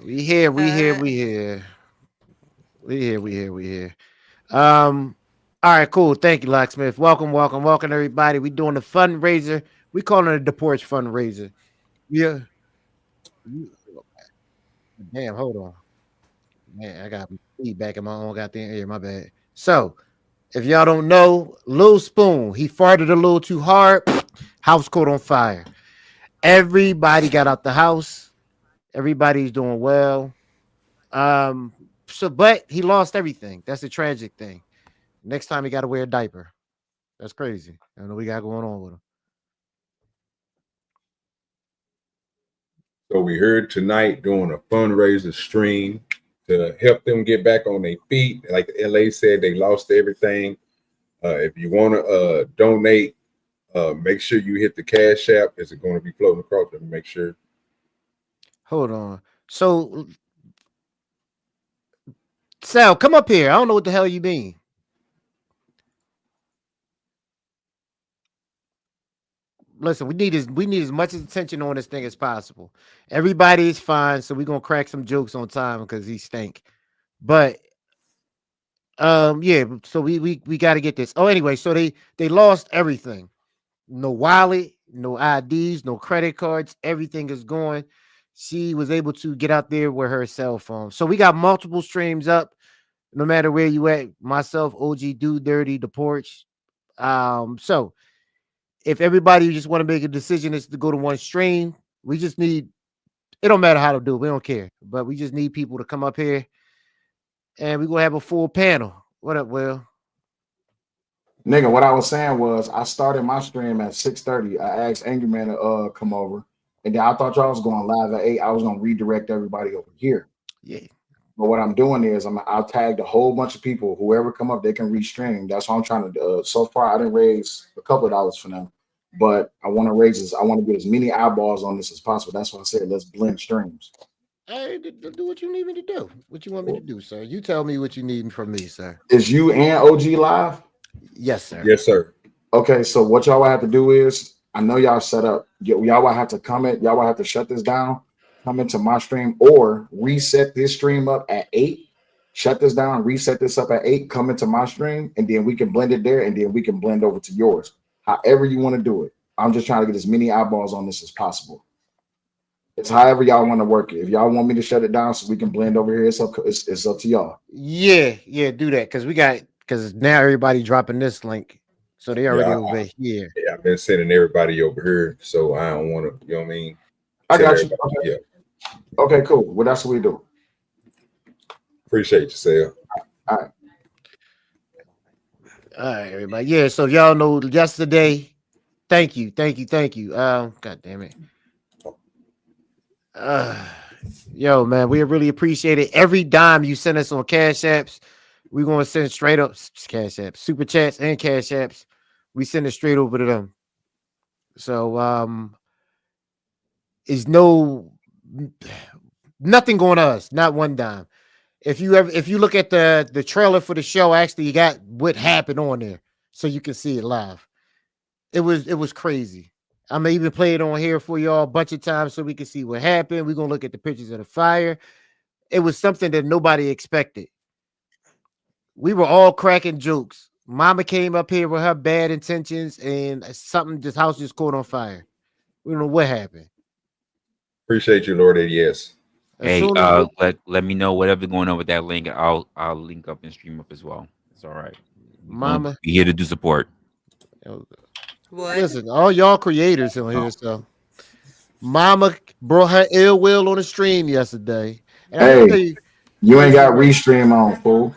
We here, we here, we here. We here. Um, all right, cool. Thank you, Locksmith. Welcome, everybody. We doing the fundraiser. We calling it the Porch fundraiser. Yeah. Damn, hold on. Man, I got feedback in my own goddamn ear. My bad. So, if y'all don't know, Lil Spoon, he farted a little too hard. House caught on fire. Everybody got out the house. Everybody's doing well. Um, but he lost everything. That's the tragic thing. Next time he got to wear a diaper. That's crazy. I don't know what we got going on with him. So we heard tonight doing a fundraiser stream to help them get back on their feet. Like the LA said, they lost everything. If you want to donate, make sure you hit the Cash App. Is it going to be floating across? Let me make sure. Hold on. So, Sal, come up here. I don't know what the hell you mean. Listen, we need as much attention on this thing as possible. Everybody is fine, so we're gonna crack some jokes on time because he stink. But yeah, so we got to get this. Oh, anyway, so they lost everything. No wallet, no IDs, no credit cards. Everything is gone. She was able to get out there with her cell phone. So we got multiple streams up. No matter where you at, myself, OG, Do Dirty, the Porch. So if everybody just want to make a decision is to go to one stream, we just need. It don't matter how to do it. We don't care, but we just need people to come up here, and we're gonna have a full panel. What up, Will? Nigga, what I was saying was I started my stream at 6:30. I asked Angry Man to come over. And then I thought y'all was going live at 8. I was gonna redirect everybody over here. Yeah. But what I'm doing is I'll tag a whole bunch of people. Whoever come up, they can restream. That's what I'm trying to do. So far, I didn't raise a couple of dollars for them. But I want to I want to get as many eyeballs on this as possible. That's why I said let's blend streams. Hey, do what you need me to do. What you want me to do, sir? You tell me what you need from me, sir. Is you and OG live? Yes, sir. Yes, sir. Okay, so what y'all will have to do is I know y'all set up. Y'all will have to comment. Y'all will have to shut this down. Come into my stream or reset this stream up at 8. Shut this down. Reset this up at 8. Come into my stream, and then we can blend it there, and then we can blend over to yours. However you want to do it. I'm just trying to get as many eyeballs on this as possible. It's however y'all want to work it. If y'all want me to shut it down so we can blend over here, it's up to y'all. Yeah, do that because now everybody dropping this link, so they already over here. Yeah, I've been sending everybody over here, so I don't want to. You know what I mean? I got you. Okay. Yeah. Okay, cool. Well, that's what we do. Appreciate you, Sal. All right. All right, everybody. Yeah, so y'all know yesterday. Thank you. God damn it. Yo, man, we really appreciate it. Every dime you send us on Cash Apps, we're gonna send straight up Cash Apps, Super Chats, and Cash Apps. We send it straight over to them. So is nothing going to us, not one dime. If you look at the trailer for the show, actually you got what happened on there, so you can see it live. It was crazy. I'm gonna even play it on here for y'all a bunch of times so we can see what happened. We're gonna look at the pictures of the fire. It was something that nobody expected. We were all cracking jokes. Mama came up here with her bad intentions, and this house just caught on fire. We don't know what happened. Appreciate you, Lord. Yes. Hey, let me know whatever going on with that link. I'll link up and stream up as well. It's all right. Mama, be here to do support. What? Listen, all y'all creators in here, so Mama brought her ill will on the stream yesterday. And hey, you ain't got restream on, fool.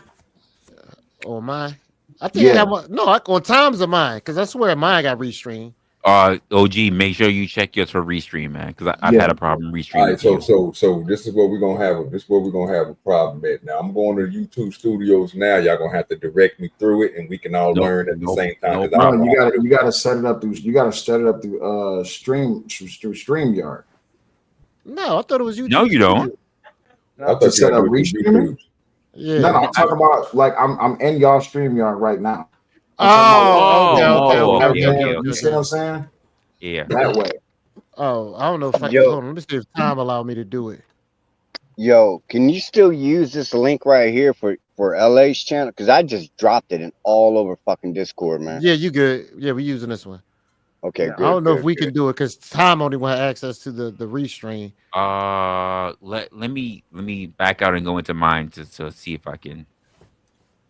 Oh my! I think I got on times of mine because I swear mine got restream. OG, make sure you check yours for restream, man, because I've had a problem restreaming. All right, so this is what we're gonna have. This is what we're gonna have a problem at. Now I'm going to YouTube Studios now. Y'all gonna have to direct me through it, and we can all learn at the same time. No, you gotta set it up through. You gotta set it up through StreamYard. No, I thought it was YouTube. No, you don't. I thought you set up restreaming. Yeah. No, I'm talking about like I'm in y'all StreamYard right now. Okay. You see what I'm saying? Yeah. That way. Oh, I don't know if hold on. Let me see if time allowed me to do it. Yo, can you still use this link right here for LA's channel? Because I just dropped it in all over fucking Discord, man. Yeah, you good. Yeah, we using this one. Okay, Yeah, I don't good, know if good, we good. can do it because Tom only want access to the restream. Let me back out and go into mine to see if I can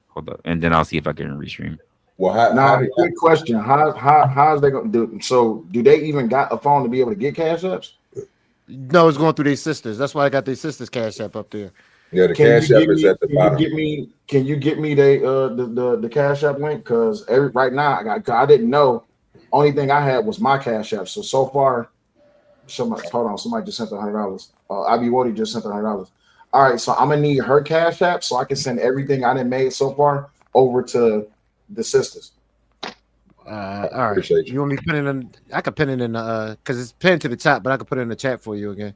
hold up, and then I'll see if I can restream. Well, how Now, did quick question: how's they gonna do? So, do they even got a phone to be able to get cash apps? No, it's going through their sisters. That's why I got their sisters cash app up there. yeah, the Can you cash app give is me? at the Can you bottom. get me? Can you get me the cash app link? Because right now I didn't know. Only thing I had was my cash app. So far, somebody just sent $100. Ivy Wody just sent $100. All right, so I'm gonna need her cash app so I can send everything I done made so far over to the sisters. All right. Appreciate You you. want me to pin it in? I could pin it in because it's pinned to the top, but I could put it in the chat for you again.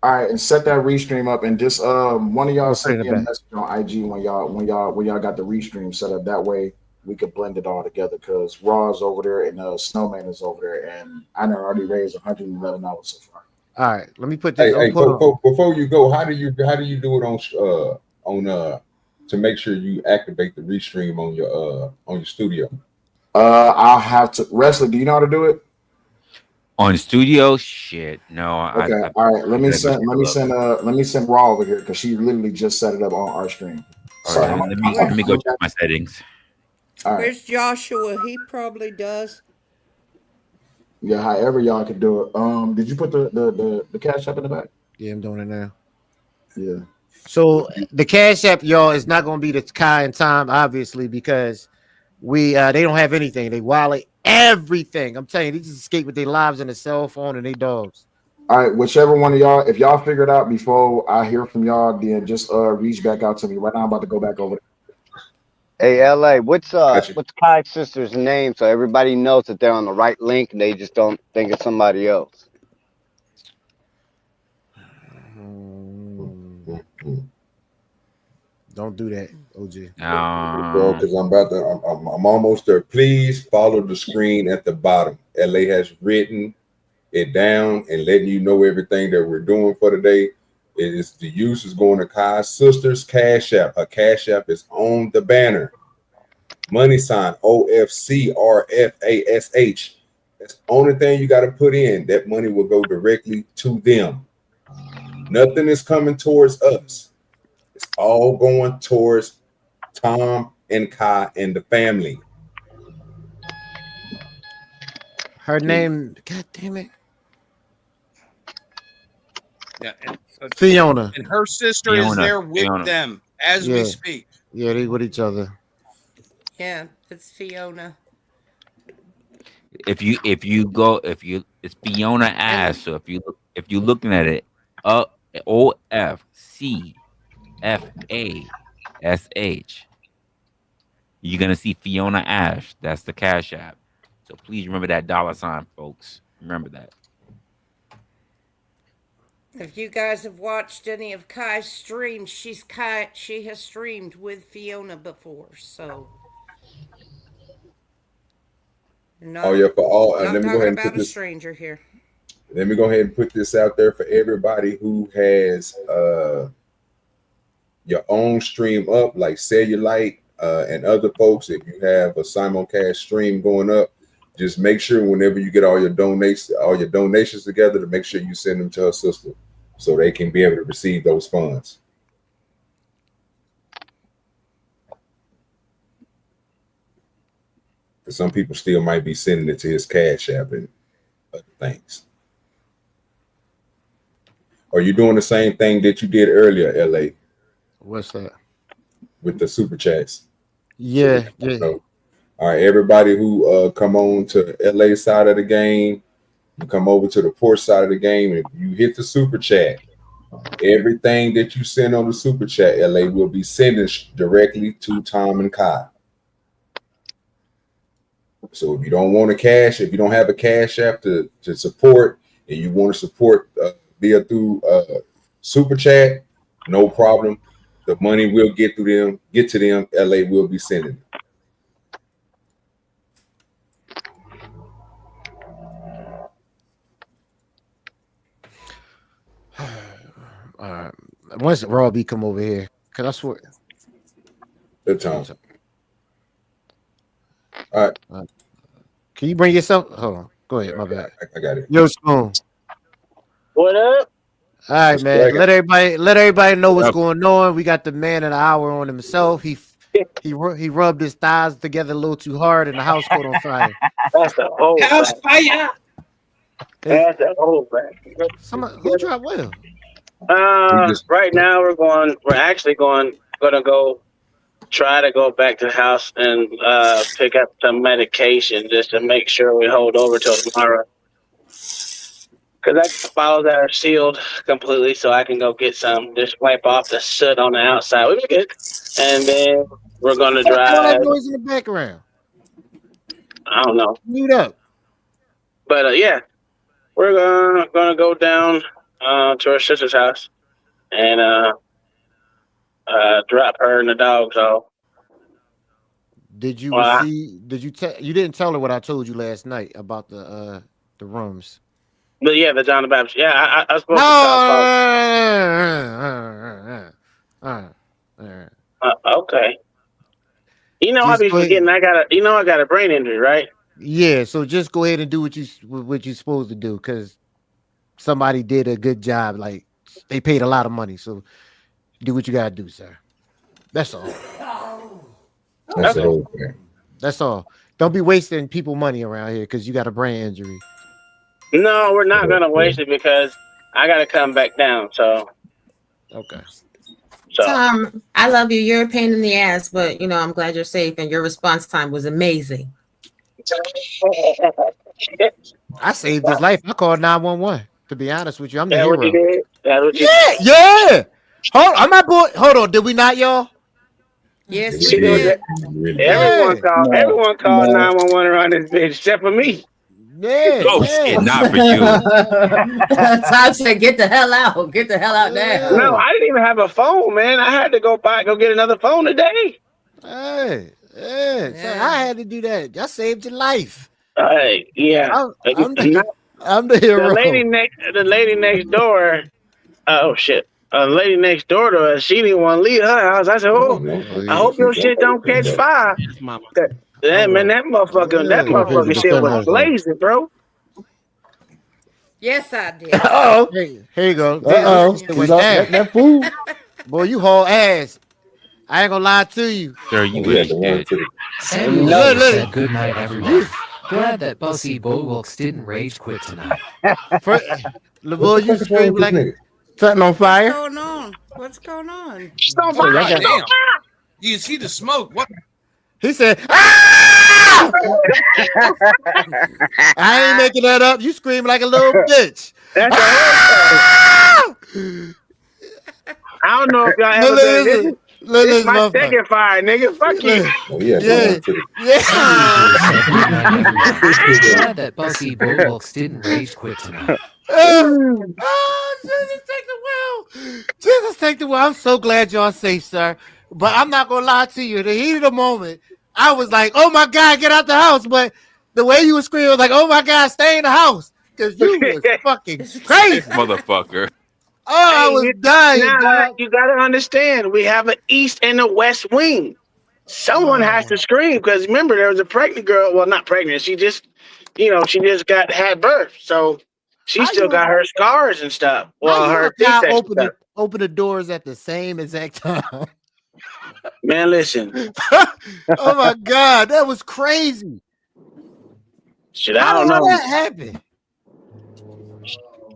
All right, and set that restream up, and just one of I'm y'all gonna put it send in me the a back. message on IG when y'all got the restream set up. That way we could blend it all together. Because Raw's over there and Snowman is over there, and I done already raised $111 so far. All right, let me put this. Hey, I'm hey, put on. before you go, how do you do it on to make sure you activate the restream on your studio? I'll have to Wesley. Do you know how to do it? On studio, shit. No, I Okay, I, all right. Let I me gotta go send take a look. let me send Raw over here because she literally just set it up on our stream. All right, So let me go Where's check my settings. all right. Where's Joshua? He probably does. Yeah, however y'all could do it. Did you put the cash up in the back? Yeah, I'm doing it now. Yeah. So the cash app, y'all, is not going to be the Kai and Tom, obviously, because we they don't have anything. They wallet everything. I'm telling you, they just escape with their lives and a cell phone and their dogs. All right, whichever one of y'all, if y'all figure it out before I hear from y'all, then just reach back out to me. Right now, I'm about to go back over Hey, LA, Gotcha. what's Kai's sister's name so everybody knows that they're on the right link and they just don't think it's somebody else? Hmm. Don't do that, OG. Well, because I'm almost there. Please follow the screen at the bottom. LA has written it down and letting you know everything that we're doing for today. It is the use is going to Kai's sister's cash app. Her cash app is on the banner. Money sign OFCRFASH. That's the only thing you got to put in. That money will go directly to them. Nothing is coming towards us. It's all going towards Tom and Kai and the family. Her name, God damn it, Yeah, Fiona. and her sister is Fiona, there with Fiona. them as we Yeah, speak. yeah, they with each other. Yeah, it's Fiona. It's Fiona And Ash. So if you looking at it, uh, OFCFASH, you're gonna see Fiona Ash. That's the Cash App. So please remember that $sign, folks. Remember that. if you guys have watched any of Kai's streams, she has streamed with Fiona before, so you're Oh yeah, for all. not Let me go talking ahead and put about a this. stranger here. Let me go ahead and put this out there for everybody who has your own stream up, like Cellulite and other folks. If you have a simulcast stream going up, just make sure whenever you get all your donations together, to make sure you send them to her sister, so they can be able to receive those funds. Because some people still might be sending it to his Cash App and other things. Are you doing the same thing that you did earlier, LA, What's that? with the super chats? So we Yeah, can yeah. know. All right, everybody who come on to LA side of the game, you come over to the Porch side of the game, and if you hit the super chat, everything that you send on the super chat, LA, will be sending directly to Tom and Kai. So if you don't want if you don't have a cash app to support, and you want to support via through super chat, no problem. The money will get to them. LA will be sending it. Once Raw B come over here, cause I swear. Good time. All right. Can you bring yourself? Hold on. Go ahead. My bad. I got it. Yo, Spoon. What up? All right, What's man. cracking? Let everybody know what's Yep. going on. We got the man of the hour on himself. He rubbed his thighs together a little too hard, and the house caught on fire. That's the whole House fact. fire. That's the whole fact. Somebody who dropped Will? Right now we're actually gonna go try to go back to the house and pick up some medication just to make sure we hold over till tomorrow. Because I got bottles that are sealed completely, so I can go get some. Just wipe off the soot on the outside. We'll be good. And then we're gonna All that drive. noise in the background. I don't know, Mute up. but yeah, we're gonna go down to our sister's house and drop her and the dogs off. Did you Well, see? Did you tell? You didn't tell her what I told you last night about the rooms. But yeah, the John the Baptist. Yeah, I was supposed No. to. Okay. You know, I Just be go ahead. forgetting. I got a brain injury, right? Yeah, so just go ahead and do what you're supposed to do, because somebody did a good job. Like, they paid a lot of money, so do what you gotta do, sir. That's all. That's the whole thing. That's all. Don't be wasting people money around here because you got a brain injury. No, we're not gonna waste it because I gotta come back down. So Okay. Tom, I love you. You're a pain in the ass, but I'm glad you're safe, and your response time was amazing. I saved his life. I called 911. To be honest with you, I'm the That's hero. what you did. That's what you Yeah. Hold on. Did we not, y'all? Yes, She we did. did. Everyone Yeah. called. Everyone called 911 around this bitch, except for me. Yeah. Oh shit, not for you. Tom said, "Get the hell out! Get the hell out now!" No, I didn't even have a phone, man. I had to go get another phone today. Hey. So I had to do that. I saved your life. Hey, yeah. I'm the hero. The lady next door. Oh shit. The lady next door to us, she didn't want to leave her house. I said, "Oh, I hope your shit don't catch fire." That motherfucker shit was blazing, bro. Yes, I did. Uh-oh. Hey, here you go. Uh-oh. It went down. That fool. Boy, you haul ass. I ain't gonna lie to you. Sir, you We had ain't to run shit. to the Samuel Look. said good night, everyone. Glad that Bussy Bulwarks didn't rage quit tonight. Boy, you scream like Something on What's fire. going on? What's going on? Stop Oh, y'all fire. got- Damn. You see the smoke. What? he said, "Ah!" I ain't making that up. You scream like a little bitch. That's the Ah! I don't know if y'all No, ever been. This is my motherfucker. second fire, nigga. Fuck you. Oh, yeah, Yeah. Samuel said good night, everyone. Glad that Bussy Bulwarks didn't rage quit tonight. Jesus, take the wheel. Jesus, take the wheel. I'm so glad y'all safe, sir. But I'm not gonna lie to you. The heat of the moment, I was like, "Oh my God, get out the house!" But the way you were screaming was like, "Oh my God, stay in the house," because you was fucking crazy. Motherfucker. Oh, I was dying, Now dog. you gotta understand, we have an east and a west wing. Someone has to scream because remember there was a pregnant girl. Well, not pregnant. She just, she just had birth, so she How still you- got her scars and stuff. Well, How you her and Kyle C-section stuff. open the doors at the same exact time. Man, listen. Oh my God, that was crazy. Shit, I How don't the hell know. that happened?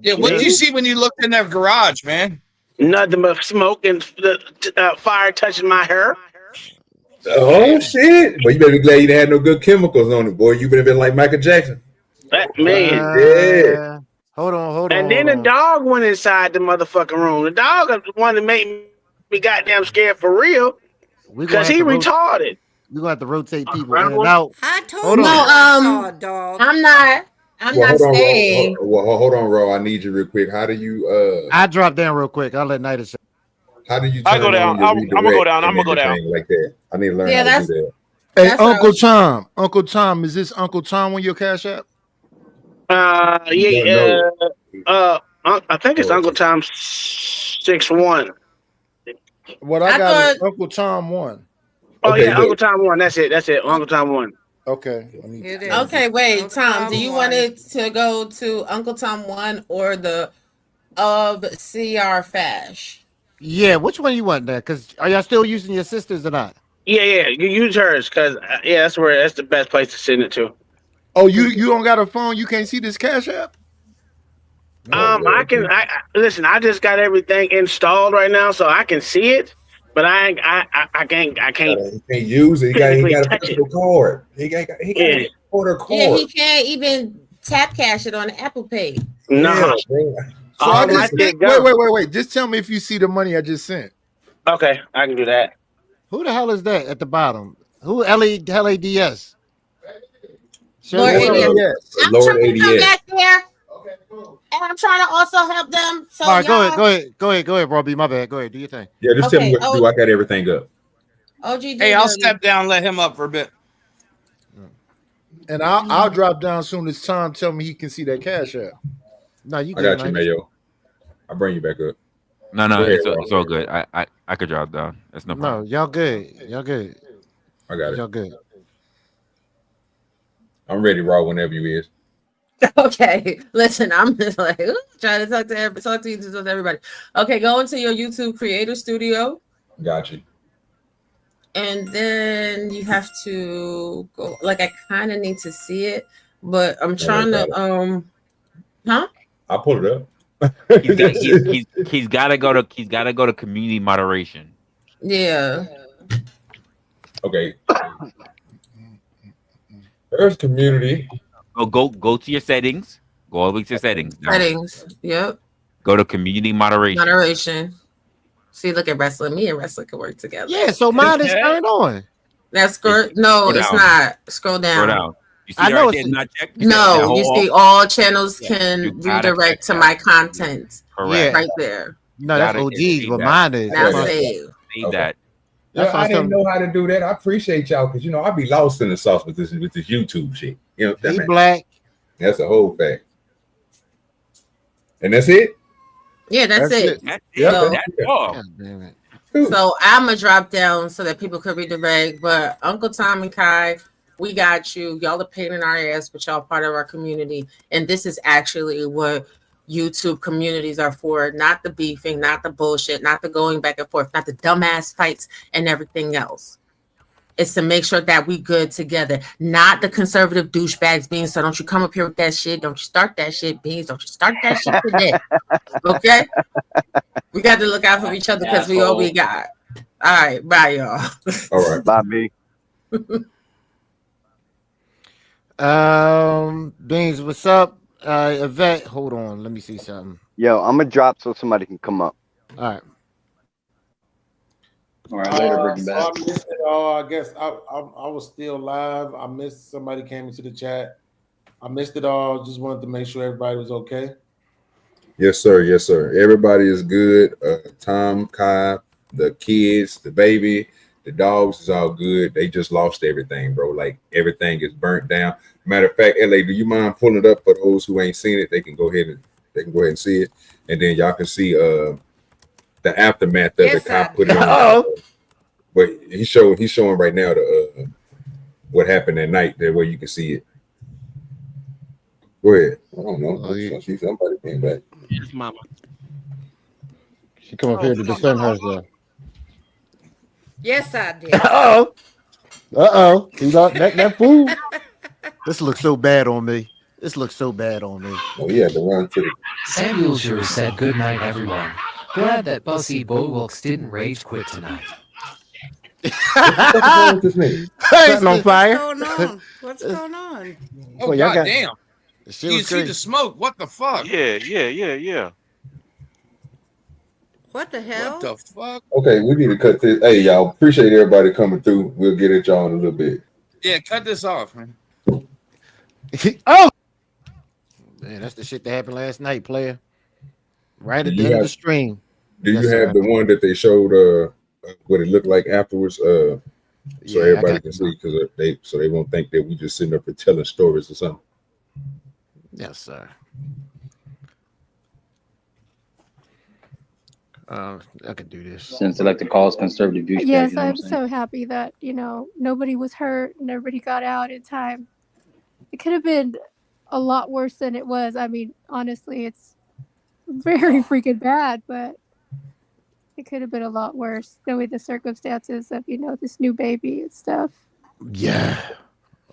Yeah, what did you see when you looked in that garage, man? Nothing but smoke and the fire touching my hair. Oh shit! But you better be glad you didn't have no good chemicals on it, boy. You better have been like Michael Jackson. That man. Yeah. Hold on. And then the dog went inside the motherfucking room. The dog is the one that made me goddamn scared for real because he retarded. We're gonna have to rotate people in and out. I told Hold you on. I saw a dog. I'm not staying. Hold on, Ro. I need you real quick. How do you I drop down real quick. I'll let Nida say. How do you I turn go down. on your I'm gonna go down. redirect I'm gonna go and down. everything like that? I need to learn Yeah, how to do that. Hey, That's what I Uncle was- Tom. Uncle Tom, is this Uncle Tom on your Cash App? Yeah. I think it's Uncle Tom 61. What I I got is thought- Uncle Tom 1. Oh Okay, yeah, look. Uncle Tom 1. That's it. Uncle Tom 1. Okay. Let me It is. Okay, wait, Uncle Tom. Do you want one. it to go to Uncle Tom 1 or the of CR Fash? Yeah, which one you want there? Because are y'all still using your sisters or not? Yeah. You use hers because that's the best place to send it to. Oh, you don't got a phone? You can't see this Cash App? I can. I listen. I just got everything installed right now, so I can see it. But I can't. He can't use it. He got physically a touch physical card. He got a quarter card. Yeah, he can't even tap cash it on Apple Pay. No. Yeah, So I my just shit go. wait. Just tell me if you see the money I just sent. Okay, I can do that. Who the hell is that at the bottom? Who LADS? Lord Lord ADS. ADS. I'm Lord trying to come ADS. back there. Okay, cool. And I'm trying to also help them. So All right, y'all, go ahead, Robbie. My bad. Go ahead, do your thing. Yeah, just tell me Okay, what to do. I got everything up. OG. Hey, I'll step down, let him up for a bit. And I'll drop down soon as Tom tell me he can see that Cash App. No, you I good, got you, man. Mayo. I'll bring you back up. No, Go ahead, it's all good. I could drop down. That's no problem. No, y'all good. Y'all good. I got it. Y'all good. I'm ready, Raw, whenever you is. Okay, listen, I'm just like trying to talk to everybody. Okay, go into your YouTube Creator Studio, Got you. and then you have to go. Like, I kind of need to see it, but I'm trying to huh? I'll pull it up. He's got to go to community moderation. Yeah. Okay. There's community. Go to your settings. Go all the way to your settings. Now. Settings. Yep. Go to community moderation. Moderation. See, look at wrestling. Me and wrestling can work together. Yeah, so mine is turned on. That's good. No, it's not. Scroll down. Scroll down. You see I know right there, not checked? No, you see all channels You can gotta redirect to check my that. content. Correct. Right there. No, that's Gotta OG's, save but that. mine is. Now Okay. save. Save that. That's I why didn't know how to do that. I appreciate y'all because I be lost in the sauce with this YouTube shit. You know, He man. black. That's a whole fact. And that's it. Yeah, that's it. That's Yeah. it. That's all. God damn it. So I'm gonna drop down so that people could redirect. But Uncle Tom and Kai, we got you. Y'all are pain in our ass, but y'all part of our community. And this is actually what YouTube communities are for, not the beefing, not the bullshit, not the going back and forth, not the dumbass fights and everything else. It's to make sure that we good together, not the conservative douchebags Beans. So don't you come up here with that shit. Don't you start that shit, Beans. Don't you start that shit today. Okay? We got to look out for each other because we all we got. All right, bye, y'all. All right. Bye, B. Beans, what's up? Yvette, hold on. Let me see something. Yo, I'm gonna drop so somebody can come up. All right. All right, later, Breaking So Bad. I missed it all. I guess I was still live. I missed somebody came into the chat. I missed it all. Just wanted to make sure everybody was okay. Yes, sir. Yes, sir. Everybody is good. Tom, Kai, the kids, the baby, the dogs is all good. They just lost everything, bro. Like everything is burnt down. Matter of fact, LA, do you mind pulling it up for those who ain't seen it? They can go ahead and see it, and then y'all can see the aftermath of it. Kai put it on. But he's showing right now the what happened that night there where you can see it. Go ahead. I don't know. I see somebody came back. Yes, mama. She come up here to defend herself. Yes, I did. Uh-oh. See that fool? This looks so bad on me. Oh, yeah, the run to the Samuel sure said good night, everyone. Glad that Bussy Bullwolks didn't rage quit tonight. What's wrong with this nigga? Setting on fire. What's going on? What's going on? Oh, Well, y'all God got- damn. The shit You was see crazy. the smoke. What the fuck? Yeah. What the hell? What the fuck? Okay, we need to cut this. Hey, y'all, appreciate everybody coming through. We'll get at y'all in a little bit. Yeah, cut this off, man. Oh! Man, that's the shit that happened last night, player. Right at the end of the stream. Do Yes, you sir. have the one that they showed what it looked like afterwards? So Yeah, I everybody got can see because they won't think that we just sitting up and telling stories or something. Yes, sir. I could do this. Since I like to call us conservative douchebags, Yes, you know what I'm I'm saying? so happy that, nobody was hurt and everybody got out in time. It could have been a lot worse than it was. I mean, honestly, it's very freaking bad, but it could have been a lot worse knowing the circumstances of, this new baby and stuff. Yeah.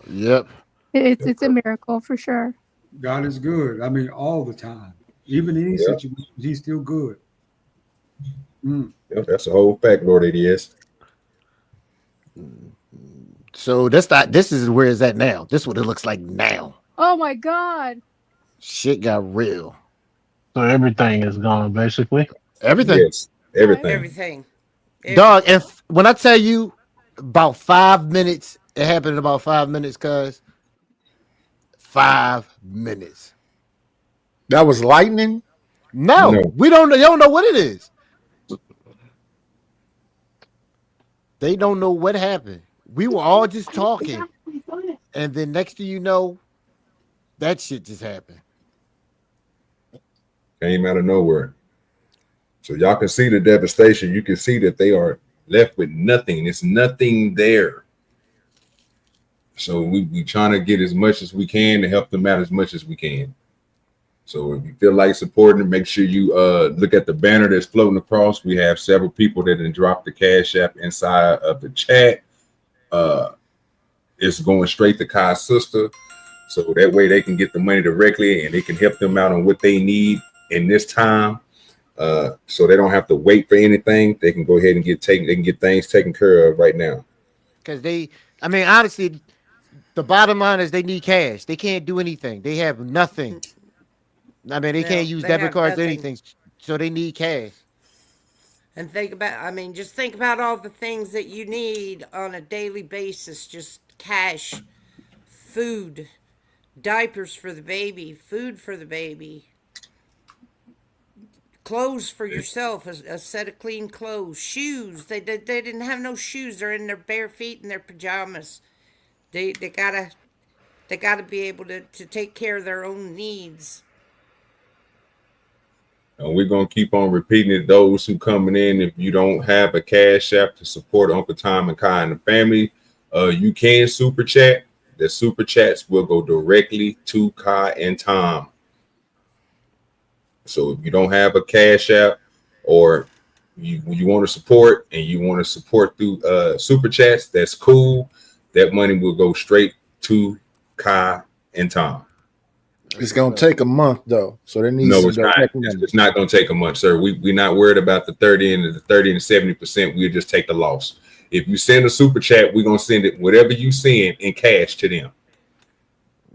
Yep. It's a miracle for sure. God is good. I mean, all the time. Even in these Yeah. situations, he's still good. Mm. Yeah, that's a whole fact, Lord. It is. So this is where it's at now. This is what it looks like now. Oh my God. Shit got real. So everything is gone, basically. Everything. Yes, everything. Everything. Dog, and when I tell you about 5 minutes, it happened in about 5 minutes, cuz 5 minutes. That was lightning? No, No. we don't know what it is. They don't know what happened. We were all just talking. And then next thing you know, that shit just happened. Came out of nowhere. So y'all can see the devastation. You can see that they are left with nothing. It's nothing there. So we trying to get as much as we can to help them out as much as we can. So if you feel like supporting them, make sure you look at the banner that's floating across. We have several people that didn't drop the Cash App inside of the chat. It's going straight to Kai's sister. So that way they can get the money directly and they can help them out on what they need in this time. So they don't have to wait for anything. They can go ahead and they can get things taken care of right now. Because honestly, the bottom line is they need cash. They can't do anything. They have nothing. I mean, they can't use they debit have cards or nothing. anything. So they need cash. And just think about all the things that you need on a daily basis. Just cash, food, diapers for the baby, food for the baby, clothes for yourself, a set of clean clothes, shoes. They didn't have no shoes. They're in their bare feet in their pajamas. They gotta be able to take care of their own needs. And we're going to keep on repeating it. Those who coming in, if you don't have a Cash App to support Uncle Tom and Kai and the family, you can super chat. The super chats will go directly to Kai and Tom. So if you don't have a Cash App or you want to support and you want to support through super chats, that's cool. That money will go straight to Kai and Tom. It's gonna take a month though, so there needs No, to it's not. It's not going to take a month, sir. We're not worried about the 30 and 70%. We'll just take the loss. If you send a super chat, we're gonna send it whatever you send in cash to them.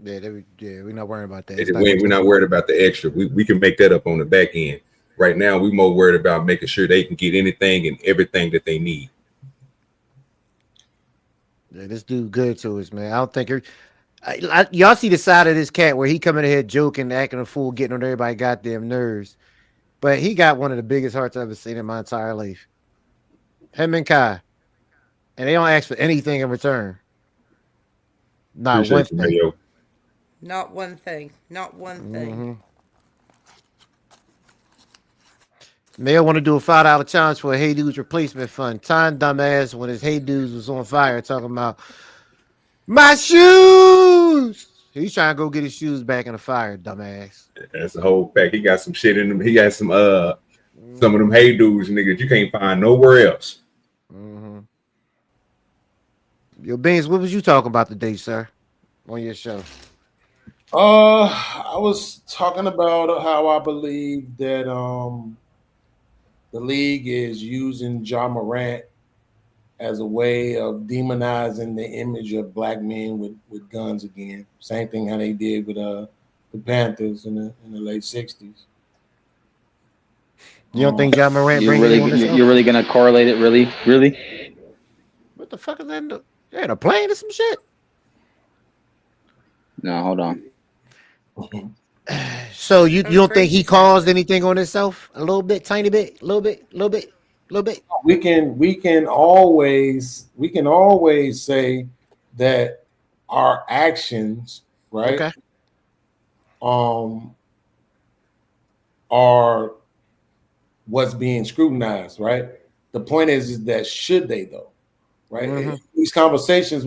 Yeah, we're not worrying about that. We're not worried about the extra. We can make that up on the back end. Right now, we're more worried about making sure they can get anything and everything that they need. Yeah, this dude good to us, man. I don't think y'all see the side of this cat where he coming in here joking, acting a fool, getting on everybody's goddamn nerves. But he got one of the biggest hearts I've ever seen in my entire life. Him and Kai. And they don't ask for anything in return. Not one thing. Mayo. Not one thing. Not one thing. Mayo want to do a $5 challenge for a Hey Dudes replacement fund. Time dumbass when his Hey Dudes was on fire talking about my shoes. He's trying to go get his shoes back in the fire, dumbass. That's the whole fact. He got some shit in him. He got some of them Hey Dudes, nigga, you can't find nowhere else. Yo, Beans, what was you talking about today, sir? On your show. I was talking about how I believe that the league is using Ja Morant as a way of demonizing the image of black men with guns again. Same thing how they did with the Panthers in the late 60s. You don't think Ja Morant you're really gonna correlate it? Really? What the fuck is that? Yeah, a plane or some shit? No, hold on. So you don't think he caused anything on himself? A little bit, tiny bit, little bit. We can always say that our actions, right? Okay. Are what's being scrutinized, right? The point is that should they though, right? Mhm. These conversations,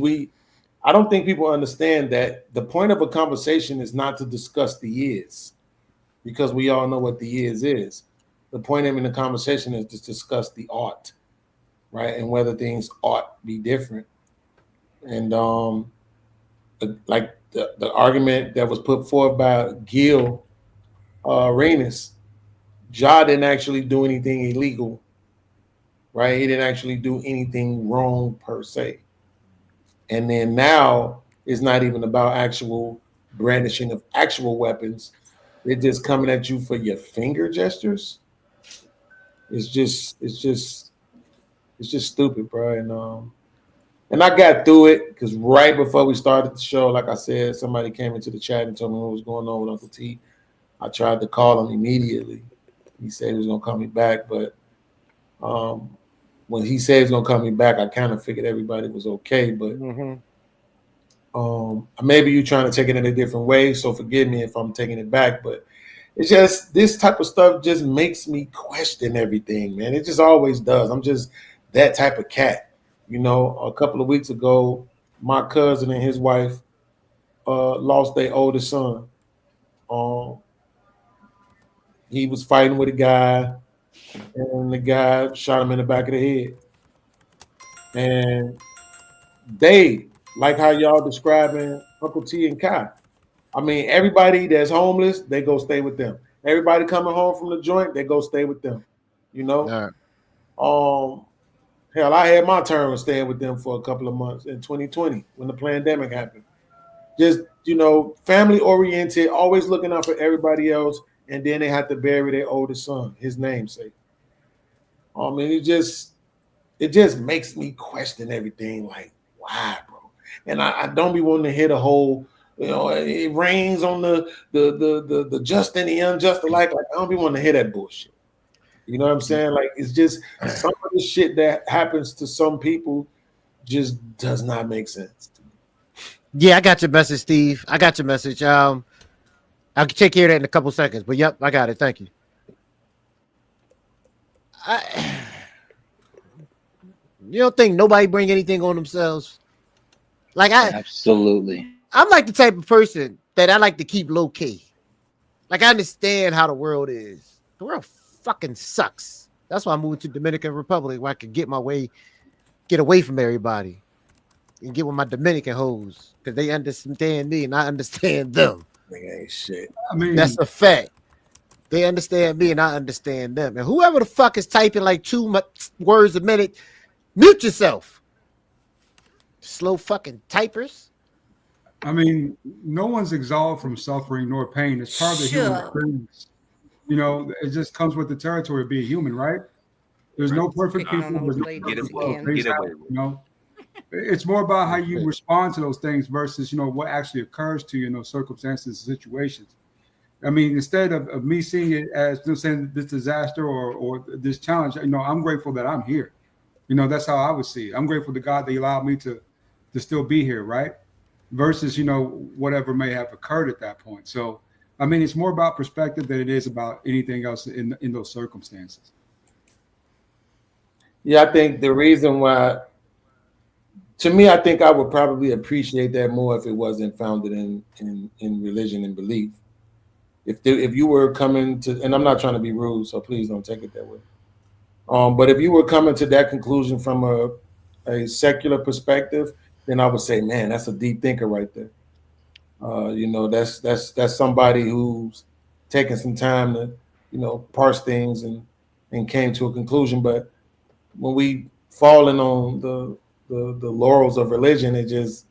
I don't think people understand that the point of a conversation is not to discuss the is, because we all know what the is. The point of in the conversation is to discuss the ought, right? And whether things ought be different. And like the argument that was put forth by Gil Arenas, Ja didn't actually do anything illegal, right? He didn't actually do anything wrong per se. And then now it's not even about actual brandishing of actual weapons. They're just coming at you for your finger gestures. It's just stupid, bro. And I got through it because right before we started the show, like I said, somebody came into the chat and told me what was going on with Uncle T. I tried to call him immediately. He said he was gonna call me back, but when he said he's gonna call me back, I kind of figured everybody was okay. But maybe you're trying to take it in a different way, so forgive me if I'm taking it back. But it's just this type of stuff just makes me question everything, man. It just always does. I'm just that type of cat. You know, a couple of weeks ago, my cousin and his wife lost their oldest son. He was fighting with a guy, and the guy shot him in the back of the head. And they, like how y'all describing Uncle T and Kai. I mean, everybody that's homeless, they go stay with them. Everybody coming home from the joint, they go stay with them. You know? Hell, I had my turn of staying with them for a couple of months in 2020 when the pandemic happened. Just, family oriented, always looking out for everybody else, and then they had to bury their oldest son, his namesake. I mean, it just makes me question everything. Like, why, bro? And I don't be wanting to hit a whole, it rains on the just and the unjust alike. Like, I don't be wanting to hear that bullshit. You know what I'm saying? Like, it's just some of the shit that happens to some people just does not make sense. Yeah, I got your message, Steve. I got your message. I'll take care of that in a couple seconds. But yep, I got it. Thank you. You don't think nobody bring anything on themselves? Like Absolutely. I'm like the type of person that I like to keep low key. Like I understand how the world is. The world fucking sucks. That's why I moved to Dominican Republic where I could get away from everybody and get with my Dominican hoes because they understand me and I understand them. Ain't shit. I mean, that's a fact. They understand me and I understand them. And whoever the fuck is typing like 2 words a minute, mute yourself. Slow fucking typers. I mean, no one's exalted from suffering nor pain. It's part of the human experience. It just comes with the territory of being human, right? There's no perfect people. There's no perfect it's more about how you respond to those things versus, what actually occurs to you in those circumstances and situations. I mean, instead of me seeing it as saying this disaster or this challenge, I'm grateful that I'm here. That's how I would see it. I'm grateful to God that He allowed me to still be here, right? Versus, whatever may have occurred at that point. So, I mean, it's more about perspective than it is about anything else in those circumstances. Yeah, I think the reason why, to me, I think I would probably appreciate that more if it wasn't founded in religion and belief. If you were coming to, and I'm not trying to be rude, so please don't take it that way. But if you were coming to that conclusion from a secular perspective, then I would say, man, that's a deep thinker right there. That's somebody who's taken some time to, parse things and came to a conclusion. But when we falling on the laurels of religion, it just,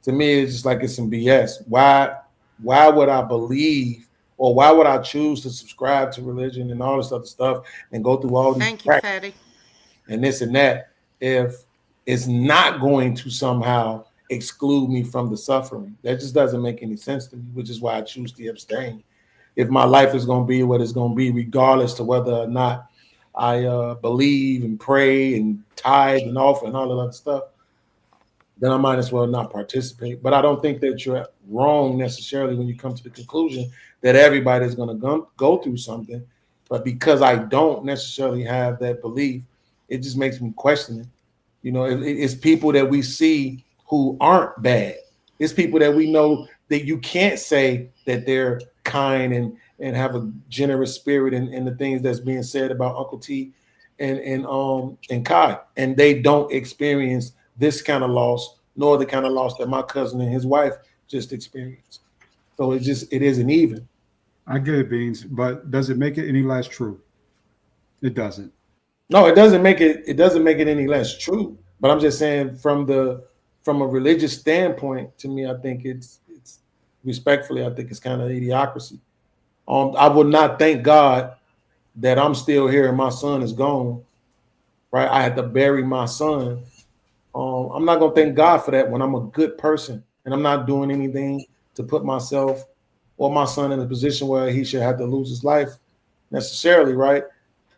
to me, it's just like it's some BS. Why would I believe, or why would I choose to subscribe to religion and all this other stuff and go through all these Thank you, Fatty. and this and that if it's not going to somehow exclude me from the suffering? That just doesn't make any sense to me, which is why I choose to abstain. If my life is going to be what it's going to be, regardless to whether or not I believe and pray and tithe and offer and all that other stuff, then I might as well not participate. But I don't think that you're wrong necessarily when you come to the conclusion that everybody's going to go through something. But because I don't necessarily have that belief, it just makes me question it. You know, it's people that we see who aren't bad. It's people that we know that you can't say that they're kind and have a generous spirit and the things that's being said about Uncle T and Kai, and they don't experience this kind of loss, nor the kind of loss that my cousin and his wife just experienced. So it isn't even. I get it, Beans, but does it make it any less true? It doesn't. No, it doesn't make it any less true. But I'm just saying from a religious standpoint, to me, I think it's respectfully, I think it's kind of idiocracy. I would not thank God that I'm still here and my son is gone. Right? I had to bury my son. I'm not gonna thank God for that when I'm a good person and I'm not doing anything to put myself or my son in a position where he should have to lose his life necessarily, right?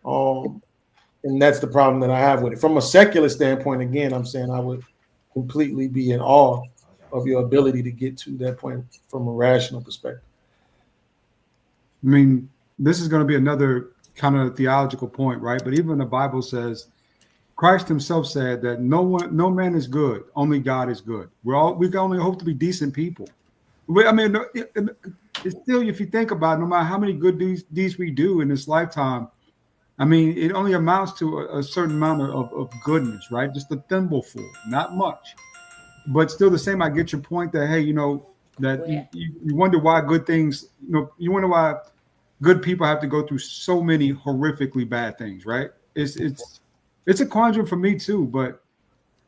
And that's the problem that I have with it. From a secular standpoint, again, I'm saying I would completely be in awe of your ability to get to that point from a rational perspective. I mean, this is going to be another kind of theological point, right? But even the Bible says, Christ himself said that no man is good, only God is good. We can only hope to be decent people. I mean, it's still, if you think about it, no matter how many good deeds we do in this lifetime, I mean, it only amounts to a certain amount of goodness, right? Just a thimbleful, not much. But still the same, I get your point that, hey, you know, that you wonder why good things, you wonder why good people have to go through so many horrifically bad things, right? It's a conundrum for me too, but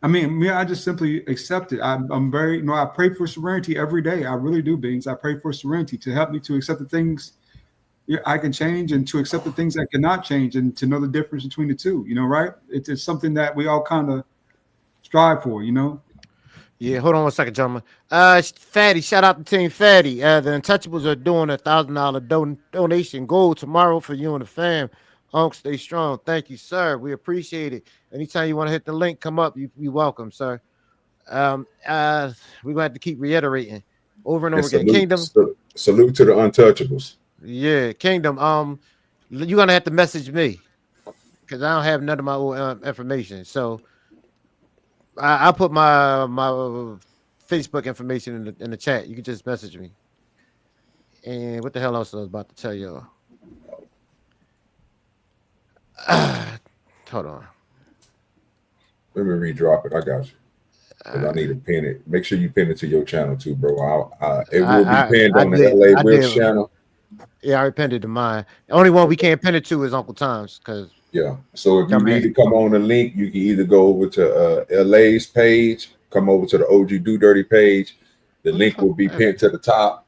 I mean, I just simply accept it. I'm very, I pray for serenity every day. I really do, Beans. I pray for serenity to help me to accept the things I can change and to accept the things I cannot change and to know the difference between the two, right? It's something that we all kind of strive for, Yeah, hold on one second, gentlemen. Fatty, shout out to Team Fatty. The Untouchables are doing $1,000 donation goal tomorrow for you and the fam. Uncle, stay strong. Thank you, sir. We appreciate it. Anytime you want to hit the link, come up. You're welcome, sir. We're gonna have to keep reiterating over and over again. Kingdom. Salute to the Untouchables. Yeah, Kingdom. You're gonna have to message me because I don't have none of my old information. So I'll put my Facebook information in the chat. You can just message me. And what the hell else I was about to tell y'all? Hold on. Let me redrop it. I got you. I need to pin it. Make sure you pin it to your channel too, bro. It will be pinned on the LA Wills channel. Yeah, I pinned it to mine. The only one we can't pin it to is Uncle Tom's, because So if you need to come on the link, you can either go over to LA's page, come over to the OG Do Dirty page. The link will be pinned to the top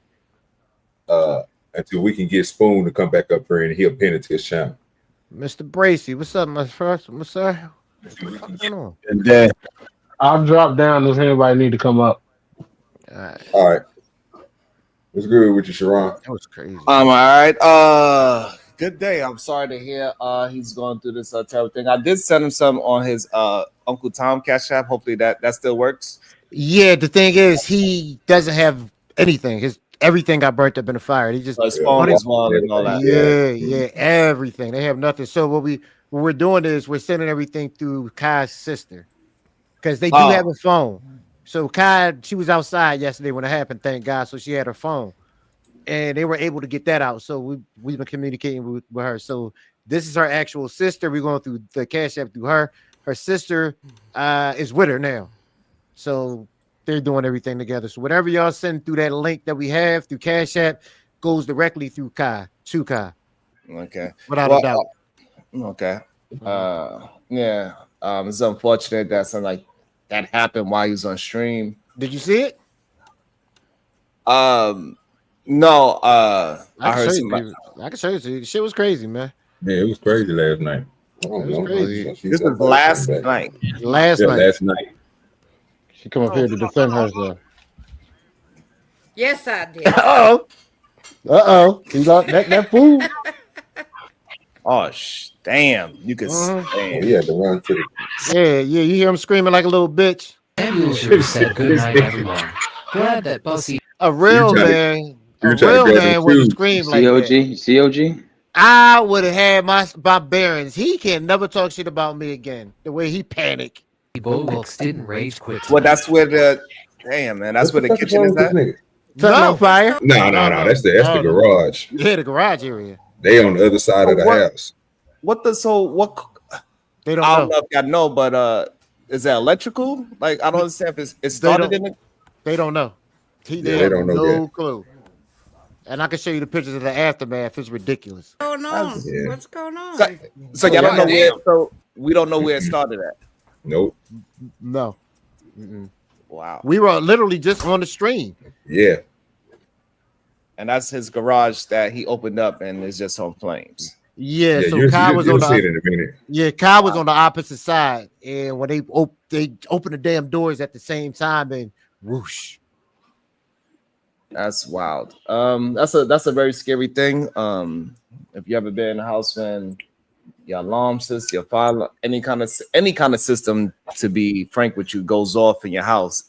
until we can get Spoon to come back up here and he'll pin it to his channel. Mr. Bracy, what's up, my first, sir? What's going on? And then I'll drop down if anybody need to come up. All right. What's good with you, Sharon? That was crazy. All right. Good day. I'm sorry to hear he's going through this terrible thing. I did send him some on his Uncle Tom Cash App. Hopefully that still works. Yeah, the thing is, he doesn't have anything. Everything got burnt up in the fire. He just his phone as well and all that. Yeah, everything. They have nothing. So what we're doing is we're sending everything through Kai's sister because they do have a phone. So Kai, she was outside yesterday when it happened, thank God. So she had her phone, and they were able to get that out. So we've been communicating with her. So this is her actual sister. We're going through the Cash App through her. Her sister is with her now. So they're doing everything together. So whatever y'all send through that link that we have through Cash App goes directly through Kai to Kai. Okay. Without a doubt. Okay. It's unfortunate that something like that happened while he was on stream. Did you see it? No. I heard somebody. I can show you. The shit was crazy, man. Yeah, it was crazy last night. It was crazy. This was last night. Last night. She come up here to defend herself. Yes, I did. Uh-oh. He got that fool. Oh, damn. You can stand. Yeah, the run to the... Yeah, you hear him screaming like a little bitch. Samuel should have said good night, everyone. Glad that Bussy. A real man wouldn't scream like that. COG? I would have had my bearings. He can never talk shit about me again. The way he panicked. Bullbox didn't rage quit. Well, that's where the damn man. That's What where the the fuck is kitchen wrong is with this at. nigga? No fire. No. That's the no. garage. Yeah, the garage area. They on the other side of the house. What the so what? They don't I don't know. know if y'all know, but is that electrical? Like I don't understand if it started in the. They don't know. They They have don't know no yet. clue. And I can show you the pictures of the aftermath. It's ridiculous. What's going on? Yeah. What's going on? So y'all don't know damn. where. So we don't know where it started at. Nope. No. Mm-mm. Wow. We were literally just on the stream. Yeah. And that's his garage that he opened up and it's just on flames. Yeah, so you'll Kai was on see it the in a minute. Kai was on the opposite side, and when they opened the damn doors at the same time, and whoosh. That's wild. That's a very scary thing. If you ever been in a house when your alarm system, your fire, any kind of system, to be frank with you, goes off in your house,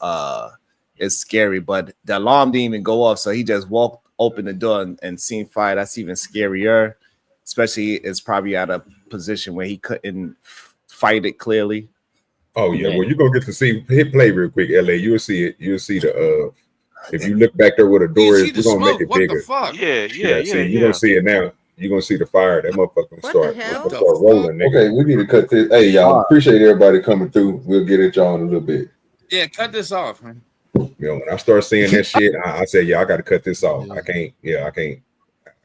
it's scary. But the alarm didn't even go off, so he just walked, opened the door, and seen fire. That's even scarier. Especially, it's probably at a position where he couldn't fight it clearly. Oh yeah, well you're gonna get to see hit play real quick, LA. You'll see it. You'll see the if you look back there where the door is, we're gonna make it what bigger. the fuck? See, you're gonna see it now. You're gonna see the fire. That motherfucker start rolling. Nigga. Okay, we need to cut this. Hey, y'all, appreciate everybody coming through. We'll get at y'all in a little bit. Yeah, cut this off, man. You know, when I start seeing that shit, I said, yeah, I gotta cut this off. I can't. I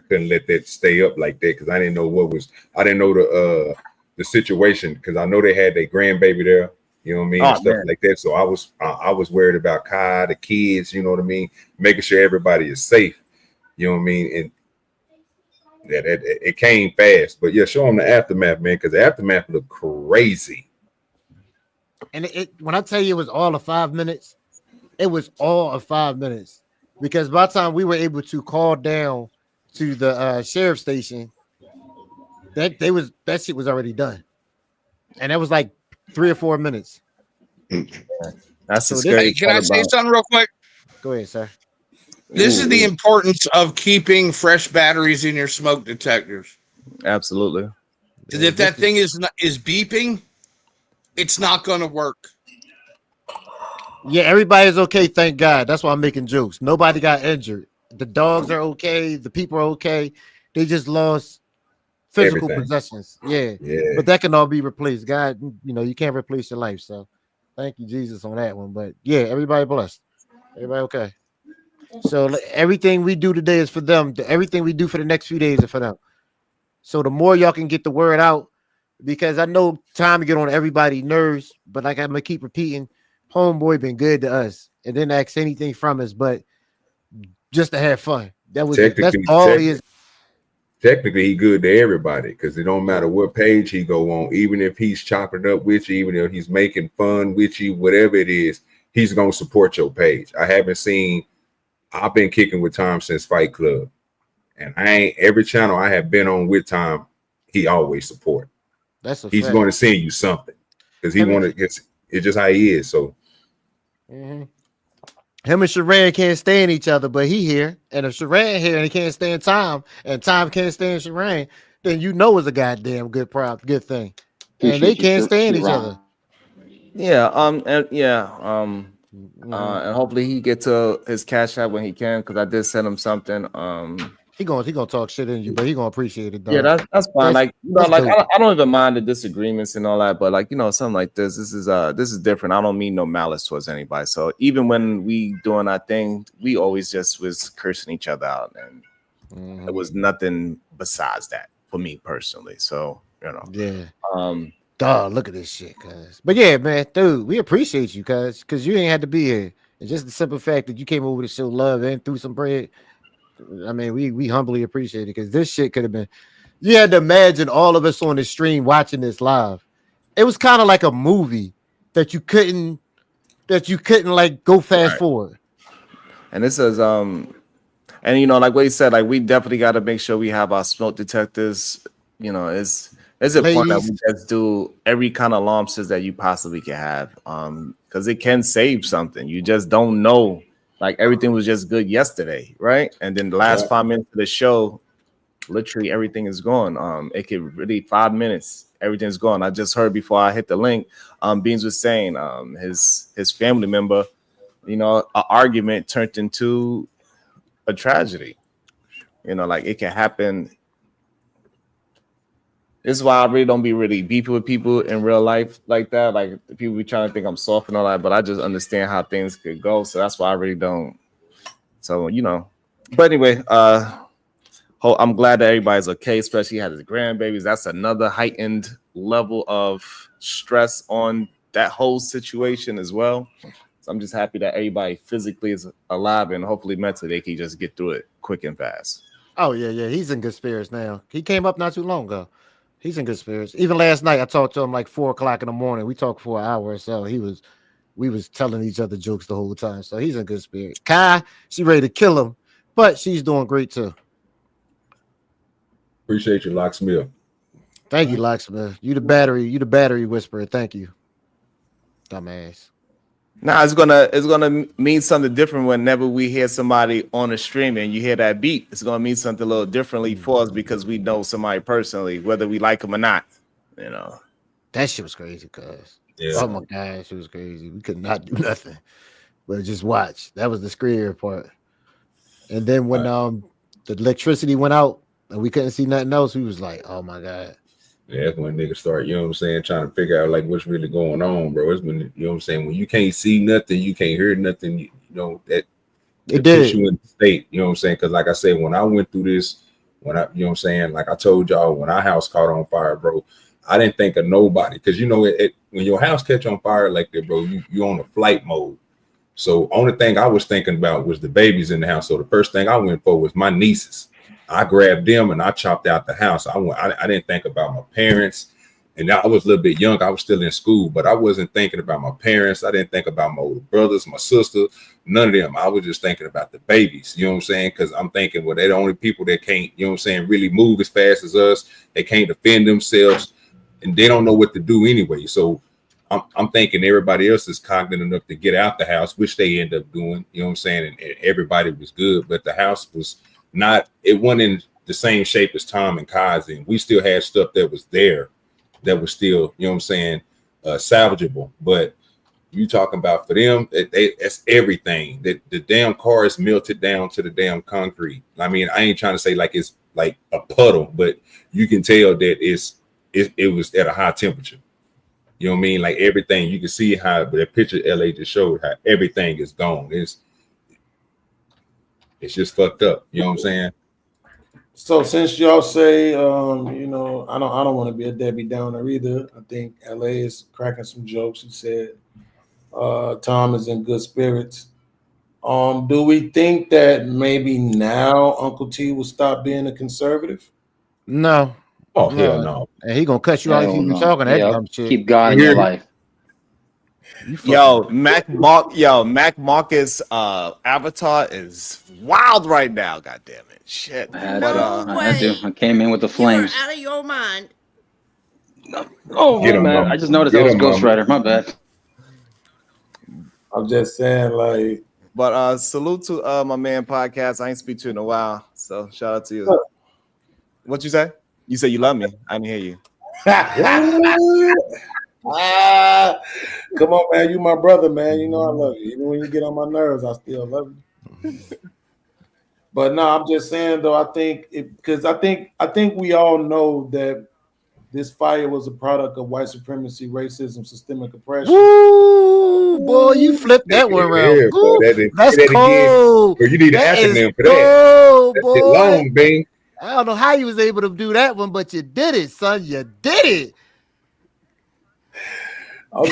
couldn't let that stay up like that because I didn't know I didn't know the situation because I know they had their grandbaby there. You know what I mean? And stuff like that. So I was worried about Kai, the kids, you know what I mean? Making sure everybody is safe. You know what I mean? And it came fast. But yeah, show them the aftermath, man, because the aftermath looked crazy. And when I tell you it was all of 5 minutes, it was all of 5 minutes. Because by the time we were able to call down to the sheriff station, that shit was already done. And that was like 3 or 4 minutes. That's Hey, can I say something real quick? Go ahead, sir. This is the importance of keeping fresh batteries in your smoke detectors. Absolutely. Because if that thing is beeping, it's not going to work. Yeah, everybody's okay, thank God. That's why I'm making jokes. Nobody got injured. The dogs are okay. The people are okay. They just lost physical possessions. Yeah. But that can all be replaced. God, you can't replace your life. So thank you, Jesus, on that one. But yeah, everybody blessed. Everybody okay. So everything we do today is for them. Everything we do for the next few days is for them. So the more y'all can get the word out, because I know time to get on everybody's nerves, but like I'm gonna keep repeating, homeboy been good to us and didn't ask anything from us, but just to have fun. That's all he is. Technically, he good to everybody because it don't matter what page he go on, even if he's chopping it up with you, even if he's making fun with you, whatever it is, he's gonna support your page. I've been kicking with Tom since Fight Club, and every channel I have been on with Tom, he always support. He's going to send you something because it's just how he is. So him and Sharan can't stand each other, but he here, and if Sharan here and he can't stand Tom, and Tom can't stand Sharan, then it's a goddamn good thing. And they can't stand each other. Yeah, and hopefully he get to his cash out when he can, because I did send him something. He gonna talk shit in you, but he gonna appreciate it, though. Yeah, that's fine. I don't even mind the disagreements and all that, but something like this is different. I don't mean no malice towards anybody. So even when we doing our thing, we always just was cursing each other out, and it was nothing besides that for me personally. So yeah. Dog, look at this shit, cuz. But yeah, man, dude, we appreciate you, cuz you ain't had to be here. And just the simple fact that you came over to show love and threw some bread. I mean, we humbly appreciate it because this shit could have been. You had to imagine all of us on the stream watching this live. It was kind of like a movie that you couldn't like go fast forward. And this is and like what he said, like we definitely got to make sure we have our smoke detectors. It's important that we just do every kind of alarm system that you possibly can have, because it can save something. You just don't know. Like everything was just good yesterday, right? And then the last 5 minutes of the show, literally everything is gone. It could really 5 minutes, everything's gone. I just heard before I hit the link, Beans was saying his family member, an argument turned into a tragedy. Like it can happen. This is why I really don't be really beefing with people in real life like that. Like the people be trying to think I'm soft and all that, but I just understand how things could go. So that's why I really don't. So, but anyway, I'm glad that everybody's okay, especially had his grandbabies. That's another heightened level of stress on that whole situation as well. So I'm just happy that everybody physically is alive and hopefully mentally they can just get through it quick and fast. Oh yeah. He's in good spirits now. He came up not too long ago. He's in good spirits. Even last night, I talked to him like 4:00 in the morning. We talked for an hour or so. We was telling each other jokes the whole time. So he's in good spirits. Kai, she ready to kill him, but she's doing great too. Appreciate you, Locksmith. Thank you, Locksmith. You the battery whisperer. Thank you. Dumbass. Nah, it's gonna mean something different whenever we hear somebody on the stream and you hear that beat. It's gonna mean something a little differently for us because we know somebody personally, whether we like them or not. That shit was crazy, cuz. Yeah. Oh my gosh, it was crazy. We could not do nothing but just watch. That was the scarier part. And then when the electricity went out and we couldn't see nothing else, we was like, oh my God. Yeah, that's when niggas start, trying to figure out like what's really going on, bro. It's when, when you can't see nothing, you can't hear nothing, that it puts you in the state, because like I said, when I went through this, when I, like I told y'all, when our house caught on fire, bro, I didn't think of nobody, because when your house catch on fire like that, bro, you on a flight mode. So only thing I was thinking about was the babies in the house. So the first thing I went for was my nieces. I grabbed them and I chopped out the house. I didn't think about my parents, and I was a little bit young. I was still in school, but I wasn't thinking about my parents. I didn't think about my older brothers, my sister, none of them. I was just thinking about the babies. You know what I'm saying? Because I'm thinking, well, they're the only people that can't, really move as fast as us. They can't defend themselves, and they don't know what to do anyway. So I'm thinking everybody else is cognizant enough to get out the house, which they end up doing. You know what I'm saying? And everybody was good, but the house was not, it wasn't in the same shape as Tom and Kai's, and we still had stuff that was there that was still, salvageable. But you talking about for them, that's everything. That the damn car is melted down to the damn concrete. I mean, I ain't trying to say like it's like a puddle, but you can tell that it was at a high temperature. You know what I mean? Like everything, you can see how that picture LA just showed how everything is gone. It's just fucked up. You know what I'm saying? So since y'all say, I don't want to be a Debbie Downer either. I think LA is cracking some jokes. He said Tom is in good spirits. Do we think that maybe now Uncle T will stop being a conservative? No. Oh, hell no. And he gonna cut you out if you be talking that dumb shit. Keep God in your life. Mac Marcus avatar is wild right now. God damn it. Shit. I came in with the flames. You're out of your mind. Oh, man. I just noticed I was Ghost Rider. My bad. I'm just saying, like. But salute to my man podcast. I ain't speak to in a while. So shout out to you. What you say? You said you love me. I didn't hear you. Come on, man. You my brother, man. You know I love you. Even when you get on my nerves, I still love you. But no, I'm just saying though, I think we all know that this fire was a product of white supremacy, racism, systemic oppression. Woo, boy, you flipped that one around. Yeah, boy, that's cold. You need an acronym for that. Oh, That's boy. long, Bing. I don't know how you was able to do that one, but you did it, son. You did it. I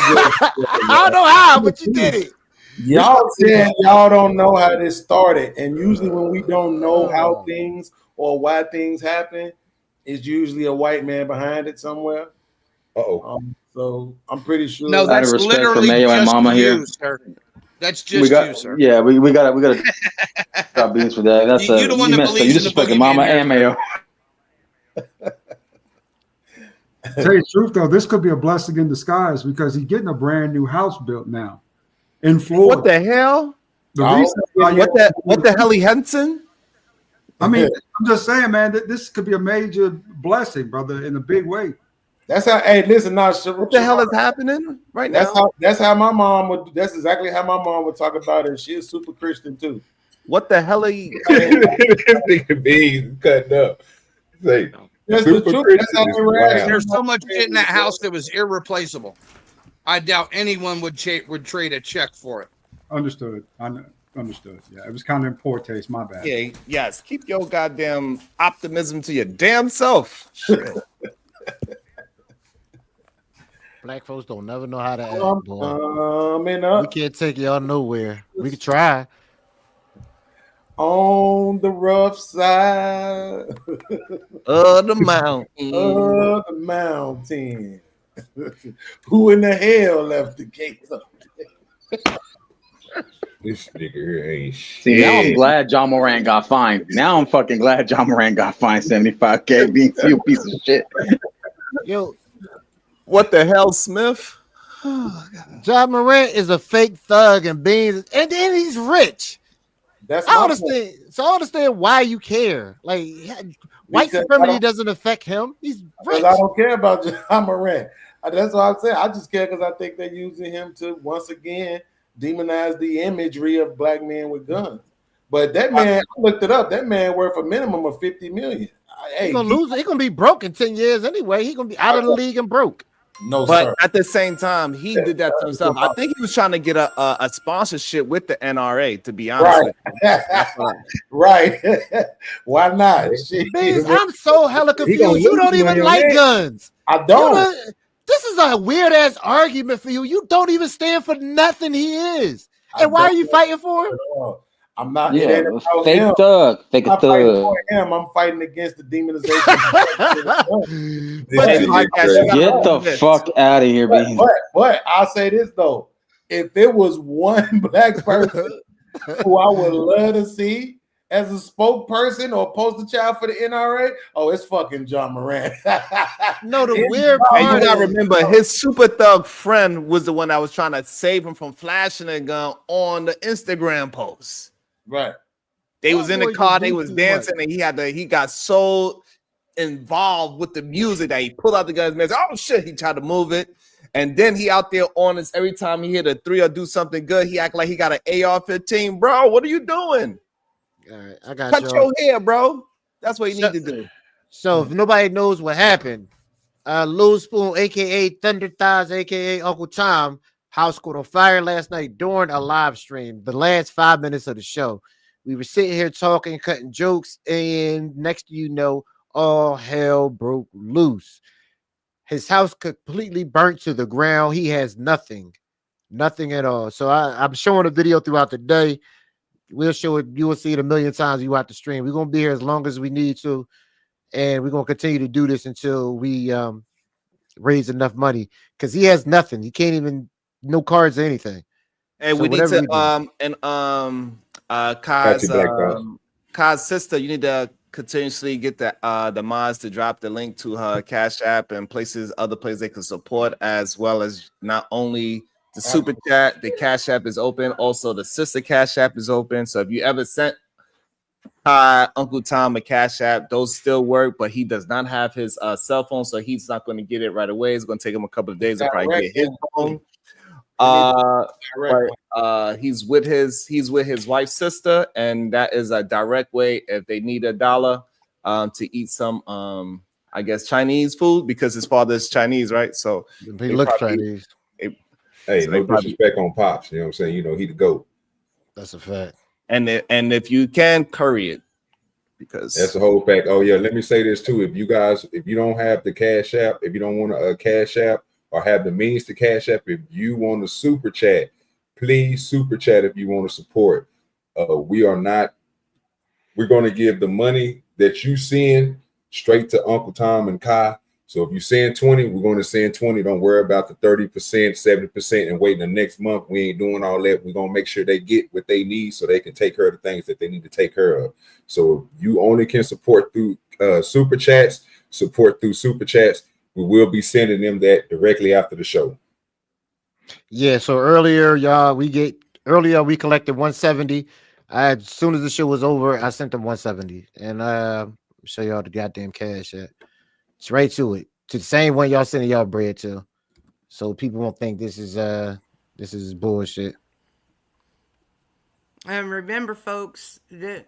don't know how, but you did it. Y'all said y'all don't know how this started, and usually when we don't know how things or why things happen, it's usually a white man behind it somewhere. So I'm pretty sure. No, that's literally just you, here. Sir. That's just you, sir. Yeah, we got drop beans for that. That's you the one that believes you disrespecting Mama and Mayo. Tell you the truth though, this could be a blessing in disguise because he's getting a brand new house built now in Florida. What the hell? What the Helly Henson? I mean, I'm just saying, man, that this could be a major blessing, brother, in a big way. That's how. Hey, listen, now what the hell is happening right now? That's how my mom would. That's exactly how my mom would talk about it. She's super Christian too. What the hell are you? This nigga being cutting up. Say, That's the super truth. Christian That's how is they wild. There's so much shit in that house that was irreplaceable. I doubt anyone would trade a check for it. Understood. Understood. Yeah, it was kind of in poor taste. My bad. Yeah, yes. Keep your goddamn optimism to your damn self. Shit. Black folks don't never know how to act, boy. We We can't take y'all nowhere. We can try. on the rough side of the mountain. Of the mountain. Who in the hell left the gates up? This nigga here ain't shit. See, now I'm glad John Moran got fined. Now I'm fucking glad John Moran got fined $75K being you piece of shit. Yo, what the hell, Smith? John Morant is a fake thug and beans, and then he's rich. That's I understand. So I understand why you care. Like white supremacy doesn't affect him. He's rich. I don't care about John Morant. That's what I'm saying. I just care because I think they're using him to once again demonize the imagery of black men with guns. But that man, I looked it up. That man worth a minimum of $50 million. He's gonna lose. He's gonna be broke in 10 years anyway. He's gonna be out of the league and broke. No, but sir. At the same time, he did that to himself. I think he was trying to get a sponsorship with the NRA. To be honest, right? Why not? I'm so hella confused. You don't even like guns. I don't. This is a weird ass argument for you. You don't even stand for nothing he is. And why are you fighting for him? I'm not. Yeah, fake thug. Fake I'm thug. fighting for him. I'm fighting against the demonization. Get the fuck out of here, baby. But I'll say this though: if it was one black person who I would love to see as a spokesperson or poster child for the NRA, oh, it's fucking John Morant. No, the weird part. part You gotta remember, his super thug friend was the one that was trying to save him from flashing a gun on the Instagram post. Right. They was in the car, they was dancing, and he got so involved with the music that he pulled out the gun. Man, oh shit, he tried to move it. And then he out there on us every time he hit a 3 or do something good, he act like he got an AR-15. Bro, what are you doing? All right, I got Cut your hair, bro. That's what you need to do. So if nobody knows what happened, Lil Spoon, aka Thunder Thighs, aka Uncle Tom, house caught on fire last night during a live stream. The last 5 minutes of the show, we were sitting here talking, cutting jokes, and next you know, all hell broke loose. His house completely burnt to the ground. He has nothing at all. So I'm showing a video throughout the day. We'll show it. You will see it a million times. You watch the stream. We're gonna be here as long as we need to, and we're gonna continue to do this until we raise enough money because he has nothing. He can't even no cards or anything. And so we need to Kai's sister, you need to continuously get the mods to drop the link to her Cash App and other places they can support, as well as not only the super chat, the Cash App is open. Also, the sister Cash App is open. So if you ever sent Uncle Tom a Cash App, those still work, but he does not have his cell phone, so he's not going to get it right away. It's going to take him a couple of days to probably get his phone. He's with his wife's sister, and that is a direct way if they need $1 to eat some I guess Chinese food, because his father's Chinese, right? So he looks Chinese. Hey, no disrespect on Pops, you know what I'm saying? You know, he the GOAT. That's a fact. And if you can, curry it, because that's the whole fact. Oh yeah, let me say this too. If you don't have the Cash App, if you don't want a Cash App or have the means to Cash App, if you want to super chat, please super chat if you want to support. We're going to give the money that you send straight to Uncle Tom and Kai. So if you send 20, we're going to send 20. Don't worry about the 30%, 70% and waiting the next month. We ain't doing all that. We're going to make sure they get what they need so they can take care of the things that they need to take care of. So you only can support through super chats, we will be sending them that directly after the show. Yeah, so earlier we collected 170. As soon as the show was over, I sent them 170, and show y'all the goddamn cash. It's right to it, to the same one y'all sending y'all bread to, so people won't think this is bullshit. And remember, folks, that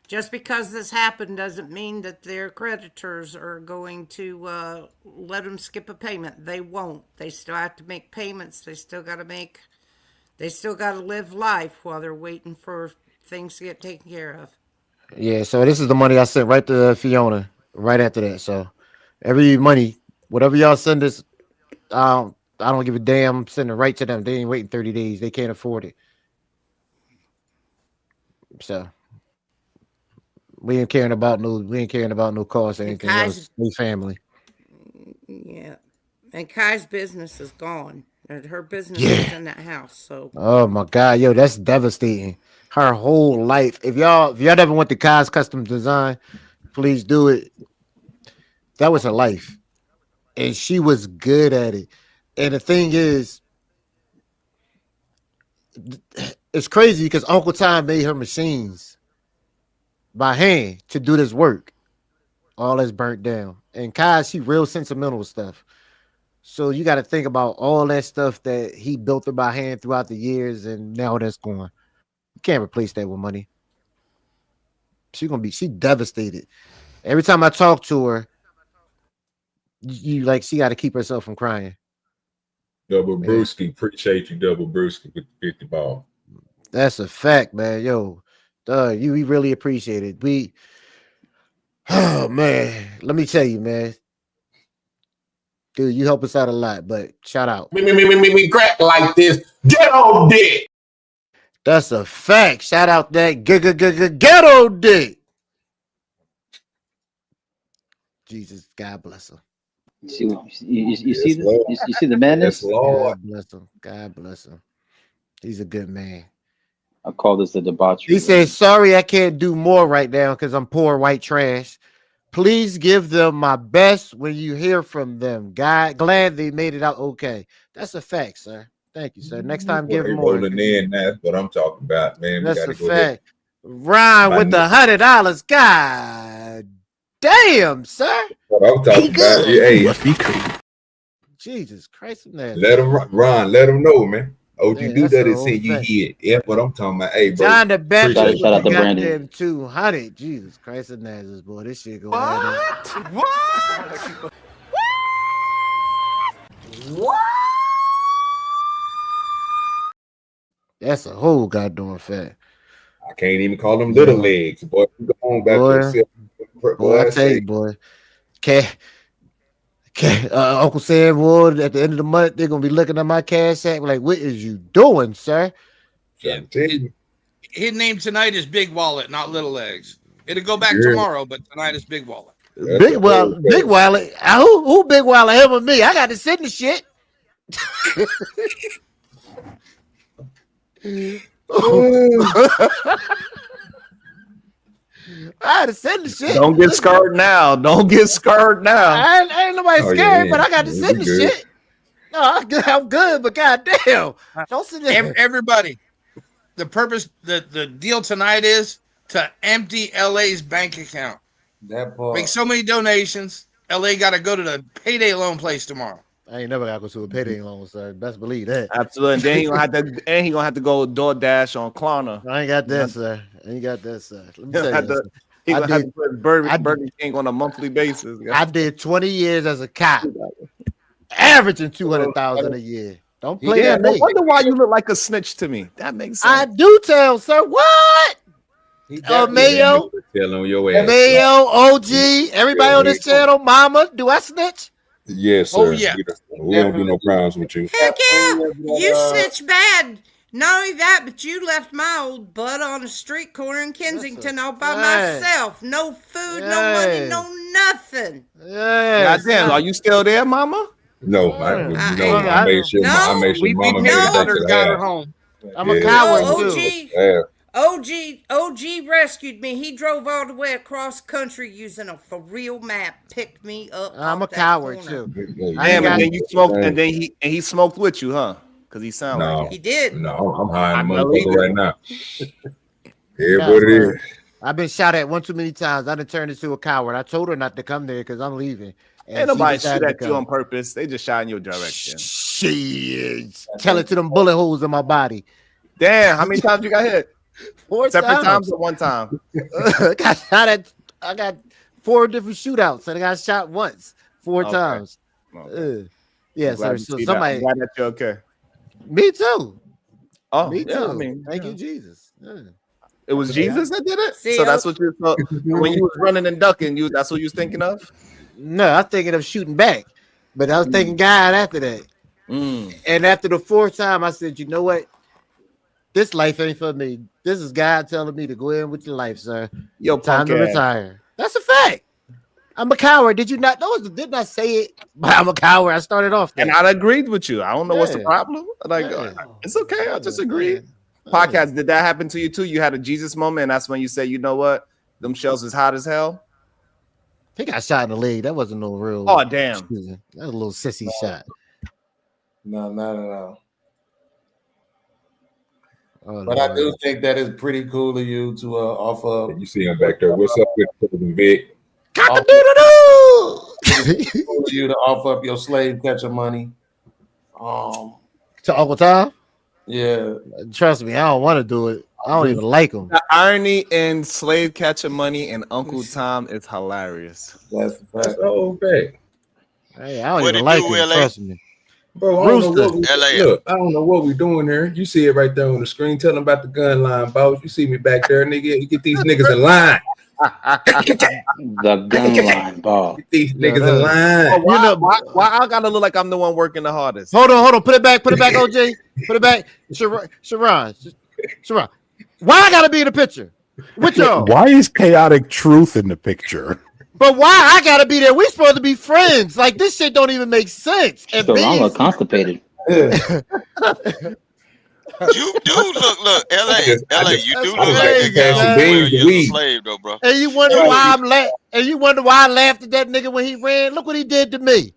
just because this happened doesn't mean that their creditors are going to let them skip a payment. They won't. They still have to make payments. They still got to live life while they're waiting for things to get taken care of. Yeah, so this is the money I sent right to Fiona right after that. So every money, whatever y'all send us, I don't give a damn. I'm sending it right to them. They ain't waiting 30 days. They can't afford it. So we ain't caring about no cost or anything else. We family. Yeah. And Kai's business is gone. Her business is in that house. So Oh my god, yo, that's devastating. Her whole life. If y'all never went to Kai's Custom Design, please do it. That was her life. And she was good at it. And the thing is, it's crazy because Uncle Tom made her machines by hand to do this work. All that's burnt down. And Kai, she real sentimental stuff. So you got to think about all that stuff that he built her by hand throughout the years, and now that's gone. You can't replace that with money. She devastated. Every time I talk to her, she got to keep herself from crying. Double Brewski, appreciate you, Double Brewski, with the 50 ball. That's a fact, man. Yo, we really appreciate it. Oh man, let me tell you, man. Dude, you help us out a lot, but shout out. Me crack like this. Ghetto dick. That's a fact. Shout out that ghetto dick. Jesus, God bless him. You see the madness? God bless him. God bless him. He's a good man. I call this the debauchery. He says, sorry, I can't do more right now because I'm poor white trash. Please give them my best when you hear from them. Glad they made it out okay. That's a fact, sir. Thank you, sir. Next time, give them more. Rolling in, that's what I'm talking about, man. That's a fact. Ryan with the $100. God damn, sir. What I'm talking about. Hey, must be crazy. Jesus Christ, man. Let him run. Let him know, man. OG do that and say you hit. Yeah, what I'm talking about. Hey, bro. John the Baptist shout out to got Brandon. them 200. Jesus Christ of Nazareth, boy. This shit go What? That's a whole goddamn fact. I can't even call them little legs, boy. Go on back to yourself. Boy, I tell you, boy. Uncle Sam Ward, at the end of the month, they're gonna be looking at my cash app like, what is you doing, sir? Yeah. His name tonight is Big Wallet, not Little Legs. It'll go back tomorrow, but tonight is Big Wallet. Big Wallet. Who Big Wallet? Him or me? I got to send the shit. I had to send the shit. Don't get scared now. Don't get scared now. I ain't nobody scared, but I got to send the shit. No, I'm good, but goddamn, don't send it. Everybody, the purpose, the deal tonight is to empty LA's bank account. That part. Make so many donations. LA got to go to the payday loan place tomorrow. I ain't never got to go to a payday loan, sir. Best believe that. Absolutely. And then he gonna have to go DoorDash on Klarna. I ain't got that, sir. I ain't got that, sir. Let me tell you this. He gonna have to put Burger King on a monthly basis. I did 20 years as a cop, averaging 200,000 a year. Don't play that. No wonder why you look like a snitch to me. That makes sense. I do tell, sir. What? Mayo, Mayo, OG, everybody on this channel, Mama, do I snitch? Yes, sir. Oh, yeah. We don't do no crimes with you. Heck yeah, you snitch bad. Not only that, but you left my old butt on a street corner in Kensington all by myself. No food, no money, no nothing. Goddamn, are you still there, Mama? No, I made sure. I made sure Mama made it back to the house. Home. I'm a coward too. OG rescued me. He drove all the way across country using a for real map. Picked me up. I'm a coward corner. too. Damn, and then you smoked, and then he smoked with you, huh? Because he sounded like he did. No, I'm high in the motherfucker right now. Yeah, what it is. I've been shot at one too many times. I done turned into a coward. I told her not to come there because I'm leaving. Ain't nobody shoot at you on purpose. They just shot in your direction. Shit. Tell it to them bullet holes in my body. Damn, how many times you got hit? 4 Separate times or one time? I got shot at. I got 4 different shootouts, and I got shot once 4 times. Okay. Yeah, I'm glad sir. to So see somebody. I'm glad that you're okay. Me too. Oh, me too. yeah, I mean, thank you, Jesus. Yeah. It was Jesus that did it. See, So that's what you thought when you was running and ducking. That's what you was thinking of. No, I was thinking of shooting back, but I was thinking God after that. And after the 4th time, I said, you know what? This life ain't for me. This is God telling me to go in with your life, sir. Yo, time to punk ass. retire. That's a fact. I'm a coward. Did you not know? Didn't I say it? But I'm a coward. I started off there. And I agreed with you. I don't know what's the problem. Like, it's okay. I just agreed. Podcast, did that happen to you too? You had a Jesus moment, and that's when you said, you know what? Them shells is hot as hell. He got shot in the leg. That wasn't no real. Oh, damn. That was a little sissy shot. No, not at all. Oh, but Lord. I do think that is pretty cool of you to offer. You see him back there. What's up with Vic? It's cool of you to offer up your slave catcher money. To Uncle Tom? Yeah. Trust me, I don't want to do it. I don't even like him. The irony in slave catcher money and Uncle Tom is hilarious. That's the whole thing. Hey, I don't even like him. Trust me. Bro, I don't know what we doing here. You see it right there on the screen. Tell them about the gun line, boss. You see me back there, nigga. You get these niggas in line. The gun line, boss. Get these niggas in line. Why I gotta look like I'm the one working the hardest? Hold on. Put it back, OJ. Put it back. Sharon. Why I gotta be in the picture? With y'all? Why is chaotic truth in the picture? But why I gotta be there? We supposed to be friends. Like this shit don't even make sense. And So I look constipated. You do look, LA, you do look like a slave though, bro. And you wonder why I laughed at that nigga when he ran. Look what he did to me.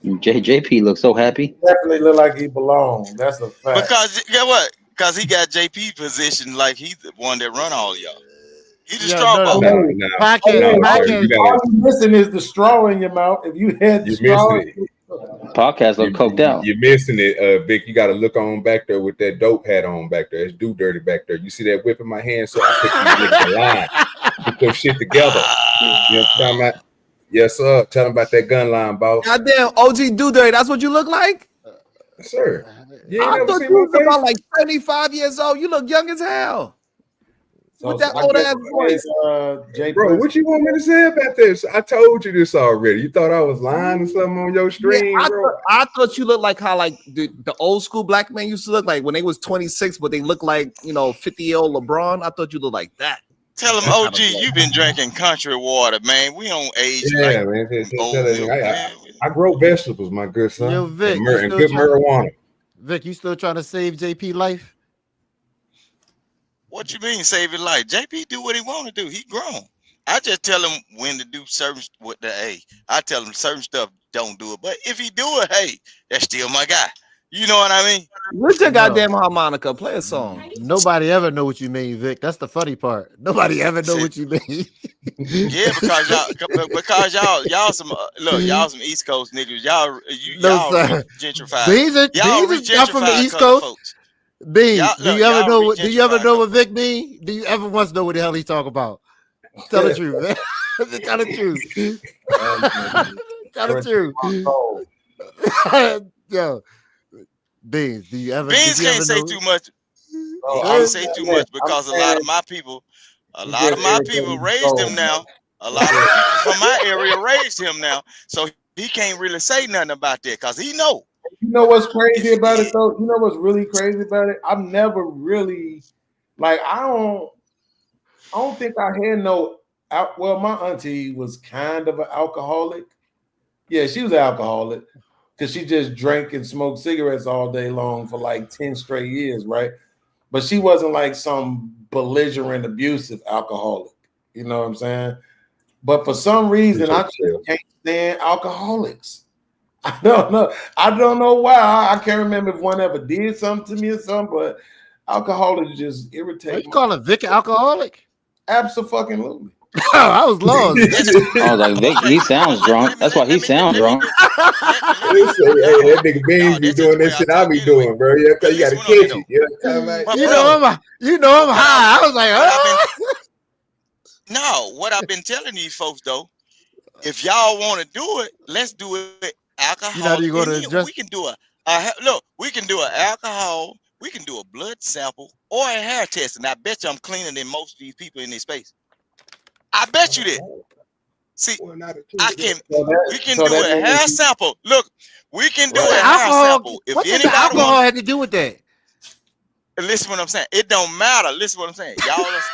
JP looks so happy. Definitely look like he belongs. That's a fact. Because get what? Because he got JP position like he's the one that run all y'all. He the straw ball. All you missing is the straw in your mouth. If you had the straw, podcast look coked out. You're missing it, Vic. You got to look on back there with that dope hat on back there. It's do dirty back there. You see that whip in my hand? So I put these niggas line. Put those shit together. You know what I'm talking about? Yes, sir. Tell them about that gun line, boss. Goddamn, OG do dirty. That's what you look like, sir. I thought you was about like 75 years old. You look young as hell. With that old ass voice. Bro, what you want me to say about this? I told you this already. You thought I was lying or something on your stream, bro? I thought you looked like how like the old school black men used to look like when they was 26, but they look like 50-year-old LeBron. I thought you looked like that. Tell him, OG, you been drinking country water, man. We don't age. Yeah, like man. I grow vegetables, my good son. Yo, Vic, and good marijuana. Vic, you still trying to save JP life? What you mean save his life? JP do what he want to do. He grown. I just tell him when to do certain with the I tell him certain stuff don't do it. But if he do it, hey, that's still my guy. You know what I mean? What's your goddamn harmonica? Play a song. Nobody ever know what you mean, Vic. That's the funny part. Nobody ever know what you mean. Yeah, because y'all some y'all some East Coast niggas. Y'all gentrified. Beans is not from the East Coast. Folks. Beans, do you ever know what Vic mean? Do you ever once know what the hell he talk about? Tell the truth, man. Tell the truth. Tell the truth. Yo, Beans, do you ever? Beans can't say too much. He can't say too much because a lot of my people raised him now. A lot of people from my area raised him now, so he can't really say nothing about that because he know. You know what's crazy about it though? You know what's really crazy about it? I've never really I don't think I had well, my auntie was kind of an alcoholic. Yeah, she was an alcoholic because she just drank and smoked cigarettes all day long for like 10 straight years, right? But she wasn't like some belligerent, abusive alcoholic. You know what I'm saying? But for some reason, I just can't stand alcoholics. I don't know why. I can't remember if one ever did something to me or something, but Alcoholic just Are irritate. you calling Vic alcoholic? Absolutely. I was lost. I was like, Vic, he sounds drunk. That's why he sounds drunk. Hey, that nigga Beans be doing this shit I be doing, bro. You gotta catch it. You know what I'm talking about? You know I'm high. I was like, what I've been telling these folks though, if y'all want to do it, let's do it alcohol. you gonna We can do we can do an alcohol, we can do a blood sample or a hair test, and I bet you I'm cleaner than most of these people in this space. I bet you that. See, we can do a hair sample. Look, we can do a hair sample. If what does anybody alcohol have to do with that? Listen what I'm saying. It don't matter. Listen what I'm saying.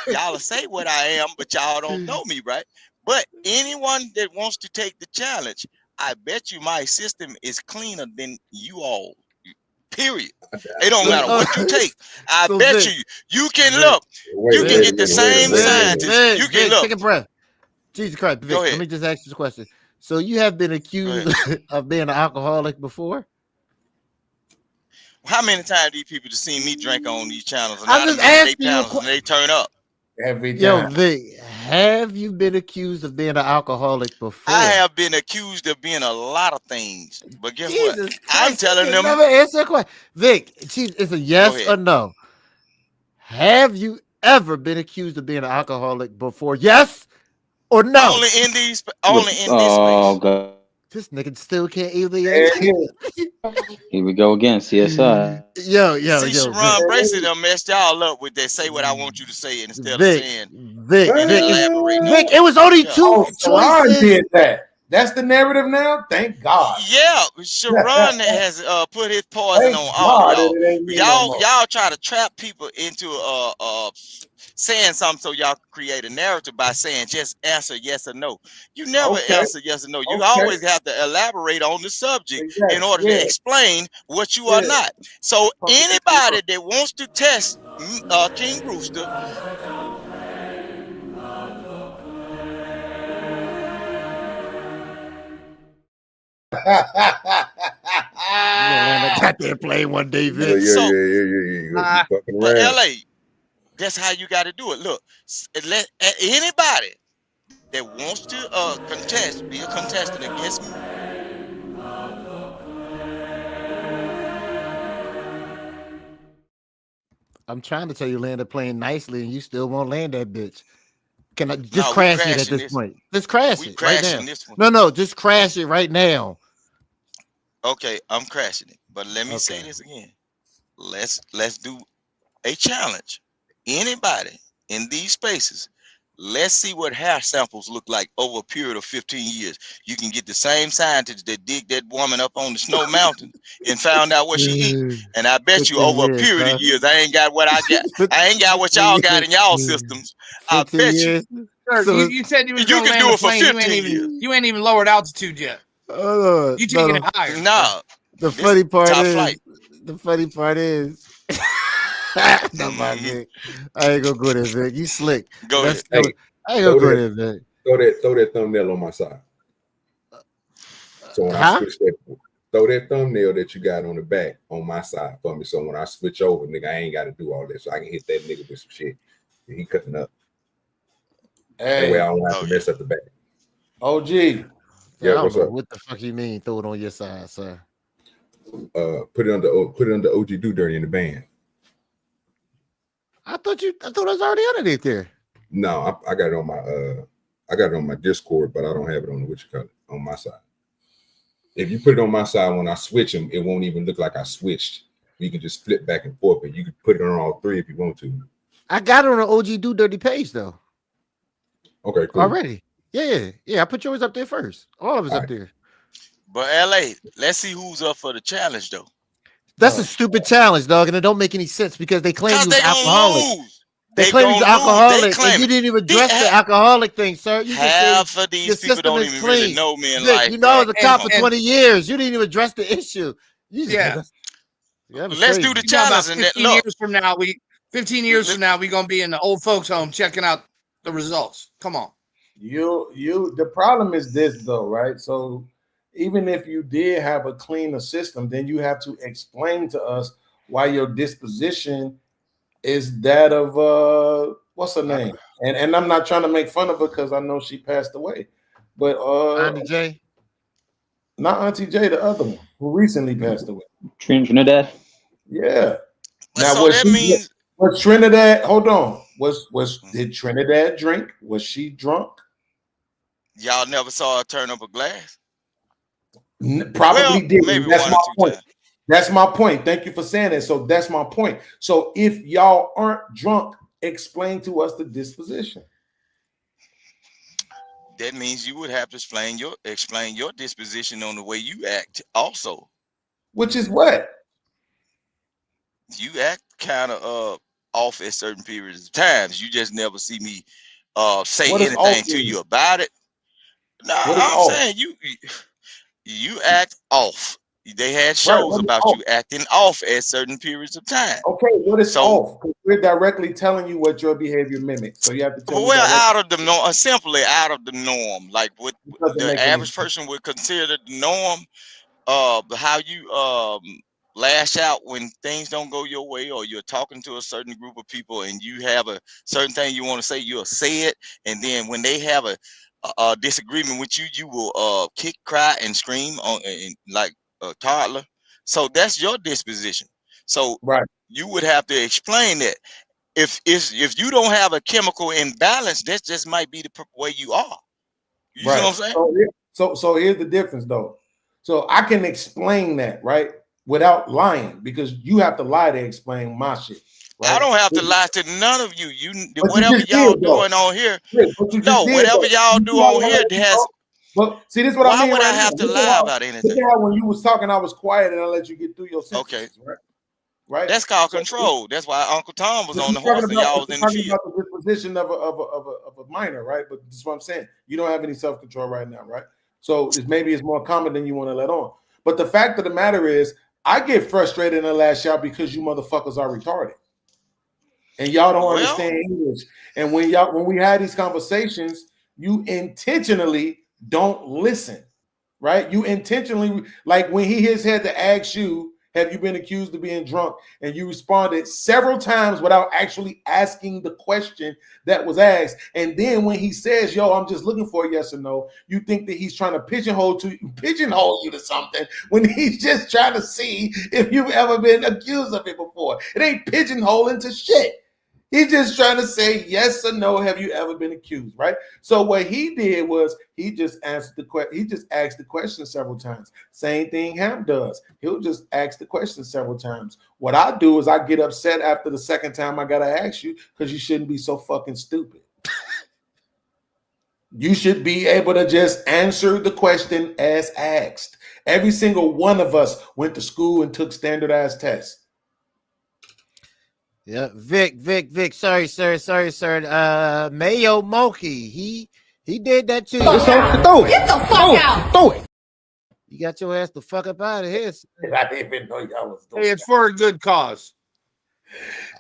Y'all say what I am, but y'all don't know me, right? But anyone that wants to take the challenge, I bet you my system is cleaner than you all. Period. It don't matter what you take. I bet you can look. You can get the same scientist. You can look. Take a breath. Jesus Christ, Vic, let me just ask you this question. So you have been accused of being an alcoholic before? How many times do these people just seen me drink on these channels and I'm just asking you and they turn up? Every time. Yo, Vic, have you been accused of being an alcoholic before? I have been accused of being a lot of things, but guess what? Christ, I'm telling them. Never answer a question. Vic, it's a yes or no. Have you ever been accused of being an alcoholic before? Yes or no? Only in this space. God. This nigga still can't even answer. Here we go again, CSI. Yo, Sharon Bracy done messed y'all up with that. Say what I want you to say instead of saying Vic, it was only two choices. Did that. That's the narrative now. Thank God. Yeah, Sharon has put his poison on all y'all. Y'all try to trap people into saying something so y'all create a narrative by saying just answer yes or no. You never answer yes or no. You always have to elaborate on the subject in order to explain what you are not. So anybody that wants to test King Brewster. You gonna land up out there playing one day, Vic. Yeah. But LA, that's how you got to do it. Look, let anybody that wants to be a contestant against me. I'm trying to tell you, land up playing nicely, and you still won't land that bitch. Can I just crash it at this point? Just crash it right now. No, just crash it right now. Okay, I'm crashing it. But let me say this again. Let's do a challenge. Anybody in these spaces, let's see what hair samples look like over a period of 15 years. You can get the same scientists that dig that woman up on the snow mountain and found out what she eat. And I bet you over a period of years, I ain't got what I got. I ain't got what y'all got in y'all systems. I bet you. Sir, you said you was going to land a plane. You ain't even lowered altitude yet. You taking it higher? No. The funny part is, no, my Vic. I ain't gonna go there, Vic. You slick. Go ahead. I ain't gonna go there, Vic. Throw that thumbnail on my side. So when I switch that, throw that thumbnail that you got on the back on my side for me. So when I switch over, nigga, I ain't got to do all this. So I can hit that nigga with some shit. And he cutting up. That way I don't have to mess up the back. OG. Yeah, what's up? What the fuck you mean? Throw it on your side, sir. Put it under OG Do Dirty in the band. I thought it was already underneath there. No, I got it on my Discord, but I don't have it on on my side. If you put it on my side, when I switch them, it won't even look like I switched. You can just flip back and forth, but you can put it on all three if you want to. I got it on the OG Do Dirty page though. Okay, cool. Already. Yeah. I put yours up there first. All of us up there. But LA, let's see who's up for the challenge though. That's a stupid challenge, dog, and it don't make any sense because they claim you was alcoholic. They claim you was alcoholic, and you didn't even address the alcoholic thing, sir. You half of these people don't even really know me in life. You know, I was a cop for 20 years. You didn't even address the issue. Let's do the challenge. And 15 years from now, we're gonna be in the old folks' home checking out the results. Come on. The problem is this though, right? So even if you did have a cleaner system, then you have to explain to us why your disposition is that of what's her name? And I'm not trying to make fun of her because I know she passed away, but Auntie J. Not Auntie J, the other one who recently passed away. Trinidad. Yeah. Now So that means was Trinidad? Hold on. Did Trinidad drink? Was she drunk? y'all never saw her turn up a glass. Probably did. Maybe That's one my or two point. times. That's my point. Thank you for saying that. So that's my point. So if y'all aren't drunk, explain to us the disposition. That means you would have to explain your disposition on the way you act also. Which is what? You act kind of off at certain periods of times. You just never see me say What is off anything to mean? you about it. No, What is I'm off? saying you act off. They had Right. shows What is about off? you acting off at certain periods of time. Okay, what is So, off? 'Cause we're directly telling you what your behavior mimics. So you have to tell me well, directly. out of the norm, simply out of the norm, like what Doesn't the make any average sense. person would consider the norm. How you lash out when things don't go your way, or you're talking to a certain group of people and you have a certain thing you want to say, you'll say it, and then when they have a disagreement with you, you will kick, cry, and scream like a toddler. So that's your disposition. So Right. you would have to explain that. If you don't have a chemical imbalance, that just might be the way you are. You see what I'm saying? So here's the difference though. So I can explain that, right? Without lying, because you have to lie to explain my shit. Right? I don't have to lie to none of you. But Whatever just y'all did, though. doing on here, Yeah, but you just no, did, whatever though. y'all You do see how on long here you has. talk? But see, this is what I Why mean would I right now. have to lie about anything? Look at how when you was talking, I was quiet and I let you get through your Okay, sentences, right? Right. that's called So control. That's why Uncle Tom was but on the horse and y'all was in the field. about the disposition of a minor, right? But this is what I'm saying. You don't have any self-control right now, right? So maybe it's more common than you want to let on. But the fact of the matter is, I get frustrated and lash out because you motherfuckers are retarded. And y'all don't understand English. And when we had these conversations, you intentionally don't listen, right? You intentionally, like when he had to ask you, have you been accused of being drunk? And you responded several times without actually asking the question that was asked. And then when he says, yo, I'm just looking for a yes or no, you think that he's trying to pigeonhole you to something when he's just trying to see if you've ever been accused of it before. It ain't pigeonholing to shit. He's just trying to say yes or no. Have you ever been accused? Right. So what he did was he just answered the question. He just asked the question several times. Same thing Ham does. He'll just ask the question several times. What I do is I get upset after the second time I gotta ask you because you shouldn't be so fucking stupid. You should be able to just answer the question as asked. Every single one of us went to school and took standardized tests. Yeah, Vic. Sorry, sir. Mayo Moki. He did that too. Get the fuck out. Throw it. You got your ass the fuck up out of here. I didn't even know y'all was doing Hey, it's for a good cause.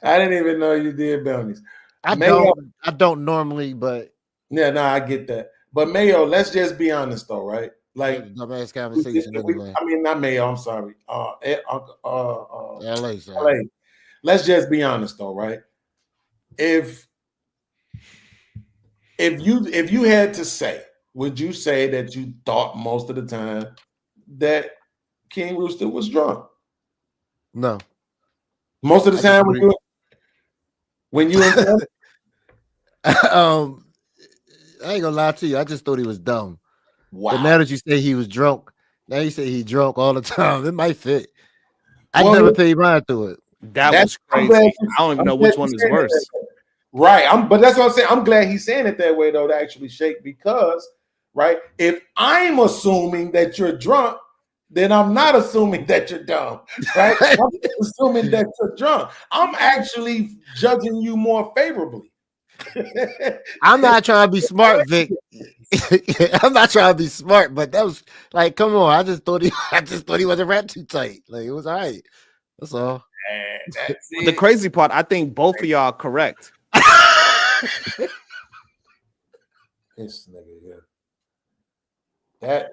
I didn't even know you did bounties. I don't normally, but yeah, no, I get that. But Mayo, let's just be honest though, right? Like dumbass conversation anyway. I mean, not Mayo. I'm sorry. LA. Let's just be honest though, right? If you had to say, would you say that you thought most of the time that King Rooster was drunk? No. Most of the time when you I ain't gonna lie to you. I just thought he was dumb. Wow. But now that you say he was drunk, now you say he drunk all the time. It might fit. I never paid mind to it. That was crazy. I don't even know which one is worse. Right. But that's what I'm saying. I'm glad he's saying it that way though, to actually shake, because right, if I'm assuming that you're drunk, then I'm not assuming that you're dumb. Right? I'm assuming that you're drunk. I'm actually judging you more favorably. I'm not trying to be smart, Vic. I'm not trying to be smart, but that was like, come on. I just thought he wasn't wrapped too tight. Like, it was all right. That's all. The crazy part, I think both of y'all are correct. This nigga here. That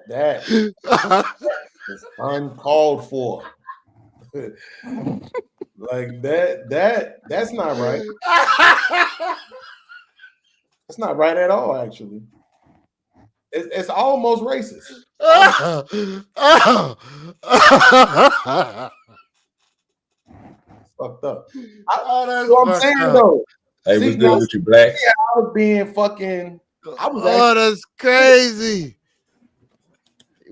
is uncalled for. Like that's not right. That's not right at all, actually. It's almost racist. Fucked up. I'm saying though. Hey, what's good with you, Black? Yeah, I was being fucking. I was that's crazy.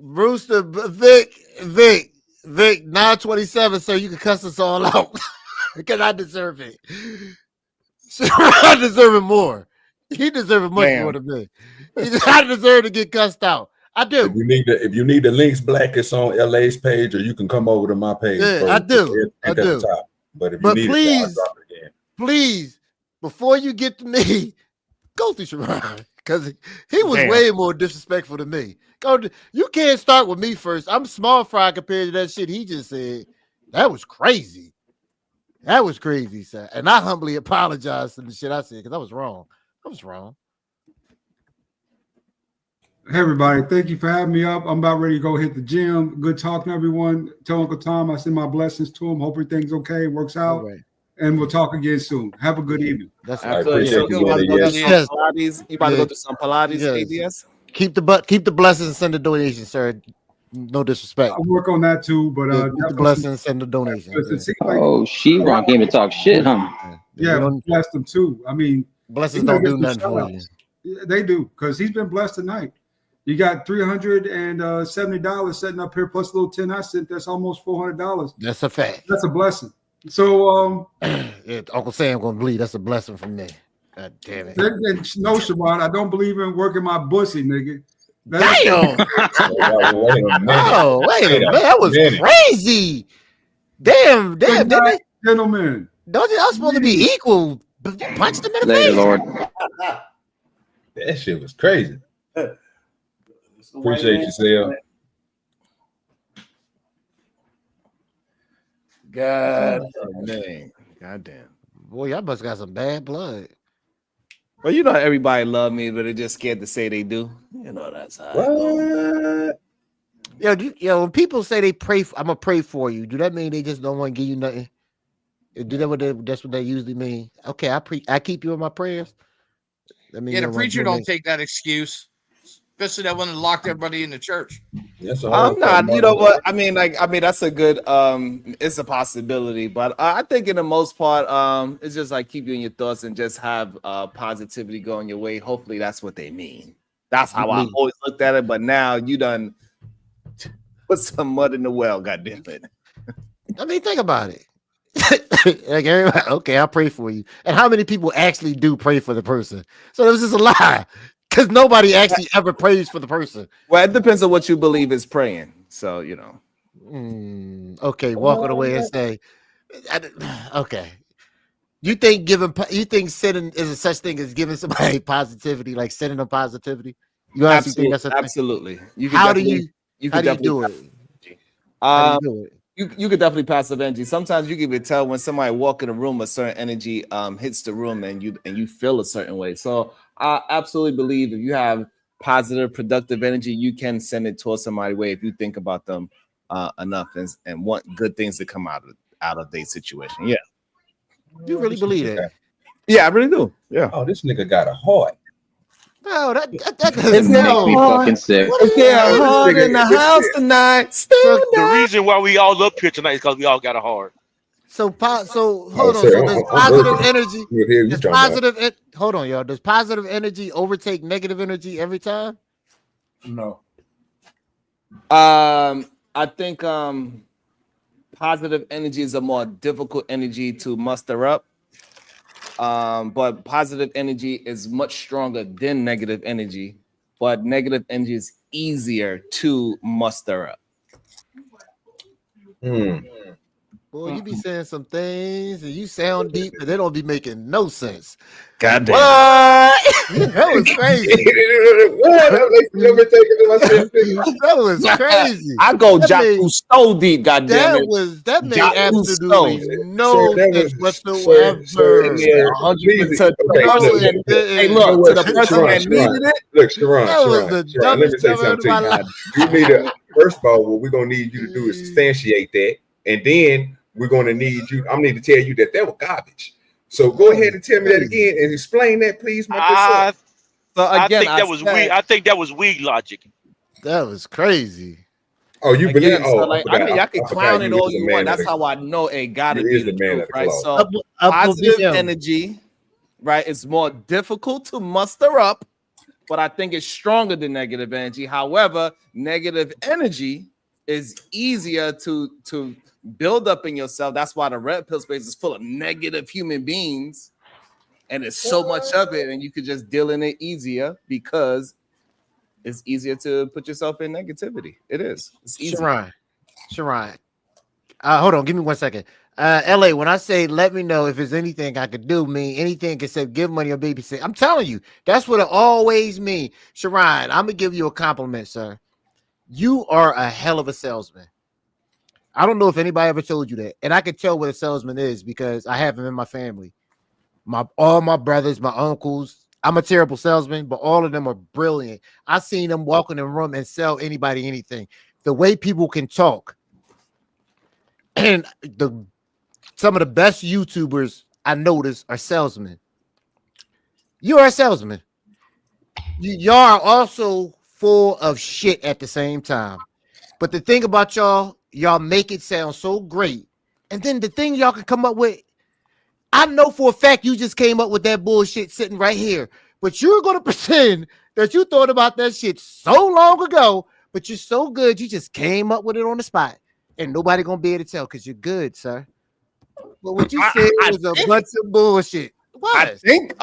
Brewster, Vic, 927, sir. You can cuss us all out because I deserve it. I deserve it more. He deserves much more than me. I deserve to get cussed out. I do. If you need the links, Black, it's on LA's page, or you can come over to my page. Yeah, I do. I do. But if you need please, it, I'll drop it again. Please, before you get to me, go through Sharon because he was way more disrespectful to me. You can't start with me first. I'm small fry compared to that shit he just said. That was crazy. That was crazy, sir. And I humbly apologize for the shit I said because I was wrong. I was wrong. Hey, everybody. Thank you for having me up. I'm about ready to go hit the gym. Good talking to everyone. Tell Uncle Tom I send my blessings to him. Hope everything's okay. Works out. Right. And we'll talk again soon. Have a good evening. That's I appreciate you. You about to go to some Pilates? You about to go to some Pilates, ABS? Keep the blessings and send the donation, sir. No disrespect. I'll work on that too, but keep the blessings, send the donation. Oh, She-Rock came to talk shit, huh? Yeah, bless them too. I mean, blessings don't do nothing for you. Yeah, they do, because he's been blessed tonight. You got $370 setting up here plus a little 10 I sent. That's almost $400. That's a fact. That's a blessing. So yeah, Uncle Sam gonna bleed. That's a blessing from me. God damn it. No, Shabbat, I don't believe in working my pussy, nigga. Damn. Oh, wait a minute. That was crazy. Damn. Gentlemen. Don't you all supposed to be equal? Punch them in the face. Lord. That shit was crazy. Appreciate you, Sam. God damn. Boy, y'all must got some bad blood. Well, you know, everybody love me, but they're just scared to say they do. You know, that's how it goes. Yo, when people say they pray, I'm gonna pray for you. Do that mean they just don't want to give you nothing? That's what they usually mean. Okay, I keep you in my prayers. The preacher don't take that excuse. Especially that one that locked everybody in the church. I'm not. You know what? I mean, that's a good. It's a possibility, but I think in the most part, it's just like keep you in your thoughts and just have positivity going your way. Hopefully, that's what they mean. That's how I always looked at it. But now you done put some mud in the well. Goddamn it! I mean, think about it. Like everybody, okay, I'll pray for you. And how many people actually do pray for the person? So it was just a lie. Because nobody actually ever prays for the person. Well, it depends on what you believe is praying. So, you know. Okay, walking away and say, okay. You think sending is a such thing as giving somebody positivity, like sending them positivity? You actually think that's a thing? Absolutely. How do you do it? You could definitely pass up energy. Sometimes you can even tell when somebody walk in a room, a certain energy hits the room and you feel a certain way. So I absolutely believe if you have positive, productive energy, you can send it towards somebody's way if you think about them enough and want good things to come out of their situation. Yeah. You really believe that? Yeah, I really do. Yeah. Oh, this nigga got a heart. No, that doesn't make me fucking sick. Yeah, hard in the house tonight. The reason why we all up here tonight is because we all got a heart. So hold on. So there's positive energy. There's positive. Hold on, y'all. Does positive energy overtake negative energy every time? No. I think positive energy is a more difficult energy to muster up. But positive energy is much stronger than negative energy. But negative energy is easier to muster up. Boy, you be saying some things and you sound deep, but they don't be making no sense. God damn. That was crazy. That was crazy. I go Jaku so deep, goddamn it. That made absolutely no sense whatsoever. 100%. Hey, look, to the person that needed it. Look, Sharon, let me say something to you. You need first of all, what we're gonna need you to do is substantiate that, and then we're going to need you. I'm need to tell you that was garbage. So go ahead and tell me that again and explain that, please, my good sir. So I again, think that was weak. I think that was weak logic. That was crazy. Oh, you believe? Again, so Oh, like, I mean, y'all can clown it all you want. That's how I know it gotta be the truth, right? So positive energy, right, is more difficult to muster up, but I think it's stronger than negative energy. However, negative energy is easier to build up in yourself. That's why the red pill space is full of negative human beings, and it's so much of it, and you could just deal in it easier because it's easier to put yourself in negativity. It is. It's easy. Sharon. Hold on, give me 1 second. LA, when I say let me know if there's anything I could do, mean anything except give money or babysit. I'm telling you, that's what it always means. Sharon, I'm gonna give you a compliment, sir. You are a hell of a salesman. I don't know if anybody ever told you that, and I can tell what a salesman is because I have them in my family. All my brothers, my uncles. I'm a terrible salesman, but all of them are brilliant. I've seen them walk in the room and sell anybody anything. The way people can talk. And some of the best YouTubers I notice are salesmen. You are a salesman. Y'all are also full of shit at the same time. But the thing about y'all make it sound so great. And then the thing y'all can come up with, I know for a fact you just came up with that bullshit sitting right here. But you're going to pretend that you thought about that shit so long ago, but you're so good, you just came up with it on the spot. And nobody going to be able to tell because you're good, sir. But what you said was a bunch of bullshit. I think,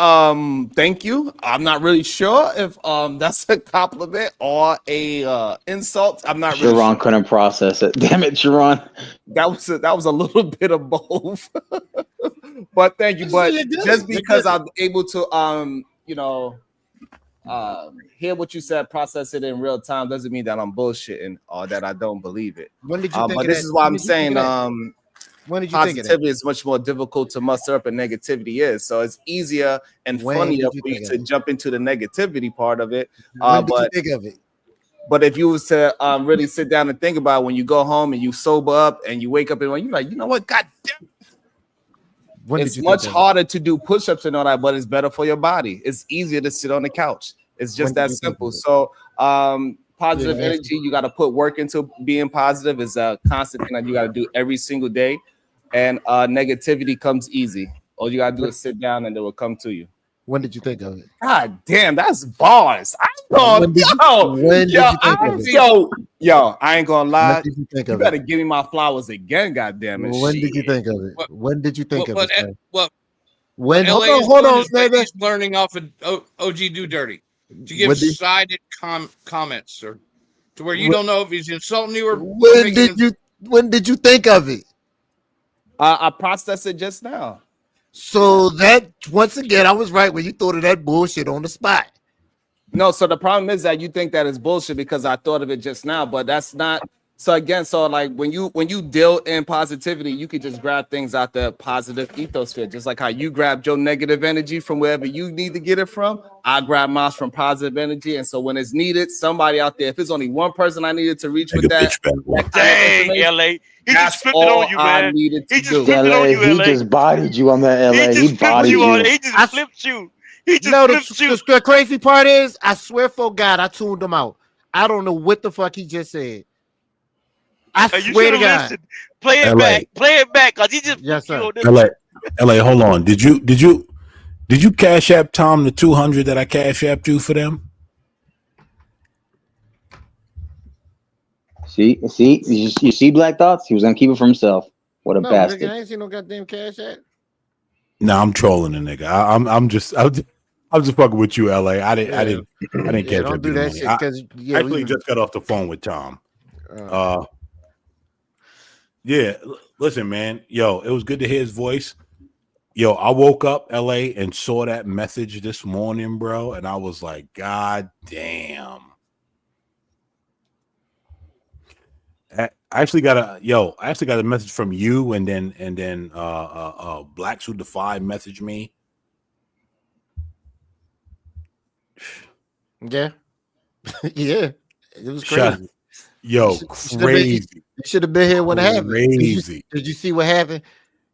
thank you. I'm not really sure if that's a compliment or a insult. I'm not really Sharon sure. couldn't process it. Damn it, Sharon. That was a little bit of both. But thank you. But just because I'm able to hear what you said, process it in real time, doesn't mean that I'm bullshitting or that I don't believe it. When did you think but of this that? is why When I'm did you think saying of that? When did you think of that? positivity is much more difficult to muster up than negativity is. So it's easier and When funnier did you for you think to of it? jump into the negativity part of it. When did you But think of it? But if you was to really sit down and think about it, when you go home and you sober up and you wake up and you're like, you know what, God damn, When did it's you much think of it? harder to do push-ups and all that, but it's better for your body. It's easier to sit on the couch. It's When just did that you think simple. of it? So positive Yeah. energy, you got to put work into being positive. Is a constant thing that you got to do every single day. And negativity comes easy. All you got to do is sit down and it will come to you. When did you think of it? God damn, that's bars. I When did you think of it? Yo, I ain't gonna lie. When did you think You of better it? give me my flowers again, goddamn it. When did you Shit. think of it? When did you think of it, sir? What When? LA is Hold doing on, is baby. he's learning off of OG Do Dirty to give When did, sided comments, or to where you when, don't know if he's insulting you or when making did him. when did you think of it? I processed it just now. So that once again, I was right when you thought of that bullshit on the spot. No, so the problem is that you think that is bullshit because I thought of it just now, but that's not. So again, so like when you deal in positivity, you could just grab things out the positive ethosphere, just like how you grabbed your negative energy from wherever you need to get it from. I grab mine from positive energy, and so when it's needed, somebody out there, if it's only one person I needed to reach with that kind of Dang, information, LA. He that's just flipped it all on you, I man. needed He to just do. flipped it on LA, you, he LA. just bodied you on that, LA. He He just flipped bodied you on. you. He just flipped you. He just No, flipped you. the crazy part is, I swear for God, I tuned him out. I don't know what the fuck he just said. I You swear should to have God. listened. Play it LA. back. Play it back, cause he just Yes, flipped you sir. on this. LA, hold on. Did you cash app Tom the 200 that I cash apped you for them? See, you see Black Thoughts? He was gonna keep it for himself. What a No, nigga, bastard. I ain't seen no goddamn cash app. No, I'm trolling the nigga. I'm just fucking with you, LA. I didn't Yeah, cash don't app do you the that money. shit I because actually just got off the phone with Tom. Yeah, listen, man. Yo, it was good to hear his voice. Yo, I woke up, LA, and saw that message this morning, bro, and I was like, God damn. I actually got a message from you, and then Blacks Who Defy messaged me. Yeah. Yeah. It was crazy. Yo, crazy. You should have been here when it happened. Crazy. Did you see what happened?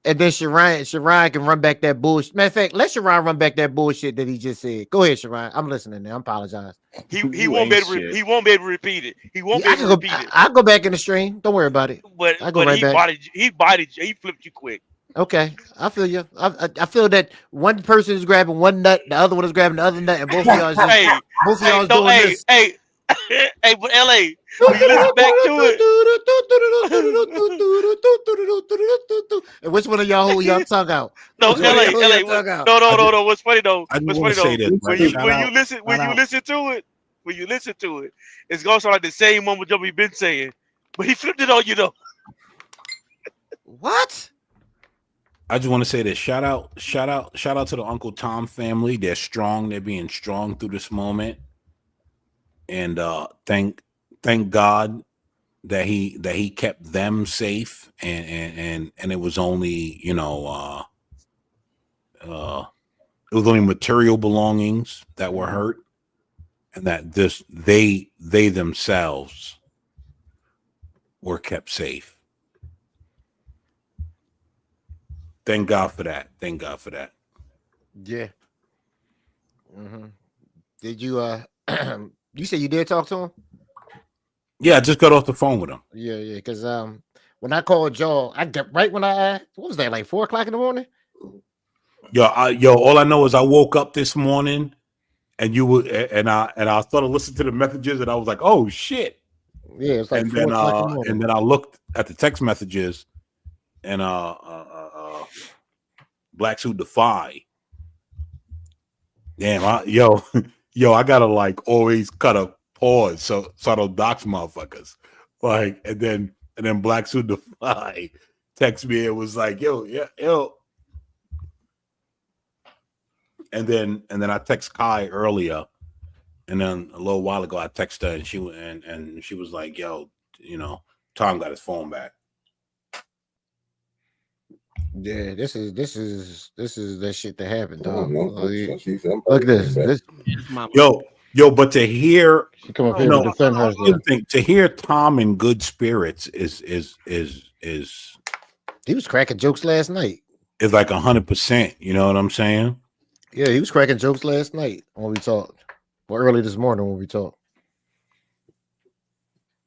And then Sharon can run back that bullshit. Matter of fact, let Sharon run back that bullshit that he just said. Go ahead, Sharon. I'm listening now. I apologize. He won't be able to he won't be able to repeat it. He won't be able to repeat it. I'll go back in the stream. Don't worry about it. But I go right back. he bodied you. He flipped you quick. Okay, I feel you. I feel that one person is grabbing one nut, the other one is grabbing the other nut, and both of y'all is doing this. Hey, but LA, when you listen back to it. And which one of y'all hold y'all tongue out? No, LA. No. What's funny though? I just want to say this. When you listen to it, it's gonna sound like the same one with we've been saying, but he flipped it on you though. What? I just want to say this. Shout out to the Uncle Tom family. They're strong. They're being strong through this moment. And thank God that he kept them safe, and it was only it was only material belongings that were hurt, and that they themselves were kept safe. Thank God for that. Thank God for that. Yeah. Mm-hmm. Did you you said you did talk to him? Yeah, I just got off the phone with him. Yeah, because when I called y'all, I got right when I what was that, like 4 o'clock in the morning? Yo, all I know is I woke up this morning and you were and I started listening to the messages and I was like, oh shit. Yeah, it's like and 4 then o'clock in the morning. and then I looked at the text messages and Black Suit Defy. Damn, I gotta like always cut a pause so I don't dox motherfuckers. Like, and then Black Suit Defy text me. It was like, yo. And then I text Kai earlier, and then a little while ago I texted her, and she was like, yo, Tom got his phone back. Yeah, this is that shit that happened, dog. Look at this. Yo, but to hear she come up here to defend herself. To hear Tom in good spirits is he was cracking jokes last night. Is like 100%. You know what I'm saying? Yeah, he was cracking jokes last night when we talked, or early this morning when we talked.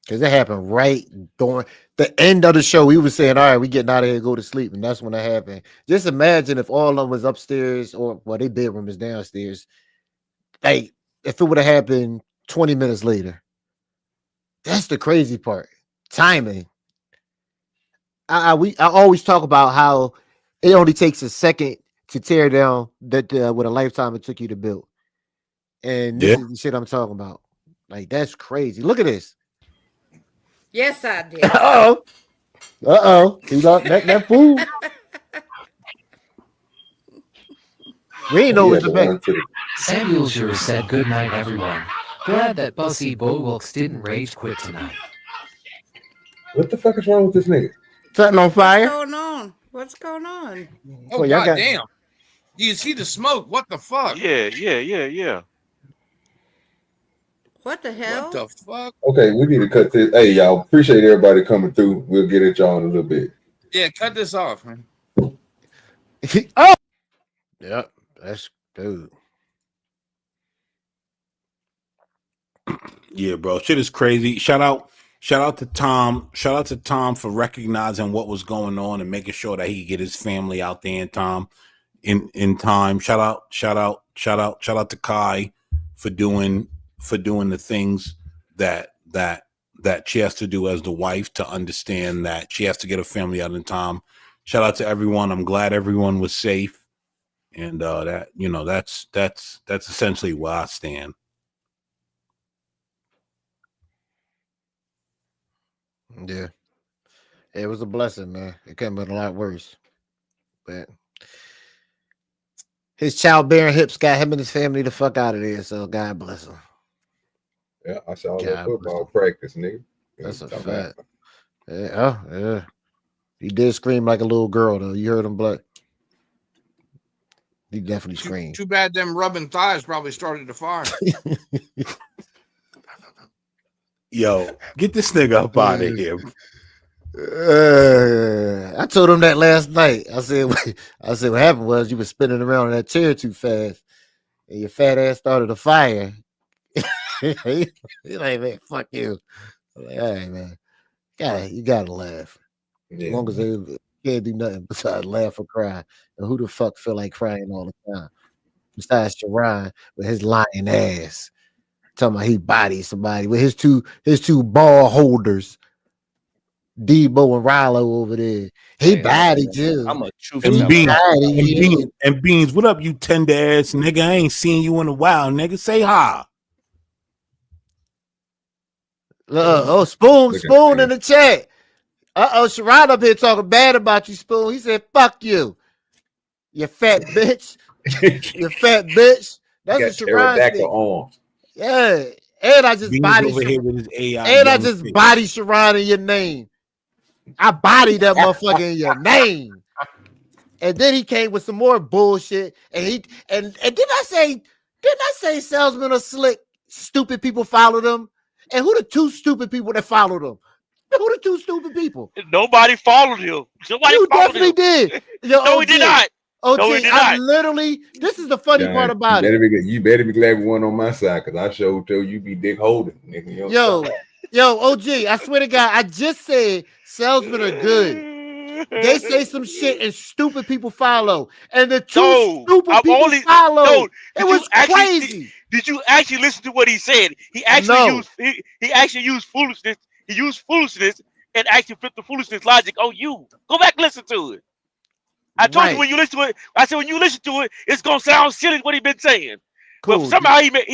Because it happened right during the end of the show. We were saying, all right, we getting out of here, go to sleep. And that's when that happened. Just imagine if all of them was upstairs or, well, their bedroom is downstairs. Like, if it would have happened 20 minutes later. That's the crazy part. Timing. I always talk about how it only takes a second to tear down that with a lifetime it took you to build. And this is the shit I'm talking about. Like, that's crazy. Look at this. Yes, I did. Uh-oh. He lost that fool. We ain't know what to make. Samuel sure said good night, everyone. Glad that Bussy Bulwarks didn't rage quit tonight. What the fuck is wrong with this nigga? Something on fire? What's going on? Oh, well, God damn. Do you see the smoke? What the fuck? Yeah. What the hell? What the fuck? Okay, we need to cut this. Hey, y'all, appreciate everybody coming through. We'll get at y'all in a little bit. Yeah, cut this off, man. Oh! Yep, that's dude. Yeah, bro. Shit is crazy. Shout out to Tom. Shout out to Tom for recognizing what was going on and making sure that he could get his family out there in time. Shout out to Kai for doing the things that she has to do as the wife, to understand that she has to get her family out in time. Shout out to everyone. I'm glad everyone was safe. And that's essentially where I stand. Yeah. It was a blessing, man. It could have been a lot worse. But his childbearing hips got him and his family the fuck out of there, so God bless him. Yeah, I saw that football practice, nigga. That's a fact. Yeah. He did scream like a little girl, though. You heard him, Black? He definitely screamed. Too bad them rubbing thighs probably started the fire. Yo, get this nigga up out of here. I told him that last night. I said, what happened was you were spinning around in that chair too fast, and your fat ass started a fire. He like, man, fuck you. I'm like, all right, man. You gotta laugh. Yeah. As long as they can't do nothing besides laugh or cry. And who the fuck feel like crying all the time? Besides Sharon with his lying ass. Talking about he bodied somebody with his two ball holders. Debo and Rilo over there. He bodied you. I'm a truth And teller. Beans, what up, you tender ass nigga? I ain't seen you in a while, nigga. Say hi. Spoon in the chat. Sharon up here talking bad about you, Spoon. He said, fuck you. You fat bitch. You fat bitch. That's what Sharon said. Arms. Yeah. And I just Beans bodied over here with his AI. And I just bodied Sharon in your name. I bodied that motherfucker in your name. And then he came with some more bullshit. And didn't I say salesmen are slick? Stupid people follow them. And who the two stupid people that followed them? Who the two stupid people? Nobody followed him. You definitely did. Yo, no, he did not. OG, no, he did I not. literally. This is the funny part about it. You better be glad we weren't on my side, because I showed you be dick holding, nigga. Yo, OG, I swear to God, I just said salesmen are good. They say some shit and stupid people follow. And the two stupid people follow. It was crazy. Did you actually listen to what he said? He actually used foolishness. He used foolishness and actually flipped the foolishness logic on you. Go back and listen to it. I told you when you listen to it, I said when you listen to it, it's gonna sound silly what he been saying. Cool. But somehow he made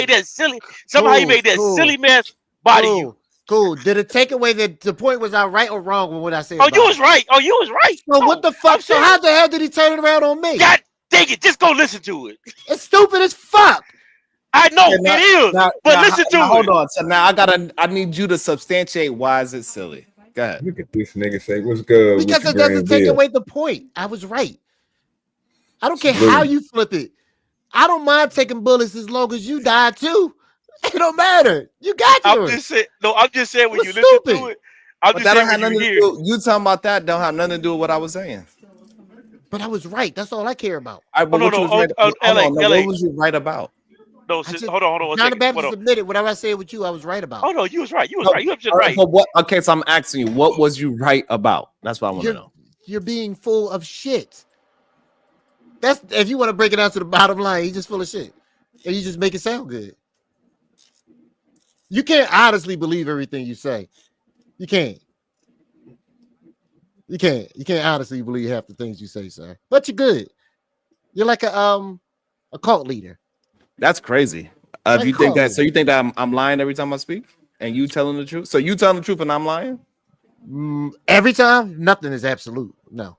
that silly. Somehow he made that silly mess body you. Cool. Did it take away the point? Was I right or wrong with what I said? You was right. You was right. So what the fuck? So how the hell did he turn it around on me? God dang it! Just go listen to it. It's stupid as fuck. I know it is, but listen to it. Hold on. So now I need you to substantiate why is it silly. Go ahead. Look at this nigga say, what's good? Because it doesn't take away the point. I was right. I don't care how you flip it. I don't mind taking bullets as long as you die too. It don't matter. You got yours. I'm just saying when you listen to it. I'm just saying when you hear it. You talking about that don't have nothing to do with what I was saying. But I was right. That's all I care about. What was you right about? No, hold on. John the Baptist admitted whatever I said with you, I was right about. Oh no, you was right. You was right. You have just right. But what? Okay, so I'm asking you, what was you right about? That's what I want to know. You're being full of shit. That's if you want to break it down to the bottom line, you're just full of shit, and you just make it sound good. You can't honestly believe everything you say. You can't. You can't honestly believe half the things you say, sir. But you're good. You're like a cult leader. That's crazy. You think that I'm lying every time I speak, and you telling the truth? So you telling the truth and I'm lying? Every time, nothing is absolute. No.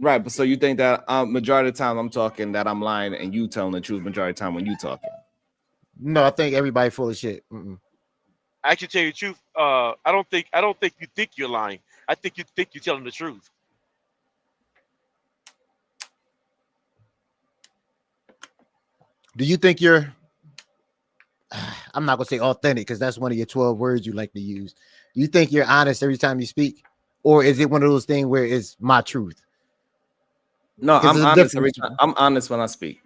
Right, but so you think that majority of the time I'm talking that I'm lying and you telling the truth majority of the time when you talking? No, I think everybody full of shit. I actually tell you the truth. I don't think you think you're lying. I think you think you're telling the truth. Do you think you're I'm not gonna say authentic because that's one of your 12 words you like to use. Do you think you're honest every time you speak? Or is it one of those things where it's my truth? No, I'm honest every time. I'm honest when I speak.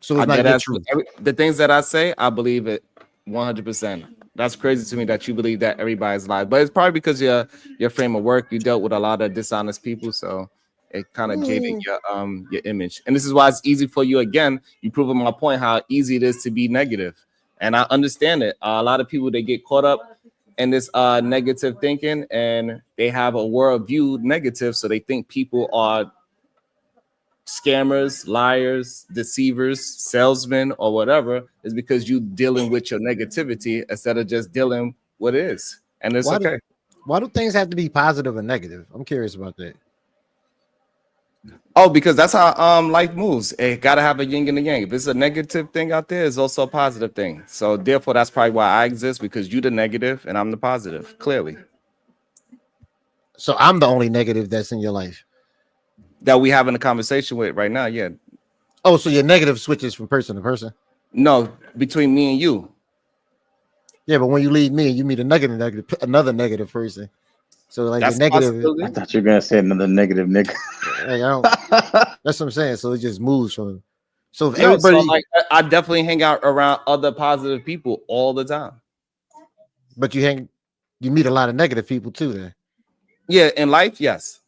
So it's not your truth. The things that I say, I believe it 100%. That's crazy to me that you believe that everybody's lying. But it's probably because your frame of work, you dealt with a lot of dishonest people, so it kind of jaded your image. And this is why it's easy for you. Again, you proving my point how easy it is to be negative. And I understand it. A lot of people, they get caught up in this negative thinking, and they have a world view negative, so they think people are scammers, liars, deceivers, salesmen, or whatever. Is because you dealing with your negativity instead of just dealing what it is. And it's okay. Why do things have to be positive and negative? I'm curious about that. Oh, because that's how life moves. It gotta have a yin and a yang. If it's a negative thing out there, it's also a positive thing. So therefore, that's probably why I exist, because you're the negative and I'm the positive, clearly. So I'm the only negative that's in your life that we having a conversation with right now. Yeah. Oh, so your negative switches from person to person? No, between me and you. Yeah, but when you leave me, you meet another negative person. So like That's the a negative, possibility. I thought you were gonna say another negative nigga. like, I don't, that's what I'm saying. So it just moves from. So if No, so everybody, like I definitely hang out around other positive people all the time. but you meet a lot of negative people too. Then. Yeah, in life, yes.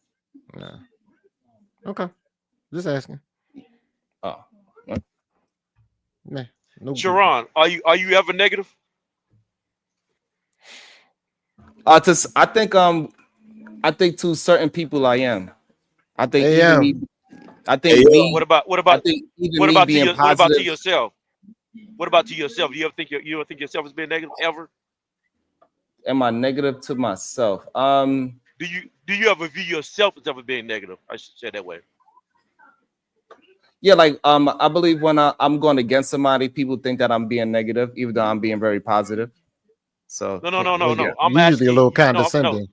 Yeah. Okay, just asking. Oh, Nah, no. Sharon, are you ever negative? I think to certain people I am. I think even me. I think me. What about I think even what me about to being your what about to positive. yourself? What about to yourself? You ever think yourself as being negative ever? Am I negative to myself? Do you ever view yourself as ever being negative? I should say it that way. Yeah, like I believe when I'm going against somebody, people think that I'm being negative, even though I'm being very positive. So No. yeah. I'm You're usually a asking little you. No, condescending.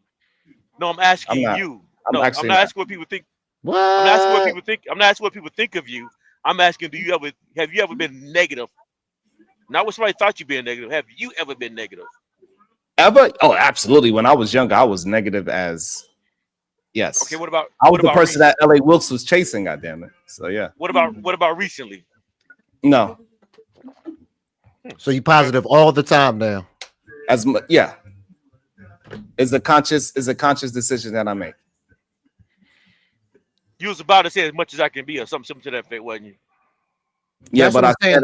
I'm asking I'm not. you. I'm No, I'm actually not not. asking what people think. What? I'm not asking what people think. I'm not asking what people think of you. I'm asking, have you ever been negative? Not what somebody thought you being negative. Have you ever been negative? Ever? Oh, absolutely. When I was younger, I was negative as yes. Okay, what about I was the person recently? that LA Wilkes was chasing, goddammit. So yeah. What about recently? No. So you positive all the time now. As much, yeah. It's a conscious decision that I make. You was about to say as much as I can be, or something to that effect, wasn't you? Yeah, That's but what I'm saying.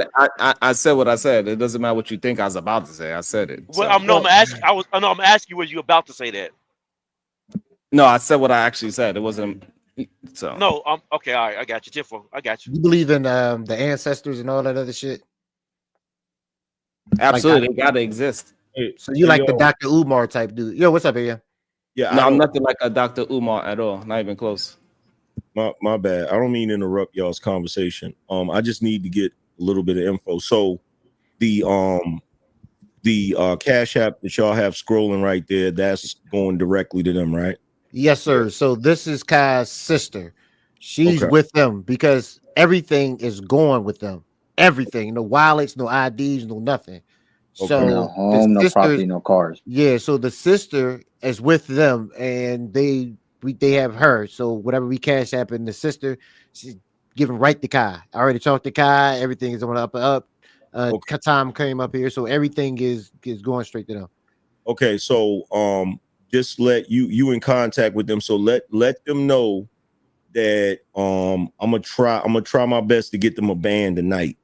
I said what I said. It doesn't matter what you think I was about to say. I said it. Well, So. I'm asking. I'm asking you, was you about to say that? No, I said what I actually said. It wasn't. So No, okay. All right, I got you, Tiffo. I got you. You believe in the ancestors and all that other shit? absolutely, they gotta exist. So you like the Dr. Umar type dude? Yo, what's up, here? Yeah, No, I'm nothing like a Dr. Umar at all. Not even close. My bad. I don't mean to interrupt y'all's conversation. I just need to get a little bit of info. So the Cash App that y'all have scrolling right there, that's going directly to them, right? Yes, sir. So this is Kai's sister. She's Okay. with them because everything is going with them. Everything, no wallets, no IDs, no nothing. So No home, no property, no cars. Yeah, so the sister is with them, and they have her. So whatever we cash app in the sister, she's giving right to Kai. I already talked to Kai. Everything is on the up and up. Tom came up here, so everything is going straight to them. Okay, so just let you in contact with them. So let them know that I'm gonna try my best to get them a band tonight.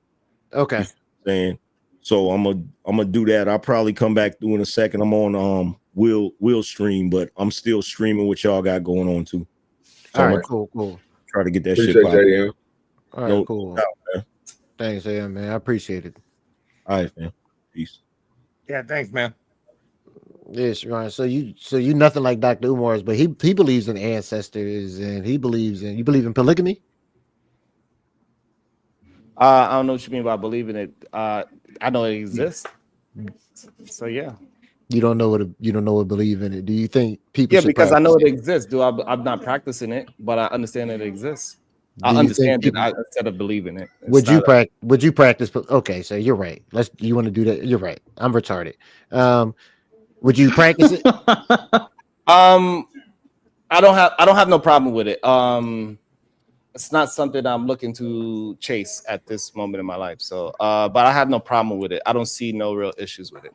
Okay. You know what I'm saying? So I'm gonna do that. I'll probably come back through in a second. I'm on Will stream, but I'm still streaming what y'all got going on too. So All right, cool. Try to get that Appreciate shit popping. that, All right, cool. Thanks, man. I appreciate it. All right, man. Peace. Yeah, thanks, man. Yes, right. So you nothing like Dr. Umar's, but he believes in ancestors, and you believe in polygamy. I don't know what you mean by believing it. I know it exists. So yeah. You don't know what believe in it. Do you think people? Yeah, should because I know it practice exists. I'm not practicing it, but I understand it exists. Do I you understand think it instead of believing it. It's Would you not Would you practice? Okay, so you're right. You want to do that? You're right. I'm retarded. Would you practice it? I don't have no problem with it. It's not something I'm looking to chase at this moment in my life. So, but I have no problem with it. I don't see no real issues with it.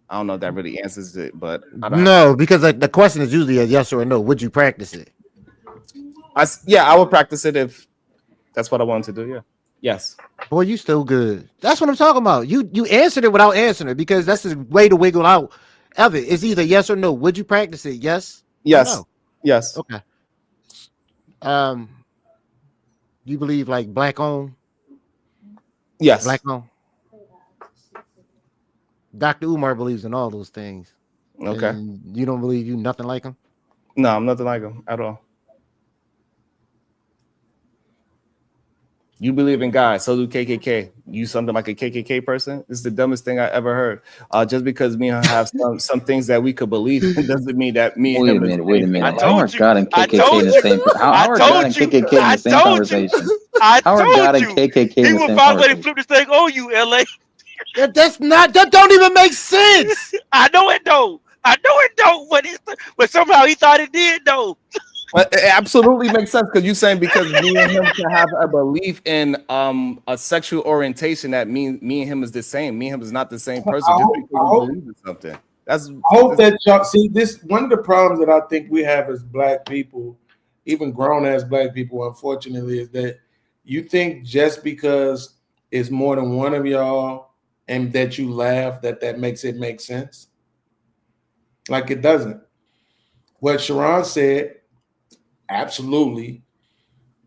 I don't know if that really answers it, but I don't No, because the question is usually a yes or a no. Would you practice it? I would practice it if that's what I wanted to do. Yeah. Yes. Boy, you still good. That's what I'm talking about. You answered it without answering it because that's the way to wiggle out of it. It's either yes or no. Would you practice it? Yes. Yes. No? Yes. Okay. You believe like black owned? Yes. Black owned. Dr. Umar believes in all those things. Okay. And you don't believe you nothing like him? No, I'm nothing like him at all. You believe in God, so do KKK. You something like a KKK person? This is the dumbest thing I ever heard. Just because me and her have some things that we could believe in doesn't mean that me and him. Wait a minute. How are God and KKK in the same? How are God and KKK in the same conversation? How are God and KKK in the He same will finally conversation? flip this thing on you, LA. That don't even make sense. I know it don't. But somehow he thought it did though. But it absolutely makes sense because you're saying because me and him can have a belief in a sexual orientation that means me and him is the same. Me and him is not the same person just because we believe in something. I hope that y'all see this. One of the problems that I think we have as black people, even grown ass black people, unfortunately, is that you think just because it's more than one of y'all and that you laugh that makes it make sense. Like it doesn't. What Sharon said absolutely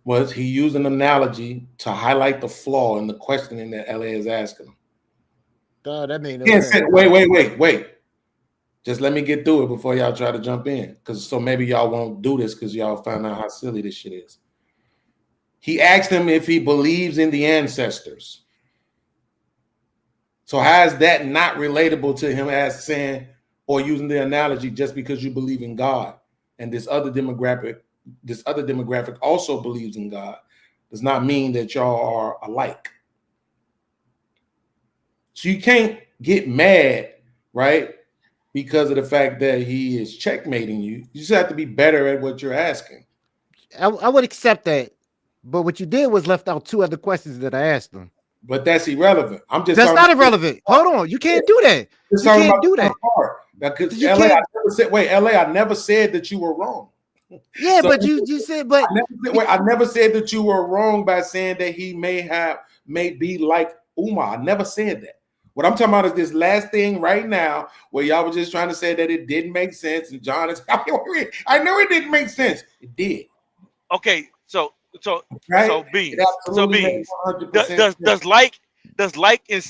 was he used an analogy to highlight the flaw in the questioning that LA is asking him. That made no sense. Wait. Just let me get through it before y'all try to jump in. So maybe y'all won't do this because y'all find out how silly this shit is. He asked him if he believes in the ancestors. So how is that not relatable to him as saying or using the analogy just because you believe in God and this other demographic also believes in God does not mean that y'all are alike. So you can't get mad, right? Because of the fact that he is checkmating you. You just have to be better at what you're asking. I would accept that. But what you did was left out two other questions that I asked them. But that's irrelevant. That's not irrelevant. Hold on. You can't do that. You can't do that. Because LA, I never said that you were wrong. Yeah, so, but you said, but I never said that you were wrong by saying that he may be like Umar. I never said that. What I'm talking about is this last thing right now where y'all were just trying to say that it didn't make sense. And John is, I know it didn't make sense. It did. Okay, so right? B. So B. Does like and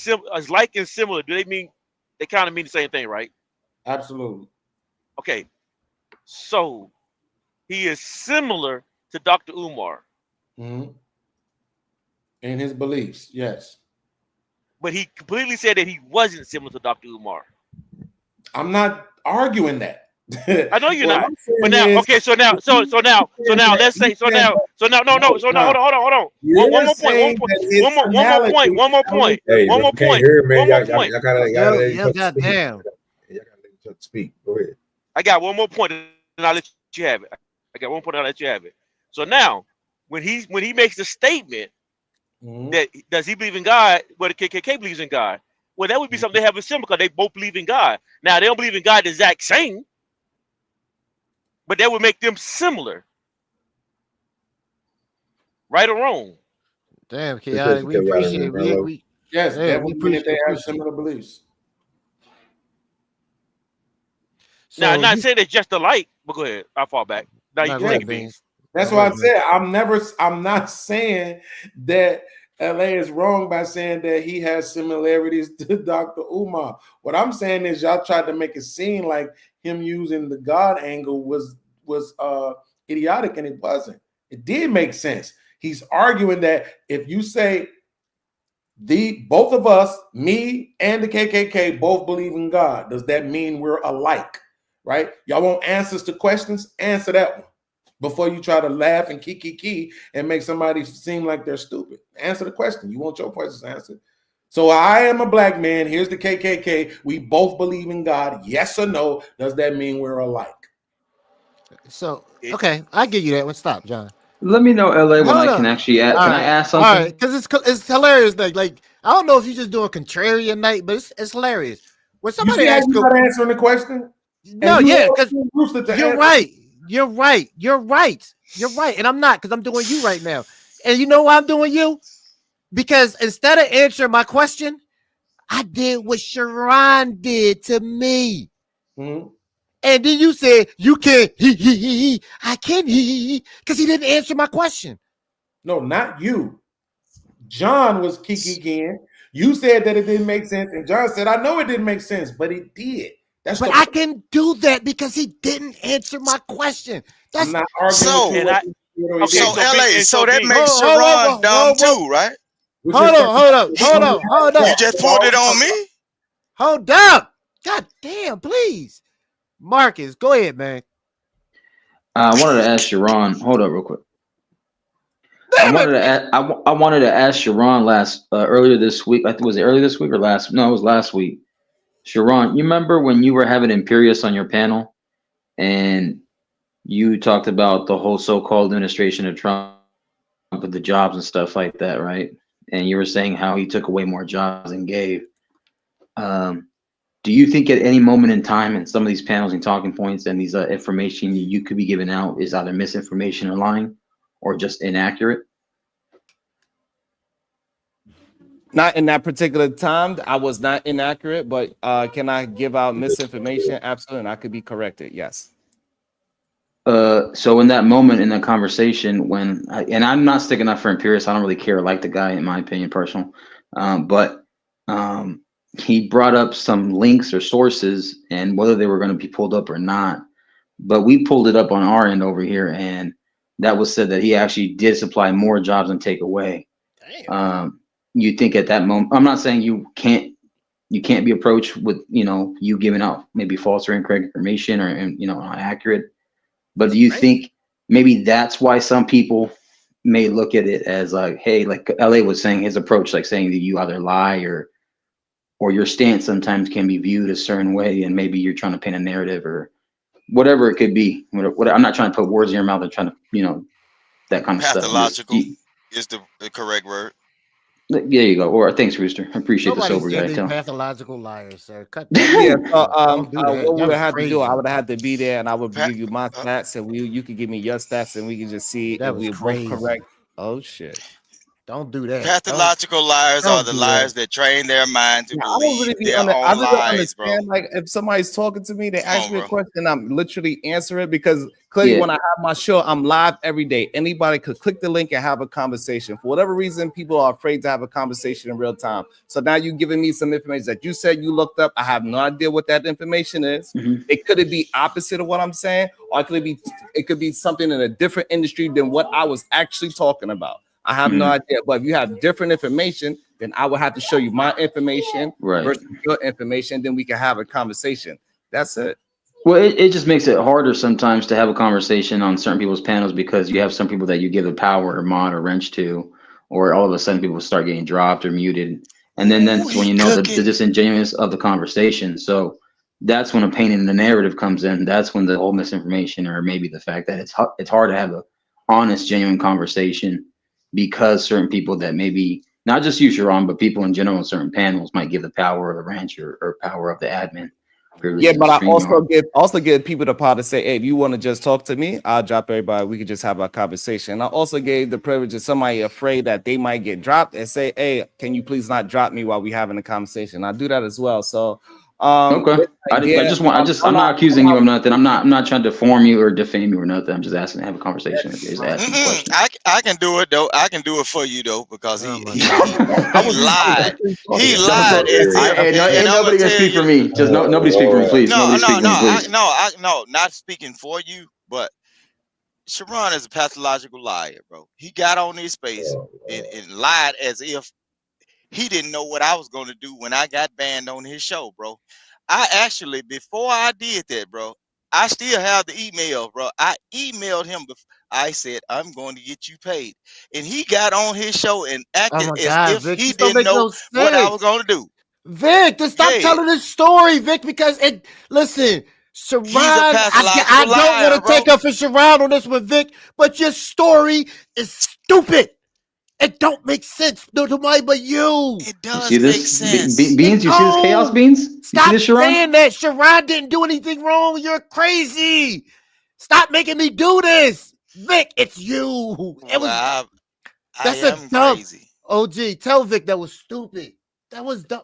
similar, do they kind of mean the same thing, right? Absolutely. Okay. So he is similar to Dr. Umar. Mm-hmm. In his beliefs, yes. But he completely said that he wasn't similar to Dr. Umar. I'm not arguing that. I know you're not. But now, okay, so now let's say hold on. One more point. Hey, one more point. Hear, man. Y'all gotta goddamn. Y'all gotta let each other speak. Go ahead. I got one more point, and I'll let you have it. So now, when he makes the statement that does he believe in God? Well, the KKK believes in God. Well, that would be something they have in similar because they both believe in God. Now they don't believe in God the exact same, but that would make them similar, right or wrong. Damn, chaotic. We appreciate it. Yes, that would mean that they have similar beliefs. So now, I'm not saying it's just alike, but go ahead. I'll fall back. Now you can take it. That's why I said I'm not saying that LA is wrong by saying that he has similarities to Dr. Umar. What I'm saying is y'all tried to make it seem like him using the God angle was idiotic, and it wasn't. It did make sense. He's arguing that if you say both of us, me and the KKK, both believe in God, does that mean we're alike? Right? Y'all want answers to questions? Answer that one before you try to laugh and kiki and make somebody seem like they're stupid. Answer the question. You want your questions answered. So I am a black man. Here's the KKK. We both believe in God. Yes or no? Does that mean we're alike? So, okay, I give you that one. Stop, John. Let me know, LA, when I can actually add. Can I ask something? All right, because it's hilarious. Like I don't know if you're just doing contrarian night, but it's hilarious. When somebody asks you not answering the question. No, yeah, because you're right. You're right. And I'm not, because I'm doing you right now. And you know why I'm doing you? Because instead of answering my question, I did what Sharon did to me. Mm-hmm. And then you said, you can't, I can't, because he didn't answer my question. No, not you. John was kikiing. You said that it didn't make sense. And John said, I know it didn't make sense, but it did. But I can do that because he didn't answer my question. That's I'm not arguing with you. So LA, so that makes Sharon dumb too, right? Hold up. You just pulled it on me? Hold up. God damn, please. Marcus, go ahead, man. I wanted to ask Sharon. Hold up real quick. I wanted to ask Sharon earlier this week. I think was it earlier this week or last? No, it was last week. Sharon, you remember when you were having Imperius on your panel, and you talked about the whole so-called administration of Trump with the jobs and stuff like that, right? And you were saying how he took away more jobs than gave. Do you think at any moment in time in some of these panels and talking points and these information you could be giving out is either misinformation or lying or just inaccurate? Not in that particular time. I was not inaccurate, but can I give out misinformation? Absolutely. And I could be corrected. Yes. So in that moment in that conversation, and I'm not sticking up for Imperius, I don't really care. I like the guy, in my opinion, personal. But he brought up some links or sources and whether they were going to be pulled up or not. But we pulled it up on our end over here, and that was said that he actually did supply more jobs than take away. You think at that moment, I'm not saying you can't be approached with, you giving out maybe false or incorrect information or, not accurate. But do you think maybe that's why some people may look at it as like, hey, like LA was saying, his approach, like saying that you either lie or your stance sometimes can be viewed a certain way, and maybe you're trying to paint a narrative or whatever it could be. I'm not trying to put words in your mouth. I'm trying to, that kind of stuff. Pathological is the correct word. There you go. Or thanks, Rooster. I appreciate the sober guy. Nobody's any pathological liars, sir. Cut Yeah. So, don't do that. what we That would was have to do, crazy. I would have to be there, and I would give you my stats, and you could give me your stats, and we can just see That if was we're both crazy. correct. Oh shit! Don't do that. Pathological liars are the liars that train their mind to I don't believe really be their own I really don't lies, bro. understand. Like if somebody's talking to me, they Come ask on, me a bro. question, I'm literally answer it because clearly when I have my show, I'm live every day. Anybody could click the link and have a conversation. For whatever reason, people are afraid to have a conversation in real time. So now you're giving me some information that you said you looked up. I have no idea what that information is. It could be opposite of what I'm saying, or it could be something in a different industry than what I was actually talking about. I have no idea. But if you have different information, then I would have to show you my information versus your information. Then we can have a conversation. That's it. Well, it just makes it harder sometimes to have a conversation on certain people's panels because you have some people that you give the power or mod or wrench to, or all of a sudden people start getting dropped or muted. And then that's when you know the disingenuous of the conversation. So that's when a pain in the narrative comes in. That's when the whole misinformation or maybe the fact that it's hard to have an honest, genuine conversation because certain people that maybe not just you, Sharon, but people in general in certain panels might give the power of the ranch or power of the admin. Yeah, but I also give people the power to say, hey, if you want to just talk to me, I'll drop everybody. We can just have a conversation. I also gave the privilege of somebody afraid that they might get dropped and say, hey, can you please not drop me while we having a conversation? I do that as well. So okay. I'm not accusing you of nothing. I'm not trying to deform you or defame you or nothing. I'm just asking to have a conversation with you. Just asking questions. I can do it though. I can do it for you though because he lied. He lied. Ain't nobody gonna speak for me. Just nobody speak for me, please. No, please. not speaking for you, but Sharon is a pathological liar, bro. He got on his space and lied as if he didn't know what I was going to do when I got banned on his show, bro. I actually, before I did that, bro, I still have the email, bro. I emailed him. I said, I'm going to get you paid. And he got on his show and acted as if Vic, he didn't know what I was going to do. Vic, just stop telling this story, Vic, because listen, Sharon, I don't want to take up for Sharon on this one, Vic, but your story is stupid. It don't make sense to nobody but you. It does make sense. Beans, you see this chaos, Beans? Stop saying that. Sharon didn't do anything wrong. You're crazy. Stop making me do this. Vic, it's you. That's dumb. Crazy. OG, tell Vic that was stupid. That was dumb.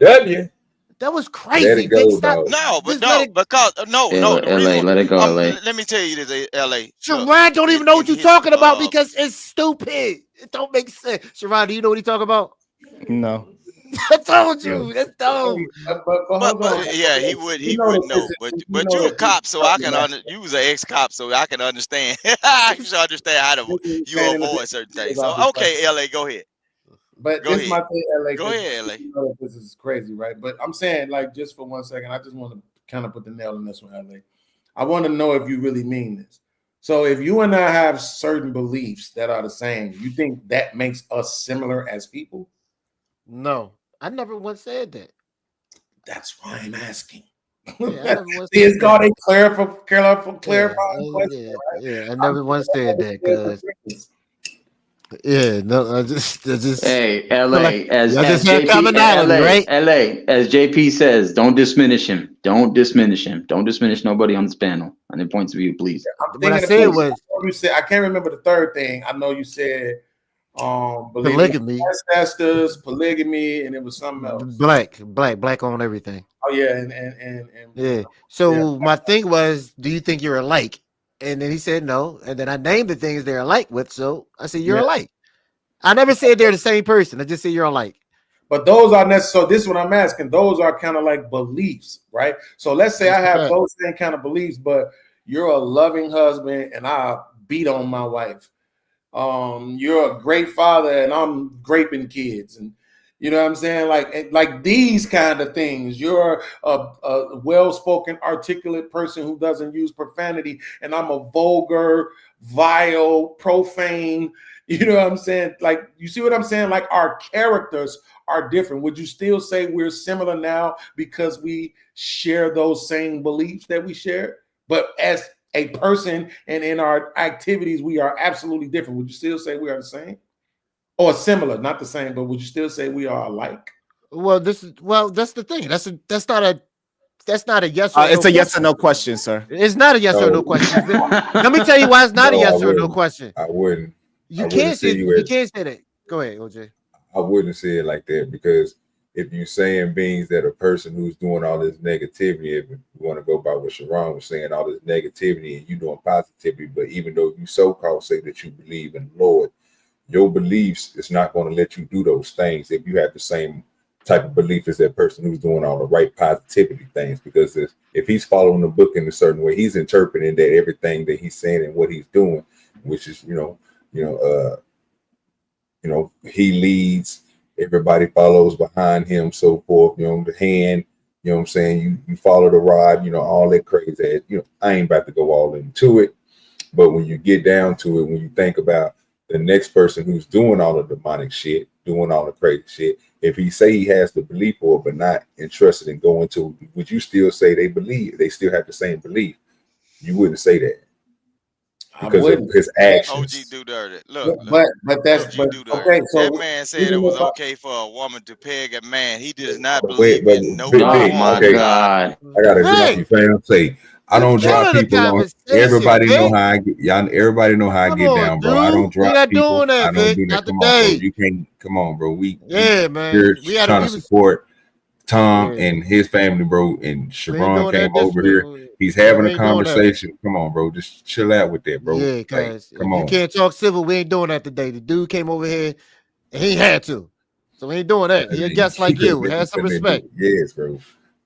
That was crazy. Let it go, Vic, stop. No, but no. LA, let it go, LA. Let me tell you this, LA. Sharon don't even know what you're talking about because it's stupid. It don't make sense. Sharon, do you know what he's talking about? No. I told you. That's dumb. But yeah, he would know. But you a cop, so I can you was an ex-cop, so I can understand. I should understand how you avoid certain things. So okay, LA, go ahead. But this is my thing, LA. Go ahead, LA. You know this is crazy, right? But I'm saying, like, just for 1 second, I just want to kind of put the nail in this one, LA. I want to know if you really mean this. So if you and I have certain beliefs that are the same, you think that makes us similar as people? No, I never once said that. That's why I'm asking. Yeah, I never once See, said it's that. called a clarifying question, Yeah, right? yeah. I never once said that because yeah, no, I just Hey, feel like LA, as y'all just have JP, commonality, right? as JP says, don't diminish him. Don't diminish him. Don't diminish nobody on this panel. On their points of view, please. I'm What I thinking said of was you said. I can't remember the third thing. I know you said believing in polygamy, ancestors, polygamy, and it was something else. black on everything. Oh yeah, and Yeah. yeah. So my thing was, do you think you're alike? And then he said no. And then I named the things they're alike with. So I said you're Yeah. alike. I never said they're the same person. I just said you're alike. But those are necessary. So this is what I'm asking. Those are kind of like beliefs, right? So let's say I have those same kind of beliefs, but you're a loving husband and I beat on my wife. You're a great father and I'm graping kids, and you know what I'm saying, like these kind of things. You're a well-spoken, articulate person who doesn't use profanity, and I'm a vulgar, vile, profane. You know what I'm saying? Like, you see what I'm saying? Like, our characters are different. Would you still say we're similar now because we share those same beliefs that we share? But as a person and in our activities, we are absolutely different. Would you still say we are the same or similar? Not the same, but would you still say we are alike? Well, that's the thing. That's not a yes or no It's a yes question. or no question, sir. It's not a yes or no question. Let me tell you why it's not a No, I yes or no wouldn't. question. I wouldn't. You I wouldn't can't say say you you as. can't say that. Go ahead, OJ. I wouldn't say it like that because if you're saying beings that a person who's doing all this negativity, if you want to go by what Sharon was saying, all this negativity and you doing positivity, but even though you so-called say that you believe in the Lord, your beliefs is not going to let you do those things if you have the same type of belief as that person who's doing all the right positivity things. Because if he's following the book in a certain way, he's interpreting that everything that he's saying and what he's doing, which is he leads, everybody follows behind him, so forth. The hand, what I'm saying, you follow the rod, all that crazy. I ain't about to go all into it, but when you get down to it, when you think about the next person who's doing all the demonic shit, doing all the crazy shit, if he say he has the belief for it, but not interested in going to, would you still say they believe? They still have the same belief? You wouldn't say that because of his actions. OG do dirty. Look, But OG but do dirty. okay. So That man said it was okay for a woman to peg a man. He does not Wait, believe but in no Oh Vic, my form of okay, God. God. I gotta drop Vic, you, fam. Say I you don't drop killing the people on. conversation, Everybody know Vic. how I get. Y'all, everybody know how I Come get on, down, bro. I don't dude. We drop not people. doing that, I don't Vic. do that. Not Come on, bro. today. You can't. Come on, bro. We Yeah, here man. trying to support Tom Yeah. and his family, bro. And We ain't Sharon doing that came this over here. way. He's We having a ain't doing that. conversation. Come on, bro. Just chill out with that, bro. Yeah, Like, cause come if you on. can't talk civil, we ain't doing that today. The dude came over here and he had to. So we ain't doing that. He a guest like you. Have some respect. Yes, bro.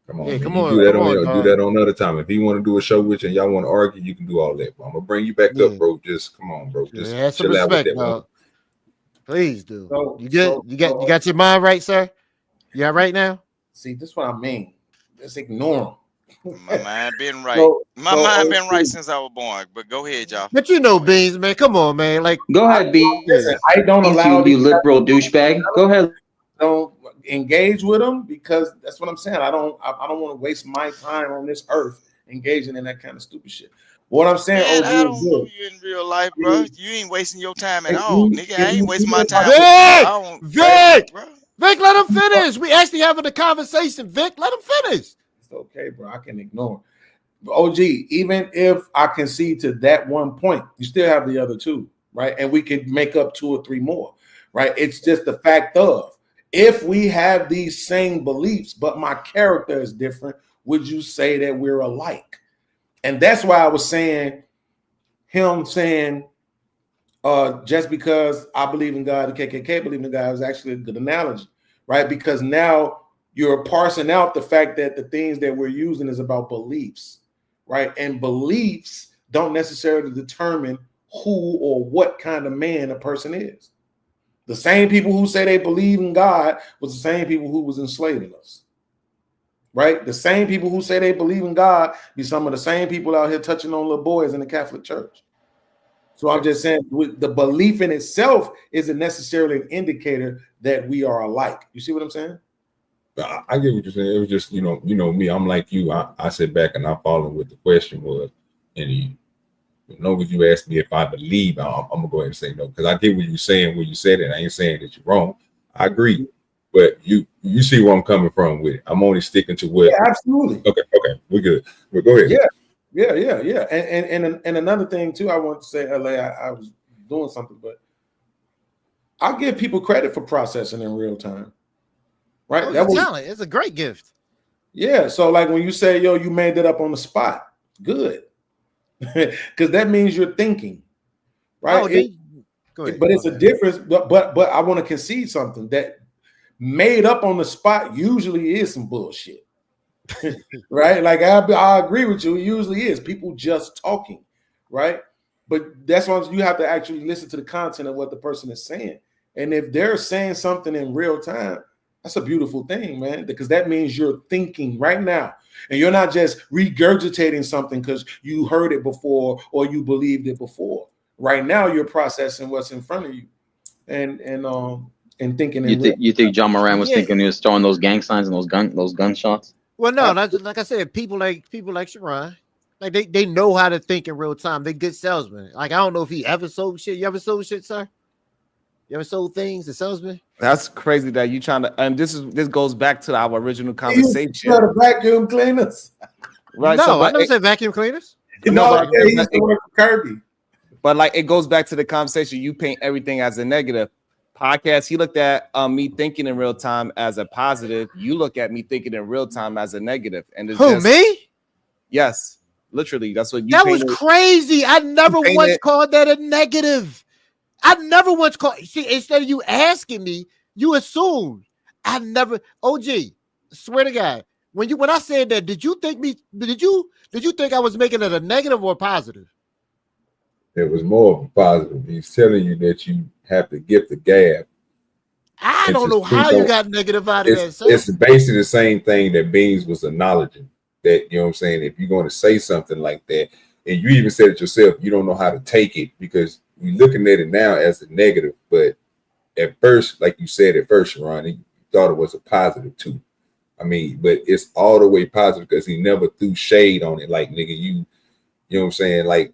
Come on, Yeah, man. come You on, do that come on on, your do dog. that on another time. If you want to do a show with you and y'all want to argue, you can do all that. But I'm gonna bring you back Yeah. up, bro. Just come on, bro. Yeah, Just have some chill out with respect, that one. dog. Please do. So, You good? You got your mind right, sir? You all right now? See, this is what I mean. Just ignore them. My mind been right. So, My mind been right since I was born. But go ahead, y'all. But you know, Beans, man. Come on, man. Like, Go ahead, B. listen, I don't allow You liberal douchebag. Go ahead. don't engage with them because that's what I'm saying. I don't want to waste my time on this earth engaging in that kind of stupid shit. What I'm saying, Man, OG, I is don't know this. you in real life, bro. You ain't wasting your time at If all, you- nigga. if I ain't you- wasting even my if I- time with you. I Vic, don't, Vic, bro. Vic, let him finish. We actually having a conversation. Vic, let him finish. It's okay, bro. I can ignore. OG, even if I concede to that one point, you still have the other two, right? And we could make up 2 or 3 more, right? It's just the fact of if we have these same beliefs, but my character is different, would you say that we're alike? And that's why I was saying, just because I believe in God, the KKK believe in God is actually a good analogy, right? Because now you're parsing out the fact that the things that we're using is about beliefs, right? And beliefs don't necessarily determine who or what kind of man a person is. The same people who say they believe in God was the same people who was enslaving us, right? The same people who say they believe in God be some of the same people out here touching on little boys in the Catholic Church. So I'm just saying, with the belief in itself isn't necessarily an indicator that we are alike. You see what I'm saying? I get what you're saying. It was just, you know me. I'm like you. I sit back and I follow what the question was, and as long as you ask me if I believe, I'm gonna go ahead and say no, because I get what you're saying when you said it. I ain't saying that you're wrong. I agree, but you see where I'm coming from with it. I'm only sticking to what. Yeah, absolutely. Okay, we're good. Well, go ahead. Yeah. And another thing too, I want to say, LA. I was doing something, but I give people credit for processing in real time. Right? Oh, it's a talent. It's a great gift. Yeah. So like when you say, yo, you made it up on the spot, good. Because that means you're thinking. Right. Go ahead. But it's a difference. But I want to concede something that made up on the spot usually is some bullshit. Right? Like I agree with you. It usually is people just talking, right? But that's why you have to actually listen to the content of what the person is saying. And if they're saying something in real time, that's a beautiful thing, man, because that means you're thinking right now. And you're not just regurgitating something because you heard it before or you believed it before. Right now, you're processing what's in front of you and thinking. You think John Moran was thinking he was throwing those gang signs and those gunshots? Well, no, like I said, people like Sharon, like they know how to think in real time. They good salesmen. Like I don't know if he ever sold shit. You ever sold shit, sir? You ever sold things, a salesman? That's crazy that you trying to, and this goes back to our original conversation. You got to vacuum cleaners, right? No, so, I never said vacuum cleaners. No, he used to work for Kirby. But like it goes back to the conversation. You paint everything as a negative. Podcast, he looked at me thinking in real time as a positive. You look at me thinking in real time as a negative. And it's me? Yes, literally. That's what you. That was crazy. I never once called that a negative. I never once called. See, instead of you asking me, you assumed. I never. OG, swear to God, when I said that, did you think I was making it a negative or a positive? It was more of a positive. He's telling you that you have to gift the gab. I don't know how you got negative out of that, sir. It's basically the same thing that Beans was acknowledging. That, you know what I'm saying? If you're going to say something like that, and you even said it yourself, you don't know how to take it because you're looking at it now as a negative. But at first, like you said at first, Sharon, he thought it was a positive too. I mean, but it's all the way positive because he never threw shade on it. Like, nigga, you know what I'm saying? Like,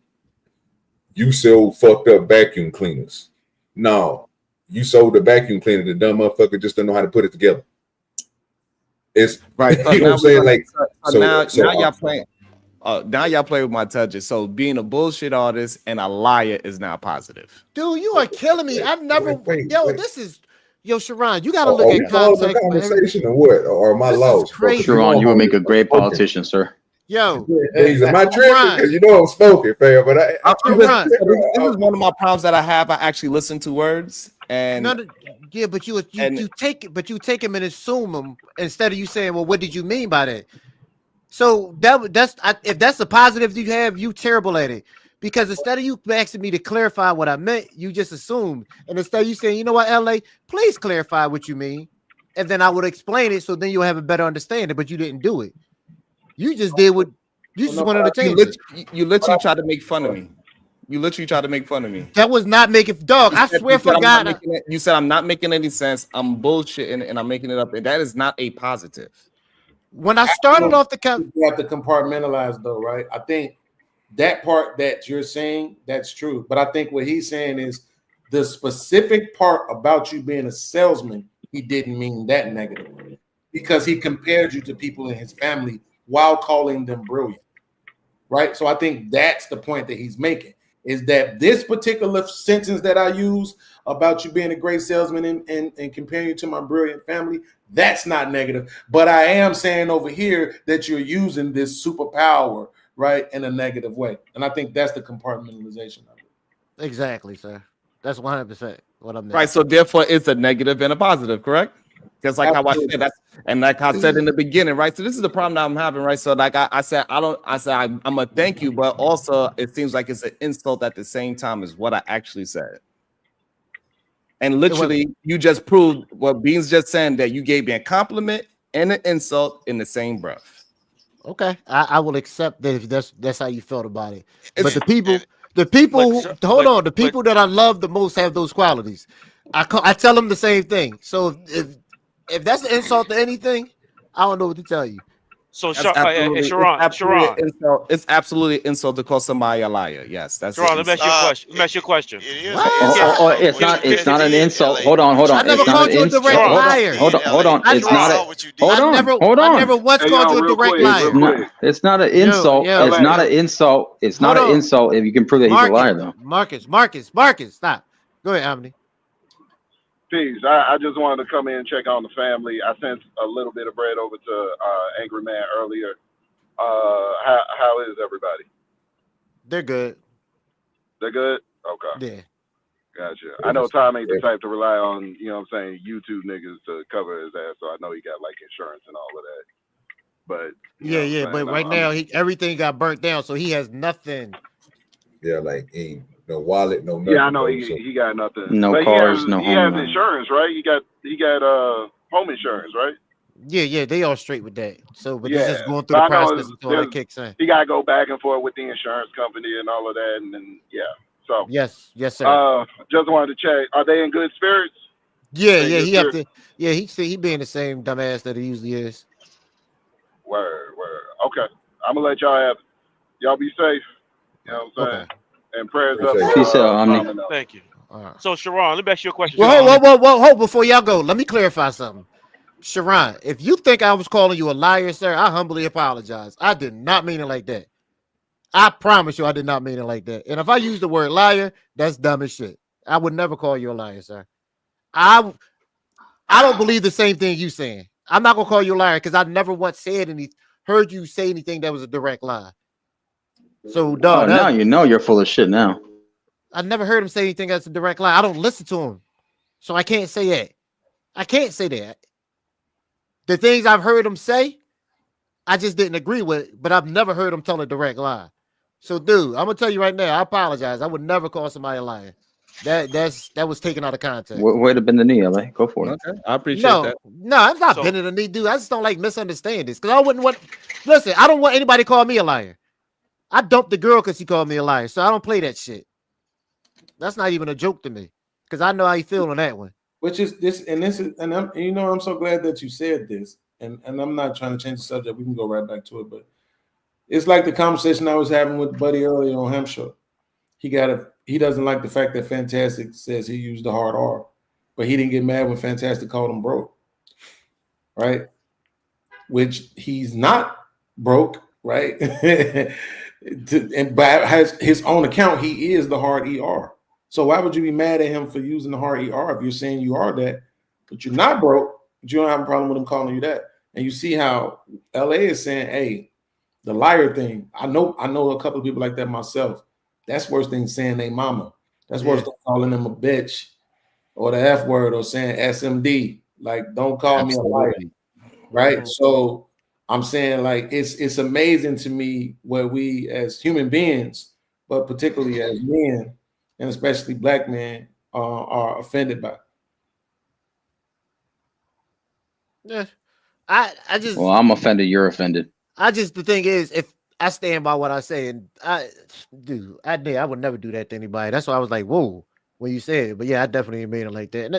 you sold fucked up vacuum cleaners. No, you sold the vacuum cleaner. The dumb motherfucker just don't know how to put it together. It's right. You know what I'm saying? Like, now y'all playing. Now y'all play with my touches. So being a bullshit artist and a liar is now positive. Dude, you are killing me. I've never. This is. Yo, Sharon, you got to look at context. Conversation or what? Or am I lost? Sharon, you would make a great politician, sir. Yo, am I tripping? Because you know I'm smoking, fam. But this is one of my problems that I have. I actually listen to words and but you take them and assume them instead of you saying, well, what did you mean by that? So if that's a positive you have, you terrible at it. Because instead of you asking me to clarify what I meant, you just assumed. And instead of you saying, you know what, LA, please clarify what you mean. And then I would explain it so then you'll have a better understanding, but you didn't do it. You just did what you just wanted to change. You literally tried to make fun of me. You literally tried to make fun of me. That was not making dog. I swear for God. You said I'm not making any sense. I'm bullshitting and I'm making it up. And that is not a positive. When I started off you have to compartmentalize though, right? I think that part that you're saying, that's true. But I think what he's saying is the specific part about you being a salesman, he didn't mean that negatively because he compared you to people in his family while calling them brilliant, right? So I think that's the point that he's making, is that this particular sentence that I use about you being a great salesman and comparing you to my brilliant family, that's not negative. But I am saying over here that you're using this superpower, right, in a negative way. And I think that's the compartmentalization of it. Exactly, sir. That's 100% what I'm. Right. So therefore, it's a negative and a positive, correct? Because like how I said that, and like I said in the beginning, right? So this is the problem that I'm having, right? So like I said, I'm a thank you, but also it seems like it's an insult at the same time as what I actually said. And literally, you just proved what Beans just saying, that you gave me a compliment and an insult in the same breath. Okay, I will accept that if that's how you felt about it. But the The people the people that I love the most have those qualities. I tell them the same thing. So if that's an insult to anything, I don't know what to tell you. So That's Sharon, it's absolutely an insult to call somebody a liar. Yes, that's Sharon, let me ask you a question. Let me ask you a question. It's not an insult. Hold on. I never It's not called an you a insult. direct liar. Hold on. It's not a. Hold I on. never once called you a direct liar. It's not an insult. It's not an insult. It's not an insult if you can prove that he's a liar, though. Marcus, stop. Go ahead, Omni. Peace. I just wanted to come in and check on the family. I sent a little bit of bread over to Angry Man earlier. How is everybody? They're good. They're good? Okay. Yeah. Gotcha. I know Tom ain't the type to rely on, you know what I'm saying, YouTube niggas to cover his ass, so I know he got like insurance and all of that. But yeah, but right now everything got burnt down, so he has nothing. Yeah, like no wallet, no nothing. Yeah, I know he got nothing. No but cars, he has insurance, right? He got home insurance, right? Yeah, they all straight with that. So, but yeah, he's just going through the process until that kicks in. He got to go back and forth with the insurance company and all of that, and then So yes, sir. Just wanted to check. Are they in good spirits? Yeah, he being the same dumbass that he usually is. Word. Okay, I'm gonna let y'all have. Y'all be safe. You know what I'm saying? And prayers up. Peace out, Omni. Thank you. So Sharon, let me ask you a question. Well, hold before y'all go. Let me clarify something. Sharon, if you think I was calling you a liar, sir, I humbly apologize. I did not mean it like that. I promise you I did not mean it like that. And if I use the word liar, that's dumb as shit. I would never call you a liar, sir. I don't believe the same thing you saying. I'm not gonna call you a liar because I never once heard you say anything that was a direct lie. So dog, now you know you're full of shit now. I never heard him say anything that's a direct lie. I don't listen to him. So I can't say that. I can't say that. The things I've heard him say, I just didn't agree with, but I've never heard him tell a direct lie. So, dude, I'm gonna tell you right now, I apologize. I would never call somebody a liar. That was taken out of context. Way to bend the knee, LA. Go for it. Okay, I appreciate that. No, I'm not bending the knee, dude. I just don't like misunderstandings. Because I wouldn't want. Listen, I don't want anybody to call me a liar. I dumped the girl because she called me a liar, so I don't play that shit. That's not even a joke to me, because I know how you feel on that one. Which is this, and I'm so glad that you said this, and I'm not trying to change the subject. We can go right back to it, but it's like the conversation I was having with Buddy earlier on Hampshire. He doesn't like the fact that Fantastic says he used the hard R, but he didn't get mad when Fantastic called him broke, right? Which he's not broke, right? And by his own account, he is the hard ER. So why would you be mad at him for using the hard ER if you're saying you are that, but you're not broke, but you don't have a problem with him calling you that? And you see how LA is saying, hey, the liar thing. I know a couple of people like that myself. That's worse than saying they mama. That's worse than calling them a bitch or the F word or saying SMD. Like, don't call me a liar. Right? So I'm saying, like, it's amazing to me where we as human beings, but particularly as men, and especially black men, are offended by. Yeah, I just. Well, I'm offended. You're offended. The thing is, if I stand by what I say, and I would never do that to anybody. That's why I was like, whoa, when you said it. But yeah, I definitely made it like that. And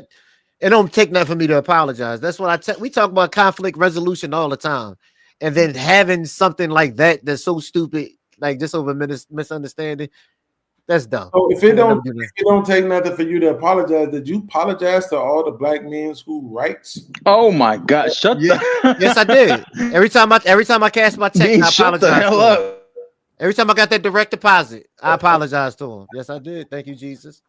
it don't take nothing for me to apologize. That's what we talk about conflict resolution all the time. And then having something like that's so stupid, like just over misunderstanding, that's dumb. So if it don't take nothing for you to apologize, did you apologize to all the black men who writes? Oh my God! Yes, I did. Every time I cash my check, I apologize. The hell up. Every time I got that direct deposit, I apologize to him. Yes, I did. Thank you, Jesus.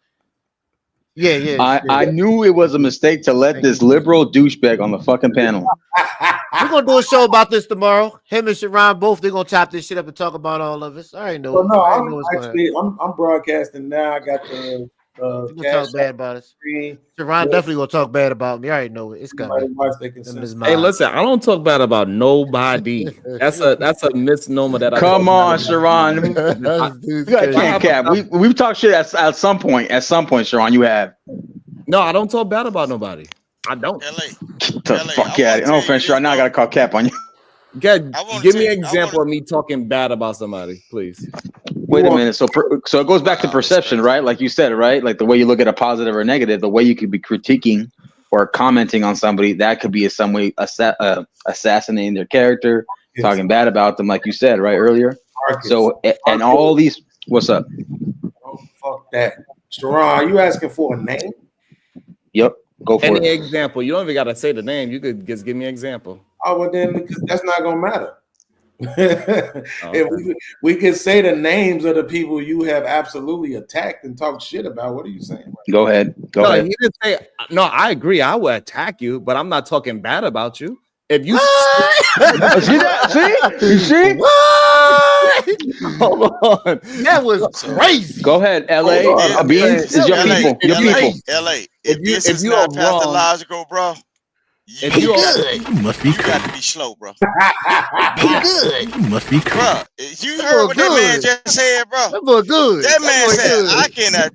Yeah. I knew it was a mistake to let this liberal douchebag on the fucking panel. We're gonna do a show about this tomorrow. Him and Sharon both, they're gonna chop this shit up and talk about all of us. I already know. Well, no, I'm broadcasting now. I got the talk bad about us. Sharon definitely gonna talk bad about me. I already know it. It's coming. Hey, listen, I don't talk bad about nobody. That's a misnomer that I come on, Sharon. You can't cap. We've talked shit at some point. At some point, Sharon, you have. No, I don't talk bad about nobody. I don't. Get the fuck out of here. No offense, Sharon. Now I gotta call cap on you. Give me an example of me talking bad about somebody, please. Wait a minute. So so it goes back to perception, right? Like you said, right? Like the way you look at a positive or negative, the way you could be critiquing or commenting on somebody, that could be in some way assassinating their character, talking bad about them, like you said right earlier. So and all these, what's up? Oh, fuck that, Sharon. Are you asking for a name? Yep, go for Any it. example? You don't even gotta say the name. You could just give me an example. Oh, well then, because that's not gonna matter. If we can say the names of the people you have absolutely attacked and talked shit about. What are you saying? Go ahead. Go ahead. He didn't say. No, I agree. I would attack you, but I'm not talking bad about you. If you see that, see, you see, hold on, that was crazy. Go ahead, LA. Beans is your people. Your people. LA. If this is not pathological, bro. You must be got to be slow, bro. good. You must be bro. You heard what that man just said, bro. That was good. That man said, "I cannot."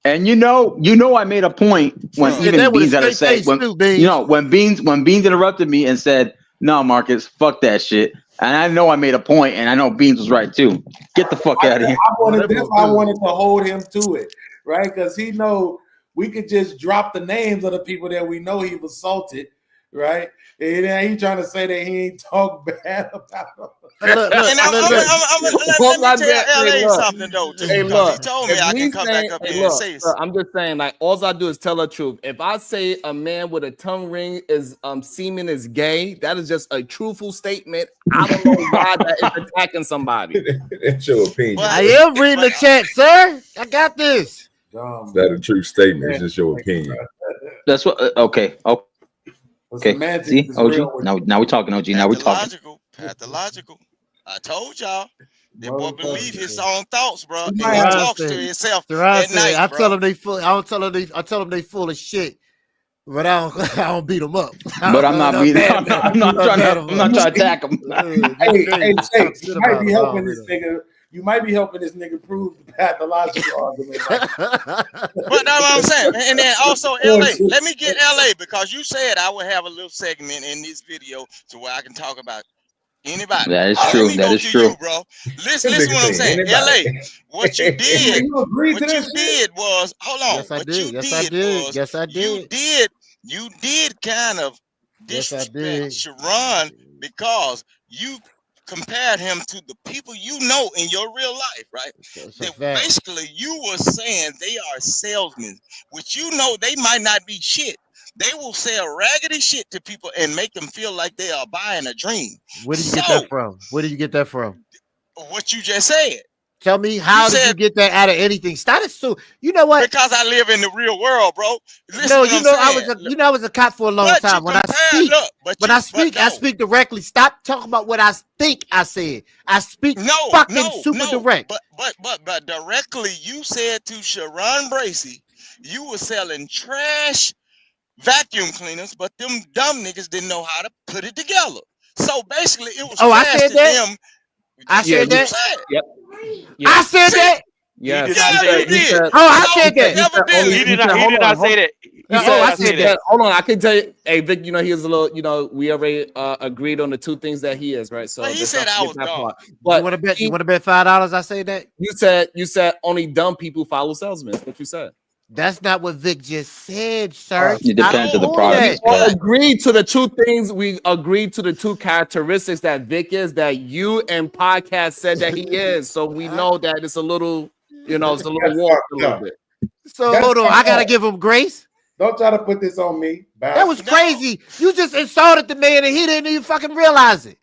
And you know, I made a point when even Beans had to say when Beans interrupted me and said, "No, Marcus, fuck that shit." And I know I made a point, and I know Beans was right too. Get the fuck out of here. I wanted to hold him to it, right? Because he know we could just drop the names of the people that we know he assaulted. Right, and then he trying to say that he ain't talk bad about them. Let me tell LA something though, too, because he told me I can come back up here and say. I'm just saying, like, all I do is tell the truth. If I say a man with a tongue ring is semen is gay, that is just a truthful statement. I don't know why that is attacking somebody. That's your opinion. I am reading the chat, sir. I got this. Is that a true statement? It's just your opinion. That's what. Okay. Okay. See, OG. Now we're talking, OG. Now we're talking. Pathological. I told y'all. That boy believe his own thoughts, bro. And he talks to himself at night, I bro. tell them they full. I tell them they full of shit. But I don't beat them up. But I'm not beating. I'm not trying to attack them. Hey, you might be helping this nigga. You might be helping this nigga prove the pathological argument. But that's what I'm saying. And then also LA. Let me get LA because you said I would have a little segment in this video to where I can talk about anybody. That is true. That is true, you, bro. Listen what I'm saying. LA, what you did, was hold on. Yes, I did. Yes, I did. You did kind of disrespect Sharon because you compared him to the people you know in your real life, right? Basically, you were saying they are salesmen, which you know they might not be shit. They will sell raggedy shit to people and make them feel like they are buying a dream. Where did you get that from? Where did you get that from? What you just said. Tell me, how did you get that out of anything? Start it soon. You know what? Because I live in the real world, bro. I was a cop for a long time. When I speak directly. Stop talking about what I think I said. I speak super direct. But directly, you said to Sharon Bracey, you were selling trash vacuum cleaners, but them dumb niggas didn't know how to put it together. So basically, it was I said that. Them. I said that. Yep. I said that. Yes. You did. I said that. He did not say that. I said that. Hold on, I can tell you. Hey, Vic, he was a little. We already agreed on the two things that he is, right? So but he said I was dumb. But you want to bet $5? I say that. You said only dumb people follow salesmen. What you said. That's not what Vic just said, sir. It depends on the product. We agreed to the two things. We agreed to the two characteristics that Vic is, that you and podcast said that he is. So we know that it's a little, it's a little warped a little bit. So hold on, I gotta give him grace. Don't try to put this on me. That was crazy. You just insulted the man and he didn't even fucking realize it.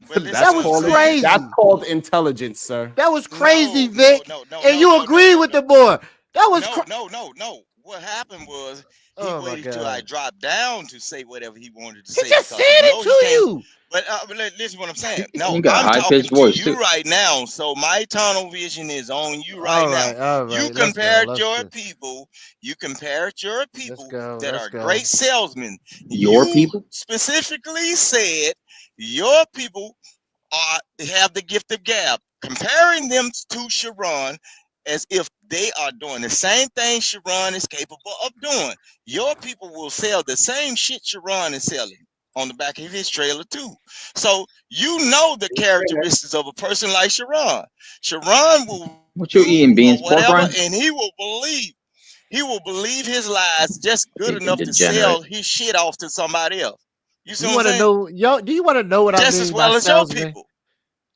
That was crazy. That's called intelligence, sir. That was crazy, Vic. And you agree with the boy. That was no. What happened was he waited till I dropped down to say whatever he wanted to say. He just said it to you. But listen to what I'm saying. No, you got I'm talking to voice you too. right now. So my tunnel vision is on you right now. You compared your people. You compared your people that are great salesmen. Your people specifically said your people have the gift of gab. Comparing them to Sharon as if they are doing the same thing Sharon is capable of doing. Your people will sell the same shit Sharon is selling. on the back of his trailer too. So you know the characteristics of a person like Sharon. Sharon will What you eating, beans, or pork whatever, rinds? and he will believe his lies just good He's a enough to degenerate. sell his shit off to somebody else. You see You what I'm want to saying? know, yo? Do you want to know what I Just as mean by well as your salesman? people.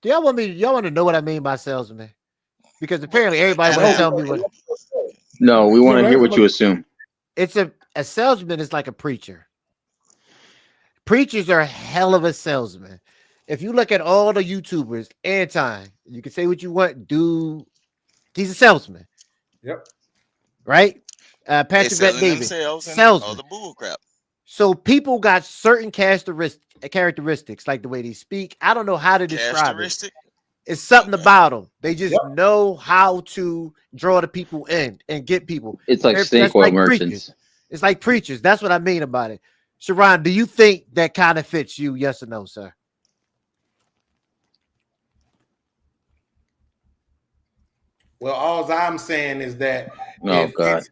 Do y'all want me? Y'all want to know what I mean by salesman? Because apparently everybody want to Now, tell me what. No, we want to hear what you assume. It's a salesman is like a preacher. Preachers are a hell of a salesman. If you look at all the YouTubers, Anton, you can say what you want, dude. He's a salesman, Yep. right? they Patrick Bet selling David, themselves and salesman. other bull crap. So people got certain characteristics, like the way they speak. I don't know how to describe it. Characteristic. It's something about them. They just know how to draw the people in and get people. It's like That's snake oil like merchants. preachers. It's like preachers. That's what I mean about it. Sharon, do you think that kind of fits you? Yes or no, sir? Well, all I'm saying is that Oh God.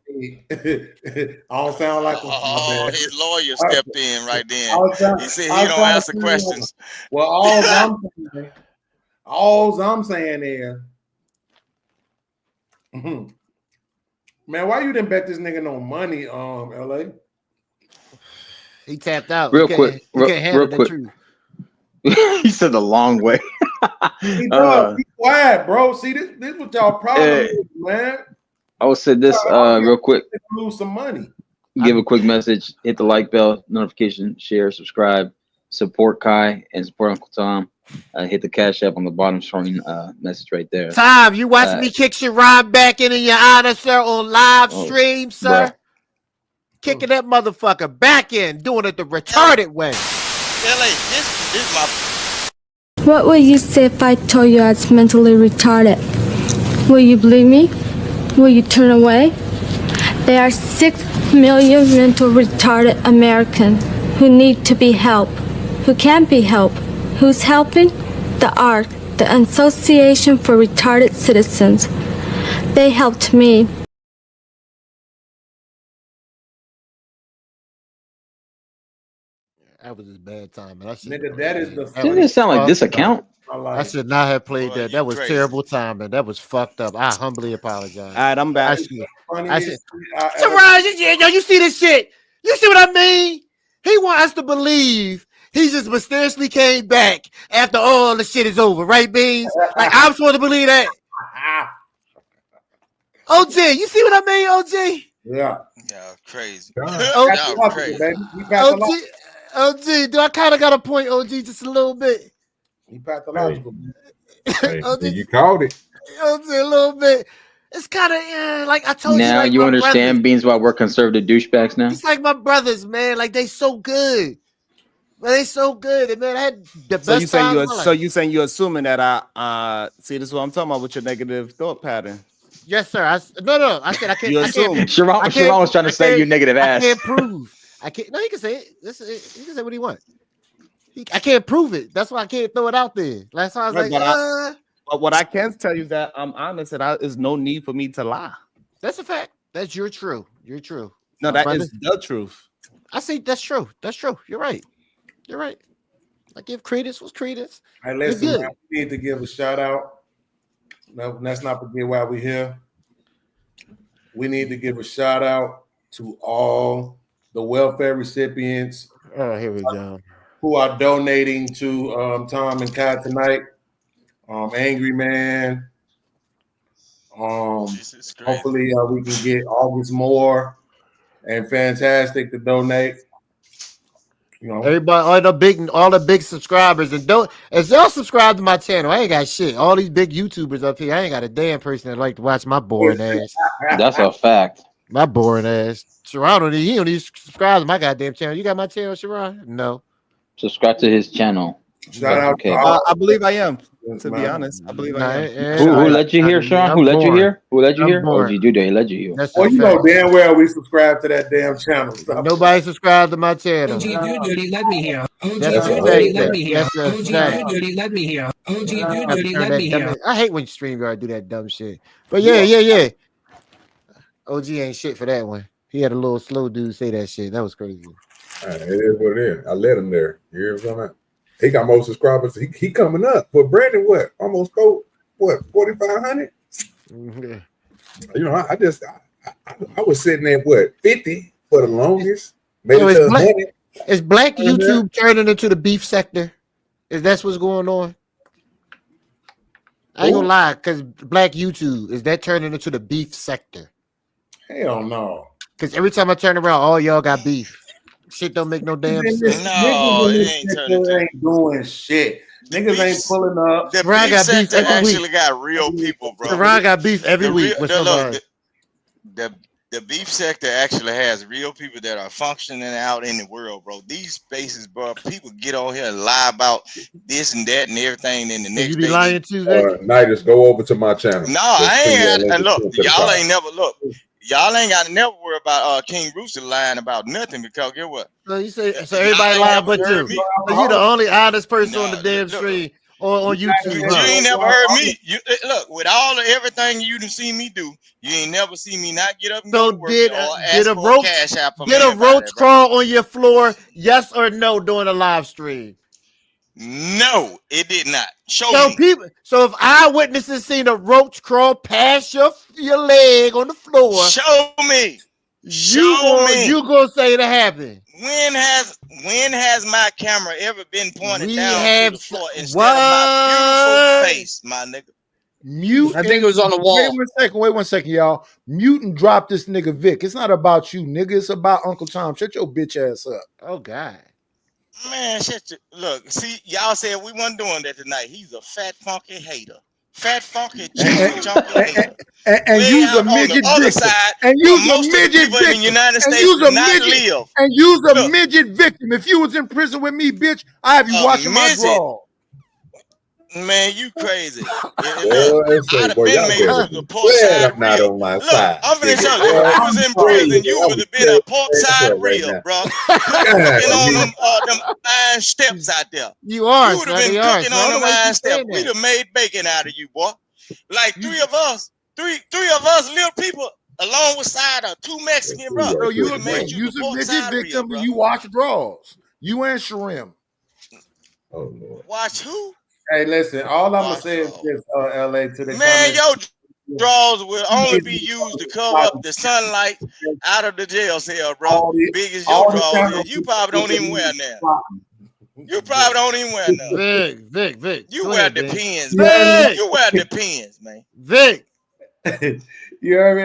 I don't sound like Oh, his lawyer stepped in right then. He said I he was don't trying to answer see questions. Well, all I'm saying is, man, why you didn't bet this nigga no money, LA? He tapped out. Real He quick, can't handle the truth. He said the long way. He does. Be quiet, bro. See, this what y'all problem is, man. I will say this real quick. Lose some money. Give a quick message. Hit the like bell, notification, share, subscribe, support Kai and support Uncle Tom. Hit the cash app on the bottom screen message right there. Tom, you watch me kick Sharon back in your honor, sir, on live stream, sir. Kicking that motherfucker back in, doing it the retarded way. LA, this my. What would you say if I told you I was mentally retarded? Will you believe me? Will you turn away? There are 6 million mental retarded Americans who need to be helped, who can't be helped. Who's helping? The ARC, the Association for Retarded Citizens. They helped me. That was his bad time. Nigga, that is the. Didn't it sound like this account? I should not have played that. That was terrible timing. That was fucked up. I humbly apologize. All right, I'm back. I should. Surprise, yo, you see this shit? You see what I mean? He want us to believe he just mysteriously came back after all the shit is over, right, Beans? Like I'm supposed to believe that. OJ, you see what I mean, OJ? Yeah. Yeah, crazy. Y'all crazy. OG, do I kind of got a point, OG, just a little bit? He pathological. Hey, you called it. OG, a little bit. It's kind of like I told you. Now Like you my understand brothers. Beans why we're conservative douchebags now? It's like my brothers, man. Like they so good. Man, they so good. And man, I had the So best you saying time you of my so life. you saying you're assuming that I see this is what I'm talking about with your negative thought pattern. Yes, sir. No. I said I can't. You I assume. can't. Sharon was trying to say you negative I ass. can't prove. I can't. No, he can say it. He can say what he wants. I can't prove it. That's why I can't throw it out there. Last time I was like, but what I can tell you that I'm honest and there's no need for me to lie. that's a fact. That's you're true. You're true. No, My that brother. is the truth. I say that's true. That's true. You're right. You're right. I give credence was credence. Hey, listen, man, we need to give a shout out. No, let's not forget why we're here. We need to give a shout out to all the welfare recipients. Oh, here we go. Who are donating to Tom and Kai tonight. Angry Man. Hopefully we can get August Moore and Fantastic to donate. You know, everybody, all the big subscribers, and don't as y'all subscribe to my channel. I ain't got shit. All these big YouTubers up here, I ain't got a damn person that like to watch my boring ass. That's a fact. My boring ass. Sharon, he don't even subscribe to my goddamn channel. You got my channel, Sharon? No. Subscribe to his channel. Shout out. Okay. I believe I am. To be honest, I believe I am. Who let you hear, Sharon? Who let you hear? Who let you hear? OG Dude, he let you hear. Well, you know damn well we subscribe to that damn channel. Stop. Nobody subscribed to my channel. OG Dude, let me hear. OG That's Dude, let me hear. That's a OG fact. Dude, let me hear. OG Gotta Dude, turn let that me dumb- hear. I hate when StreamYard do that dumb shit. But yeah. OG ain't shit for that one. He had a little slow dude say that shit. That was crazy. It is what it is. I let him there. You hear what I'm talking about? He got most subscribers. He coming up. But Brandon, what? Almost 4,500? Mhm. You know, I was sitting at what 50 for the longest. Made So it is to black 100. is black YouTube turning into the beef sector? Is that's what's going on? I ain't gonna lie, because black YouTube is that turning into the beef sector? Hell no. Because every time I turn around, all y'all got beef. Shit don't make no damn sense. No, it ain't turning to. Ain't doing shit. Niggas ain't pulling up. The Ron beef got beef sector every week. actually got real people, bro. Ron got beef every week with somebody. The beef sector actually has real people that are functioning out in the world, bro. These spaces, bro, people get on here and lie about this and that and everything. Then the next You be day, lying too, Vic? Nighters, go over to my channel. no, I ain't. And look, To the y'all top. ain't never look. Y'all ain't got to never worry about King Rooster lying about nothing because get what? So you say so Y'all everybody ain't lying never but heard you. me. So you the only honest person on the No, damn look, stream on YouTube, you huh? ain't never heard me. You look with all of everything you done see me do. You ain't never see me not get up and go So to work or did ask a for a roach cash app from did a anybody, roach bro. crawl on your floor? Yes or no during a live stream? No, it did not. Show So me. people, so if eyewitnesses seen a roach crawl past your leg on the floor, Show me. Show you me. gonna say it happened? When has my camera ever been pointed We down to have the floor instead of my beautiful what? face, my nigga? Mute. I think it was on the Wait wall. Wait 1 second, y'all. Mute and drop this nigga Vic. It's not about you, nigga. It's about Uncle Tom. Shut your bitch ass up. Oh God. Man, shit. Look, see, y'all said we wasn't doing that tonight. He's a fat, funky hater. Fat, funky, chunky, chunky hater. And Way use a out on the midget other victim. side And where use a most of the midget people in the victim. United And States use do a not midget. live. And use a Look, midget victim. If you was in prison with me, bitch, I have you a washing my midget. drawers. Man, you crazy. Look, Boy, I'd have boy, been y'all made better you the be port glad side I'm not rib. on my Look, side. I'm finna Nigga. tell you, if Boy, you was in prison, you I would would have been tear a port your ass side up right rib, now. bro. God, Cooking on me. them iron steps out there. You are, You would have son. been They are. cooking So I on don't know them why you iron keep steps. saying We'd that. have made bacon out of you, boy. Like three of us little people, along with side of two Mexican, bro. So We'd you have made agree. you the Use a pork midget side victim rib, and bro. you wash drawers. You and Shrimp. Oh Lord. Watch who? Hey, listen. All I'm gonna Watch say is draw. this, LA, to the Man, comments. your draws will only be used to cover up the sunlight out of the jail cell, bro. Big as your All the draws channels. is, you probably don't even wear none. You probably don't even wear none. Vic. You Go wear ahead, the man. pins, man. Vic! You wear the pins, man. Vic! You heard me,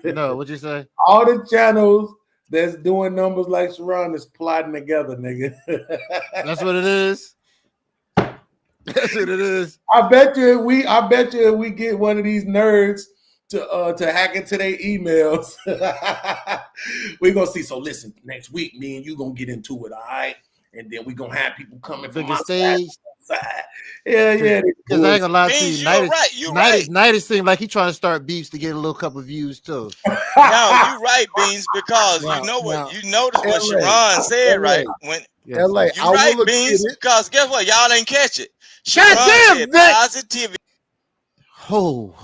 LA? No, what'd you say? All the channels that's doing numbers like Sharon is plotting together, nigga. That's what it is. That's what it is. I bet you if we get one of these nerds to hack into their emails, we're gonna see. So listen, next week, me and you gonna get into it, all right? And then we're gonna have people coming from Bigger my stage. side. Yeah. Because I ain't gonna lie to you. You're right. You're right. Night seemed like he trying to start beefs to get a little couple views too. No, you right, Beans, because you know what? Now, You notice what LA, Sharon said, right? When LA, you I right, will Beans, admit it. because guess what? Y'all ain't catch it. God Sharon damn, said Vic! positivity. God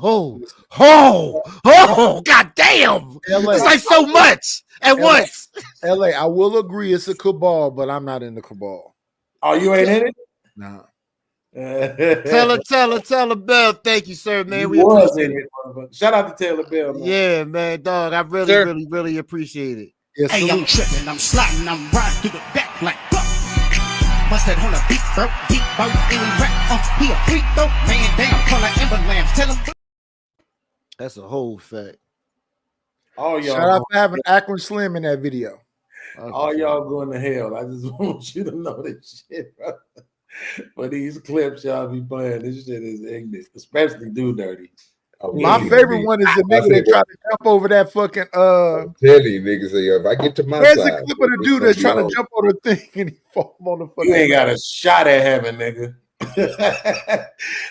damn! LA, It's like so much at once. LA, I will agree it's a cabal, but I'm not in the cabal. Oh, you ain't in it? No. Tell her, Bell. Thank you, sir, man. You We was appreciate in it. it, motherfucker. Shout out to Taylor Bell, man. Yeah, man, dog. I really appreciate it. Yes, hey, I'm tripping, I'm sliding, I'm riding through the back like fuck. Busted on a beat, bro, deep boat, any rap, he a freak though, man down, call an ambulance, tell him. That's a whole fact. All y'all Shout out for having Akron Slim in that video. All y'all going to hell. I just want you to know this shit, bro. For these clips y'all be playing, this shit is ignorant, especially Do Dirty. My favorite one is the nigga that tried to jump over that fucking I'm telling you, niggas, if I get to my Where's side, the clip of the dude that's trying to jump on the thing and he fall on the fucking You ain't got a shot at heaven, nigga.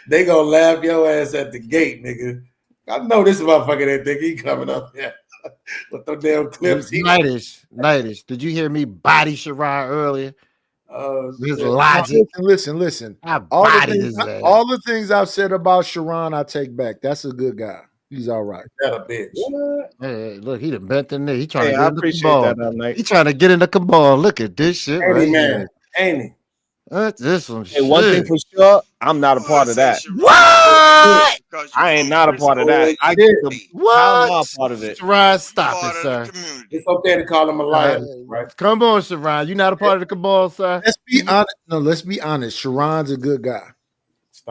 They gonna laugh your ass at the gate, nigga. I know this motherfucker that think he coming up here with them damn clips. Nightish. Did you hear me body Shirai earlier? His logic. Listen. I All bodied his ass. the things I've said about Sharon, I take back. That's a good guy. He's all right. That a bitch. Hey, look, he done bent the knee. He trying Hey, to I get in the appreciate cabal. that, Nate. He trying to get in the cabal. Look at this shit Ain't right he, man? here. Ain't he? That's this one Hey, one thing shit. for sure, I'm not a part of that. What? I ain't not a part of that. How am I a What? part of it? Sharon, stop it, sir. It's okay to call him a liar, right? Come on, Sharon. You not a part of the cabal, sir? Let's be honest. No, let's be honest. Sharon's a good guy.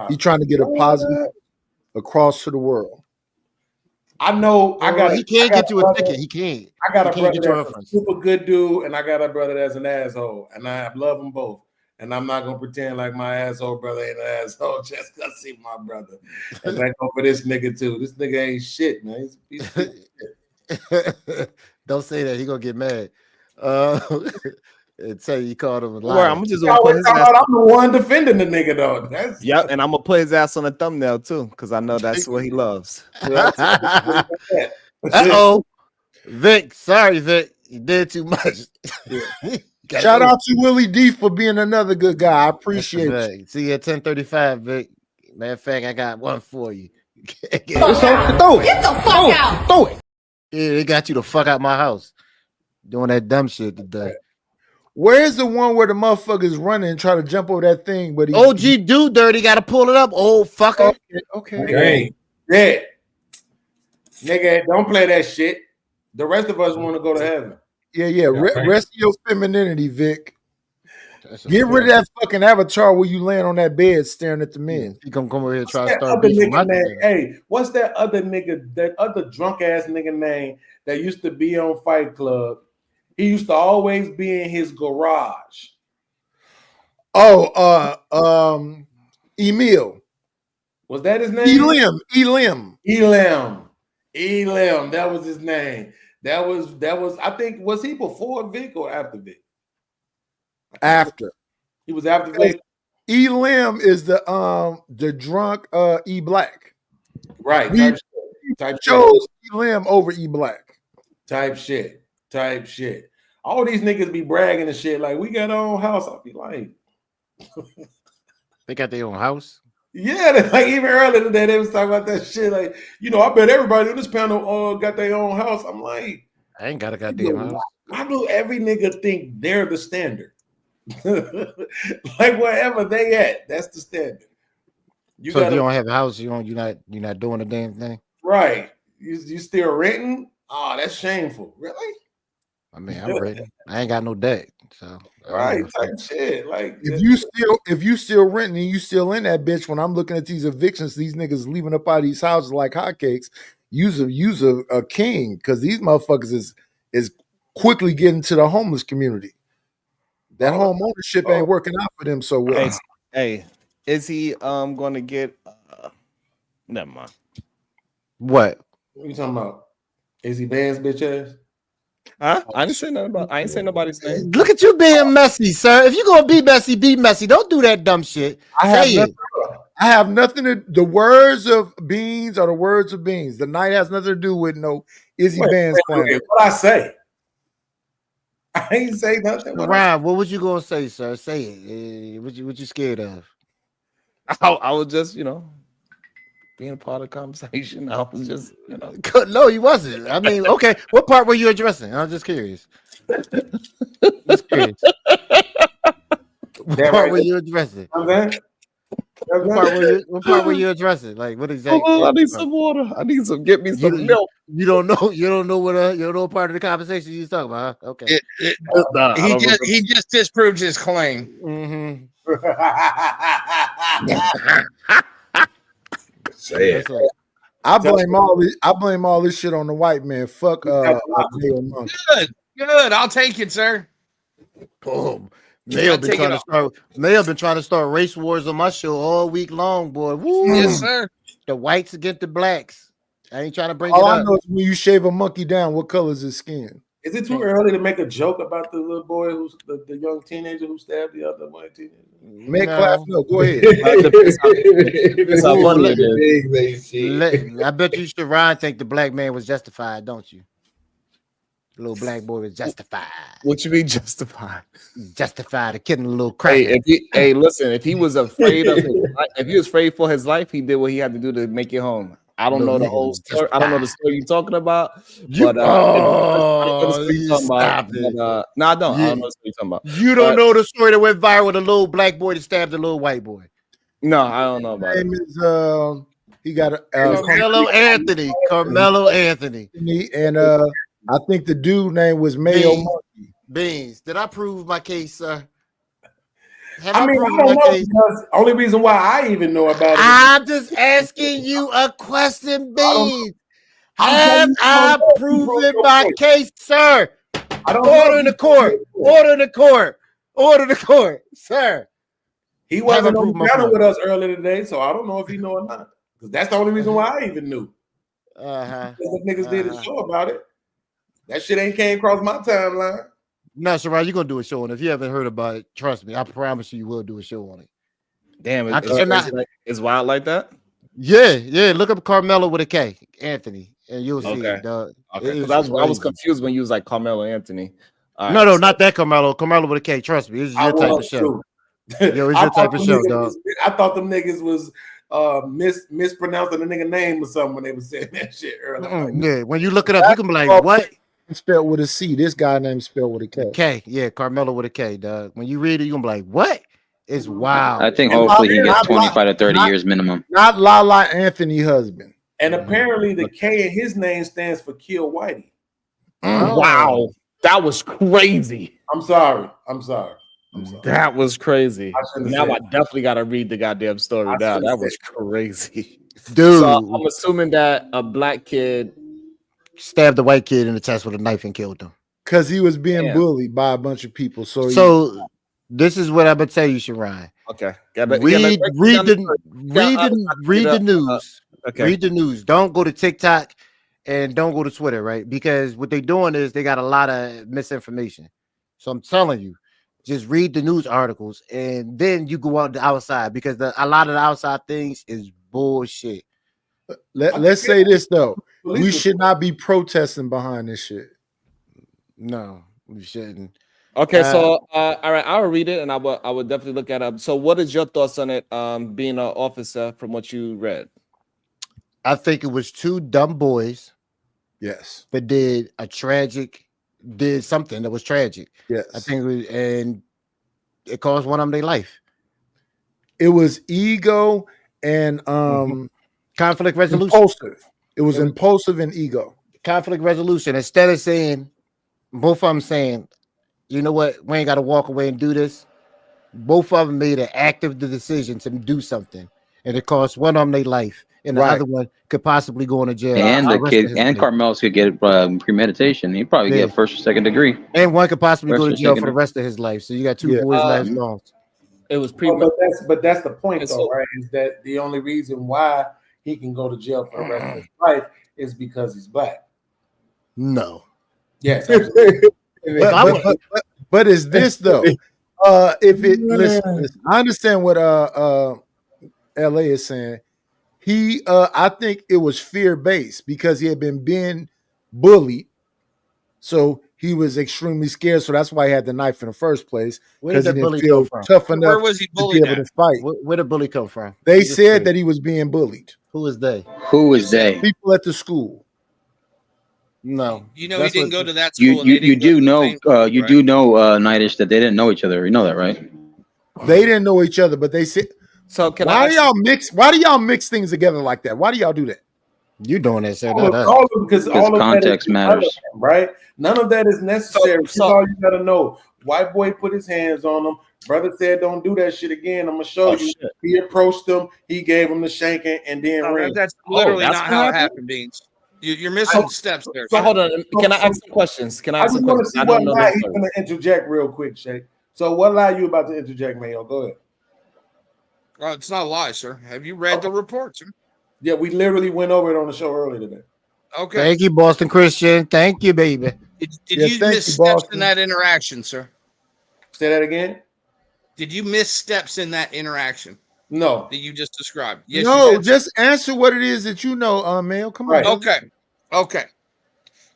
He's trying to get a positive across to the world. I know. He can't get you a ticket. He can't. I got He a can't brother get your that's a reference. super good dude, and I got a brother that's an asshole, and I love them both. And I'm not gonna pretend like my asshole brother ain't an asshole just because he's my brother. And I go for this nigga too. This nigga ain't shit, man. He's shit. Don't say that. He gonna get mad. And say you called him a Well, liar. I'm just gonna put his ass. I'm the one defending the nigga though. That's Yep, and I'm gonna put his ass on the thumbnail too, because I know that's what he loves. Uh-oh. Vic, sorry, Vic. You did too much. Shout out to Willie D for being another good guy. I appreciate you. See you at 10:35, Vic. Matter of fact, I got one for you. Get the fuck out. Throw it. Yeah, they got you the fuck out my house. Doing that dumb shit today. Where's the one where the motherfuckers running and try to jump over that thing? But OG do dirty, gotta pull it up, old fucker. Okay. Yeah. Nigga, don't play that shit. The rest of us want to go to heaven. Yeah. Rest of your femininity, Vic. Get rid of that fucking avatar where you laying on that bed staring at the men. You come over here and try to That start other beefing nigga my name? Hey, what's that other nigga, that other drunk ass nigga name that used to be on Fight Club? He used to always be in his garage. Emil. Was that his name? Elim. That was his name. That was I think, was he before Vic or after Vic? After. He was after Vic. Elim is the drunk E Black. Right. Type chose Elim over E Black. Type shit. All these niggas be bragging and shit like we got our own house. I'll be like, they got their own house. Yeah, like even earlier today they was talking about that shit. Like, I bet everybody on this panel got their own house. I'm like, I ain't got a goddamn house. Why do every nigga think they're the standard? Like wherever they at, that's the standard. So if you don't have a house, you're not doing a damn thing. Right. You still renting? Oh, that's shameful. Really? I mean, I'm renting. I ain't got no debt. So right, type shit. Like if you still renting and you still in that bitch, when I'm looking at these evictions, these niggas leaving up out of these houses like hotcakes, use a king, because these motherfuckers is quickly getting to the homeless community. That home ownership ain't working out for them so well. Hey, is he going to get? Never mind. What? What you talking about? Is he Band's bitch ass? Huh? I didn't say nothing about. I ain't say nobody's name. Look at you being messy, sir. If you're gonna be messy, be messy. Don't do that dumb shit. I have nothing to. The words of beans are the words of beans. The night has nothing to do with no Izzy Band's plan. What I say? I ain't say nothing. Ryan, what was you gonna say, sir? Say it. What you scared of? I was just, being a part of the conversation. I was just, No, you wasn't. I mean, okay. What part were you addressing? I'm just curious. What part were you addressing? What part were you addressing? Like, what exactly? I need some water. I need some. Get me some milk. You don't know. You don't know what part of the conversation you talking about. Huh? Okay. He just disproved his claim. Mm-hmm. I blame all this shit on the white man. Fuck Monk. Good. I'll take it, sir. Boom. Mayo been trying to start race wars on my show all week long, boy. Woo. Yes, sir. The whites against the blacks. I ain't trying to bring All it I up. know is when you shave a monkey down, what color is his skin? Is it too early to make a joke about the little boy who's the young teenager who stabbed the other white teenager? Make class no. Go ahead. I bet you should Ryan think the black man was justified, don't you? The little black boy was justified. What you mean justified? Justified, killing a little cracker. Listen, if he was afraid of his life, if he was afraid for his life, he did what he had to do to make it home. I don't know the whole story. I don't know the story you're talking about. But I don't know the story you're talking about. Stop it. But, no, I don't. I don't know the story you're talking about. You don't know the story that went viral with a little black boy that stabbed a little white boy. No, I don't know about it. Name is he got a Carmelo Anthony. Carmelo Anthony. And I think the dude name was Mayo Monkey. Beans. Did I prove my case, sir? I mean, I don't know because only reason why I even know about it. I'm just asking you a question, Beans. Have I proven my case, sir? Order in the court. Order in the court. Order in the court, sir. He wasn't on the panel with us earlier today, so I don't know if he know or not. Because that's the only reason why I even knew. Because the niggas did a show about it. That shit ain't came across my timeline. No, Sarai, you're gonna do a show on it. If you haven't heard about it, trust me, I promise you will do a show on it. Damn, it's wild like that. Yeah. Look up Carmelo with a K, Anthony, and you'll see it, dog. Okay, because I was confused when you was like Carmelo Anthony. No, not that Carmelo. Carmelo with a K. Trust me, this is your type of show. Yo, it's your type of show, dog. I thought them niggas was mispronouncing the nigga name or something when they was saying that shit earlier. Yeah, when you look it up, you can be like, what? Spelled with a C. This guy named spelled with a K. K, yeah, Carmelo with a K, dog. When you read it, you're gonna be like, what? It's wild. I think hopefully he gets 25 to 30 years minimum. Not Lala Anthony husband. And apparently the K in his name stands for Kill Whitey. Wow. That was crazy. I'm sorry. That was crazy. Now I definitely got to read the goddamn story now. That was crazy. Dude. So I'm assuming that a black kid stabbed a white kid in the chest with a knife and killed him. Because he was being bullied by a bunch of people. So this is what I'm gonna tell you, Sharon. Okay. Read the news. Okay. Read the news. Don't go to TikTok and don't go to Twitter, right? Because what they're doing is they got a lot of misinformation. So I'm telling you, just read the news articles and then you go out the outside because a lot of the outside things is bullshit. Let's say this though. We should not be protesting behind this shit. No, we shouldn't. Okay, so all right, I'll read it and I would definitely look at it. So what is your thoughts on it being an officer from what you read? I think it was two dumb boys. Yes. That did something that was tragic. Yes. I think and it cost one of them their life. It was ego and conflict resolution. Impulsive. It was impulsive and ego. Conflict resolution. Instead of saying, both of them saying, you know what, we ain't got to walk away and do this. Both of them made an active decision to do something, and it cost one of them their life, and the other one could possibly go into jail. And the kid and Carmelo's could get premeditation. He'd probably get first or second degree. And one could possibly go to jail for the rest of his life. So you got two boys' lives lost. It was but that's the point, though, right? Is that the only reason why he can go to jail for the rest of his life is because he's black? No. Yes. But is this though? Listen, I understand what LA is saying. I think it was fear-based because he had been being bullied. So he was extremely scared. So that's why he had the knife in the first place. Because he didn't feel tough enough Where was he bullied to be able at? to fight. Where did bully come from? They said that he was being bullied. Who is they? Who is they? People at the school. No. You know, he didn't go to that school. You do know, Nightish, that they didn't know each other. You know that, right? They didn't know each other, but they said. So why do y'all mix things together like that? Why do y'all do that? You doing that, sir? Because context matters, right? None of that is necessary. That's all you gotta know. White boy put his hands on him. Brother said, "Don't do that shit again." I'm gonna show you. Shit. He approached him. He gave him the shanking, and then that's literally not how it happened, Beans. You're missing steps there. So hold on. Can I ask some questions? I just want to see what lie he's gonna interject real quick, Shay. So what lie you about to interject, Mayo? Go ahead. It's not a lie, sir. Have you read the report, sir? Yeah, we literally went over it on the show earlier today. Okay. Thank you, Boston Christian. Thank you, baby. Did you miss steps in that interaction, sir? Say that again. Did you miss steps in that interaction? No. That you just described? Yes, no, just answer what it is that you know, Mayo. Come on. Okay.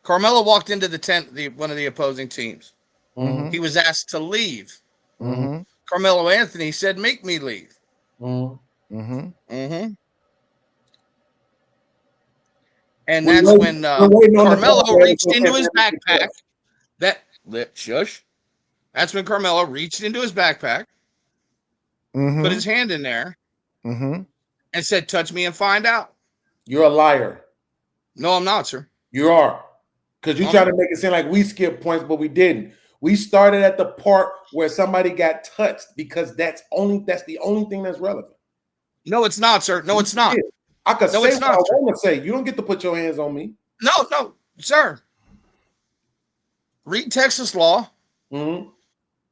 Carmelo walked into the tent, one of the opposing teams. Mm-hmm. He was asked to leave. Mm-hmm. Carmelo Anthony said, "Make me leave." Mm-hmm. Mm-hmm. And that's when Carmelo reached into his backpack. Shush. That's when Carmelo reached into his backpack, put his hand in there, and said, "Touch me and find out." You're a liar. No, I'm not, sir. You are. Because you try to make it seem like we skipped points, but we didn't. We started at the part where somebody got touched because that's the only thing that's relevant. No, it's not, sir. No, it's not. I could No, say it's what not, I sir. want to say. You don't get to put your hands on me. No, sir. Read Texas law, and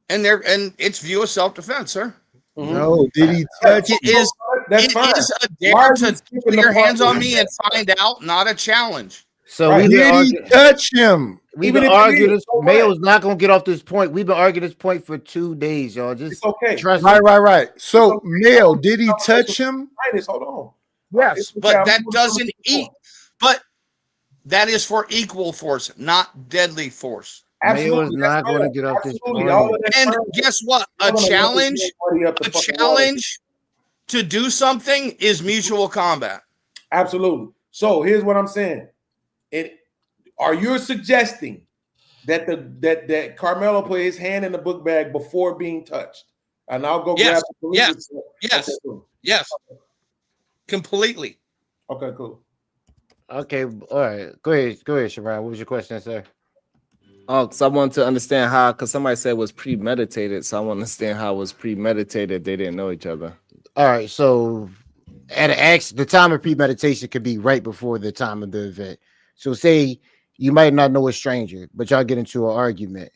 it's view of self-defense, sir. No, did he touch It you? is That's fine. a Why dare are to you put skipping your the part hands where on he me said and find out, not a challenge. So we've been Did he arguing. touch him? We've Even been if he arguing did, this. so Mayo's not gonna get off this point. We've been arguing this point for 2 days, y'all. Just It's okay. trust me. Right. So, Mayo, did he touch him? Hold on. Yes, but that doesn't eat. But that is for equal force, not deadly force. Mayo is not going to get off this point. And guess what? A challenge to do something is mutual combat. Absolutely. So here's what I'm saying. Are you suggesting that that Carmelo put his hand in the book bag before being touched? And I'll go grab the police. Yes. Okay, cool. Yes. Completely. Okay, cool. Okay, all right. Go ahead, Sharon. What was your question, sir? Oh, because I want to understand how, because somebody said it was premeditated. So I want to understand how it was premeditated. They didn't know each other. All right, so the time of premeditation could be right before the time of the event. So say you might not know a stranger, but y'all get into an argument.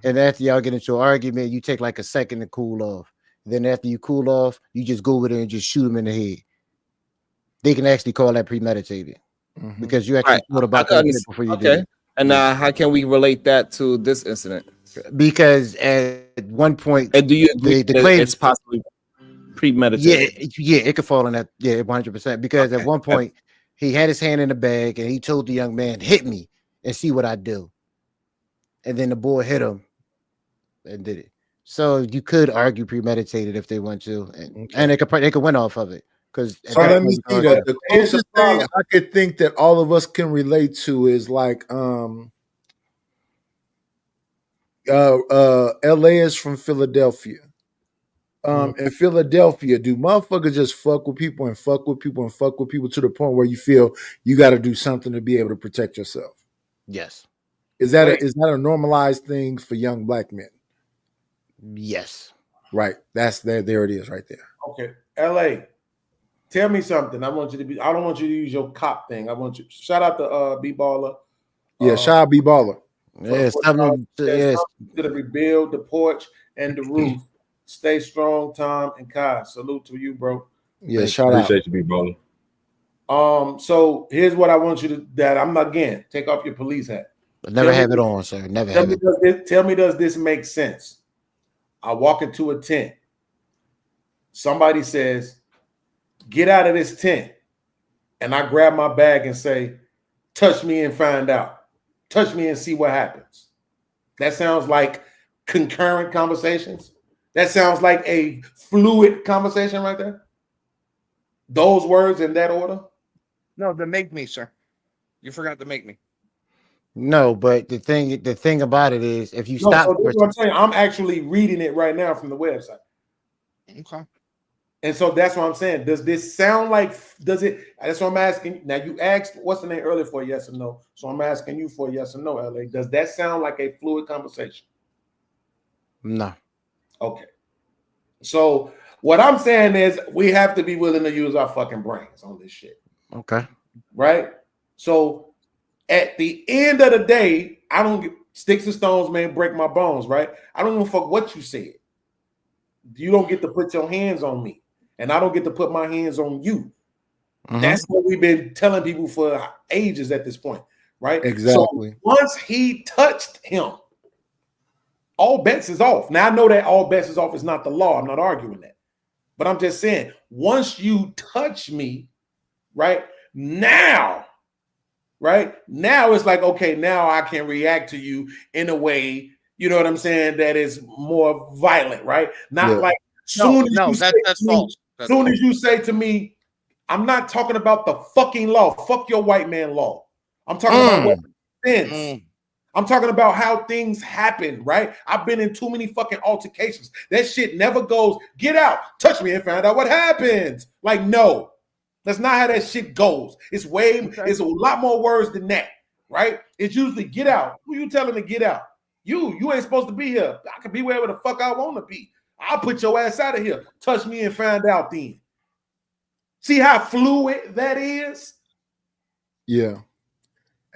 And after y'all get into an argument, you take like a second to cool off. Then after you cool off, you just go over there and just shoot them in the head. They can actually call that premeditated because you actually thought about that before you did it. And how can we relate that to this incident? Because at one point, and do you agree the that claim, it's possibly premeditated? Yeah, it could fall in that. Yeah, 100%. Because at one point, he had his hand in the bag and he told the young man, "Hit me and see what I do." And then the boy hit him and did it. So you could argue premeditated if they want to, and they could win off of it. Because so let me see that the closest thing I could think that all of us can relate to is like LA is from Philadelphia. In Philadelphia, do motherfuckers just fuck with people and fuck with people and fuck with people to the point where you feel you got to do something to be able to protect yourself? Yes. Is that a normalized thing for young black men? Yes. Right. That's there. There it is, right there. Okay, LA. Tell me something. I don't want you to use your cop thing. I want you shout out to B Baller. Yeah, shout out B Baller. Yes, to rebuild the porch and the roof. Stay strong, Tom and Kai. Salute to you, bro. Yeah, shout out. Appreciate you, B Baller. So here's what I want you to take off your police hat. Never have it on, sir. Never have it. Tell me, does this make sense? I walk into a tent. Somebody says, "Get out of this tent." And I grab my bag and say, "Touch me and find out. Touch me and see what happens." That sounds like concurrent conversations. That sounds like a fluid conversation right there. Those words in that order? No, the make me, sir. You forgot to make me. No, but the thing about it is, if you stop, so this is what I'm saying. I'm actually reading it right now from the website. Okay. And so that's what I'm saying. Does this sound like? Does it? That's what I'm asking. Now you asked what's the name earlier for yes or no. So I'm asking you for yes or no, LA. Does that sound like a fluid conversation? No. Okay. So what I'm saying is we have to be willing to use our fucking brains on this shit. Okay. Right? So at the end of the day, I don't get sticks and stones, man, break my bones, right? I don't give a fuck what you said. You don't get to put your hands on me, and I don't get to put my hands on you. That's what we've been telling people for ages at this point, right? Exactly. So once he touched him, all bets is off. Now I know that all bets is off is not the law. I'm not arguing that. But I'm just saying, once you touch me, right now, it's like, okay, now I can react to you in a way, you know what I'm saying, that is more violent, right? Not like that's false. Soon as you say to me, I'm not talking about the fucking law. Fuck your white man law. I'm talking about what sense. I'm talking about how things happen, right? I've been in too many fucking altercations. That shit never goes, get out, touch me and find out what happens. Like, no, that's not how that shit goes. It's it's a lot more words than that, right? It's usually get out. Who you telling to get out? You ain't supposed to be here. I can be wherever the fuck I want to be. I'll put your ass out of here. Touch me and find out then. See how fluid that is? Yeah.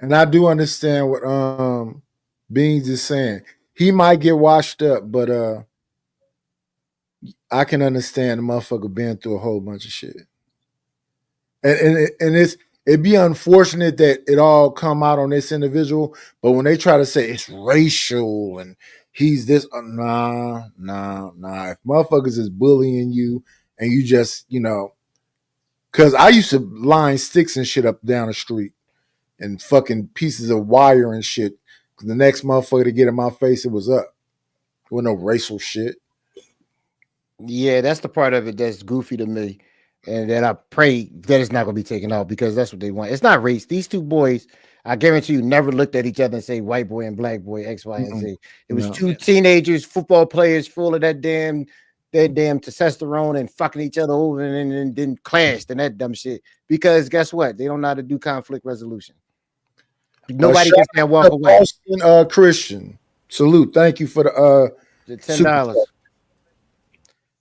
And I do understand what Beans is saying. He might get washed up, but I can understand the motherfucker being through a whole bunch of shit. And it'd be unfortunate that it all come out on this individual, but when they try to say it's racial and he's this, nah. If motherfuckers is bullying you and you just, because I used to line sticks and shit up down the street and fucking pieces of wire and shit. The next motherfucker to get in my face, it was up. There was no racial shit. Yeah, that's the part of it that's goofy to me. And then I pray that it's not going to be taken out because that's what they want. It's not race. These two boys, I guarantee you, never looked at each other and say white boy and black boy, X, Y, and Z. It was two teenagers, football players, full of that damn testosterone and fucking each other over and then clashed and that dumb shit. Because guess what? They don't know how to do conflict resolution. Nobody can stand walk away. Austin, Christian, salute. Thank you for the $10.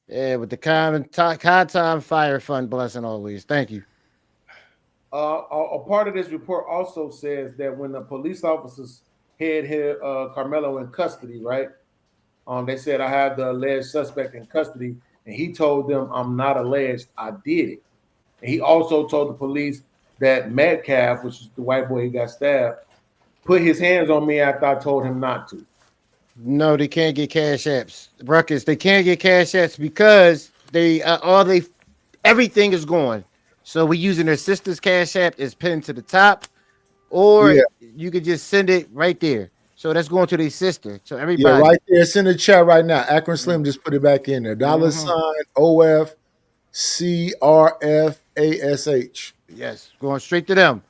Yeah, with the time fire fund blessing always. Thank you. A part of this report also says that when the police officers had Carmelo in custody, right? They said I have the alleged suspect in custody, and he told them I'm not alleged, I did it. And he also told the police that Metcalf, which is the white boy who got stabbed, put his hands on me after I told him not to. No, they can't get cash apps. Ruckus, they can't get cash apps because everything is gone. So we're using their sister's cash app is pinned to the top, or you could just send it right there. So that's going to their sister. So everybody, yeah, right there. It's in the chat right now. Akron Slim just put it back in there. $OFCRFASH. Yes, going straight to them.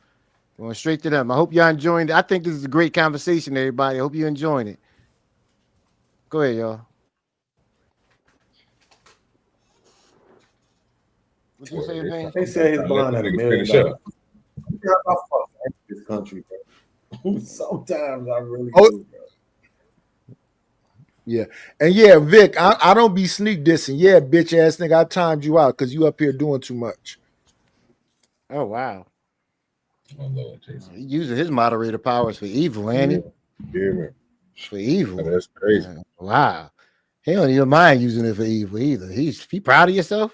Going straight to them. I hope y'all enjoying it. I think this is a great conversation, everybody. I hope you're enjoying it. Go ahead, y'all. What you say, man? They say his bond at $1 million. This country, bro. Sometimes I really do, bro. Yeah. And yeah, Vic, I don't be sneak dissing. Yeah, bitch ass nigga, I timed you out because you up here doing too much. Oh, wow. Oh, Lord Jesus. He using his moderator powers for evil, ain't he? Yeah. For evil. Oh, that's crazy. Wow. He don't even mind using it for evil either. He proud of yourself?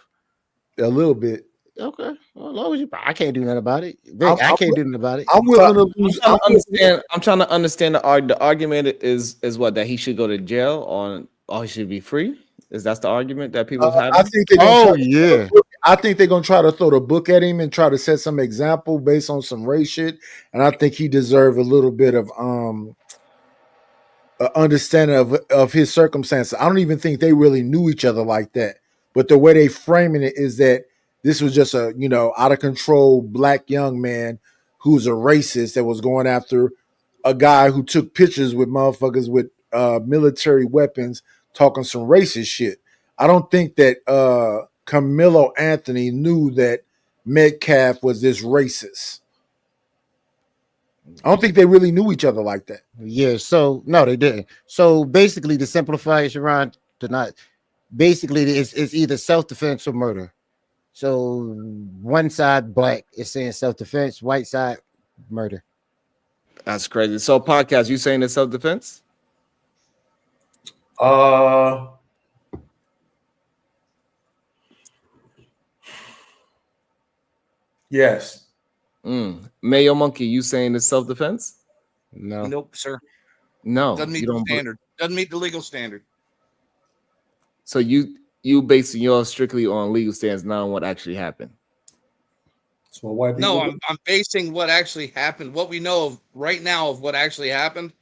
A little bit. Okay. Well, as long as I can't do nothing about it. Vic, I can't do nothing about it. I'm willing to lose. I'm trying to understand the argument is what, that he should go to jail or he should be free? Is that the argument that people have? I think they're gonna I think they're gonna try to throw the book at him and try to set some example based on some race shit. And I think he deserved a little bit of understanding of his circumstances. I don't even think they really knew each other like that. But the way they framing it is that this was just a, out of control black young man who's a racist that was going after a guy who took pictures with motherfuckers with military weapons talking some racist shit. I don't think that Camilo Anthony knew that Metcalf was this racist. I don't think they really knew each other like that. Yeah, so no, they didn't. So basically, to simplify it, Sharon, basically it's either self-defense or murder. So one side black is saying self-defense, white side murder. That's crazy. So podcast, you saying it's self-defense? Yes. Mayo Monkey, you saying it's self-defense? No. Nope, sir. No. Doesn't meet the standard. Doesn't meet the legal standard. So you basing yours strictly on legal standards, not on what actually happened. So white No, I'm basing what actually happened, what we know of right now of what actually happened,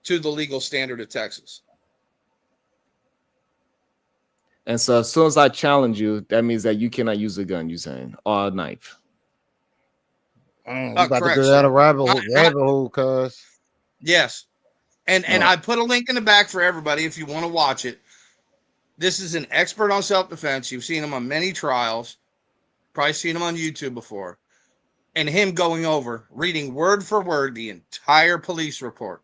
to the legal standard of Texas. And so as soon as I challenge you, that means that you cannot use a gun, you saying, or a knife. You about to Correct, go sir. down a rabbit hole, cuz. Yes. And I put a link in the back for everybody if you want to watch it. This is an expert on self-defense. You've seen him on many trials. Probably seen him on YouTube before. And him going over, reading word for word the entire police report.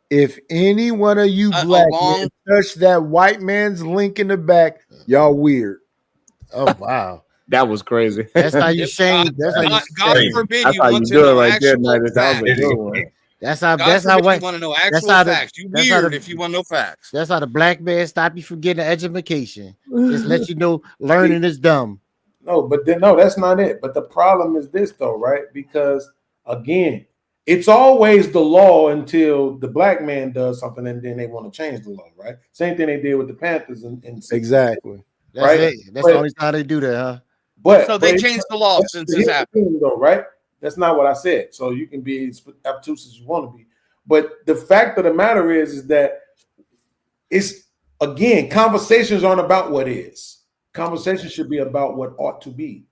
If any one of you black men touch that white man's link in the back, y'all weird. Oh wow. That was crazy. That's how you shame. That's how you God shame. forbid That's you how want you to do it know right there, actual Nigel. That was a facts. good one. That's how. God That's how. forbid you want to know actual facts. You weird if you want to know facts. That's how the black man stop you from getting an education. Just let you know learning is dumb. No, but then no, that's not it. But the problem is this though, right? Because again, it's always the law until the black man does something and then they want to change the law, right? Same thing they did with the Panthers in exactly. That's right? it. That's the only time they do that, huh? But so they changed the law since this happened. Though, right? That's not what I said. So you can be as obtuse as you want to be. But the fact of the matter is that it's again, conversations aren't about what is. Conversation should be about what ought to be.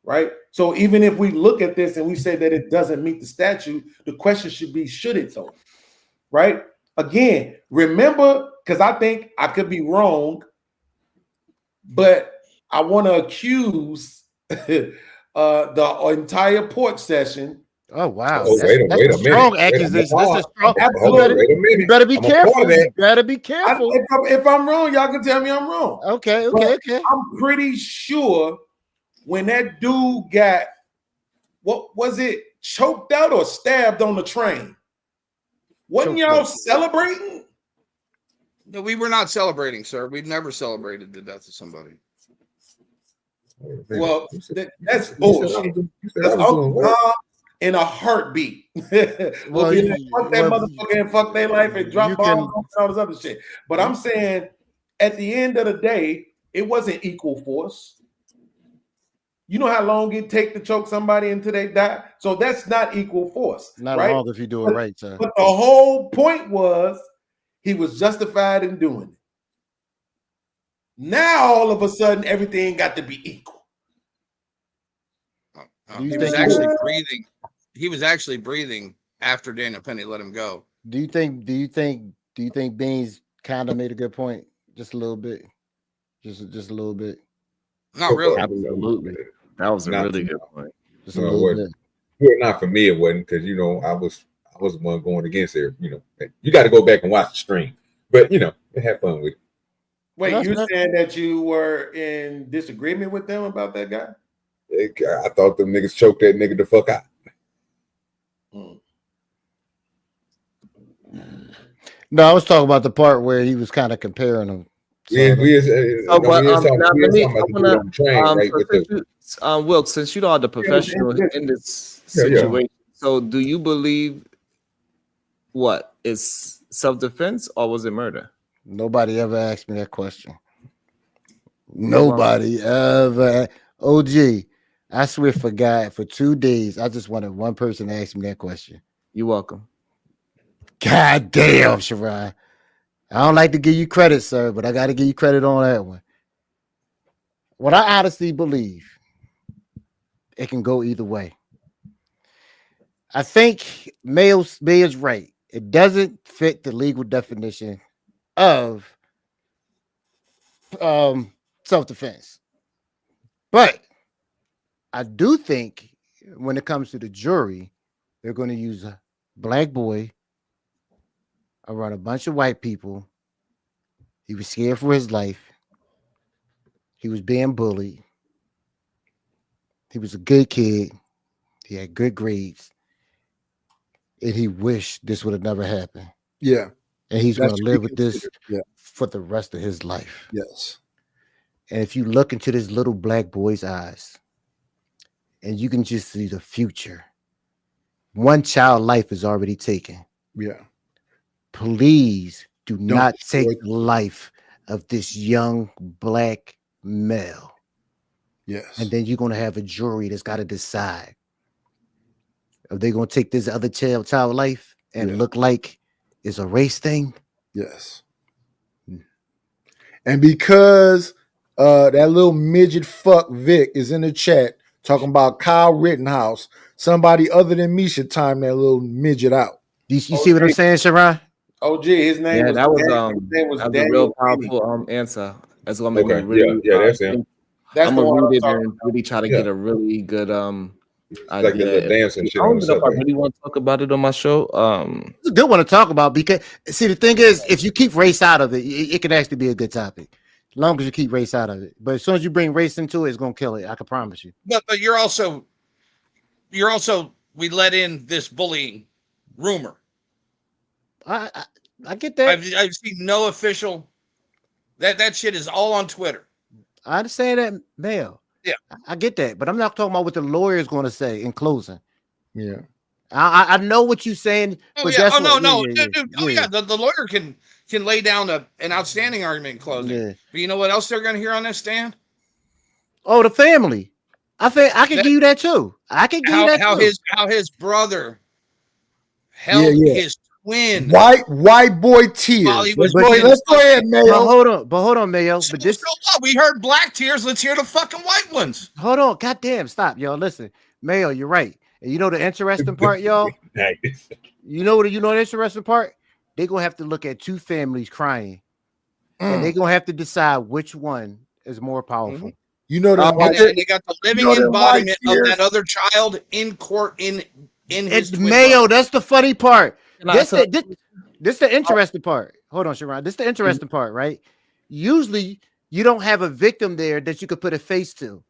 Right. So even if we look at this and we say that it doesn't meet the statute, the question should be, should it though? Right. Again, remember, because I think I could be wrong, but I want to accuse the entire Porch session. Oh wow. Oh, wait a minute. Strong accusation. That's a strong. Hold on, wait a minute. You better be I'm careful. You better be careful. If I'm wrong, y'all can tell me I'm wrong. Okay. But I'm pretty sure when that dude got, what was it, choked out or stabbed on the train? Wasn't y'all celebrating? No, we were not celebrating, sir. We've never celebrated the death of somebody. Well, that's bullshit. That's Uncle Tom in a heartbeat. We'll be like, fuck that motherfucker and fuck their life and drop bombs and all this other shit. But I'm saying at the end of the day, it wasn't equal force. You know how long it take to choke somebody until they die? So that's not equal force. Not right? long if you do it right, sir. But the whole point was he was justified in doing it. Now all of a sudden everything got to be equal. He was actually breathing. He was actually breathing after Daniel Penny let him go. Do you think Beans kind of made a good point? Just a little bit. Just a little bit. Not really. Absolutely. That was a really good point. Just a little bit. Well, not for me, it wasn't, because I was the one going against it. You got to go back and watch the stream. But have fun with it. Wait, you saying that you were in disagreement with them about that guy? I thought them niggas choked that nigga the fuck out. No, I was talking about the part where he was kind of comparing them. Wilk, since you are the professional in this situation, so do you believe what is self-defense or was it murder? Nobody ever asked me that question. Nobody ever. OG, I swear for God, for 2 days, I just wanted one person to ask me that question. You're welcome. God damn, Sharon. I don't like to give you credit, sir, but I got to give you credit on that one. What I honestly believe, it can go either way. I think May's right. It doesn't fit the legal definition of self-defense. But I do think when it comes to the jury, they're going to use a black boy around a bunch of white people. He was scared for his life. He was being bullied. He was a good kid. He had good grades. And he wished this would have never happened. Yeah. And he's going to live with this for the rest of his life. Yes. And if you look into this little black boy's eyes, and you can just see the future, one child life is already taken. Yeah. Please do not take the life of this young black male. Yes. And then you're going to have a jury that's got to decide. Are they going to take this other child life and look like it's a race thing? Yes. And because That little midget fuck Vic is in the chat talking about Kyle Rittenhouse. Somebody other than me should time that little midget out. You see what I'm saying, Sharon? OG, his name Yeah, was that was his name was that was a real Daniel Penny. powerful answer. That's gonna make me Okay. really Yeah, that's him. That's I'm the gonna one read I'm it talking and really try to Yeah. get a really good Like the idea. little dancing shit I on don't the even know if I subway. really want to talk about it on my show. It's a good one to talk about because see the thing is, if you keep race out of it, it can actually be a good topic. As long as you keep race out of it. But as soon as you bring race into it, it's gonna kill it. I can promise you. But you're also we let in this bullying rumor. I get that. I've seen no official that shit is all on Twitter. I understand that, Mel. Yeah, I get that, but I'm not talking about what the lawyer is going to say in closing. Yeah, I know what you're saying, Oh but yeah. guess Oh no, what? no. Dude. Oh yeah. The lawyer can lay down an outstanding argument in closing. Yeah. But you know what else they're going to hear on this stand? Oh, the family. I think I can give you that too. I can give you that too. How his brother held his twin White boy while tears. he was Let's go ahead, Mayo. But hold on, Mayo. But this we heard black tears. Let's hear the fucking white ones. Hold on, goddamn, stop, y'all. Listen, Mayo, you're right. And you know the interesting part, y'all. You know the interesting part. They're gonna have to look at two families crying, and they're gonna have to decide which one is more powerful. You know that and they got the living embodiment of that other child in court in his twin Mayo. brother. That's the funny part. This So- the interesting part. Hold on, Sharon. This is the interesting part, right? Usually you don't have a victim there that you could put a face to.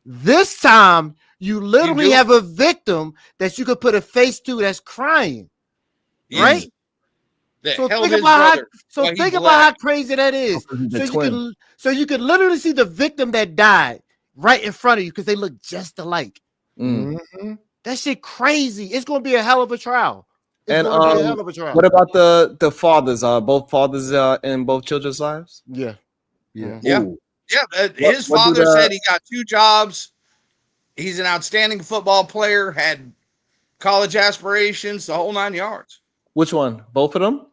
This time you literally have a victim that you could put a face to that's crying. Yes. Right? That So held think his about brother how while he think about bled. how crazy that is. So you could literally see the victim that died right in front of you because they look just alike. Mm-hmm. That shit crazy. It's gonna be a hell of a trial. It's And gonna be a hell of a trial. what about the fathers? Both fathers in both children's lives? Yeah. Yeah. Ooh. Yeah. what His do father the- said he got 2 jobs. He's an outstanding football player, had college aspirations, the whole 9 yards. Which one? Both of them?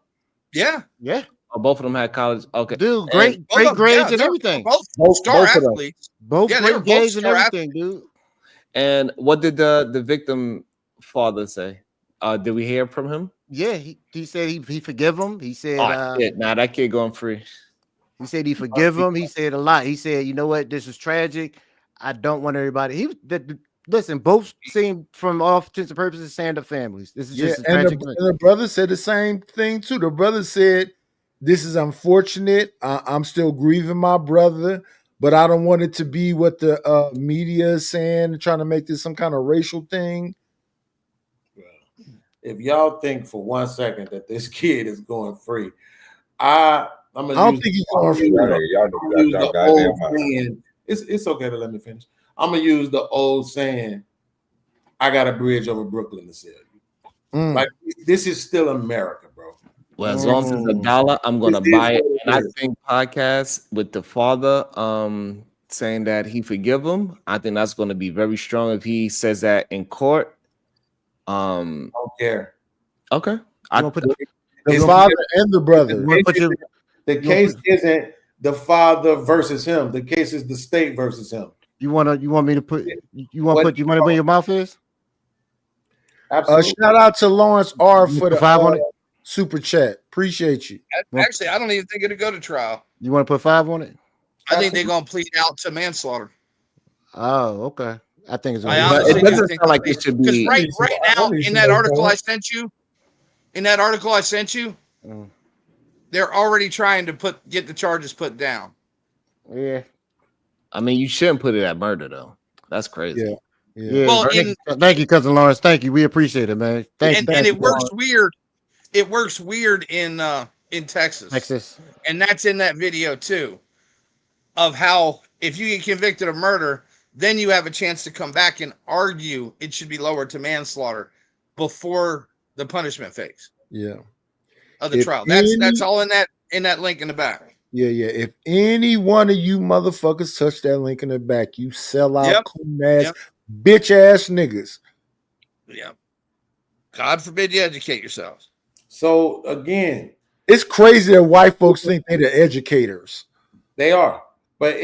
Yeah. Yeah. Oh, both of them had college. Okay, Dude, great grades and everything. Both star both of them. athletes. Both Yeah, they were great both grades and star everything, dude. And what did the victim father say? Did we hear from him? Yeah, he said he forgive him. He said Shit, nah, that kid going free. he said he forgive him. He said a lot. He said, you know what, this is tragic. I don't want everybody. Listen, both seem from all intents and purposes saying the families. This is just a and tragic the brother said the same thing too. The brother said, "This is unfortunate. I'm still grieving my brother, but I don't want it to be what the media is saying, trying to make this some kind of racial thing." If y'all think for 1 second that this kid is going free, I don't think he's going free. It's okay to let me finish. I'm gonna use the old saying, "I got a bridge over Brooklyn to sell you." Like this is still America, bro. Well, as long as it's $1, I'm gonna buy it. And I think podcast with the father saying that he forgive him, I think that's gonna be very strong if he says that in court. Don't care. Okay. The father and the brother. The case isn't the father versus him. The case is the state versus him. You want me to put you want to where your mouth is? Absolutely. Shout out to Lawrence R for the 5 on it? super chat. Appreciate you. Actually, I don't even think it'll go to trial. You want to put 5 on it? I think they're gonna plead out to manslaughter. Oh, okay. I think it's I gonna honestly it doesn't think sound like it should be. right now in that article I sent you, they're already trying to get the charges put down. Yeah. I mean, you shouldn't put it at murder though. That's crazy. Yeah. Well, thank you, cousin Lawrence. Thank you. We appreciate it, man. Thank you. And it works weird. It works weird in Texas. And that's in that video too, of how if you get convicted of murder, then you have a chance to come back and argue it should be lowered to manslaughter before the punishment phase of the trial. That's all in that link in the back. Yeah. If any one of you motherfuckers touch that link in the back, you sell out, coon ass, bitch ass niggas. Yeah. God forbid you educate yourselves. So again, it's crazy that white folks think they're the educators. They are. But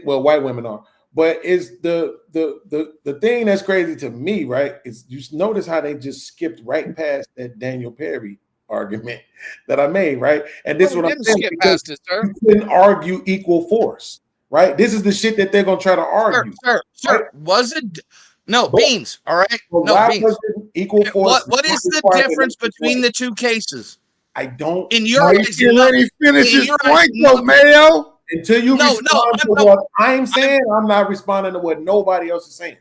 well, white women are. But it's the thing that's crazy to me, right? Is you notice how they just skipped right past that Daniel Perry argument that I made, right? And this is what I'm didn't saying. skip past it, sir. You couldn't argue equal force, right? This is the shit that they're gonna try to argue. Sir, right? was it no beans? All right, But no why beans. was it equal force? What is the difference between the two cases? I don't. In your Why you eyes, can't let him finish his point, though, Mayo? Until you respond to what I'm saying, I'm not responding to what nobody else is saying.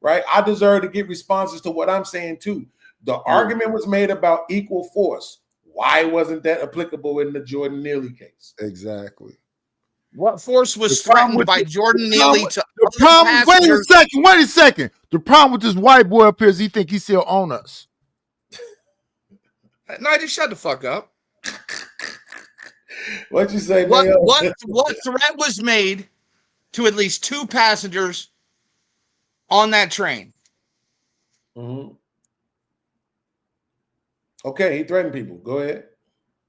Right? I deserve to get responses to what I'm saying too. The argument was made about equal force. Why wasn't that applicable in the Jordan Neely case? Exactly. What force was threatened by Jordan Neely to the problem? Wait a second. The problem with this white boy up here is he think he still own us. No, just shut the fuck up. What'd you say, what, man? what threat was made to at least 2 passengers on that train? Mm-hmm. Okay, he threatened people. Go ahead.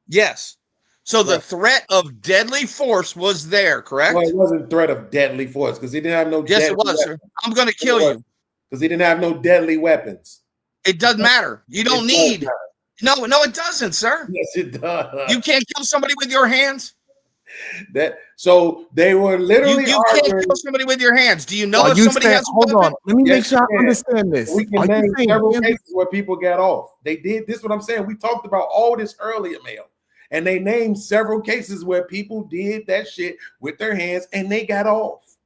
Yes. So the threat of deadly force was there, correct? Well, it wasn't threat of deadly force because he didn't have no. Yes, it was, sir. I'm going to kill you because he didn't have no deadly weapons. It doesn't matter. You don't need. No, it doesn't, sir. Yes, it does. You can't kill somebody with your hands. So they were literally. You can't kill somebody with your hands. Do you know if somebody has a hold weapon? on. Let me make sure I understand this. We can name several cases where people got off. They did. This is what I'm saying. We talked about all this earlier, Mayo. And they named several cases where people did that shit with their hands and they got off.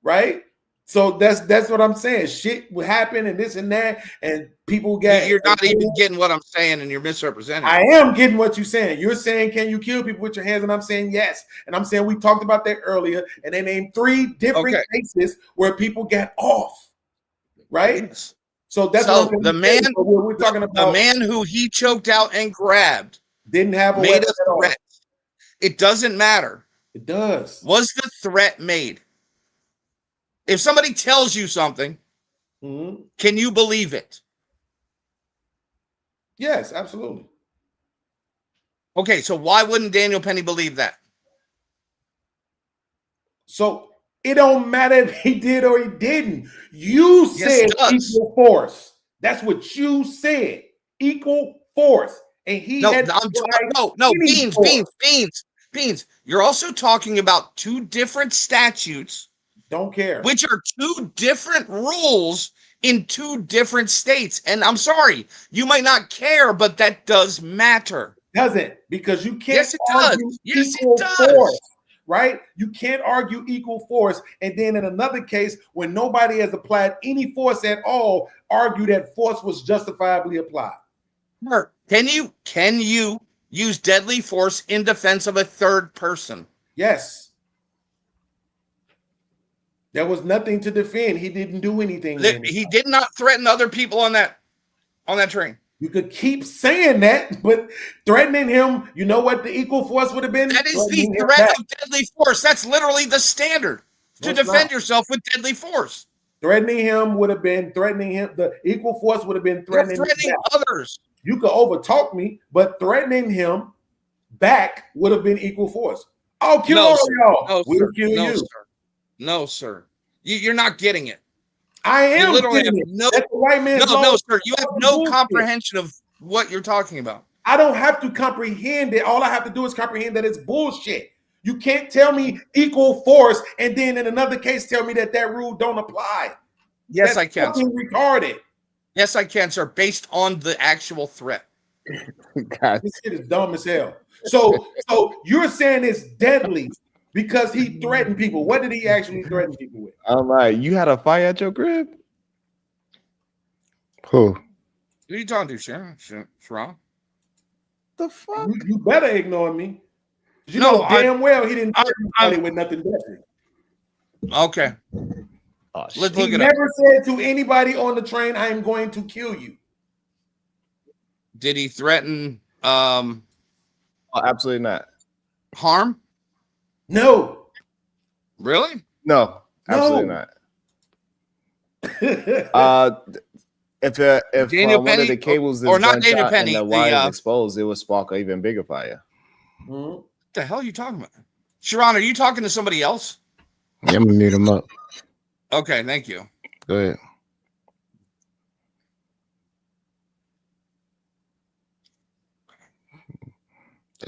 Right? So that's what I'm saying. Shit would happen and this and that, and people get. You're not even getting what I'm saying, and you're misrepresenting. I am getting what you're saying. You're saying, can you kill people with your hands? And I'm saying yes. And I'm saying we talked about that earlier, and they named 3 different cases where people got off. Right? Yes. So that's what the man we're talking about. The man who he choked out and grabbed didn't have a made weapon a threat. It doesn't matter. It does. Was the threat made? If somebody tells you something, can you believe it? Yes, absolutely. Okay, so why wouldn't Daniel Penny believe that? So it don't matter if he did or he didn't. You said equal force. That's what you said. Equal force. And he no, had Beans. You're also talking about 2 different statutes. Don't care. Which are 2 different rules in 2 different states. And I'm sorry, you might not care, but that does matter. Doesn't, because you can't argue equal force, right? You can't argue equal force. And then in another case, when nobody has applied any force at all, argue that force was justifiably applied. Can you use deadly force in defense of a third person? Yes. There was nothing to defend. He didn't do anything. He did not threaten other people on that train. You could keep saying that, but threatening him, you know what the equal force would have been? That is the threat of deadly force. That's literally the standard to defend yourself with deadly force. Threatening him would have been threatening him. The equal force would have been threatening others. You could overtalk me, but threatening him back would have been equal force. I'll kill all y'all. No, we'll kill you. Sir. No, sir. You're not getting it. I am. You literally have no, sir. You have no comprehension of what you're talking about. I don't have to comprehend it. All I have to do is comprehend that it's bullshit. You can't tell me equal force and then in another case tell me that rule don't apply. Yes, I can. Fucking retarded. Yes, I can, sir. Based on the actual threat. This shit is dumb as hell. So you're saying it's deadly because he threatened people. What did he actually threaten people with? I'm like, you had a fire at your crib? Who? Who are you talking to, Sharon? The fuck? You better ignore me. You know damn well he didn't threaten anybody with nothing deadly. Okay. Let's look it up. He never said to anybody on the train, I am going to kill you. Did he threaten absolutely not. Harm? No. Really? No, absolutely not. If Daniel one of the cables is or not burnt Daniel and Penny, the wire is exposed, it will spark an even bigger fire. What the hell are you talking about? Sharon, are you talking to somebody else? Yeah, I'm gonna mute him up. Okay, thank you. Go ahead.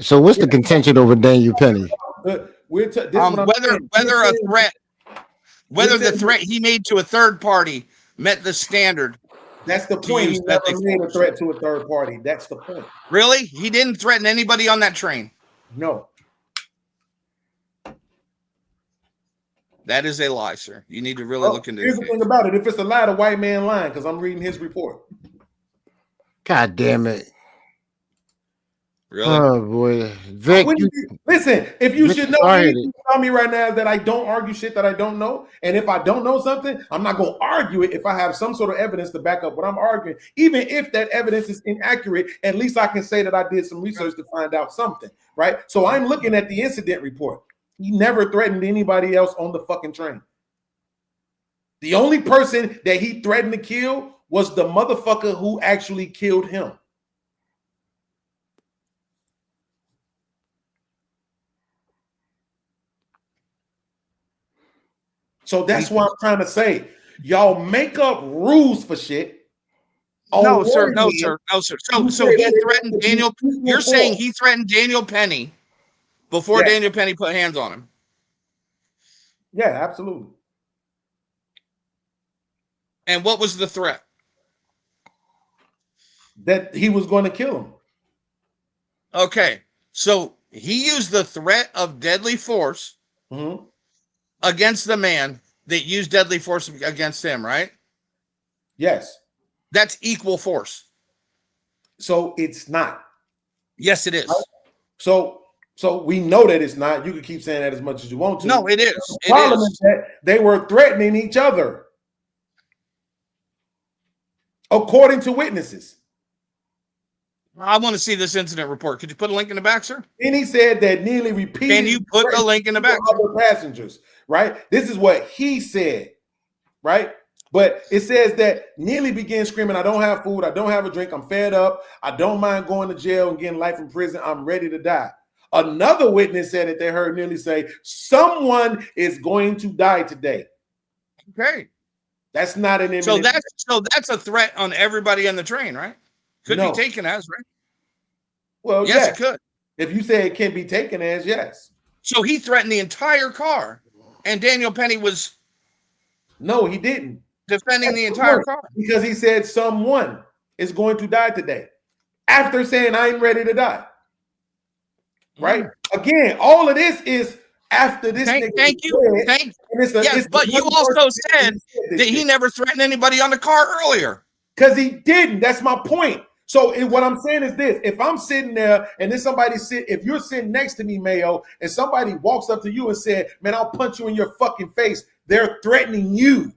So what's the contention over Daniel Penny? This is what I'm saying. Whether the threat he made to a third party met the standard. That's the point. He never made a threat to a third party. That's the point. Really? He didn't threaten anybody on that train? No. That is a lie, sir. You need to really look into Here's the thing about it. If it's a lie, the white man lying, because I'm reading his report. God damn it. Really? Oh boy. Vic, listen, if you should know started anything about me right now, is that I don't argue shit that I don't know. And if I don't know something, I'm not going to argue it if I have some sort of evidence to back up what I'm arguing. Even if that evidence is inaccurate, at least I can say that I did some research to find out something, right? So I'm looking at the incident report. He never threatened anybody else on the fucking train. The only person that he threatened to kill was the motherfucker who actually killed him. So that's why I'm trying to say, y'all make up rules for shit. No, sir. No, sir. No, sir. So he threatened Daniel. You're saying he threatened Daniel Penny before Daniel Penny put hands on him? Yeah, absolutely. And what was the threat? That he was going to kill him. Okay. So he used the threat of deadly force against the man that used deadly force against him, right? Yes. That's equal force. So it's not. Yes, it is. Right? So we know that it's not. You can keep saying that as much as you want to. No, it is. The problem is that they were threatening each other, according to witnesses. I want to see this incident report. Could you put a link in the back, sir? And he said that Neely repeated. Can you put a link in the back? Other passengers, right? This is what he said, right? But it says that Neely began screaming, "I don't have food. I don't have a drink. I'm fed up. I don't mind going to jail and getting life in prison. I'm ready to die." Another witness said that they heard Neely say, "Someone is going to die today." Okay. That's not an imminent. So that's a threat on everybody on the train, right? Could be taken as, right? Well, yes, it could. If you say it can be taken as, yes. So he threatened the entire car, and Daniel Penny was. No, he didn't. Defending the entire car. Because he said someone is going to die today. After saying, "I'm ready to die." Right? Again, all of this is after this. Thank you. Yes, but you also said that he never threatened anybody on the car earlier. Because he didn't. That's my point. So what I'm saying is this: if I'm sitting there and then if you're sitting next to me, Mayo, and somebody walks up to you and said, "Man, I'll punch you in your fucking face," they're threatening you.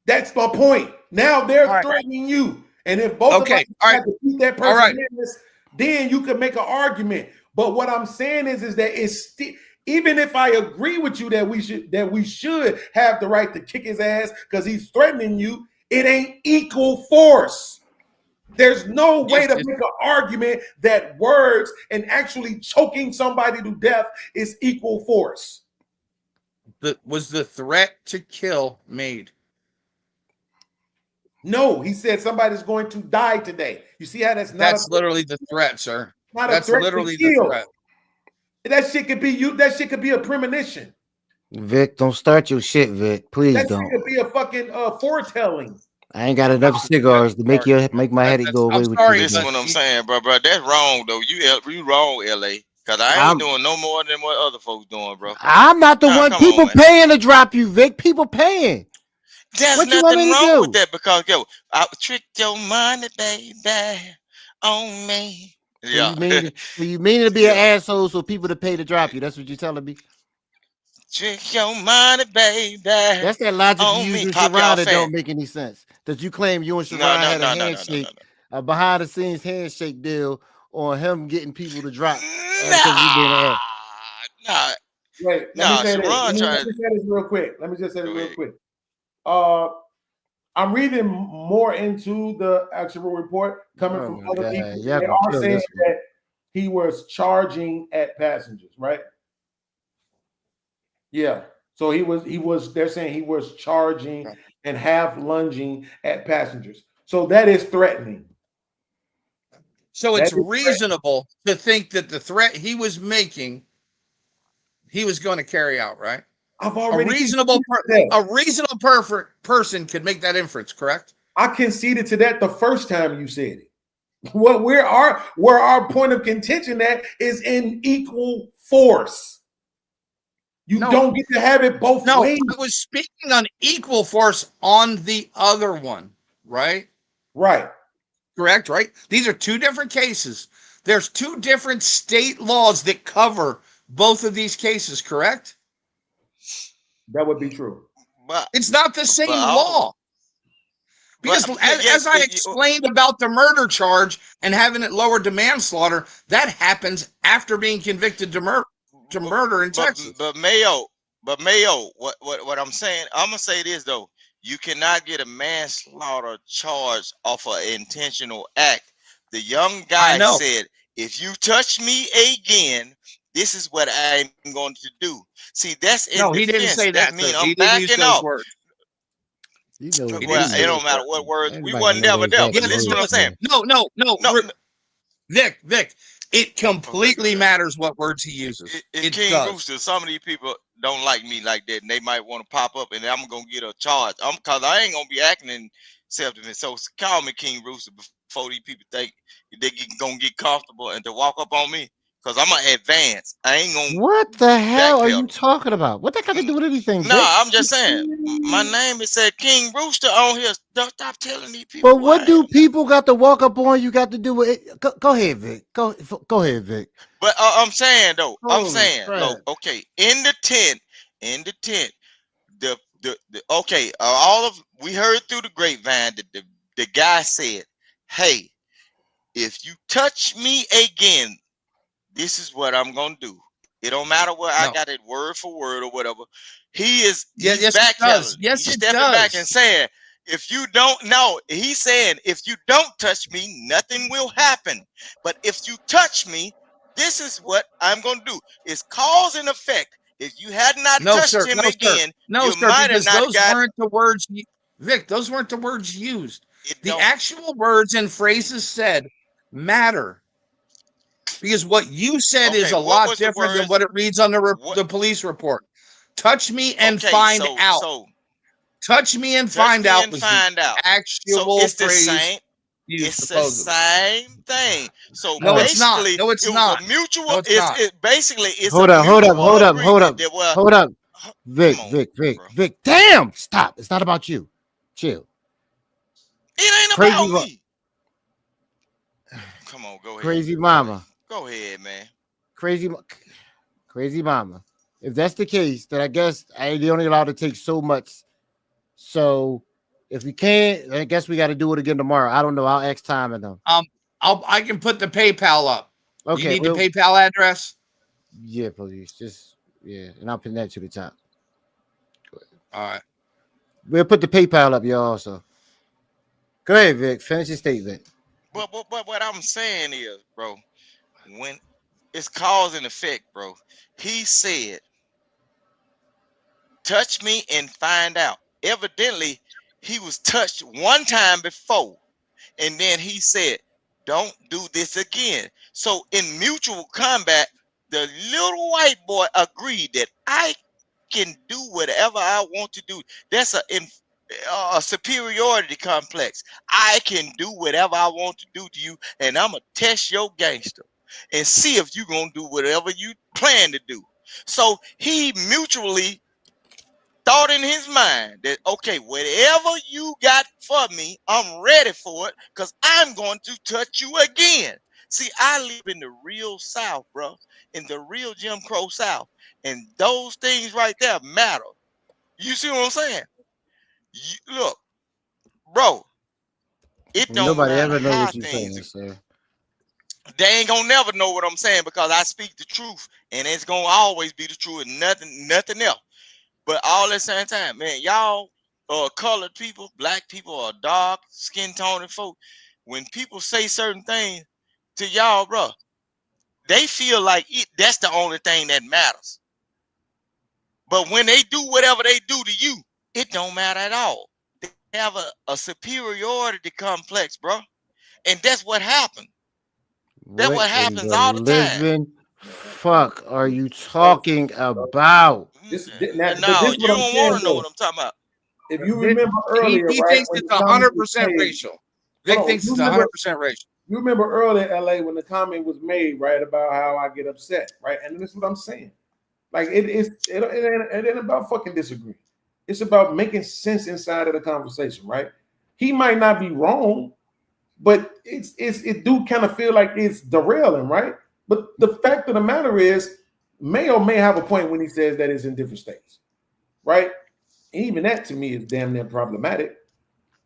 That's my point. Now they're threatening you. And if both of us had to beat that person in this, then you can make an argument. But what I'm saying is that it's even if I agree with you that we should have the right to kick his ass because he's threatening you, it ain't equal force. There's no way to make an argument that words and actually choking somebody to death is equal force. Was the threat to kill made? No, he said somebody's going to die today. You see how that's literally the threat, sir. That's literally the threat. That shit could be you. That shit could be a premonition. Vic, don't start your shit, Vic. Please that don't. That shit could be a fucking foretelling. I ain't got enough cigars to make my headache go away with you. This is what I'm saying, bro. That's wrong, though. You wrong, LA. Because I ain't doing no more than what other folks doing, bro. I'm not the one. People paying to drop you, Vic. People paying. There's nothing wrong with that because, I trick your money, baby, on me. Yeah. You mean to be an asshole so people to pay to drop you. That's what you're telling me? Trick your money, baby. That's that logic you use in Sharon that don't make any sense. That you claim you and Sharon had a handshake, a behind the scenes handshake deal on him getting people to drop. Wait, let me say this real quick. Let me just say this real quick. I'm reading more into the actual report coming from other people. They are saying that he was charging at passengers, right? Yeah. So they're saying he was charging and half lunging at passengers. So that is threatening. So it's reasonable to think that the threat he was making, he was going to carry out, right? I've already a reasonable person could make that inference, correct? I conceded to that the first time you said it. Where our point of contention at is in equal force. You don't get to have it both ways. I was speaking on equal force on the other one, right? Right. Correct, right? These are two different cases. There's two different state laws that cover both of these cases, correct? That would be true. But it's not the same law. Because as I explained about the murder charge and having it lower to manslaughter, that happens after being convicted to murder in Texas. But Mayo, what I'm saying, I'm gonna say this though. You cannot get a manslaughter charge off an intentional act. The young guy said, if you touch me again, this is what I'm going to do. See, that's in defense. He didn't say that. Mean he didn't use those words. Well, it don't matter what words. We wasn't never there. But listen what I'm saying. No. Vic, it completely matters what words he uses. It King Rooster, some of these people don't like me like that, and they might want to pop up, and I'm gonna get a charge. Cause I ain't gonna be acting in self-defense. So call me King Rooster before these people think they gonna get comfortable and to walk up on me. Cause I'm gonna advance. I ain't gonna. What the hell are you talking about? What that got to do with anything? No, I'm just saying. My name is said King Rooster on here. Don't stop telling these people. But what do people got to walk up on? You got to do with it. Go ahead, Vic. Go ahead, Vic. But I'm saying though, Crap. okay, in the tent, the okay, all of we heard through the grapevine that the guy said, "Hey, if you touch me again, this is what I'm gonna do. It don't matter what I got it word for word or whatever." He's backpedaling. He's stepping back and saying, if you don't know, he's saying, if you don't touch me, nothing will happen. But if you touch me, this is what I'm going to do. It's cause and effect. If you had not touched him again, you might have not got. Weren't the words, Vic. Those weren't the words used. The actual words and phrases said matter. Because what you said is a lot different than what it reads on the police report. Touch me and find out. Touch me and find out. Actual it's the phrase same. It's the same thing. So no, basically, it's not. No, it's not. A mutual. No, it's basically it's hold a up. Hold up. Vic. Damn! Stop. It's not about you. Chill. It ain't about me. Come on, go ahead. Crazy mama. Go ahead, man. Crazy mama. If that's the case, then I guess they only allowed to take so much. So if we can't, I guess we got to do it again tomorrow. I don't know. I'll ask time and them. I can put the PayPal up. Okay. You need the PayPal address? Yeah, please. And I'll pin that to the top. All right. We'll put the PayPal up, y'all. So go ahead, Vic. Finish your statement. But what I'm saying is, bro, when it's cause and effect, bro. He said, touch me and find out. Evidently, he was touched one time before. And then he said, don't do this again. So in mutual combat, the little white boy agreed that I can do whatever I want to do. That's a superiority complex. I can do whatever I want to do to you, and I'm going to test your gangster and see if you're going to do whatever you plan to do. So he mutually thought in his mind that, okay, whatever you got for me, I'm ready for it because I'm going to touch you again. See, I live in the real South, bro, in the real Jim Crow South. And those things right there matter. You see what I'm saying? Look, bro, it don't Nobody matter ever knows how what you're saying, sir. They ain't gonna never know what I'm saying because I speak the truth, and it's gonna always be the truth and nothing else. But all at the same time, man, y'all colored people, black people, or dark skin tone folk, when people say certain things to y'all, bro, they feel like that's the only thing that matters. But when they do whatever they do to you, it don't matter at all. They have a superiority complex, bro. And that's what happened. That's What what in happens the all the time. living fuck are you talking about? No, you don't want to know what I'm talking about. If you remember earlier, he right? thinks When it's the comment was 100% made- racial. Hold Vic on, thinks you it's remember- 100% racial. You remember earlier, LA, when the comment was made, right, about how I get upset, right? And this is what I'm saying. Like it ain't about fucking disagreeing. It's about making sense inside of the conversation, right? He might not be wrong, but it do kind of feel like it's derailing, right? But the fact of the matter is, Mayo may have a point when he says that it's in different states, right? Even that to me is damn near problematic,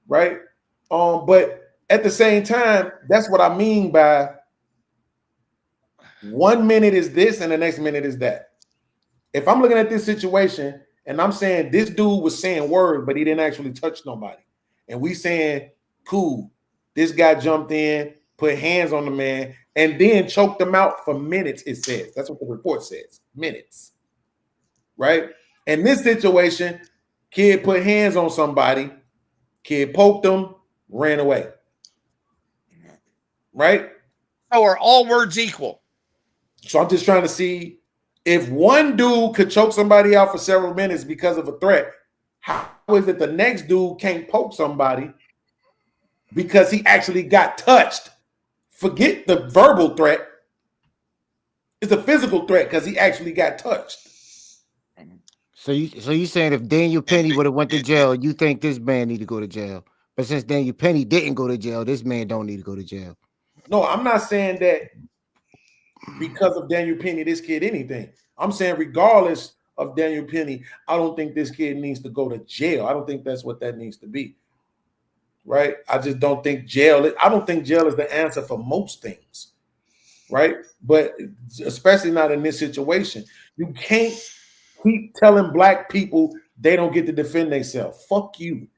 right? But at the same time, that's what I mean by 1 minute is this and the next minute is that. If I'm looking at this situation and I'm saying this dude was saying words, but he didn't actually touch nobody, and we saying, cool, this guy jumped in, put hands on the man, and then choked him out for minutes, it says. That's what the report says, minutes, right? In this situation, kid put hands on somebody, kid poked him, ran away, right? So are all words equal? So I'm just trying to see if one dude could choke somebody out for several minutes because of a threat, how is it the next dude can't poke somebody because he actually got touched? Forget the verbal threat. It's a physical threat because he actually got touched. So you saying if Daniel Penny would have went to jail, you think this man need to go to jail? But since Daniel Penny didn't go to jail, this man don't need to go to jail. No, I'm not saying that because of Daniel Penny, this kid anything. I'm saying regardless of Daniel Penny, I don't think this kid needs to go to jail. I don't think that's what that needs to be. Right? I just don't think jail. I don't think jail is the answer for most things. Right? But especially not in this situation. You can't keep telling black people they don't get to defend themselves. Fuck you.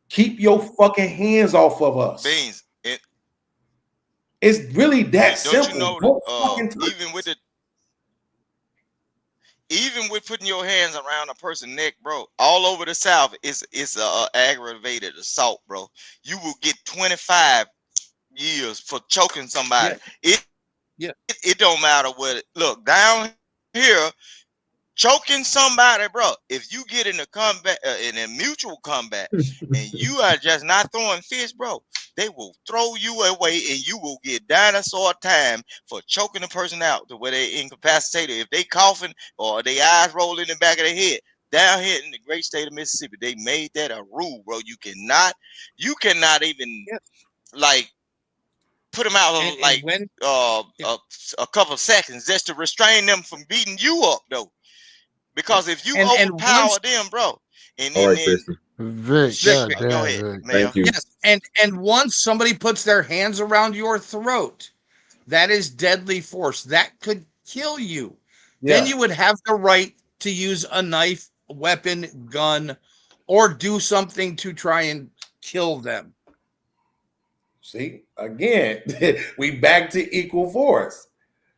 Keep your fucking hands off of us. Beans. It's really that Don't simple. you know that, even with putting your hands around a person's neck, bro, all over the South, it's aggravated assault, bro. You will get 25 years for choking somebody. Yeah. It don't matter what. Look, down here, choking somebody, bro. If you get in a combat, in a mutual combat, and you are just not throwing fists, bro, they will throw you away, and you will get dinosaur time for choking a person out to where they incapacitated. If they coughing or they eyes roll in the back of their head. Down here in the great state of Mississippi, they made that a rule, bro. You cannot even like put them out a couple of seconds just to restrain them from beating you up, though. Because if you overpower them, bro, and All then, right, Christian. Vic, go ahead, Thank you. Yes, and once somebody puts their hands around your throat, that is deadly force. That could kill you. Yeah. Then you would have the right to use a knife, weapon, gun, or do something to try and kill them. See, again, we back to equal force,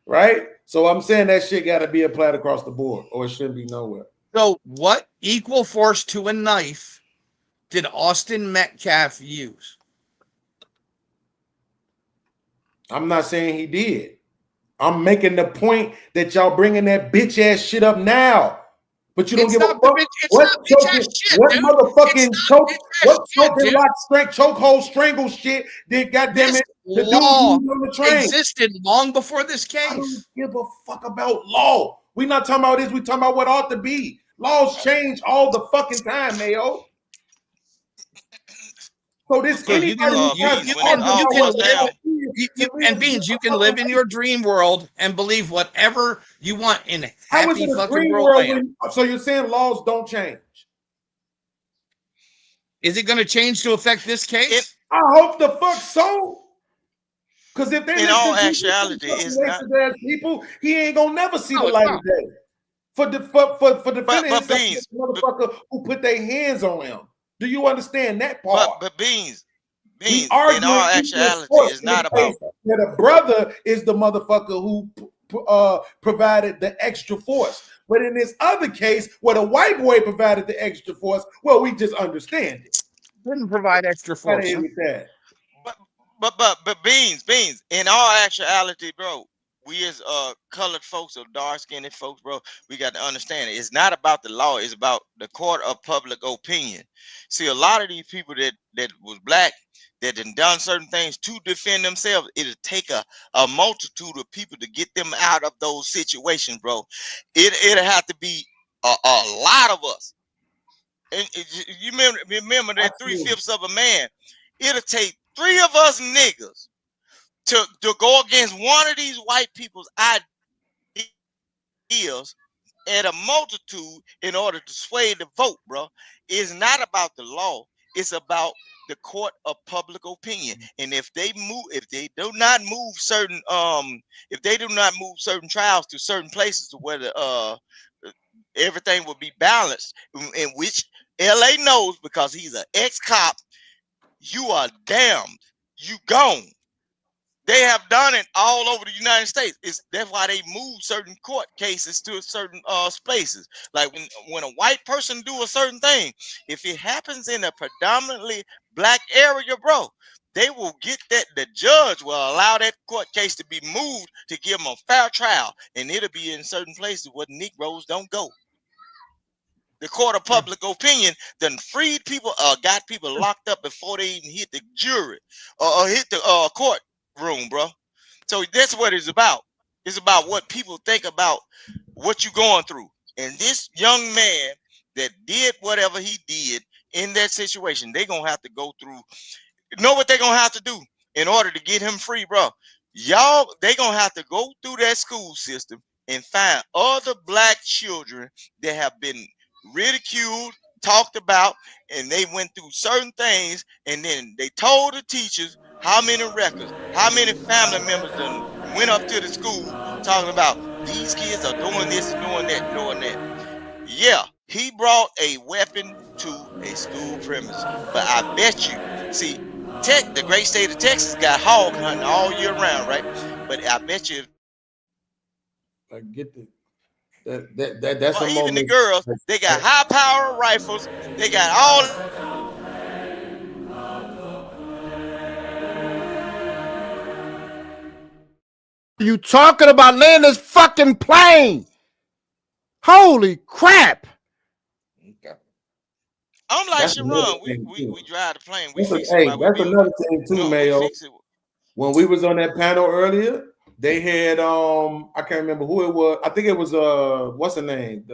right? So I'm saying that shit got to be applied across the board, or it shouldn't be nowhere. So, what equal force to a knife did Austin Metcalf use? I'm not saying he did. I'm making the point that y'all bringing that bitch ass shit up now. But you don't give a fuck. What motherfucking choke? What choking lock chokehold strangle shit did goddamn it the dude on the train existed long before this case. I don't give a fuck about law. We not talking about this. We talking about what ought to be. Laws change all the fucking time, Mayo. So this You can live in your dream world and believe whatever you want in How is happy it a fucking dream world world land. so you're saying laws don't change? Is it going to change to affect this case? I hope the fuck so. Because if they in all actuality, it's not. People, he ain't gonna never see the light of day. For defending himself, motherfucker who put their hands on him. Do you understand that part? But Beans, We Beans, in arguing all equal actuality, sports it's in the not about. case that a brother is the motherfucker who provided the extra force. But in this other case, where the white boy provided the extra force, well, we just understand it. Didn't provide extra Gotta force. hit Huh? with that. But beans, in all actuality, bro, we as colored folks or dark skinned folks, bro, we got to understand it. It's not about the law, it's about the court of public opinion. See, a lot of these people that was black that done certain things to defend themselves, it'll take a multitude of people to get them out of those situations, bro. It'll have to be a lot of us. And you remember that 3/5 of a man. It'll take 3 of us niggas to go against one of these white people's ideas and a multitude in order to sway the vote, bro. It's not about the law. It's about the court of public opinion. And if they do not move certain trials to certain places to where everything will be balanced, in which LA knows because he's an ex-cop, you are damned. You gone. They have done it all over the United States. That's why they move certain court cases to certain spaces. Like when a white person do a certain thing, if it happens in a predominantly black area, bro, they will get that. The judge will allow that court case to be moved to give them a fair trial, and it'll be in certain places where Negroes don't go. The court of public opinion then freed people, got people locked up before they even hit the jury or hit the courtroom, bro. So that's what it's about. It's about what people think about what you're going through. And this young man that did whatever he did in that situation, they're gonna have to go through. You know what they're gonna have to do in order to get him free, bro? Y'all, they gonna have to go through that school system and find other black children that have been ridiculed, talked about, and they went through certain things, and then they told the teachers how many records, how many family members done went up to the school talking about these kids are doing this and doing that and doing that. Yeah, he brought a weapon to a school premise, but I bet you, see, the great state of Texas got hog hunting all year round, right? But I bet you, I get that's a even the moment. girls, they got high power rifles. They got all. You talking about land this fucking plane? Holy crap! I'm like That's another Sharon. thing too. We drive the plane. We fix it Hey, while we that's build another it. thing too, No, we Mayo. fix it. When we was on that panel earlier, they had I can't remember who it was. I think it was what's the name?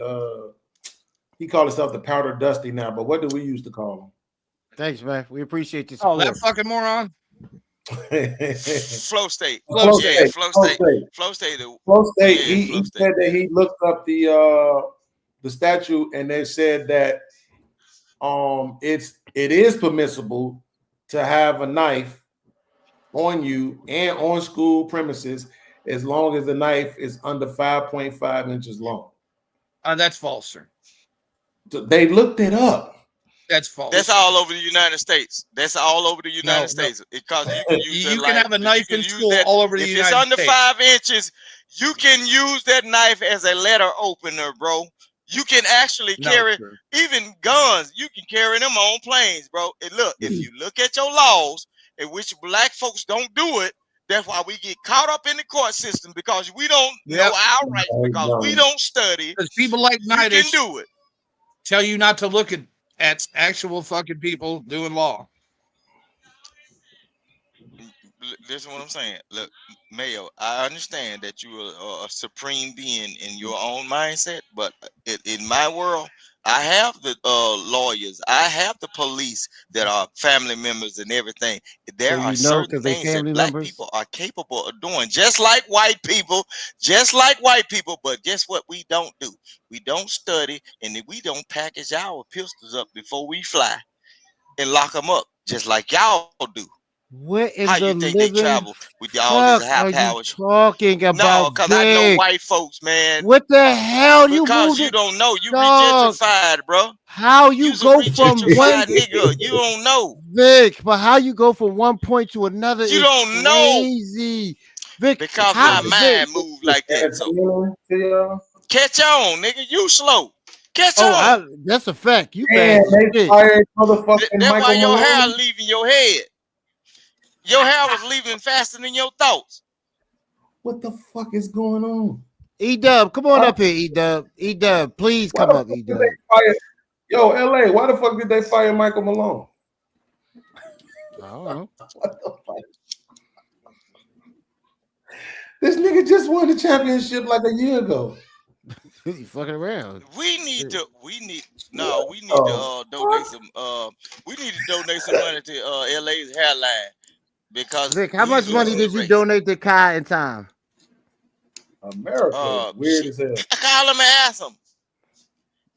He called himself the Powder Dusty now, but what do we used to call him? Thanks, man. We appreciate your Oh, support. that fucking moron. Flow State. Flow State. Flow Flow State. State. Flow State. Flow State. Yeah, He Flow said State. that he looked up the statute, and they said that it is permissible to have a knife on you and on school premises as long as the knife is under 5.5 inches long. That's false, sir. They looked it up. That's false. That's all over the United States. That's all over the United States. Because you can use you can have a knife in school that, all over the if United it's under States. 5 inches, you can use that knife as a letter opener, bro. You can actually carry even guns. You can carry them on planes, bro. And look, if you look at your laws, in which black folks don't do it, that's why we get caught up in the court system because we don't know our rights because we don't study. Because people like Nitish can do it. Tell you not to look at actual fucking people doing law. Listen what I'm saying. Look, Mayo, I understand that you are a supreme being in your own mindset, but in my world, I have the lawyers, I have the police that are family members and everything. There are certain things that black people are capable of doing, just like white people, But guess what? We don't do. We don't study, and we don't package our pistols up before we fly and lock them up, just like y'all do. What in How the you think they living travel with all this fuck high are you power? talking about, No, because I know Vic? white folks, man. What the hell? You Because moved you it, don't know. You dog. regentrified, bro. How you You's a go from one regentrified nigga. You don't know. Vic, but how you go from one point to another You is don't know. crazy. Vic, Because how my Vic? mind moves like that. So catch on, nigga. You slow. Catch on. That's a fact. You Man, fast as they shit. fired motherfucking That's why Michael your hair Malone. leaving your head. Your hair was leaving faster than your thoughts. What the fuck is going on? E-Dub, come on up here, E-Dub. E-Dub, please Why come the up, fuck did E-Dub. they fire? Yo, LA, why the fuck did they fire Michael Malone? I don't know. What the fuck? This nigga just won the championship like a year ago. You fucking around. We need to donate some money to LA's hairline because Vic, how much he's money losing the did you race. donate to Kai and Tom? America is weird as hell. Call him and ask him.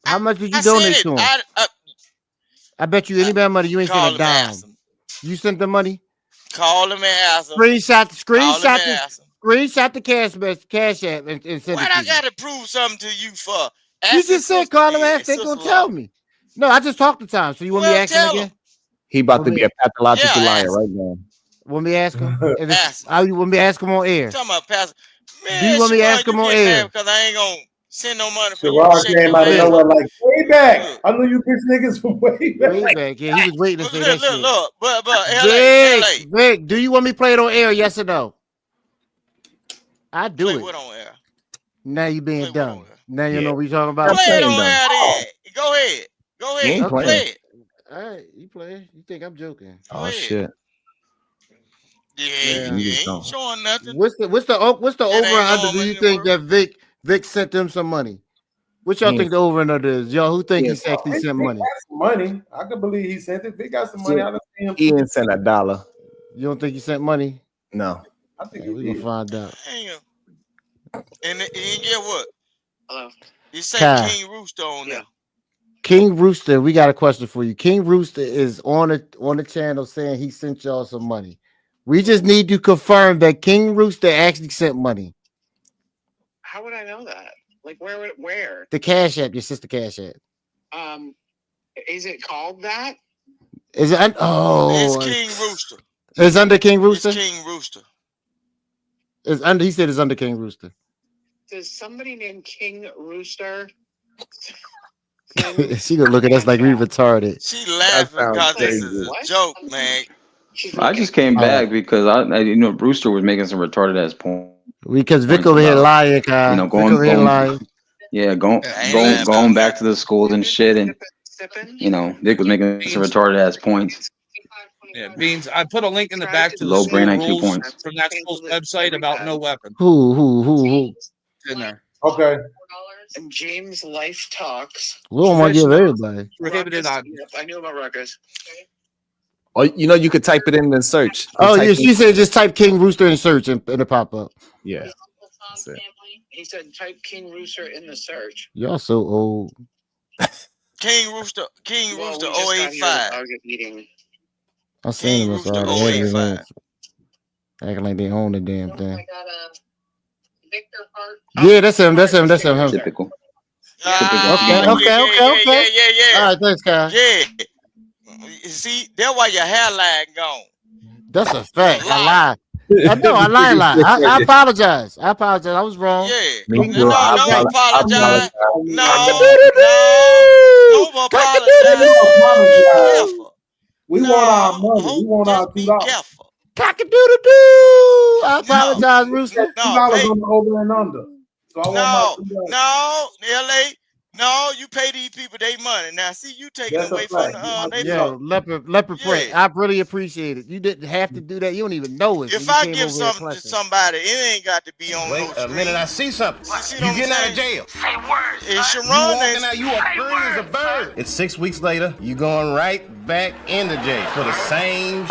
How much did you I said donate it. to him? I bet you any bad money you ain't sent Call a him and dime. ask him. You sent the money? Call him and ask him. Screenshot the cash app and send What it to I me. gotta prove something to you for? You just said call him ask. They gonna tell me. No, I just talked to Tom. So you want me to ask him again? He about to be a pathological liar right now. Want me to ask him? How you want me to ask him on air? Talking about Pastor. Man, Do you want me to Sharon, ask him you on get air? mad because I ain't gonna send no money for you to Sherrod shake came your out of ass. nowhere like, way back. I knew you bitch niggas from way back. Way back. Yeah, he was waiting to say that shit. Look, but LA. Vic, do you want me to play it on air? Yes or no? I do Play it. what on air? Now you being dumb. Now you know what we talking about. Play it on air then. Go ahead. Go He ahead. ain't Play playing. it. All right, you play. You think I'm joking? Oh shit. Yeah, you ain't showing nothing. What's the That over ain't and under? normal Do you in the think world. that Vic sent them some money? What y'all think the over and under is? Y'all who think he actually sent money? Money. I could believe he sent it. He got some money. I done seen him. He didn't send $1. You don't think he sent money? No. I think we gonna find out. Damn. And get what? Hello. You say Kai. King Rooster on there. King Rooster, we got a question for you. King Rooster is on the channel saying he sent y'all some money. We just need to confirm that King Rooster actually sent money. How would I know that? Like where? The Cash App, your sister Cash App. Is it called that? Is it? It's King Rooster. It's under King Rooster. It's King Rooster. It's under. He said it's under King Rooster. Does somebody named King Rooster? She gonna look at us like we retarded. She laughing because this is a joke, man. I just came back because I Brewster was making some retarded ass points. Because Vic over here lying, Kai. Vic over here lying. Yeah, going back to the schools and shit, and Vic was making some retarded ass points. Yeah, Beans. I put a link in the back to the Low school brain IQ rules points. from that school's website about no weapon. Who? It's in there. Okay. And James Life Talks. We don't want to give everybody. Prohibited on. Yep, I knew about Ruckus. Or you could type it in and search. Oh yeah, she said just type King Rooster in search and it'll pop up. Yeah. That's it. He said type King Rooster in the search. Y'all so old. King Rooster 085. I was just eating. I seen them. Rooster 085. Acting like they own the damn thing. Yeah, that's him. Typical. Okay. Yeah. All right, thanks, Kyle. Yeah. You see, that's why your hairline gone. That's a fact. I lied. I lied. I apologize. I was wrong. Yeah. No, don't apologize. No. Don't apologize. We want our money. We want our $2. Careful. Cock-a-doodle-doo. I apologize, Rooster. $2 on the over and under. So I want my $2. LA. No, you pay these people their money. Now, see, you taking away from their Yo, leopard print. I really appreciate it. You didn't have to do that. You don't even know it. If I give something to somebody, it ain't got to be on no screen. A minute I see something. You getting out of jail. Say words. It's You Sharon. walking out, you are free as a bird. It's 6 weeks later, you going right back into jail for the same.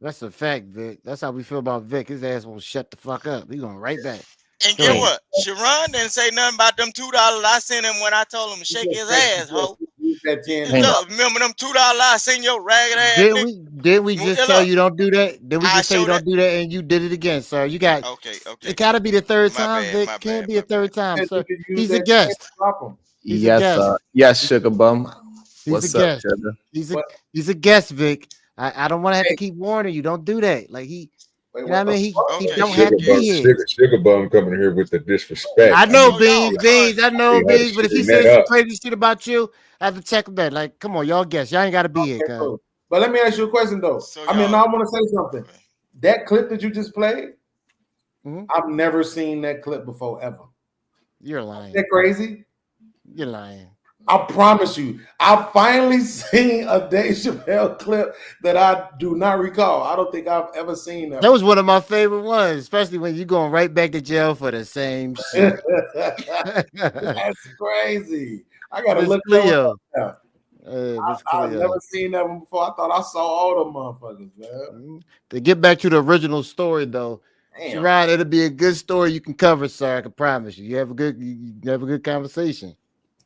That's a fact, Vic. That's how we feel about Vic. His ass won't shut the fuck up. He going right back. And get what? Sharon didn't say nothing about them $2 I sent him when I told him to shake his ass, ho. that 10. Look, remember them $2 I seen your ragged ass Didn't nigga? we? Didn't we just tell you don't do that? Did we I just tell you showed don't do that, and you did it again, sir? You got Okay. it. Gotta be the third My time, bad, Vic. my Can't bad, be a third time, Said you sir. could use He's a that 10 guest. to drop 'em. He's a guest. Yes, Sugar Bum. He's What's a up, guest. Sugar? He's a guest, Vic. I don't want to have to keep warning you. Don't do that. Like you know what I mean? He don't have to be here. Sugar Bum coming here with the disrespect. I know So Beans. I know You had to Beans. But if he straighten that says some up. crazy shit about you, I have to check him back. Like, come on, y'all guess. Y'all ain't got to be here, cuz. Cool. But let me ask you a question though. I mean, I want to say something. That clip that you just played, I've never seen that clip before ever. You're lying. Is that crazy? You're lying. I promise you, I finally seen a Dave Chappelle clip that I do not recall. I don't think I've ever seen that. That was one of my favorite ones, especially when you're going right back to jail for the same shit. That's crazy. I gotta Miss look Cleo. that one up. I've never seen that one before. I thought I saw all them motherfuckers, man. To get back to the original story, though, Damn. Sherrod, it'll be a good story you can cover, sir. I can promise you. You have a good conversation.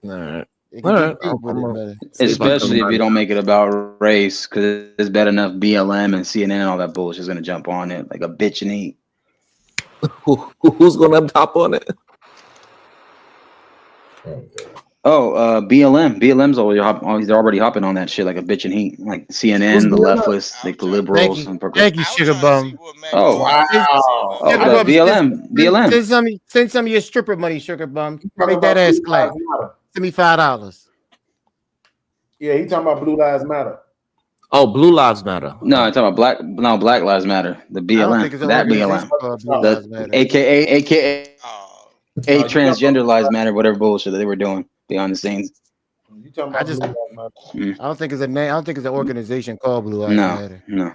All right. It can get deep with it, man. Especially if you don't make it about race, because it's bad enough BLM and CNN and all that bullshit is gonna jump on it like a bitch and eat. Who's gonna top on it? BLM's already hopping on that shit like a bitch and heat, like CNN, the leftists, like the liberals. Thank you, Sugar Bum. Oh wow! BLM. Send some of your stripper money, Sugar Bum. Make that ass clap. Send me $5. Yeah, he talking about Blue Lives Matter. Oh, Blue Lives Matter. No, I'm talking about Black Lives Matter. The BLM, that BLM, the AKA Transgender Lives Matter, whatever bullshit that they were doing behind the scenes. You talking about Blue Lives Matter? I don't think it's a name. I don't think it's an organization called Blue Lives Matter. No.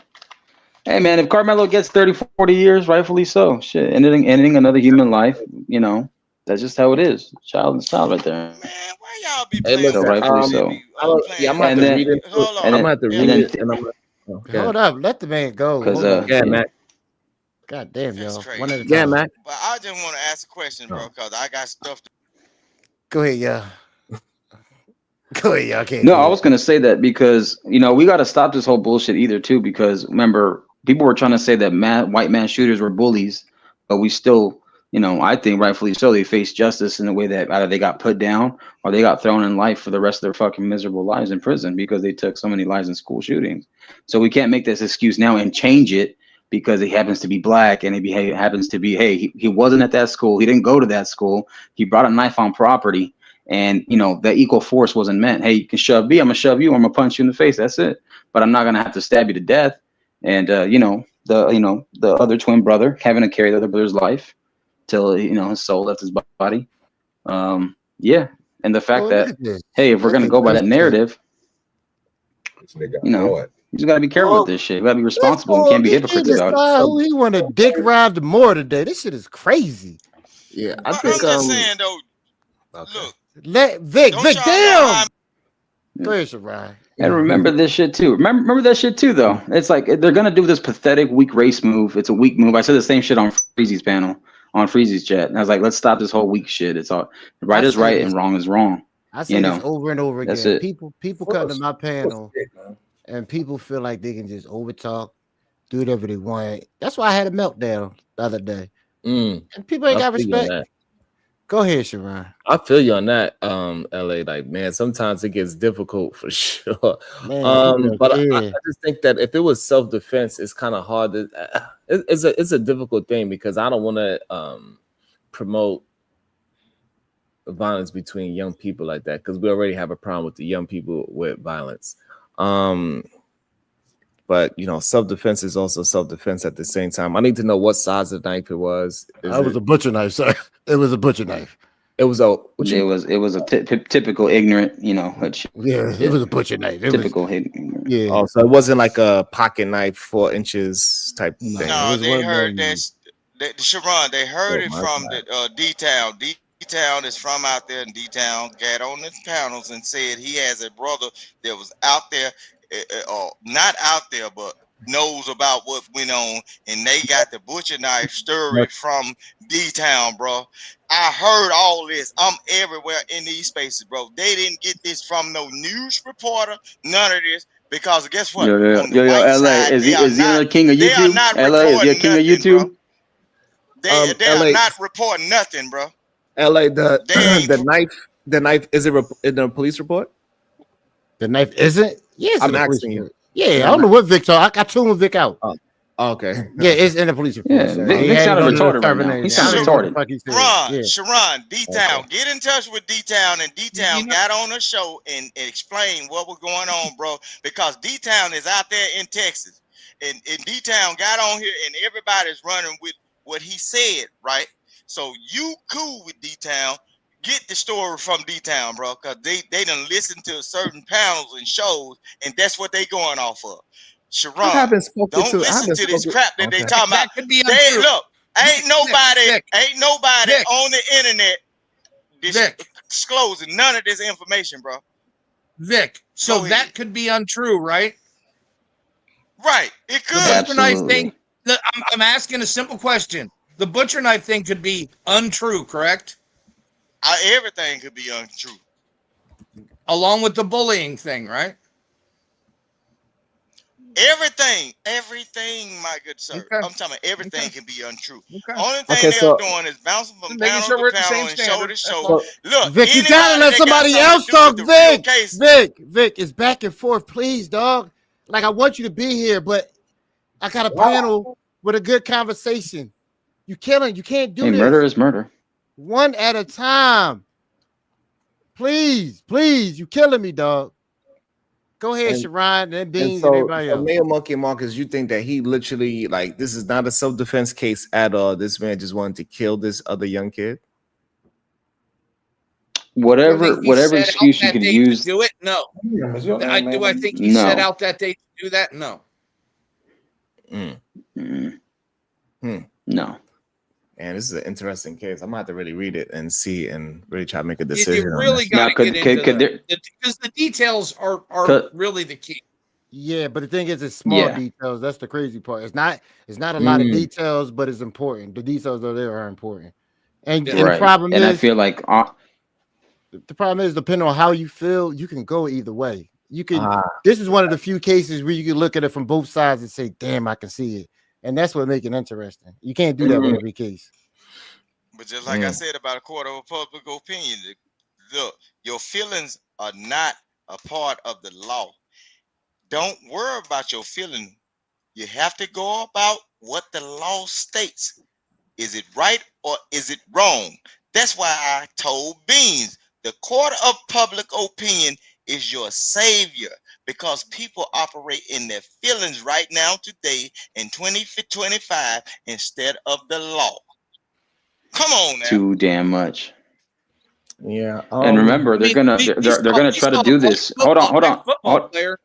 Hey man, if Carmelo gets 30, 40 years, rightfully so. Shit, ending another human life, you know, that's just how it is. Child and child right there. Man, why y'all be Hey, listen, rightfully so. Yeah, I'm gonna have to read it. I'm gonna have to read it. And I'm Hold up, let the man go. Matt. God damn, y'all. One at a time. Yeah, Matt. But I just want to ask a question, bro, because I got stuff to. Go ahead, y'all. Go ahead, y'all. Can't No, I was gonna say that because we got to stop this whole bullshit either too. Because remember, people were trying to say that white man shooters were bullies, but we still, I think rightfully so, they face justice in the way that either they got put down or they got thrown in life for the rest of their fucking miserable lives in prison because they took so many lives in school shootings. So we can't make this excuse now and change it because he happens to be black and he happens to be, hey, he wasn't at that school, he didn't go to that school, he brought a knife on property. And that equal force wasn't meant. Hey, you can shove me, I'm gonna shove you, I'm gonna punch you in the face. That's it. But I'm not gonna have to stab you to death. And the other twin brother having to carry the other brother's life till his soul left his body. Yeah. And the fact that hey, if we're gonna go by that narrative, you just gotta be careful with this shit. You gotta be responsible. We can't be hypocrites about it. Who he want to dick ride more today? This shit is crazy. Yeah, I think I'm just saying though. Okay. Look, let Vic, damn. Go ahead, Sharai. And remember this shit too. Remember that shit too, though. It's like they're gonna do this pathetic weak race move. It's a weak move. I said the same shit on Freezy's panel, on Freezy's chat. And I was like, let's stop this whole weak shit. It's all right is right and wrong is wrong. I say this over and over again. That's it. People come to my panel, and people feel like they can just overtalk, do whatever they want. That's why I had a meltdown the other day. And people ain't got respect. Go ahead, Sharon. I feel you on that, LA. Like, man, sometimes it gets difficult for sure. Man, but I just think that if it was self-defense, it's kind of hard to. It's a difficult thing because I don't want to promote violence between young people like that because we already have a problem with the young people with violence. But self-defense is also self-defense at the same time. I need to know what size of knife it was. It was a butcher knife, sir. It was a butcher knife. It was a typical ignorant, which it was a butcher knife. Typical ignorant. Yeah. Oh, so it wasn't like a pocket knife 4 inches type thing. No, they heard that. Sharon, they heard it from the D-Town. D-Town is from out there in D-Town. Got on his panels and said he has a brother that was out there. Not out there, but knows about what went on, and they got the butcher knife story from D-Town, bro. I heard all this. I'm everywhere in these spaces, bro. They didn't get this from no news reporter, none of this, because guess what? On the white LA, side, is they he are is he not. a king of They are YouTube? not LA, is he a reporting king of nothing, bro. YouTube? They are LA, not reporting nothing, bro. LA, the They ain't. the knife is it in the police report? The knife isn't? Yes, I'm in the police asking you. report. Yeah, I don't know what Vic told. I tuned Vic out. Oh, okay. Yeah, it's in the police report. Yeah, So Vic, he Vic had to sounded go to the retarded right now. termination. He sounded I don't know what the retarded. fuck he said. Sharon, D-Town, Okay. get in touch with D-Town, and D-Town got on the show and explained what was going on, bro, because D-Town is out there in Texas, and D-Town got on here, and everybody's running with what he said, right? So you cool with D-Town, get the story from D-Town, bro, because they done listen to certain panels and shows, and that's what they going off of. Sharon, I haven't spoken don't to. I listen haven't to this spoken. crap that they Okay. talking about. That could be They untrue. look, ain't nobody Vic. on the internet Vic. disclosing none of this information, bro. Vic, so Go ahead. that could be untrue, right? Right, it could. The butcher knife thing. I'm asking a simple question. The butcher knife thing could be untrue, correct? Everything could be untrue. Along with the bullying thing, right? Everything, my good sir. Okay. I'm talking about everything can be untrue. Okay. Only thing Okay, they so- are doing is bouncing from Making panel sure we're to at the panel same and show standard. to show. So- Look, Vic, you gotta anybody let that somebody got else something to do talk, with the real Vic. case, Vic, it's back and forth, please, dog. Like I want you to be here, but I got a panel with a good conversation. You killing? You can't do Hey, this. murder is murder. One at a time. Please, you killing me, dog. Go ahead, And- Sharon, and Beans, and so, everybody else. Mayor Monkey Marcus, you think that he literally like this is not a self-defense case at all? This man just wanted to kill this other young kid. Whatever He set out excuse you that could day use. to do it? No. Do I think he No. set out that day to do that? No. No. And this is an interesting case. I'm gonna have to really read it and see and really try to make a decision. You really got to get into because the details are really the key. Yeah, but the thing is, it's small Yeah. details. That's the crazy part. It's not a lot of Mm. details, but it's important. The details are there are important. And, and Right. the problem And is, I feel like the problem is, depending on how you feel, you can go either way. You can. This is one of the few cases where you can look at it from both sides and say, "Damn, I can see it," and that's what makes it interesting. You can't do that with every case. but just like I said about a court of public opinion, look, your feelings are not a part of the law. Don't worry about your feeling. You have to go about what the law states. Is it right or is it wrong? That's why I told Beans the court of public opinion is your savior, because people operate in their feelings right now today in 2025 instead of the law. Come on now. too damn much. Yeah. And remember, they're gonna try to do this. Hold on. Player.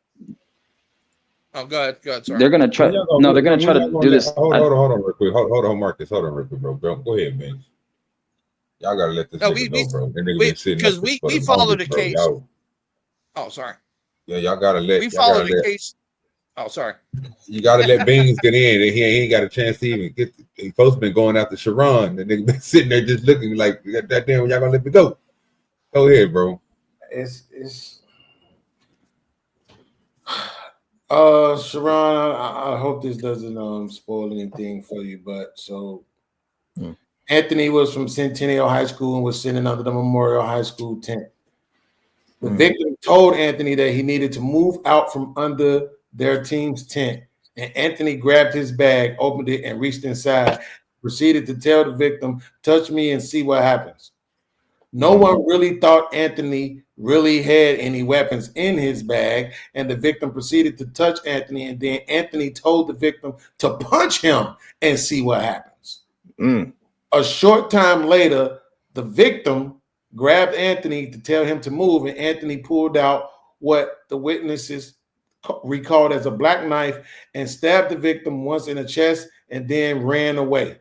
Oh, go ahead. Sorry. They're gonna try. No, they're gonna try to do this. Hold on, real quick. Hold on, Marcus. Hold on, real quick, bro. Go ahead, man. Y'all gotta let this nigga go, bro. That nigga been sitting because up we for the follow the longest, bro. case. Y'all- Oh, sorry. Yeah, y'all gotta let. We y'all follow gotta the let- case. Oh, sorry. You gotta let Beans get in, and he ain't got a chance to even get. He supposed to been going after Sharon, and they been sitting there just looking like that. Damn, y'all gonna let me go? Go ahead, bro. It's Sharon, I hope this doesn't spoil anything for you, but so Anthony was from Centennial High School and was sitting under the Memorial High School tent. The victim told Anthony that he needed to move out from under their team's tent, and Anthony grabbed his bag, opened it, and reached inside. Proceeded to tell the victim, "Touch me and see what happens." No one really thought Anthony really had any weapons in his bag, and the victim proceeded to touch Anthony, and then Anthony told the victim to punch him and see what happens. A short time later, the victim grabbed Anthony to tell him to move, and Anthony pulled out what the witnesses recalled as a black knife and stabbed the victim once in the chest and then ran away.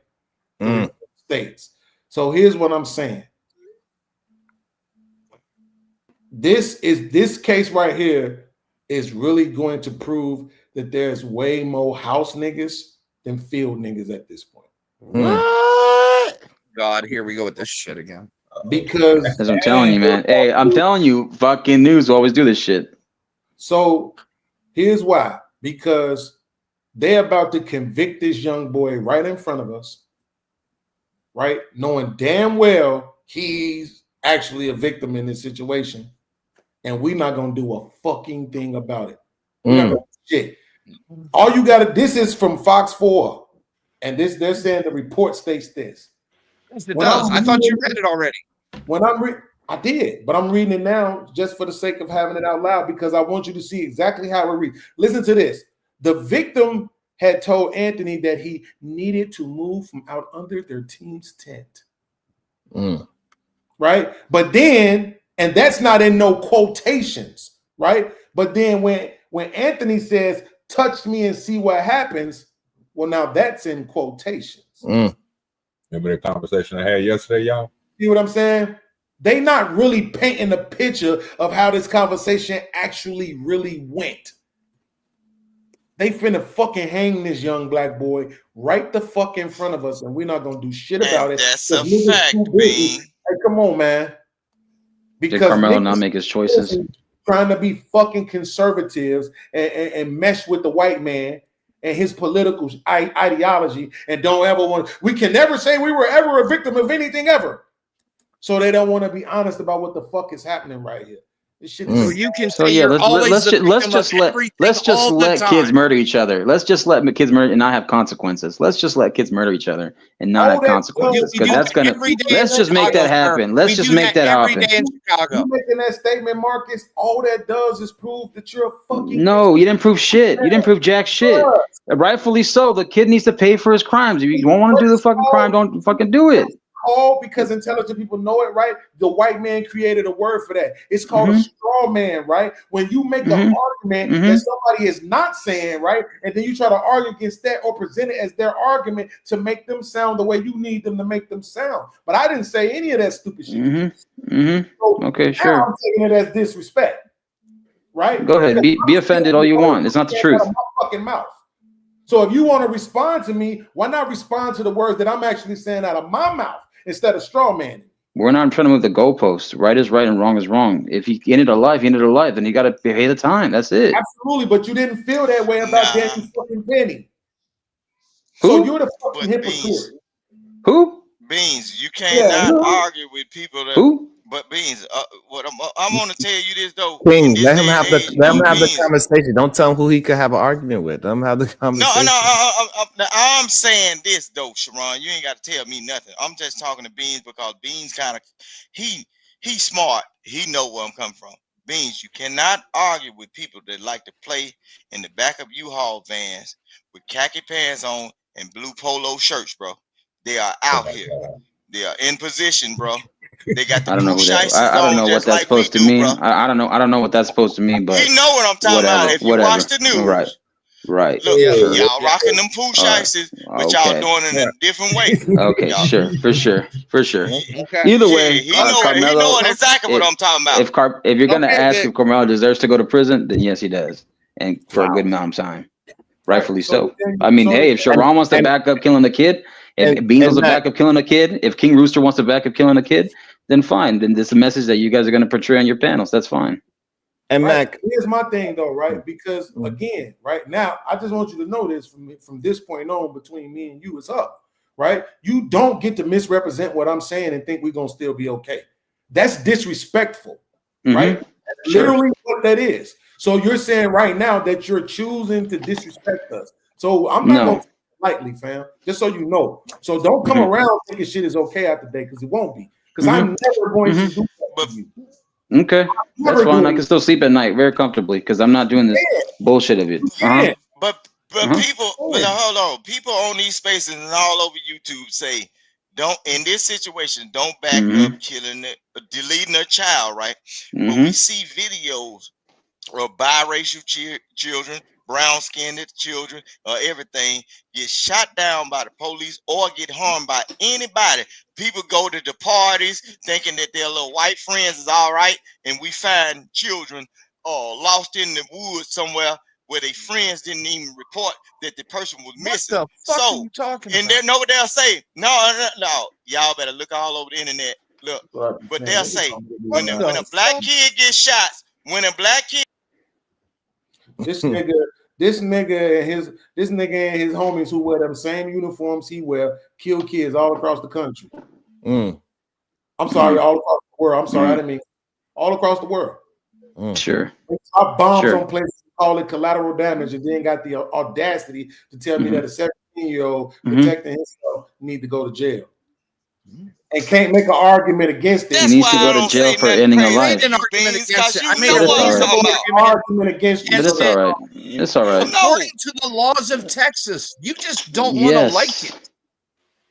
States. So here's what I'm saying. This case right here is really going to prove that there's way more house niggas than field niggas at this point. What? God, here we go with this shit again. Because that's what I'm telling you, man. Hey, I'm telling you, fucking news will always do this shit. So here's why. Because they're about to convict this young boy right in front of us, right? Knowing damn well he's actually a victim in this situation. And we're not gonna do a fucking thing about it. We're not gonna do shit. All you gotta, this is from Fox 4. And this, they're saying the report states this. Yes, it does. I thought you read it already. When I did, but I'm reading it now just for the sake of having it out loud because I want you to see exactly how it reads. Listen to this. The victim had told Anthony that he needed to move from out under their team's tent. Right? But then, and that's not in no quotations, right? But then when Anthony says, touch me and see what happens, well, now that's in quotations. Remember the conversation I had yesterday, y'all? See what I'm saying? They not really painting a picture of how this conversation actually really went. They finna fucking hang this young black boy right the fuck in front of us, and we're not gonna do shit about it. That's a fact, Hey, come on, man. Did Carmelo not make his choices? Trying to be fucking conservatives and mesh with the white man and his political ideology, and don't ever want. We can never say we were ever a victim of anything ever. So they don't want to be honest about what the fuck is happening right here. This shit is So you can So say yeah, you're always the let's victim just of everything all the let kids time. murder each other. Let's just let kids murder and not have consequences. Let's just let kids murder each other and not have consequences We because do that's that gonna. every day Let's in just make that Chicago, sir. happen. Let's We just do make that every happen. day in Chicago. You making that statement, Marcus? All that does is prove that you're a fucking. No, you didn't prove shit. You didn't prove jack shit. Rightfully so. The kid needs to pay for his crimes. If you don't want to do the fucking crime, don't fucking do it. Called because intelligent people know it, right? The white man created a word for that. It's called a straw man, right? When you make an argument that somebody is not saying, right, and then you try to argue against that or present it as their argument to make them sound the way you need them to make them sound. But I didn't say any of that stupid shit. So Okay, now sure. I'm taking it as disrespect, right? Go ahead. Be offended all you want. It's not the truth. Out of my fucking mouth. So if you want to respond to me, why not respond to the words that I'm actually saying out of my mouth instead of straw man? We're not trying to move the goalpost. Right is right and wrong is wrong. If he ended a life, then you got to pay the time. That's it. Absolutely, but you didn't feel that way about Danny fucking Penny. Who? So you're the fucking hypocrite. Who? Beans, you cannot argue with people that. Who? But Beans, what I'm gonna tell you this though. King, let him have the conversation. Don't tell him who he could have an argument with. Let him have the conversation. I'm saying this though, Sharon. You ain't got to tell me nothing. I'm just talking to Beans because Beans kind of he's smart. He know where I'm coming from. Beans, you cannot argue with people that like to play in the back of U-Haul vans with khaki pants on and blue polo shirts, bro. They are out here. They are in position, bro. They got the I don't know blue who that. shices I don't know what just that's like we supposed to do, mean. bro. I don't know. I don't know what that's supposed to mean. But You know what I'm talking about if you watch the news. Right. Look, Sure. y'all rocking them pool shices, but y'all doing it in a different way. Okay, sure, for sure. Okay. Either way, he know exactly what I'm talking about. If you're gonna ask if Carmelo deserves to go to prison, then yes, he does, and for a good amount of time, rightfully so. I mean, hey, if Sharon wants to back up killing a kid, if Beans wants to back up killing a kid, if King Rooster wants to back up killing a kid, then fine. Then this is a message that you guys are gonna portray on your panels. That's fine. And Mac, here's my thing though, right? Because again, right now, I just want you to know this from this point on between me and you, it's up, right? You don't get to misrepresent what I'm saying and think we're gonna still be okay. That's disrespectful, right? That's literally what that is. So you're saying right now that you're choosing to disrespect us. So I'm not gonna take it lightly, fam. Just so you know. So don't come around thinking shit is okay after day because it won't be. Because I'm never going to do that to you. Okay, that's fine. I can still sleep at night very comfortably because I'm not doing this bullshit of it. But people, hold on. People on these spaces and all over YouTube say, don't in this situation, don't back up killing it, deleting a child, right? But we see videos of biracial children, brown-skinned children, or everything get shot down by the police or get harmed by anybody. People go to the parties thinking that their little white friends is all right, and we find children lost in the woods somewhere where their friends didn't even report that the person was missing. What the fuck are So, you talking and about? they know what they'll say. No, y'all better look all over the internet. Look, but they'll say when a black kid gets shot, when a black kid. This nigga and his homies who wear them same uniforms he wear kill kids all across the country. I'm sorry, all across the world. I'm sorry, I didn't mean all across the world. Sure. I bombs on places, call it collateral damage, and then got the audacity to tell me that a 17-year-old protecting himself need to go to jail. And can't make an argument against it. He needs to go to jail for ending a life. An argument against it. I made But a it's all right. argument against you. But it's all right. It's all right. According to the laws of Texas, you just don't want to like it.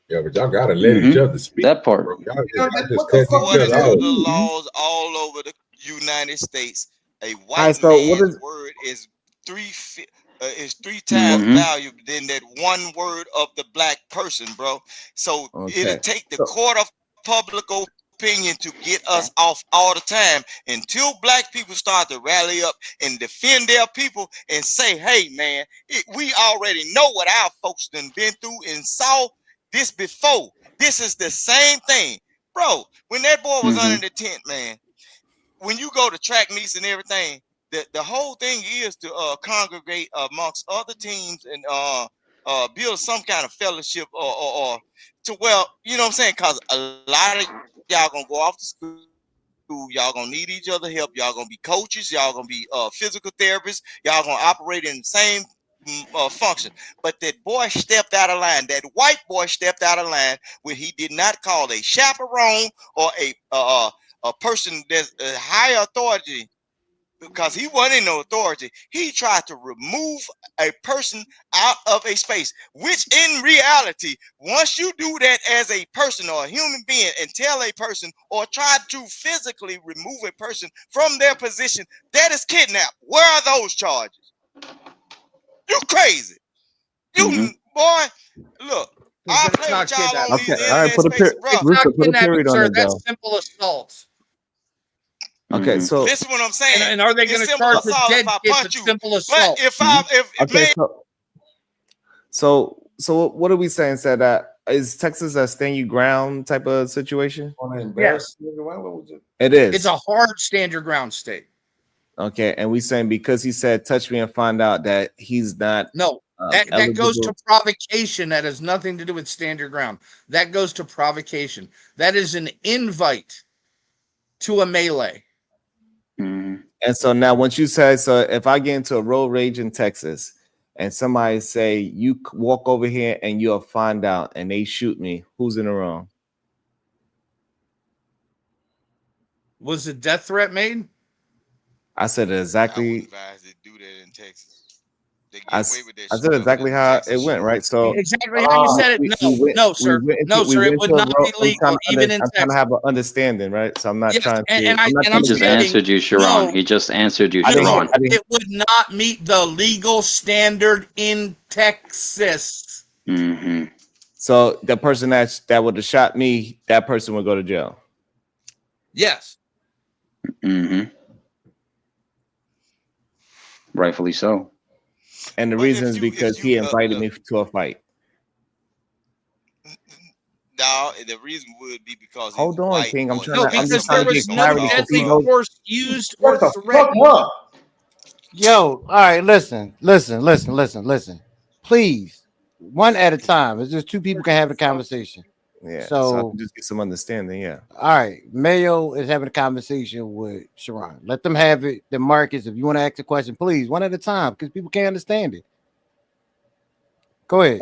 Yeah, but y'all gotta let each other speak. That part. Bro. Y'all just cut each According other to off. the laws all over the United States, a white Alright, so what man's is- word is three times valuable than that one word of the black person, bro. So it'll take the court of public opinion to get us off all the time until black people start to rally up and defend their people and say, hey man, we already know what our folks done been through and saw this before. This is the same thing. Bro, when that boy was under the tent, man, when you go to track meets and everything, the whole thing is to congregate amongst other teams and build some kind of fellowship or to, well, you know what I'm saying? Because a lot of y'all gonna go off to school. Y'all gonna need each other help. Y'all gonna be coaches. Y'all gonna be physical therapists. Y'all gonna operate in the same function. But that boy stepped out of line. That white boy stepped out of line when he did not call a chaperone or a person that's a higher authority, because he wasn't no authority. He tried to remove a person out of a space, which in reality, once you do that as a person or a human being and tell a person or try to physically remove a person from their position, that is kidnap. Where are those charges? You crazy. You boy, look, I play with y'all on these internet spaces, bro. Rooster, put a period on it, That's though. simple assault. Okay, so Listen what I'm saying. And are they going to charge the dead kid with simple assault? But if okay, so what are we saying? Said that is Texas a stand your ground type of situation? Yes. It is. It's a hard stand your ground state. Okay, and we saying because he said touch me and find out that he's not. No, that goes to provocation. That has nothing to do with stand your ground. That goes to provocation. That is an invite to a melee. And so now, once you say, so if I get into a road rage in Texas, and somebody say you walk over here and you'll find out, and they shoot me, who's in the wrong? Was a death threat made? I said exactly. advise to do that in Texas. I said exactly how it went, right? So exactly how you said it. No, sir. No, sir. It would not be legal, even in I'm trying to have an understanding, right? So I'm not trying to. He just answered you, Sharon. He just answered you, Sharon. It would not meet the legal standard in Texas. So the person that would have shot me, that person would go to jail. Yes. Rightfully so. And the reason is because he invited me to a fight. No, the reason would be because hold on, King. I'm trying to. I'm because just trying there to was get no clarity. deadly force used or threatened. Yo, all right, listen. Please, one at a time. It's just two people can have a conversation. Yeah, so I can just get some understanding. Yeah. All right, Mayo is having a conversation with Sharon. Let them have it. The Marcus, if you want to ask a question, please, one at a time, because people can't understand it. Go ahead.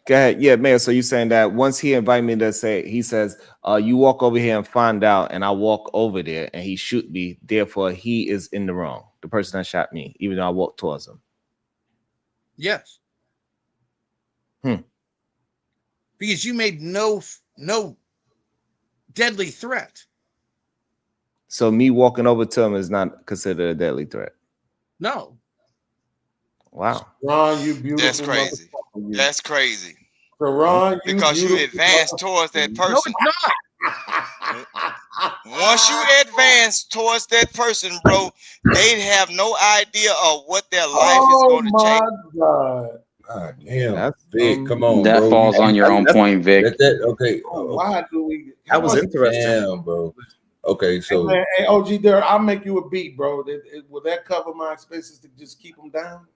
Go ahead. Yeah, Mayo. So you're saying that once he invited me to say, he says, you walk over here and find out, and I walk over there and he shoot me. Therefore, he is in the wrong. The person that shot me, even though I walked towards him. Yes. Because you made no deadly threat. So me walking over to him is not considered a deadly threat. No. Wow. Ron, you beautiful. That's crazy. That's crazy. So Ron, because you advanced towards that person. No, it's not. Once you advance towards that person, bro, they have no idea of what their life is going to my change. God. God damn, That's, Vic, come on, That bro. falls on your own point, Vic. Okay. Why do we? That was interesting. Damn, bro. Okay, so Hey, man, hey, OG, there, I'll make you a beat, bro. Will that cover my expenses to just keep them down?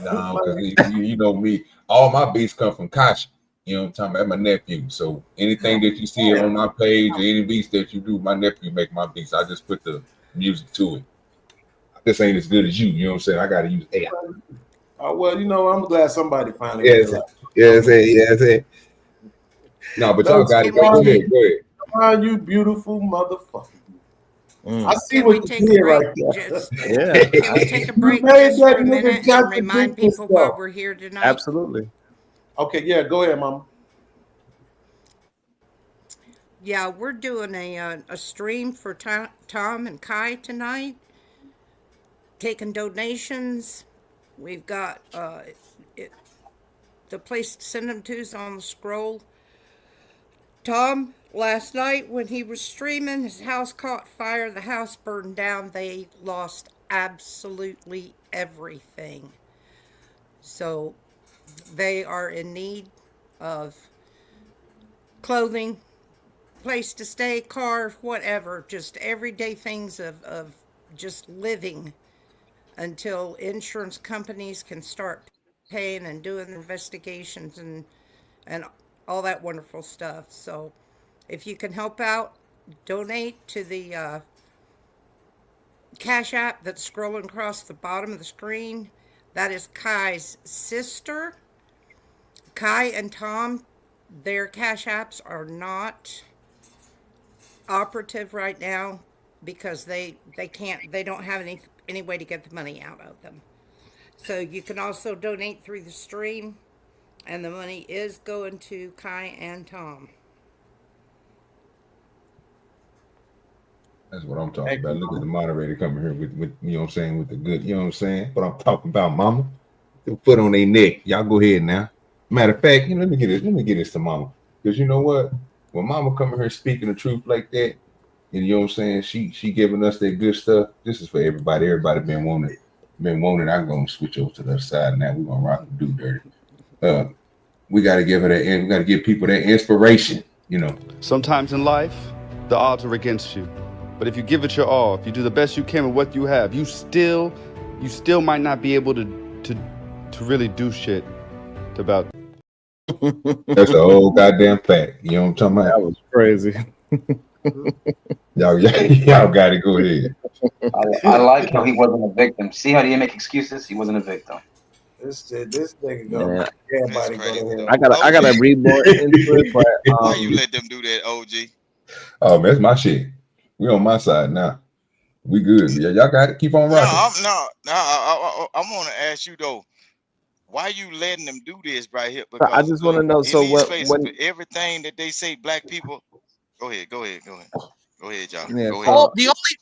nah, because you know me, all my beats come from Kashi. You know what I'm talking about? That's my nephew. So anything that you see on my page or any beats that you do, my nephew make my beats. I just put the music to it. This ain't as good as you. You know what I'm saying? I got to use AI. Oh, well, you know, I'm glad somebody finally Yes, yes. No, but y'all got it. Go ahead. Go ahead. Come on, you beautiful motherfucker. I see Can what we you take a did break? right there. Just, Yeah. Can we take a break You made just that for a nigga minute and contradict remind people why himself. we're here tonight? Absolutely. Okay, yeah, go ahead, Mama. Yeah, we're doing a stream for Tom and Kai tonight, taking donations. We've got the place to send them to is on the scroll. Tom, last night when he was streaming, his house caught fire. The house burned down. They lost absolutely everything. So they are in need of clothing, place to stay, car, whatever, just everyday things of just living until insurance companies can start paying and doing investigations and all that wonderful stuff. So if you can help out, donate to the Cash App that's scrolling across the bottom of the screen. That is Kai's sister. Kai and Tom, their Cash Apps are not operative right now because they don't have any way to get the money out of them. So you can also donate through the stream, and the money is going to Kai and Tom. That's what I'm talking about. Look at the moderator coming here with you know what I'm saying, with the good, you know what I'm saying? What I'm talking about, mama. The foot on their neck. Y'all go ahead now. Matter of fact, let me get this to mama. Because you know what? When mama coming here speaking the truth like that, and you know what I'm saying, she giving us that good stuff. This is for everybody. Everybody been wanting. I'm gonna switch over to the other side now. We're gonna rock and do dirty. We gotta give her that, and we gotta give people that inspiration, you know. Sometimes in life, the odds are against you. But if you give it your all, if you do the best you can with what you have, you still might not be able to really do shit about. That's a whole goddamn fact. You know what I'm talking about? That was crazy. y'all got to go ahead. I like how he wasn't a victim. See how he didn't make excuses? He wasn't a victim. This nigga go. Yeah. Everybody go to hell. I gotta read more into it, but Why you let them do that, OG? Oh, man, that's my shit. We on my side now. We good. Yeah, y'all got it. Keep on rocking. I want to ask you though, why you letting them do this right here? Because I just want to know. So when everything that they say, black people. Go ahead, y'all. Yeah, Go ahead.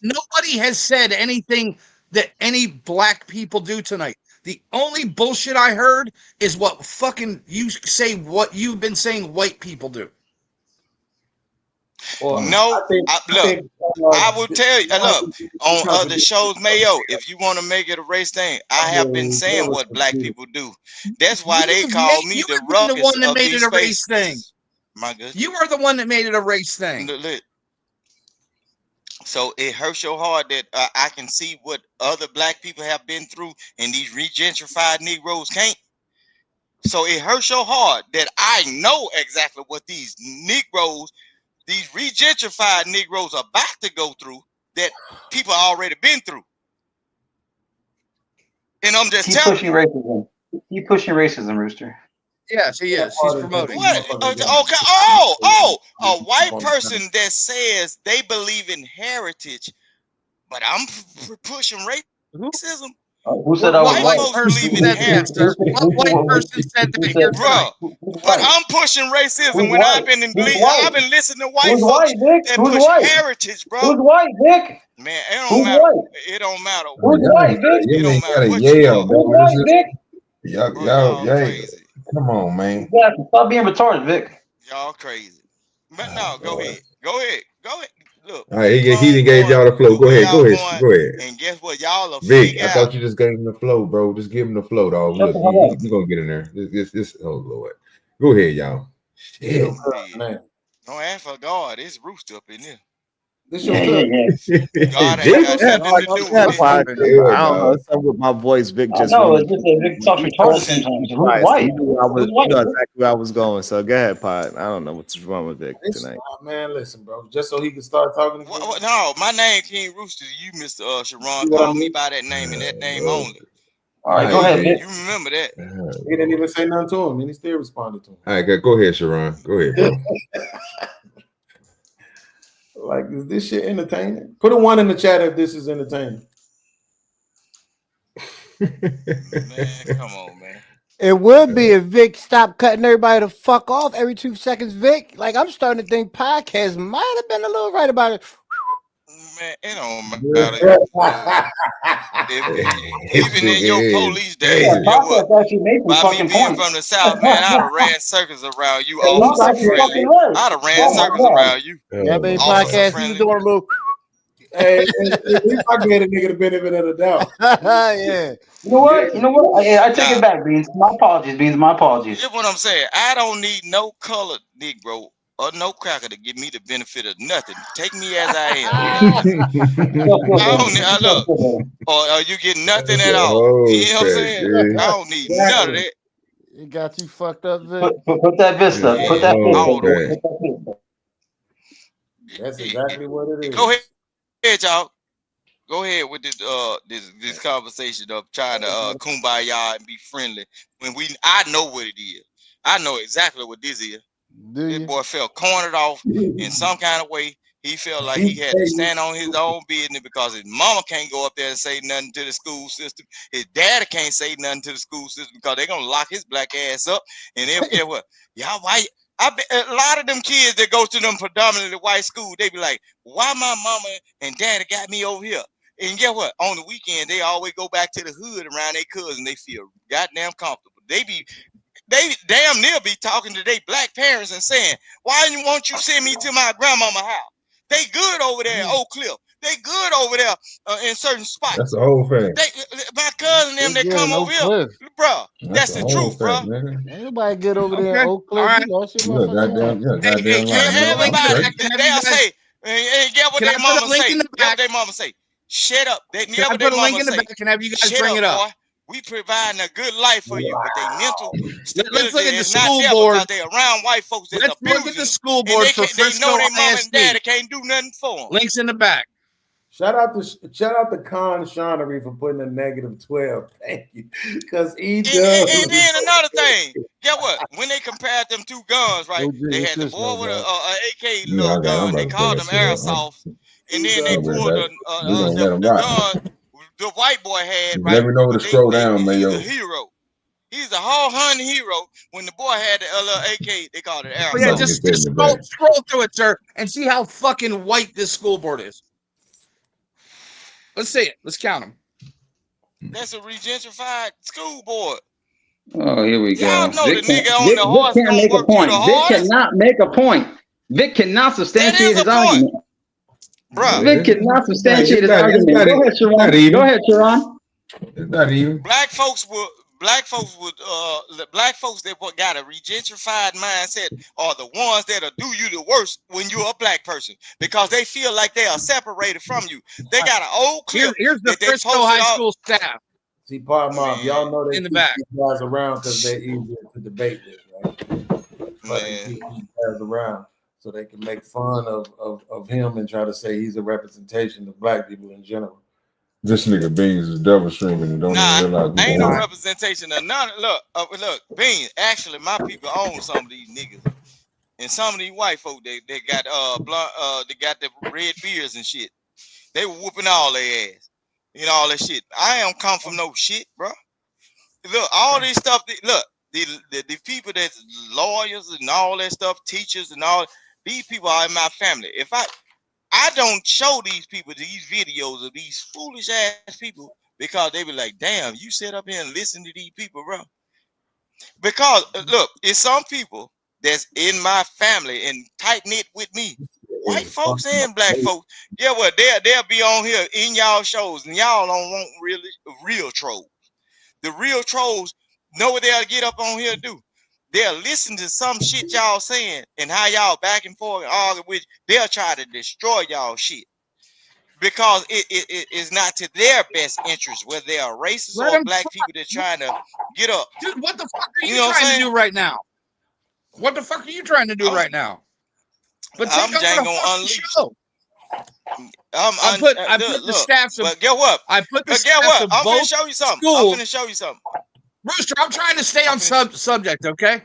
Nobody has said anything that any black people do tonight. The only bullshit I heard is what fucking you say. What you've been saying, white people do. No, I will tell you. Look, on other shows, Mayo, if you want to make it a race thing, I have been saying what black people do. That's why they call me the ruckus the one that of made these it a race spaces. thing. My good. You are the one that made it a race thing. So it hurts your heart that I can see what other black people have been through, and these regentrified Negroes can't. So it hurts your heart that I know exactly what these Negroes, these regentrified Negroes, are about to go through that people already been through. And I'm just telling you. Racism. Keep pushing racism, Rooster. Yes, he is. He's promoting. What? Okay. A white person that says they believe in heritage, but I'm pushing racism. Who said I was white folks believe in heritage? What white person said that here tonight? But I'm pushing racism when I've been listening to white folks that Who's push white? heritage, bro. Who's white, Vic? Man, it don't matter. It don't matter. Who's white, Vic? You ain't got to what yell, Who's white, Vic? Y'all, come on, man. Yeah, stop being retarded, Vic. Y'all crazy. But no, go ahead. Go ahead. Go ahead. Look, All right, keep he on didn't gave going y'all the flow. the Go way ahead, y'all go ahead, going, go ahead. and guess what? Y'all will Vic, figure I out. thought you just gave him the flow, bro. Just give him the flow, dog. Shut Look, the hell up. you gonna get in there. This oh Lord. Go ahead, y'all. This your Shit. cousin, man. Don't ask for God. It's rooster up in there. This Yeah, your yeah, cousin. yeah. God ain't Vic? got Yeah, nothing like to do that with What's it. part. happening? I Hell don't know. no. It's something with my voice. Vic I just know, wanted it's just a Vic when talks he retarded started to sometimes. be Who's quiet. So white? Who's you white, know bro? exactly where I was going. So go ahead, Pod. I don't know what's wrong with Vic This tonight. man, listen, bro. Just so he can start talking again. No, my name King Rooster. You, Mr. Sharon, See what I call me mean? by that name and that name Lord. only. All All right, go right, ahead, Vic. Vic. You remember that? He didn't even say nothing to him, and he still responded to him. All right, go ahead, Sharon. Go ahead, bro. Like, is this shit entertaining? Put a 1 in the chat if this is entertaining. Man, come on, man. It would be if Vic stopped cutting everybody the fuck off every 2 seconds. Vic, like I'm starting to think podcast might have been a little right about it. Man, it don't matter. Even in your police Yeah, days, get what? podcast actually made some By me fucking being points. from the South, man, I'd have ran circles around you, And he's Officer actually Friendly. fucking right. I'd have ran Oh my circles god. around you, Yeah, baby, Officer podcast. He was Friendly. doing a little. Hey, at least I gave a nigga the benefit of the doubt. Yeah. You know what? You know what? I take Nah, it back, Beans. My apologies, Beans. My apologies. here's what I'm saying. I don't need no colored Negro or no cracker to give me the benefit of nothing. Take me as I am. I don't need, look, or you get nothing That's at a all. You whole know what I'm fact, saying? dude. I don't need none of that. It got you fucked up, Vic. Put that vista. That's Put a that vista. whole All the Vic. way. fact. Put that vista. That's exactly what it Go is. ahead, y'all. Go ahead with this conversation of trying to kumbaya and be friendly when I know what it is. I know exactly what this is. Do This you? boy felt cornered off in some kind of way. He felt like he had to stand on his own business because his mama can't go up there and say nothing to the school system. His daddy can't say nothing to the school system because they're gonna lock his black ass up. And they'll get what? Y'all white. A lot of them kids that go to them predominantly white school, they be like, why my mama and daddy got me over here? And get what? On the weekend, they always go back to the hood around their cousin. They feel goddamn comfortable. They damn near be talking to their black parents and saying, why won't you send me to my grandmama house? They good over there at Oak Cliff. They good over there in certain That's spots. a whole fact. My cousin them They that good come in over Oak here, Cliff. bro. That's That's a the whole truth, bro. fact, man. Ain't nobody good over there in Okay. Oak All Cliff. right. You lost your You're a motherfucking mind. goddamn, you're a Hey, goddamn can lie, I man. put a link I'm in the Everybody, straight. back and have you they'll guys? say, and get what Can I their put a mama link say. in the Get what back? their mama say. Shut up. Can Get I what their put a link mama in the say. back and have you guys Shut bring up, it up? boy. We providing a good life for you, but they mental Let's stability look at the is not school there board. because they around white folks that's Let's look at abusing the them, school and board for they know Frisco their mama and ISD. daddy can't do nothing for them. Links in the back. Shout out to Con Shonery for putting a -12. Thank you, because he does. And then another thing, get what? When they compared them two guns, right? Go drink They your had the sister, boy with dog. a AK Yeah, little I got. I'm gun. about They to pull called that them shit up. airsoft, and then they I'll be pulled back. We're gonna let them the rock. gun the white boy had, Just right? let me know But to scroll down, he's a Mayo. hero. He's a whole hunting hero. When the boy had the little AK, they called it Oh I'm yeah, about to airsoft. get just that in just the scroll back. scroll through it, sir, and see how fucking white this school board is. Let's see it. Let's count them. That's a regentrified school board. Oh, here we Y'all go. know the Vic nigga on Vic the horse can't gonna make a work you the point. Vic hardest. cannot make a point. Vic cannot That substantiate is a his point, argument. bruh. Vic cannot substantiate his It's argument. not, Go ahead, it's not Sharon. Go even. ahead, Sharon. It's not even. Black folks would black folks that got a regentrified mindset are the ones that'll do you the worst when you're a black person because they feel like they are separated from you. They got an old clip Here's the that they Frisco posted High up. School staff See, Pod Mob, y'all know they in the keep back. these guys around because they're easier to debate with, right? But they keep these guys around so they can make fun of him and try to say he's a representation of black people in general. This nigga Beans is double streaming and don't even realize I ain't no what representation of none. Look, Bean. Actually, my people own some of these niggas, and some of these white folk they got they got the red beards and shit. They were whooping all their ass, you know, all that shit. I ain't come from no shit, bro. Look, all this stuff. Look, the people that's lawyers and all that stuff, teachers and all. These people are in my family. If I don't show these people these videos of these foolish ass people because they be like, damn, you sit up here and listen to these people, bro. Because look, it's some people that's in my family and tight knit with me, white folks and black folks. Yeah, well, they'll be on here in y'all shows, and y'all don't want real trolls. The real trolls know what they'll get up on here to do. They'll listen to some shit y'all saying and how y'all back and forth and argue with. They'll try to destroy y'all shit because it is not to their best interest, whether they are racist or black people that's trying to get up. Dude, what the fuck are you, know what I'm trying to saying? do right now? What the fuck are you trying to do right now? But take I'm over the Django fucking Unleashed. show. I put the staffs of. But get what? I put the But get staffs what? of I'm both finna show you something. schools. I'm finna show you something. Rooster, I'm trying to stay on subject, okay?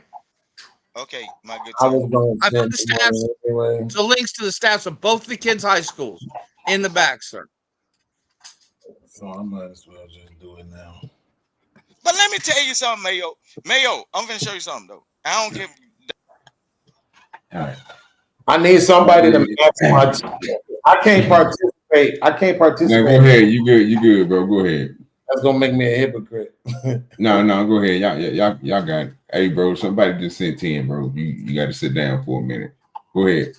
Okay, my good I son. was going I to put the staffs, anyway. the links to the staffs of both the kids' high schools in the back, sir. So I might as well just do it now. But let me tell you something, Mayo. Mayo, I'm finna show you something though. I don't care. All right. I need somebody to match my team. I can't participate. No, go ahead. You good, bro. Go ahead. That's gonna make me a hypocrite. No, go ahead. Y'all got it. Hey, bro, somebody just sent 10, bro. You got to sit down for a minute. Go ahead.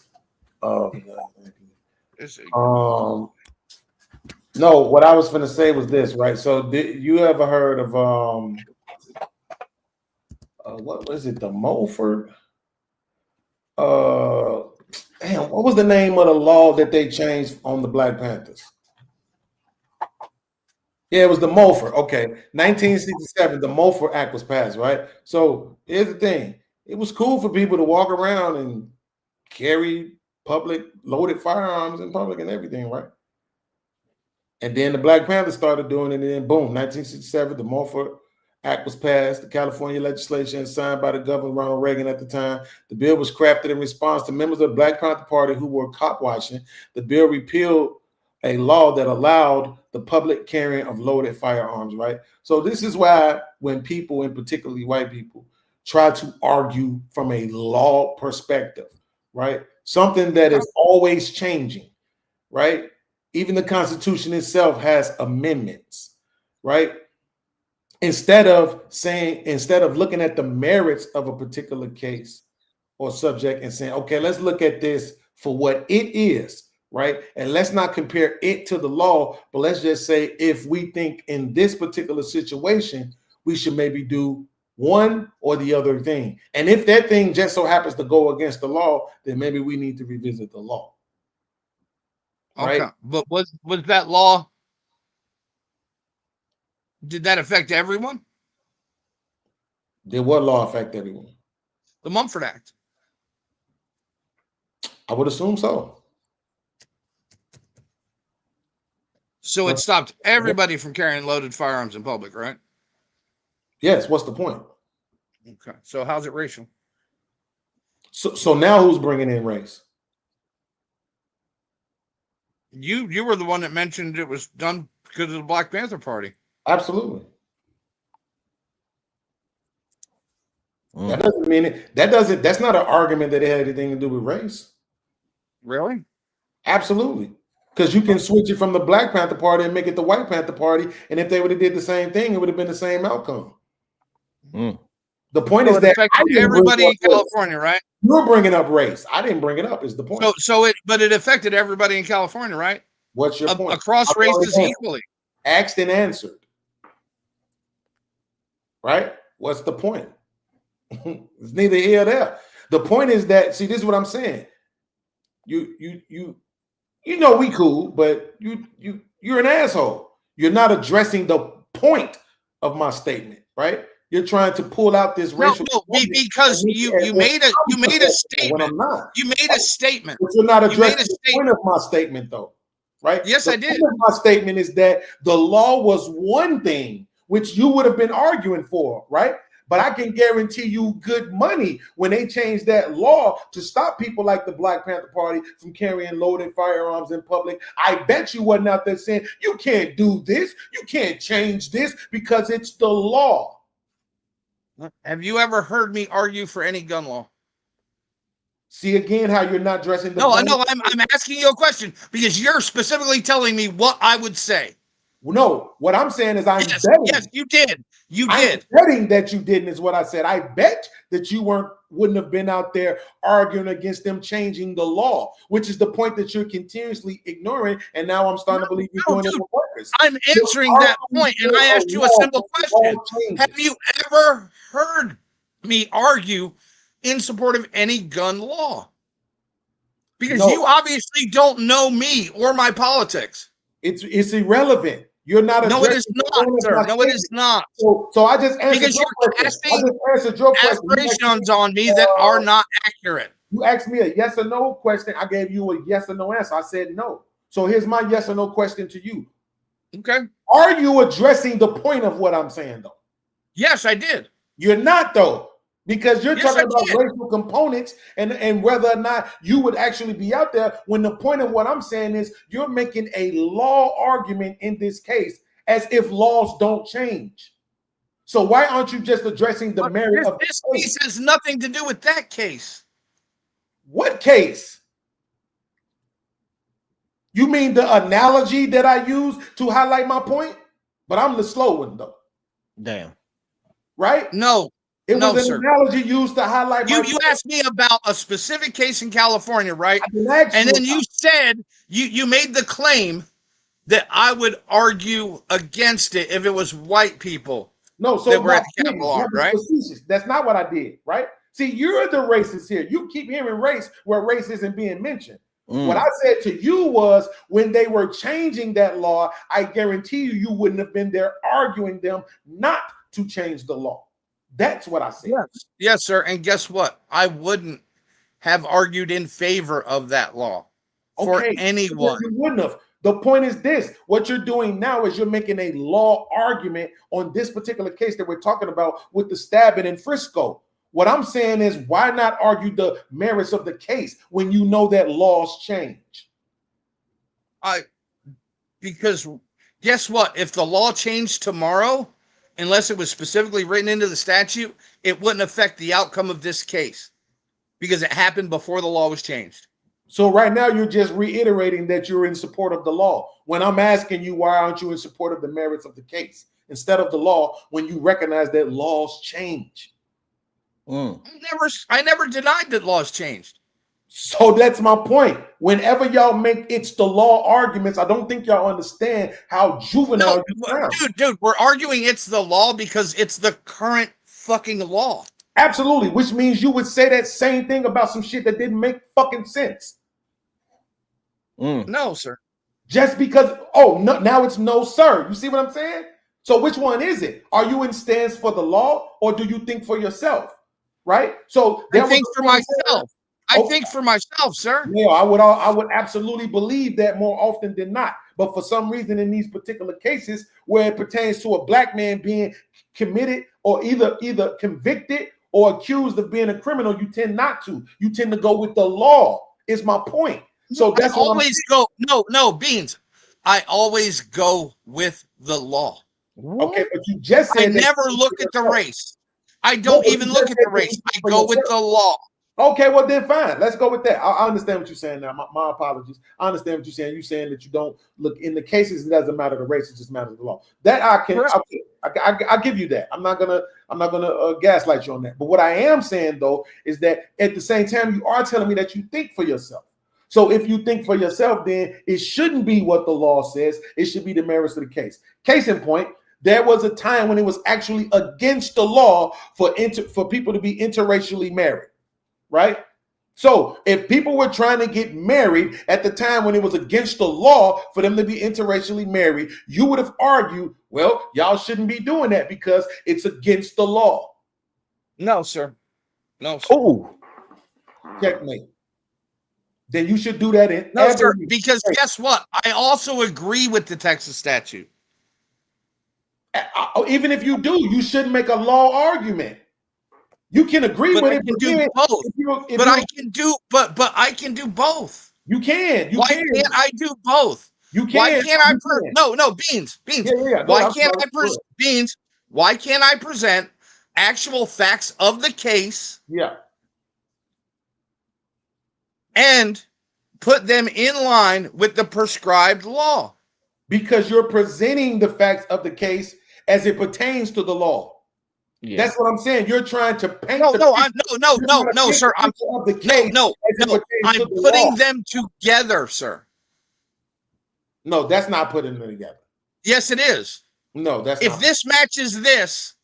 No, what I was gonna say was this, right? So, did you ever heard of what was it? The Mulford? Damn, what was the name of the law that they changed on the Black Panthers? Yeah, it was the Mulford. Okay, 1967, the Mulford Act was passed, right? So here's the thing: it was cool for people to walk around and carry public loaded firearms in public and everything, right? And then the Black Panthers started doing it, and then boom, 1967, the Mulford Act was passed. The California legislation signed by the governor Ronald Reagan at the time. The bill was crafted in response to members of the Black Panther Party who were cop watching. The bill repealed a law that allowed the public carrying of loaded firearms, right? So this is why when people, and particularly white people, try to argue from a law perspective, right? Something that is always changing, right? Even the Constitution itself has amendments, right? Instead of looking at the merits of a particular case or subject and saying, okay, let's look at this for what it is, right? And let's not compare it to the law, but let's just say if we think in this particular situation, we should maybe do one or the other thing. And if that thing just so happens to go against the law, then maybe we need to revisit the law. Okay, right? But was that law? Did that affect everyone? Did what law affect everyone? The Mumford Act. I would assume so. So it stopped everybody from carrying loaded firearms in public, right? Yes. What's the point? Okay. So how's it racial? So now who's bringing in race? You were the one that mentioned it was done because of the Black Panther Party. Absolutely. That doesn't mean it. That's not an argument that it had anything to do with race. Really? Absolutely. Because you can switch it from the Black Panther Party and make it the White Panther Party, and if they would have did the same thing, it would have been the same outcome. The point is that everybody in California, right? You're bringing up race. I didn't bring it up. Is the point? But it affected everybody in California, right? What's your point? Across races equally. Asked and answered. Right? What's the point? It's neither here nor there. The point is that, see, this is what I'm saying. You know we cool, but you're an asshole. You're not addressing the point of my statement, right? You're trying to pull out this racial. No, because you made a statement. When I'm not. You made a statement. But you're not addressing the point of my statement, though, right? Yes, I did. The point of my statement is that the law was one thing which you would have been arguing for, right? But I can guarantee you good money when they changed that law to stop people like the Black Panther Party from carrying loaded firearms in public. I bet you wasn't out there saying, you can't do this. You can't change this because it's the law. Have you ever heard me argue for any gun law? See again how you're not dressing the No, I know. I'm asking you a question because you're specifically telling me what I would say. No, what I'm saying is I'm Yes, betting. yes, you did. You I'm did. betting that you didn't is what I said. I bet that you wouldn't have been out there arguing against them changing the law, which is the point that you're continuously ignoring. And now I'm starting to believe you're doing it on purpose. I'm answering that point, and I asked you a simple question. Have you ever heard me argue in support of any gun law? Because you obviously don't know me or my politics. It's irrelevant. You're not No, it is addressing the not, point of sir. my No, it is statement. not. So I just answered Because your you're question. I casting just answered your question. aspirations on me that are not accurate. You asked me a yes or no question. I gave you a yes or no answer. I said no. So here's my yes or no question to you. Okay. Are you addressing the point of what I'm saying, though? Yes, I did. You're not, though, because you're Yes, talking I about did. racial components and whether or not you would actually be out there, when the point of what I'm saying is you're making a law argument in this case as if laws don't change. So why aren't you just addressing the merit of This case has nothing to do with that case. what case? You mean the analogy that I use to highlight my point? But I'm the slow one, though. Damn. Right? No. It no, was an sir. analogy used to highlight my You point. asked me about a specific case in California, right? ask And you then you said you made the claim that I would argue against it if it was white people No, so that were at not the me. Capitol That Arm, was right? facetious. That's not what I did, right? See, you're the racist here. You keep hearing race where race isn't being mentioned. What I said to you was when they were changing that law, I guarantee you wouldn't have been there arguing them not to change the law. That's what I said. Yes. Yes, sir. And guess what? I wouldn't have argued in favor of that law for anyone. You wouldn't have. The point is this: what you're doing now is you're making a law argument on this particular case that we're talking about with the stabbing in Frisco. What I'm saying is, why not argue the merits of the case when you know that laws change? Because guess what? If the law changed tomorrow, unless it was specifically written into the statute, it wouldn't affect the outcome of this case because it happened before the law was changed. So right now you're just reiterating that you're in support of the law. When I'm asking you, why aren't you in support of the merits of the case instead of the law when you recognize that laws change? I never denied that laws changed. So that's my point. Whenever y'all make it's the law arguments, I don't think y'all understand how juvenile you sound. Dude, we're arguing it's the law because it's the current fucking law. Absolutely, which means you would say that same thing about some shit that didn't make fucking sense. No, sir. Just because, no, now it's no, sir. You see what I'm saying? So which one is it? Are you in stance for the law or do you think for yourself? Right? So I think for myself. I think for myself, sir. Yeah, I would absolutely believe that more often than not. But for some reason, in these particular cases where it pertains to a black man being committed or either convicted or accused of being a criminal, you tend not to. You tend to go with the law. Is my point. So that's I always go. No, Beans. I always go with the law. Okay, but you just said I never look at the race. I don't even look at the race. I go with the law. Okay, well then fine. Let's go with that. I understand what you're saying now. My apologies. I understand what you're saying. You're saying that you don't look in the cases. It doesn't matter the race. It just matters the law. That I give you that. I'm not gonna gaslight you on that. But what I am saying though is that at the same time you are telling me that you think for yourself. So if you think for yourself, then it shouldn't be what the law says. It should be the merits of the case. Case in point. There was a time when it was actually against the law for people to be interracially married, right? So if people were trying to get married at the time when it was against the law for them to be interracially married, you would have argued, well, y'all shouldn't be doing that because it's against the law. No, sir. No, sir. Oh, checkmate. Then you should do that in no, sir. Because guess what? I also agree with the Texas statute. Even if you do, you shouldn't make a law argument. You can agree with it, but I can do both. But I can do both. You can. Why can't I do both? You can. Why can't I? No, Beans. Yeah, why can't I Beans? Why can't I present actual facts of the case? Yeah. And put them in line with the prescribed law. Because you're presenting the facts of the case as it pertains to the law. Yeah. That's what I'm saying. You're trying to paint. No, the no, picture sir. I'm of the case I'm putting them together, sir. No, that's not putting them together. Yes, it is. No, that's if not. this matches this,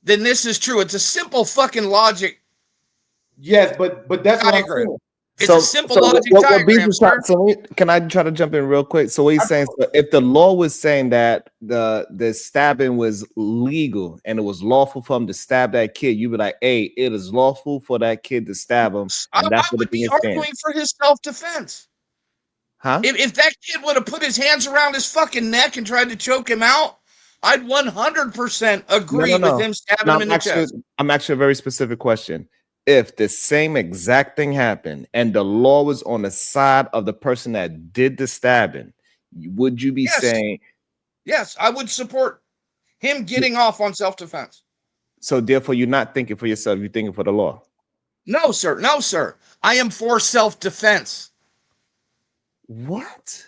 then this is true. It's a simple fucking logic. Yes, but that's what I'm diagram. saying. It's a simple logic what Beans diagram, is trying, sir. so can I try to jump in real quick? So what he's saying, so if the law was saying that the stabbing was legal and it was lawful for him to stab that kid, you'd be like, hey, it is lawful for that kid to stab him. And I would be arguing for his self-defense. Huh? If that kid would have put his hands around his fucking neck and tried to choke him out, I'd 100% agree with him stabbing him in the chest. I'm actually a very specific question. If the same exact thing happened and the law was on the side of the person that did the stabbing, would you be saying? Yes, I would support him getting off on self-defense. So therefore, you're not thinking for yourself, you're thinking for the law. No, sir. No, sir. I am for self-defense. What?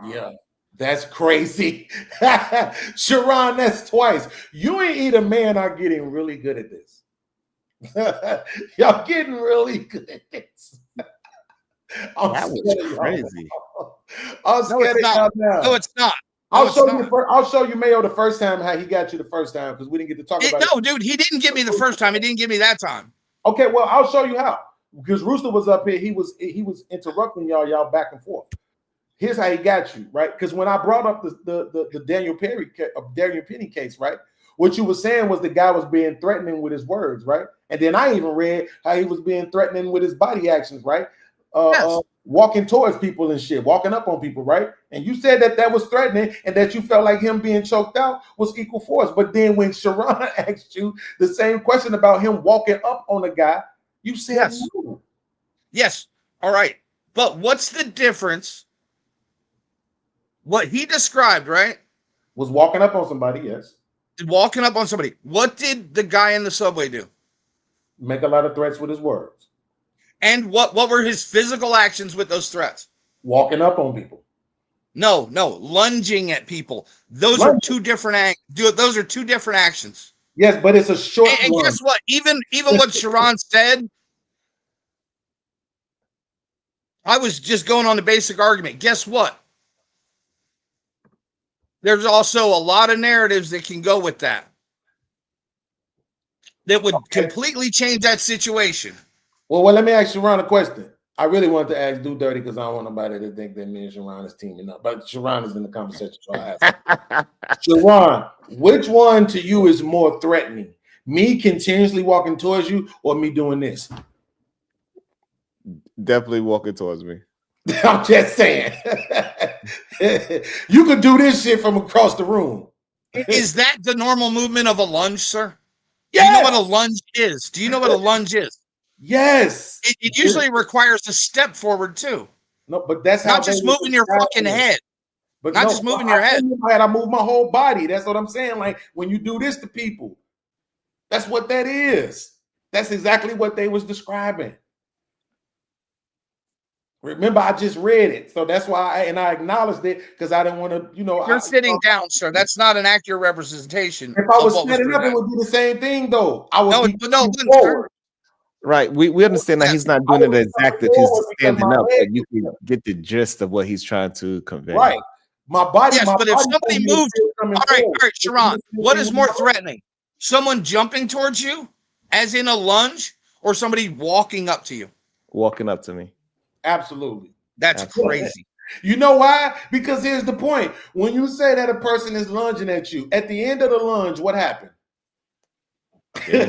Yeah, that's crazy. Sharon, that's twice. You and either man are getting really good at this. Y'all getting really good at this. That was crazy. I'm scared of y'all now. No, it's not. I'll show you Mayo the first time how he got you the first time because we didn't get to talk about it. No, dude, he didn't get me the first time. He didn't get me that time. Okay, well, I'll show you how. Because Rooster was up here, he was interrupting y'all back and forth. Here's how he got you, right? Because when I brought up the Daniel Penny case, right? What you were saying was the guy was being threatening with his words, right? And then I even read how he was being threatening with his body actions, right? Walking towards people and shit, walking up on people, right? And you said that was threatening and that you felt like him being choked out was equal force. But then when Sharon asked you the same question about him walking up on a guy, you said no. Yes. All right. But what's the difference? What he described, right? Was walking up on somebody, yes. Walking up on somebody. What did the guy in the subway do? Make a lot of threats with his words. And what were his physical actions with those threats? Walking up on people. No, lunging at people. Those are two different those are two different actions. Yes, but it's a short and guess what? Even what Sharon said, I was just going on the basic argument. Guess what? There's also a lot of narratives that can go with that would completely change that situation. Well, let me ask Sharon a question. I really want to ask Do Dirty because I don't want nobody to think that me and Sharon is teaming up. But Sharon is in the conversation, so I ask Sharon, which one to you is more threatening? Me continuously walking towards you or me doing this? Definitely walking towards me. I'm just saying. You could do this shit from across the room. Is that the normal movement of a lunge, sir? Yeah. Do you know what a lunge is? Do you know what a lunge is? Yes. It usually requires a step forward too. No, but that's not just moving your fucking head. But not just moving your head. I move my whole body. That's what I'm saying. Like when you do this to people, that's what that is. That's exactly what they was describing. Remember, I just read it, so that's why I acknowledged it because I didn't want to, You're sitting down, sir. That's not an accurate representation. If I was standing up, it would be the same thing, though. I would forward. Right. We understand that he's not doing it exactly. He's standing up, but you can get the gist of what he's trying to convey. Right. My body. Yes, but if somebody moves, all right, Sharon. What is more threatening? Someone jumping towards you, as in a lunge, or somebody walking up to you? Walking up to me. Absolutely. That's crazy. You know why? Because here's the point. When you say that a person is lunging at you, at the end of the lunge, what happened? They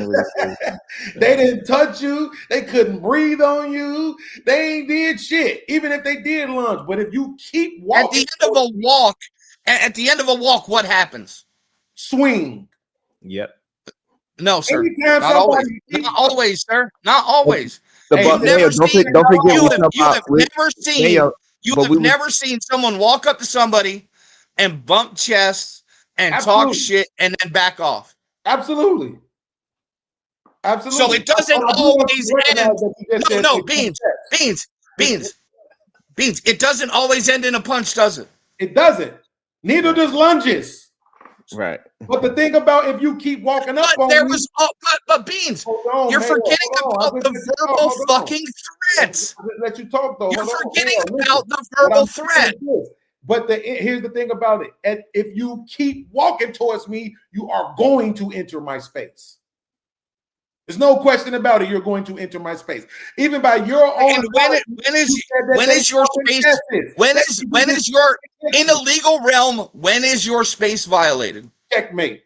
didn't touch you. They couldn't breathe on you. They ain't did shit, even if they did lunge. But if you keep walking. At the end of a walk, what happens? Swing. Yep. No, sir. Not always. Not always, sir. Not always. You have never seen someone walk up to somebody and bump chests and talk shit and then back off. Absolutely. So it doesn't always end. No, beans. It doesn't always end in a punch, does it? It doesn't. Neither does lunges. Right. But the thing about if you keep walking up on there me, was but Beans, on, you're man, forgetting about the verbal fucking threats. Let you talk though. You're Hold on, forgetting listen. about the What verbal I'm saying threat. is this. But here's the thing about it. If you keep walking towards me, you are going to enter my space. There's no question about it. You're going to enter my space, even by your own. And when is your space? When is your in a legal realm? When is your space violated? Checkmate.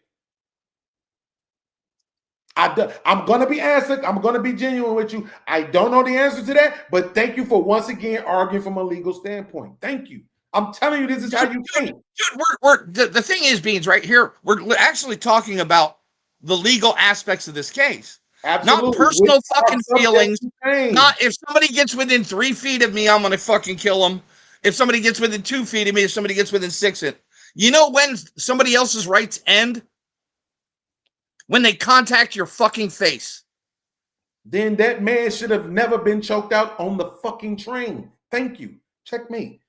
I'm going to be answered. I'm going to be genuine with you. I don't know the answer to that, but thank you for once again arguing from a legal standpoint. Thank you. I'm telling you, this is how you think. Dude, we're the thing is, Beans, right here, we're actually talking about the legal aspects of this case. Absolutely. Not personal Which fucking are feelings. subject to change. Not if somebody gets within 3 feet of me, I'm going to fucking kill them. If somebody gets within 2 feet of me, if somebody gets within 6 feet. You know when somebody else's rights end? When they contact your fucking face. Then that man should have never been choked out on the fucking train. Thank you. Checkmate.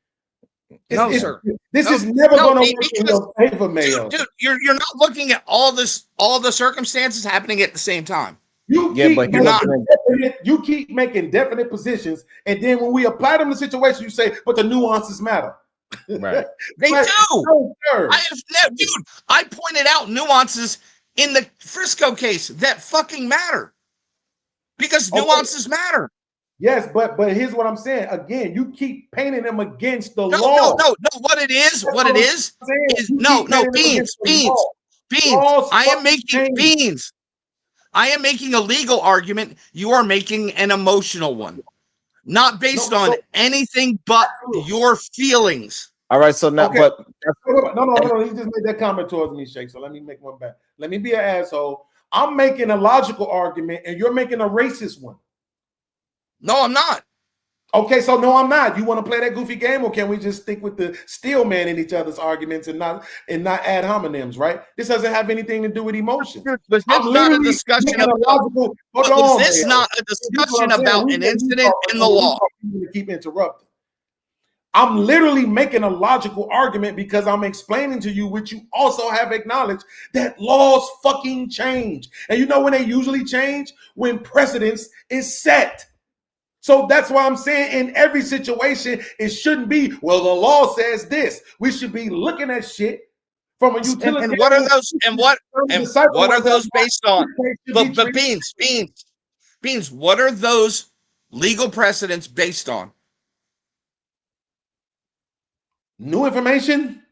Sir. This is never going to work in your favor, Mayo. Dude, you're not looking at all the circumstances happening at the same time. You keep making definite positions, and then when we apply them to the situation, you say, "But the nuances matter." Right? They Like, do. no, sir. I pointed out nuances in the Frisco case that fucking matter because nuances matter. Yes, but here's what I'm saying. Again, you keep painting them against the law. No. What it is Beans. I am making a legal argument. You are making an emotional one, not based on anything but your feelings. All right, so now, Okay. but No. He just made that comment towards me, Shake. So let me make one back. Let me be an asshole. I'm making a logical argument, and you're making a racist one. No, I'm not. Okay, so no, I'm not. You want to play that goofy game, or can we just stick with the steel man in each other's arguments and not add homonyms, right? This doesn't have anything to do with emotion. Was this not a discussion about an incident in the law? Keep interrupting. I'm literally making a logical argument because I'm explaining to you, which you also have acknowledged, that laws fucking change. And you know when they usually change? When precedence is set. So that's why I'm saying in every situation, it shouldn't be, well, the law says this. We should be looking at shit from a utility. And what are those? And what are those based on? But Beans. What are those legal precedents based on? New information.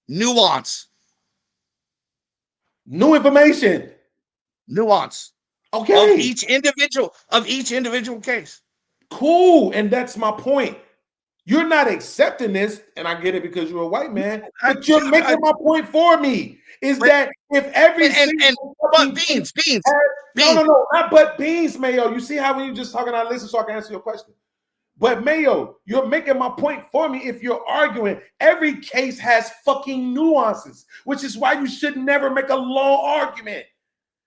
Nuance. New information. Nuance. Okay. Of each individual case. Cool. And that's my point. You're not accepting this, and I get it because you're a white man, but you're making my point for me. Is that if every Beans. No, not but Beans, Mayo. You see how when you just talking, I listen so I can answer your question. But Mayo, you're making my point for me. If you're arguing, every case has fucking nuances, which is why you should never make a law argument.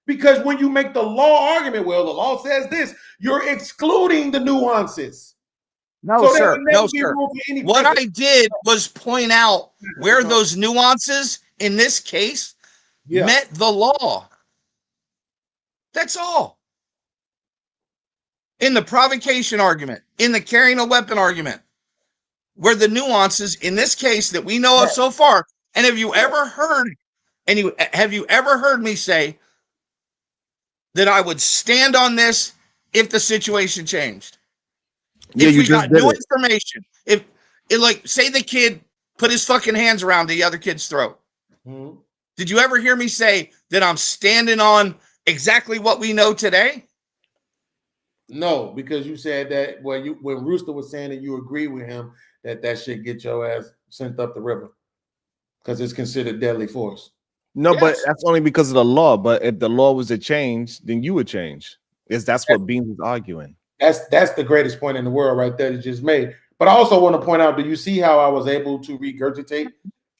Because when you make the law argument, well, the law says this, you're excluding the nuances. No, sir. What I did was point out where those nuances in this case met the law. That's all. In the provocation argument, in the carrying a weapon argument, where the nuances in this case that we know of so far. And have you ever heard me say that I would stand on this if the situation changed? Yeah, if you we just got did new it. information, if it like say the kid put his fucking hands around the other kid's throat. Mm-hmm. Did you ever hear me say that I'm standing on exactly what we know today? No, because you said that when Rooster was saying that you agree with him that shit get your ass sent up the river because it's considered deadly force. No, but that's only because of the law. But if the law was to change, then you would change. That's what Beans is arguing. That's the greatest point in the world right there that just made. But I also want to point out, do you see how I was able to regurgitate?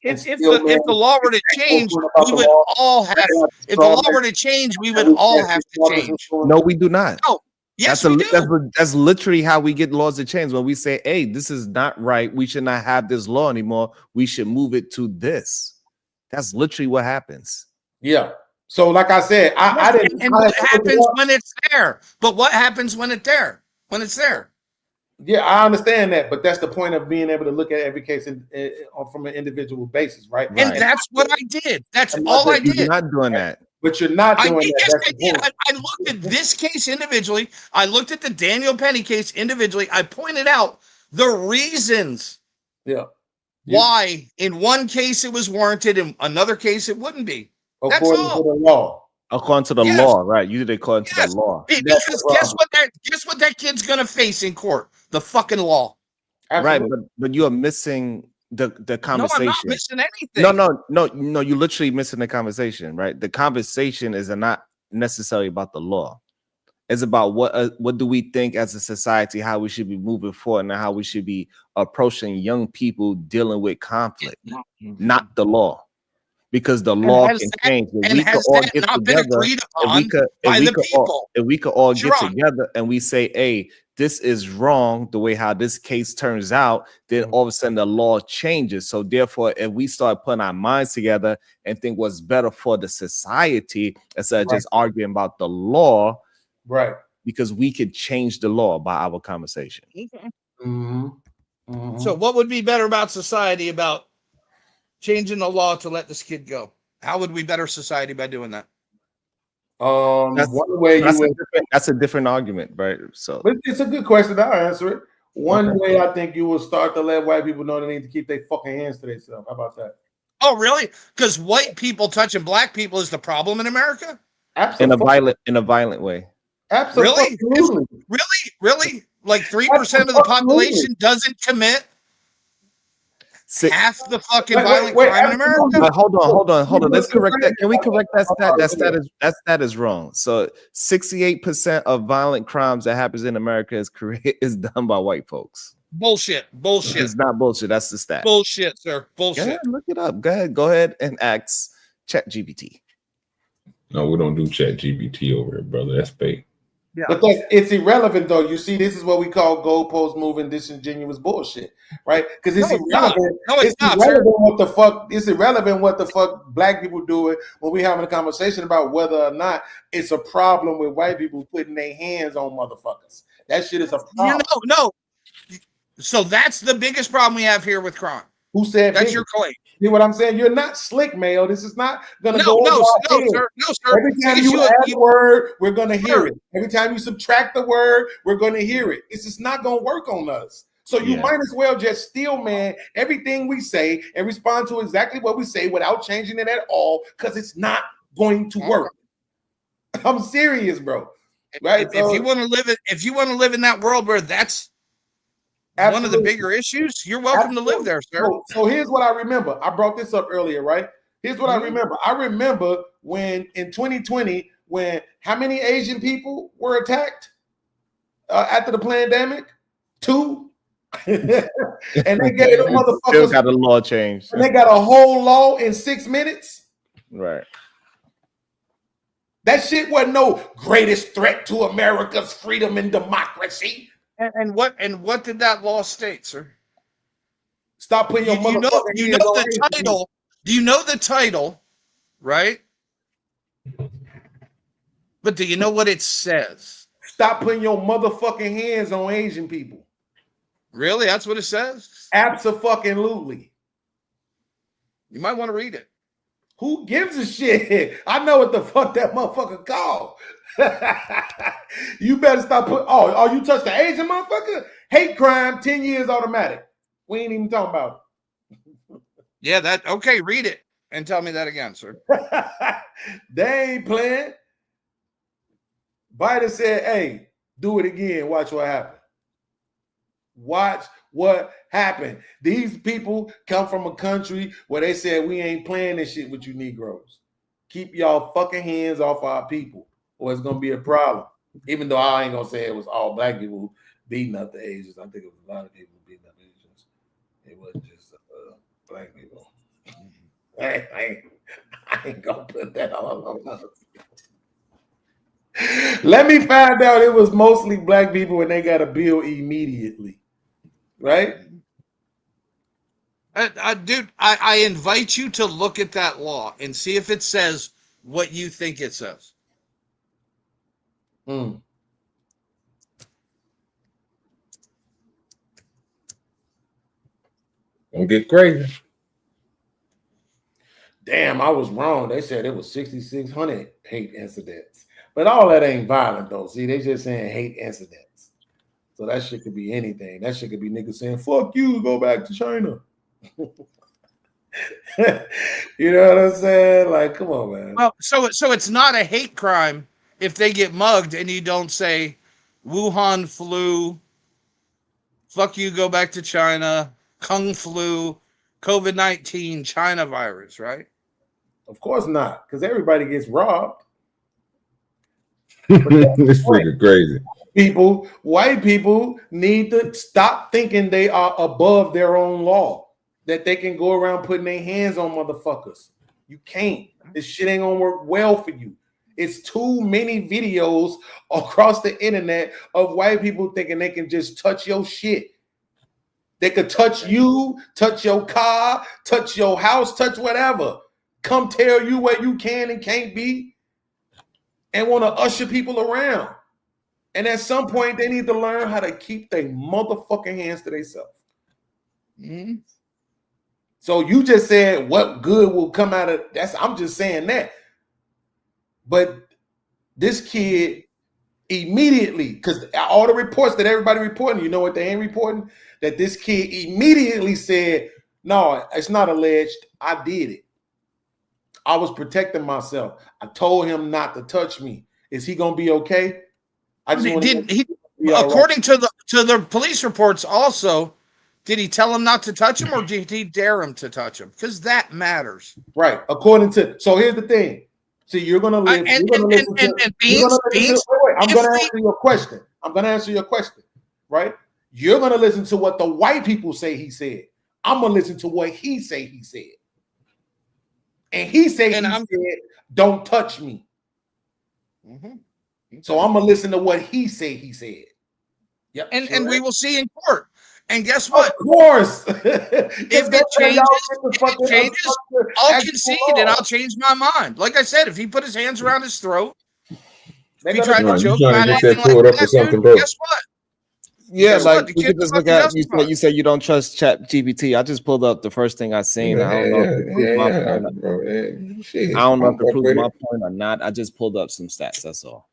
If the law were to change, we would all have. If the law were to change, we would all have to change. No, we do not. No, Yes, we do. That's literally how we get laws to change. When we say, "Hey, this is not right. We should not have this law anymore. We should move it to this." That's literally what happens. Yeah. So, like I said, I didn't. And what happens when it's there? But what happens when it's there? When it's there? Yeah, I understand that, but that's the point of being able to look at every case from an individual basis, right? And that's what I did. That's all I did. You're not doing that. But you're not doing that. Yes, That's I the did. point. I looked at this case individually. I looked at the Daniel Penny case individually. I pointed out the reasons why in one case it was warranted, in another case it wouldn't be. That's According all. to the law. According to the law, right? You did it according to the law. Because guess what that kid's gonna face in court? The fucking law. Right, but you are missing the conversation. No, I'm not missing anything. No, you're literally missing the conversation, right? The conversation is not necessarily about the law. It's about what do we think as a society, how we should be moving forward, and how we should be approaching young people dealing with conflict, not the law. Because the law can change. If we could all get together, if we could all get together and we say, "Hey, this is wrong," the way how this case turns out, then all of a sudden the law changes. So therefore, if we start putting our minds together and think what's better for the society instead of just arguing about the law, right? Because we could change the law by our conversation. Okay. Mm-hmm. So, what would be better about society about changing the law to let this kid go? How would we better society by doing that? One way that's a different argument, right? So, but it's a good question. I'll answer it. One way I think you will start to let white people know they need to keep their fucking hands to themselves. How about that? Oh, really? Because white people touching black people is the problem in America? Absolutely. In a violent way. Absolutely. Really? Like 3% of the population doesn't commit half the fucking violent crime in America? Hold on. Let's correct that. Can we correct that stat? That is wrong. So 68% of violent crimes that happens in America is done by white folks. Bullshit. It's not bullshit. That's the stat. Bullshit, sir. Bullshit. Go ahead, look it up. Go ahead and ask ChatGPT. No, we don't do ChatGPT over here, brother. That's fake. Yeah. But it's irrelevant, though. You see, this is what we call goalpost moving, disingenuous bullshit, right? Because it's irrelevant. It's irrelevant what the fuck. It's irrelevant what the fuck black people do it when we having a conversation about whether or not it's a problem with white people putting their hands on motherfuckers. That shit is a problem. No. So that's the biggest problem we have here with crime. Who said that's your claim? See what I'm saying? You're not slick, Mayo. This is not gonna go. No, sir. Every time you add a word, we're gonna hear it. Every time you subtract the word, we're gonna hear it. It's just not gonna work on us. So you might as well just steal, man, everything we say and respond to exactly what we say without changing it at all, because it's not going to work. I'm serious, bro. Right? If you want to live in that world where that's one of the bigger issues, you're welcome to live there, sir. So here's what I remember. I brought this up earlier, right? Here's what I remember. I remember when in 2020, when how many Asian people were attacked after the pandemic? 2. And they gave the motherfuckers still got a law change. And they got a whole law in 6 minutes. Right. That shit wasn't no greatest threat to America's freedom and democracy. And what did that law state, sir? Stop putting your motherfucking you know the title. Do you know the title, right? But do you know what it says? Stop putting your motherfucking hands on Asian people. Really? That's what it says? Abso-fucking-lutely. You might want to read it. Who gives a shit? I know what the fuck that motherfucker called. You better stop putting. Oh, you touched the Asian motherfucker? Hate crime, 10 years automatic. We ain't even talking about it. Yeah, okay, read it and tell me that again, sir. They ain't playing. Biden said, hey, do it again. Watch what happens. Watch what happened. These people come from a country where they said we ain't playing this shit with you Negroes. Keep y'all fucking hands off our people, or it's gonna be a problem. Even though I ain't gonna say it was all black people beating up the Asians. I think it was a lot of people beating up Asians. It wasn't just black people. I ain't gonna put that all on us. Let me find out it was mostly black people and they got a bill immediately. Right? Dude, I invite you to look at that law and see if it says what you think it says. Mm. Don't get crazy. Damn, I was wrong. They said it was 6,600 hate incidents. But all that ain't violent though. See, they just saying hate incidents. So that shit could be anything. That shit could be niggas saying, fuck you, go back to China. You know what I'm saying? Like, come on, man. Well, so it's not a hate crime if they get mugged and you don't say Wuhan flu, fuck you, go back to China, Kung flu, COVID-19, China virus, right? Of course not, because everybody gets robbed. This nigga crazy. People, white people need to stop thinking they are above their own law, that they can go around putting their hands on motherfuckers. You can't. This shit ain't gonna work well for you. It's too many videos across the internet of white people thinking they can just touch your shit. They could touch you, touch your car, touch your house, touch whatever. Come tell you where you can and can't be, and want to usher people around. And at some point, they need to learn how to keep their motherfucking hands to themselves. Mm-hmm. So you just said what good will come out of that's. I'm just saying that. But this kid immediately, because all the reports that everybody reporting, you know what they ain't reporting? That this kid immediately said, no, it's not alleged. I did it. I was protecting myself. I told him not to touch me. Is he gonna be okay? I just want to. According to the police reports, also, did he tell him not to touch him, or did he dare him to touch him? Because that matters. Right. According to. So here's the thing. See, you're gonna live. I'm gonna answer your question. I'm gonna answer your question. Right. You're gonna listen to what the white people say he said. I'm gonna listen to what he say he said. And he said don't touch me. Mm-hmm. So I'm gonna listen to what he said he said. Yep. And we will see in court. And guess what? Of course. if it changes, I'll concede and I'll change my mind. Like I said, if he put his hands around his throat, if he tried to joke about anything like that, dude, guess what? Yeah, like we could just look at you said you don't trust Chat GPT. I just pulled up the first thing I seen. I don't know if it proves my point. I don't know if it proves my point or not. I just pulled up some stats. That's all.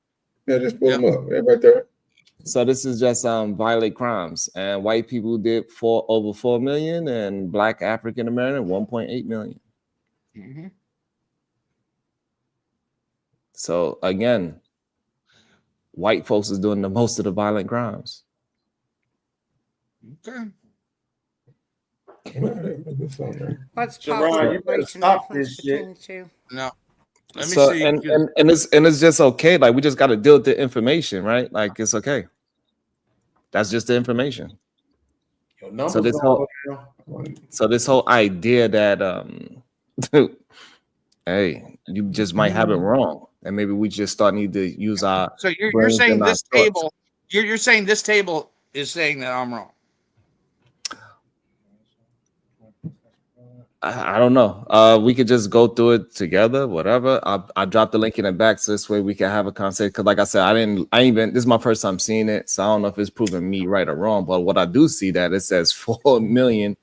Yeah, just pull them up. They're right there. So this is just violent crimes, and white people did over 4 million, and black African American 1.8 million. Mm-hmm. So again, white folks is doing the most of the violent crimes. Okay. What's Sharon, you better stop this shit. No. Let me so see. and it's just okay. Like we just got to deal with the information, right? Like it's okay. That's just the information. So this whole idea that hey, you just might have it wrong, and maybe we just need to use our. So you're saying this table. You're saying this table is saying that I'm wrong. I don't know. We could just go through it together, whatever. I dropped the link in the back so this way we can have a conversation. Because, like I said, this is my first time seeing it, so I don't know if it's proving me right or wrong. But what I do see that it says 4 million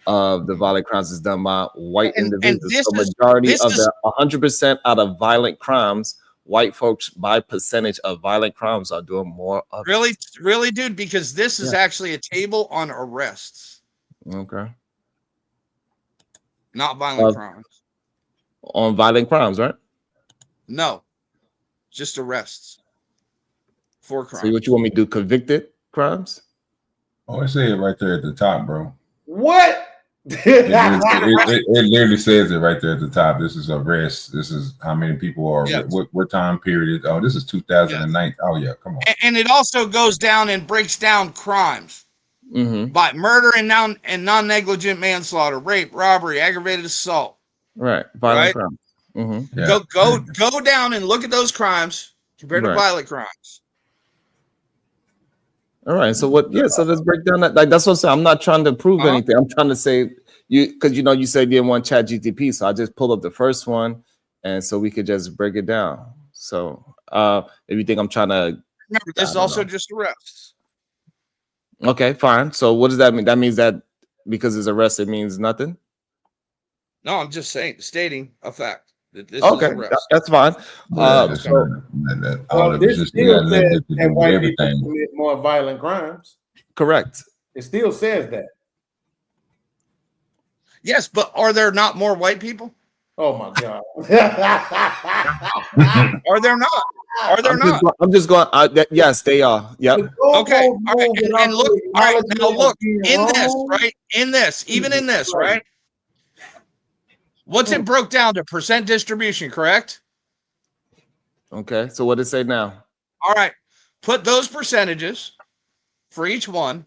of the violent crimes is done by white individuals. The majority of the 100% out of violent crimes, white folks by percentage of violent crimes are doing more of it. Really, dude, because this is actually a table on arrests. Okay. Not violent crimes. On violent crimes, right? No. Just arrests. 4 crimes. So what you want me to do? Convicted crimes? Oh, I say it right there at the top, bro. What? It literally says it right there at the top. This is arrest. This is how many people are. Yes. What time period? Oh, this is 2009. Yes. Oh yeah, come on. And it also goes down and breaks down crimes. Mm-hmm. By murder and non-negligent manslaughter, rape, robbery, aggravated assault. Right. Violent crimes. Mm-hmm. Yeah. Go down and look at those crimes compared to Right. violent crimes. All right. So what? Yeah. So let's break down that. Like that's what I'm saying. I'm not trying to prove anything. I'm trying to say you because you said you didn't want Chat GTP, so I just pulled up the first one, and so we could just break it down. So if you think I'm trying to, Remember, this is also just arrests. okay, fine. So what does that mean? That means that because it's arrested means nothing. No, I'm just stating a fact that this Okay, is arrest. that's fine. All this of still just got says nothing to that do with white people everything. commit more violent crimes. Correct. It still says that. Yes, but are there not more white people? Oh my God. Are there not? Are there not? I'm just going. Yes, they are. Yep. Okay. All right. And look. All right. Now look. In this, right? In this, even in this, right? What's it broke down to? Percent distribution, correct? Okay. So what does it say now? All right. Put those percentages for each one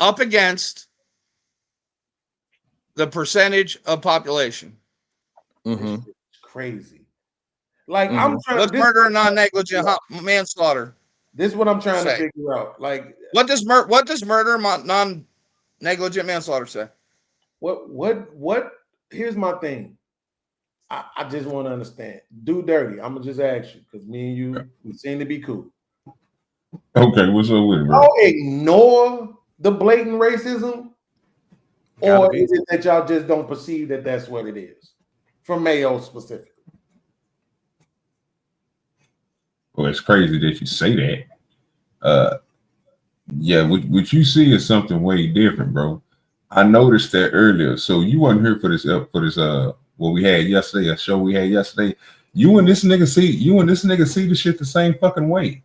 up against the percentage of population. Mm-hmm. It's crazy. Like I'm trying. What's murder and non-negligent manslaughter? This is what I'm trying to figure out. Like, what does murder non-negligent manslaughter say? What? Here's my thing. I just want to understand. Do dirty. I'm gonna just ask you because me and you we seem to be cool. Okay, what's up with it, bro? Y'all ignore the blatant racism, or is it that y'all just don't perceive that that's what it is? From Mayo specifically. Well, it's crazy that you say that. Yeah, what you see is something way different, bro. I noticed that earlier. So you wasn't here for this what we had yesterday, a show we had yesterday. You and this nigga see the shit the same fucking way.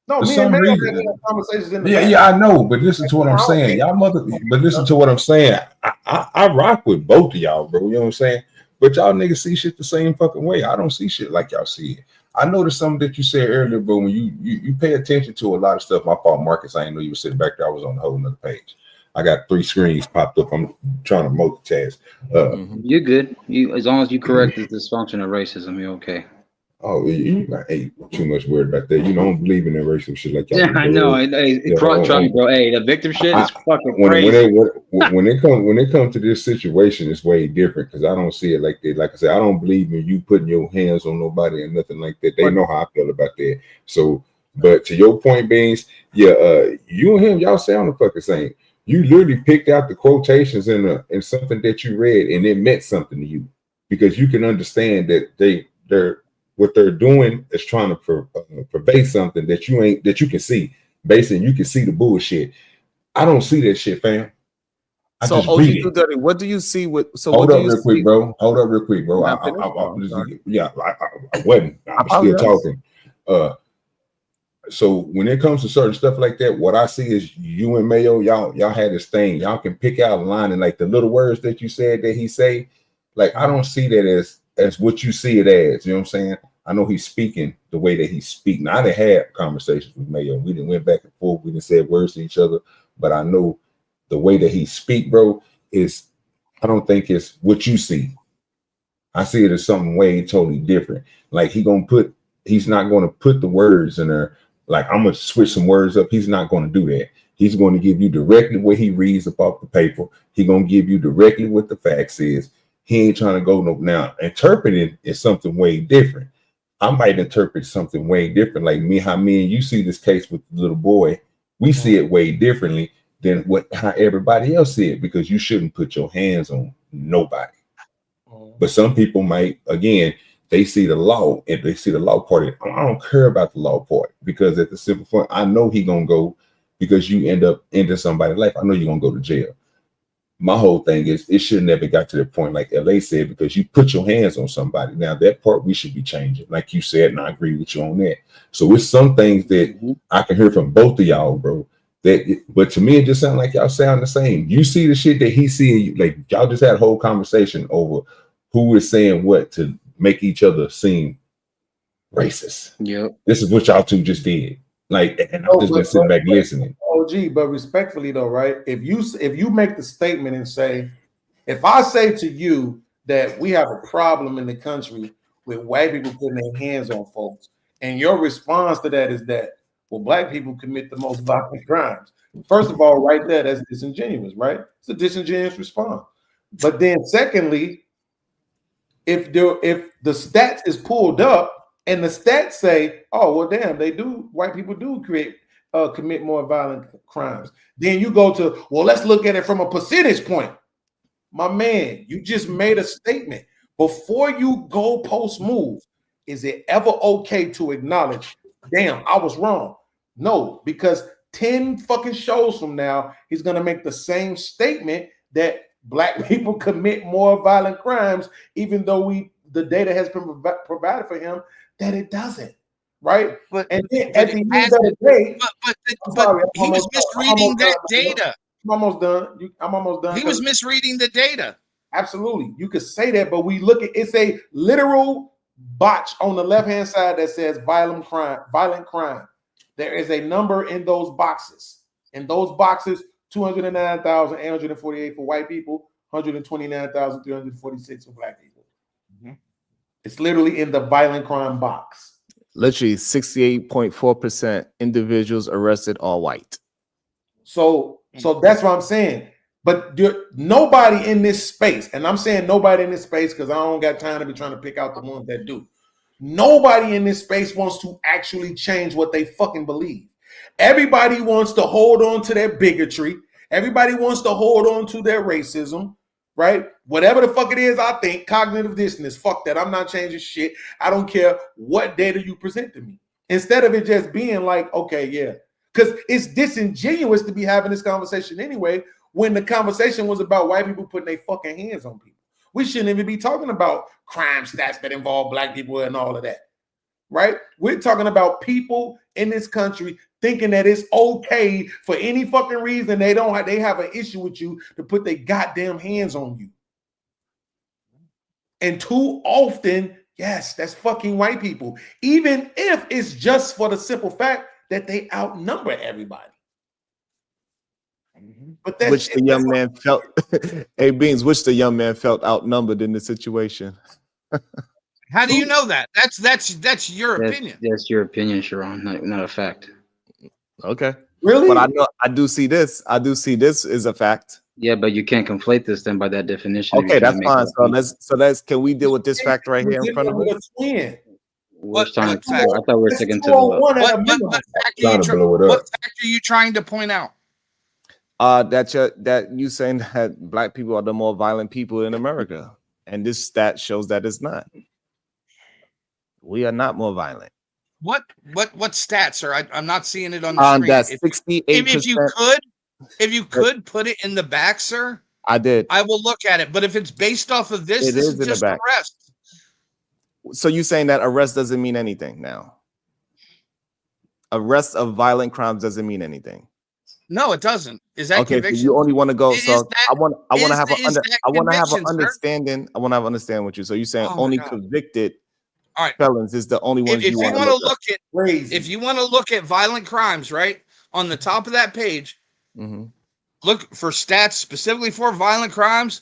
No, For me some and Mayo reason, had conversations in the yeah, I know, but listen to what I'm saying. But listen to what I'm saying. I rock with both of y'all, bro. You know what I'm saying? But y'all niggas see shit the same fucking way. I don't see shit like y'all see it. I noticed something that you said earlier, bro. When you pay attention to a lot of stuff. My fault, Marcus. I didn't know you were sitting back there. I was on a whole nother page. I got 3 screens popped up. I'm trying to multitask. You're good. As long as you correct the dysfunction of racism, you're okay. Oh, you ain't too much worried about that. You don't believe in that racial shit like y'all. Yeah, I know. Trust me, bro. Hey, the victim shit is fucking crazy. When it comes to this situation, it's way different because I don't see it like that. Like I said, I don't believe in you putting your hands on nobody and nothing like that. They know how I feel about that. So, but to your point, Beans, yeah, you and him, y'all sound the fucking same. You literally picked out the quotations in something that you read, and it meant something to you because you can understand that they're what they're doing is trying to purvey something that you can see. Basically, you can see the bullshit. I don't see that shit, fam. I So just OG read it. Dirty, what do you see with? So Hold what up do you real quick, see? bro. Hold up real quick, bro. I wasn't. I'm still talking. So when it comes to certain stuff like that, what I see is you and Mayo, y'all had this thing. Y'all can pick out a line and like the little words that you said that he say. Like I don't see that as what you see it as. You know what I'm saying? I know he's speaking the way that he's speaking. I done had conversations with Mayo. We didn't went back and forth. We didn't say words to each other. But I know the way that he speak, bro, is I don't think it's what you see. I see it as something way totally different. Like he's not going to put the words in there. Like I'm gonna switch some words up. He's not going to do that. He's going to give you directly what he reads about the paper. He's going to give you directly what the facts is. He ain't trying to go now. Interpreting is something way different. I might interpret something way different. Like how me and you see this case with the little boy, we see it way differently than how everybody else see it because you shouldn't put your hands on nobody. But some people might, again, they see the law and they see the law part. I don't care about the law part because at the simple point, I know he gonna go because you end up into somebody's life. I know you're gonna go to jail. My whole thing is it should never got to the point like LA said because you put your hands on somebody. Now that part we should be changing, like you said, and I agree with you on that. So it's some things that I can hear from both of y'all, bro. But to me, it just sounds like y'all sound the same. You see the shit that he see, like y'all just had a whole conversation over who is saying what to make each other seem racist. Yep. This is what y'all two just did. Like, and I've just been sitting back listening. OG, but respectfully though, right? If you make the statement and say, if I say to you that we have a problem in the country with white people putting their hands on folks, And your response to that is that, well, black people commit the most violent crimes. First of all, right there, that's disingenuous, right? It's a disingenuous response. But then secondly, if the stats is pulled up and the stats say, oh, well, damn, white people do commit more violent crimes. Then you go to, well, let's look at it from a percentage point. My man, you just made a statement. Before you go post move, is it ever okay to acknowledge, damn, I was wrong? No, because 10 fucking shows from now, he's going to make the same statement that black people commit more violent crimes, even though the data has been provided for him that it doesn't, right? And then at the end of the day, he was misreading that data. I'm almost done. I'm almost done. He was misreading the data. Absolutely. You could say that, but we look at it's a literal botch on the left-hand side that says violent crime. There is a number in those boxes. In those boxes, 209,848 for white people, 129,346 for black people. Mm-hmm. It's literally in the violent crime box. Literally 68.4% individuals arrested are white. So that's what I'm saying. But nobody in this space, and I'm saying nobody in this space because I don't got time to be trying to pick out the ones that do. Nobody in this space wants to actually change what they fucking believe. Everybody wants to hold on to their bigotry. Everybody wants to hold on to their racism, right? Whatever the fuck it is, I think cognitive dissonance. Fuck that. I'm not changing shit. I don't care what data you present to me. Instead of it just being like, okay, yeah. Because it's disingenuous to be having this conversation anyway, when the conversation was about white people putting their fucking hands on people. We shouldn't even be talking about crime stats that involve black people and all of that, right? We're talking about people in this country thinking that it's okay for any fucking reason they have an issue with you to put their goddamn hands on you. And too often, yes, that's fucking white people, even if it's just for the simple fact that they outnumber everybody. But that's which the young man felt, hey Beans, which the young man felt outnumbered in the situation. How do you know that? That's your opinion. That's your opinion, Sharon, not a fact. Okay. Really? But I do see this. I do see this is a fact. Yeah, but you can't conflate this then by that definition. Okay, that's fine. So let's can we deal with this fact right here in front of us? What fact? I thought we were sticking to what fact are you trying to point out? That you saying that black people are the more violent people in America, and this stat shows that it's not. We are not more violent. What stats, sir? I'm not seeing it on the screen. That's 68%. If you could put it in the back, sir. I did. I will look at it. But if it's based off of this, this is just arrest. So you saying that arrest doesn't mean anything now? Arrest of violent crimes doesn't mean anything. No, it doesn't. Is that conviction? So you only want to go. So I want to have an understanding. I want to have understanding with you. So you're saying only convicted felons is the only ones you want to look at. If you want to look at violent crimes, right on the top of that page, look for stats specifically for violent crimes.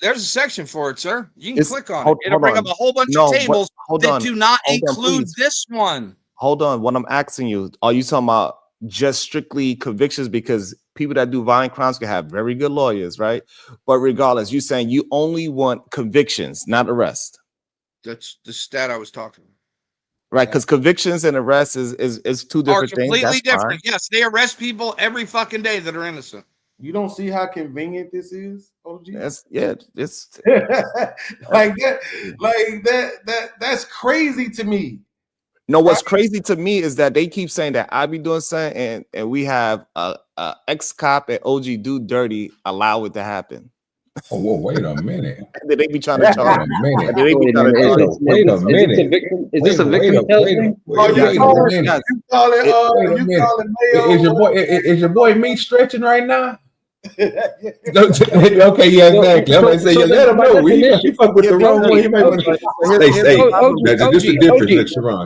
There's a section for it, sir. You can click on it. It'll bring up a whole bunch of tables that do not include this one. Hold on. What I'm asking you, are you talking about just strictly convictions? Because people that do violent crimes can have very good lawyers, right? But regardless, you're saying you only want convictions, not arrest. That's the stat I was talking about. Right, because convictions and arrests is two different things. Completely different. Yes, they arrest people every fucking day that are innocent. You don't see how convenient this is, OG? It's like that's crazy to me. No, what's crazy to me is that they keep saying that I be doing something and we have a ex-cop and OG do dirty allow it to happen. Oh, whoa, wait a minute. They be trying to charge. Wait a minute. Is this a victim? Is your boy me stretching right now? Okay, yeah, exactly. I'm gonna say, let him know. He fuck with the wrong one. He might want to say, this is the difference. Sharon.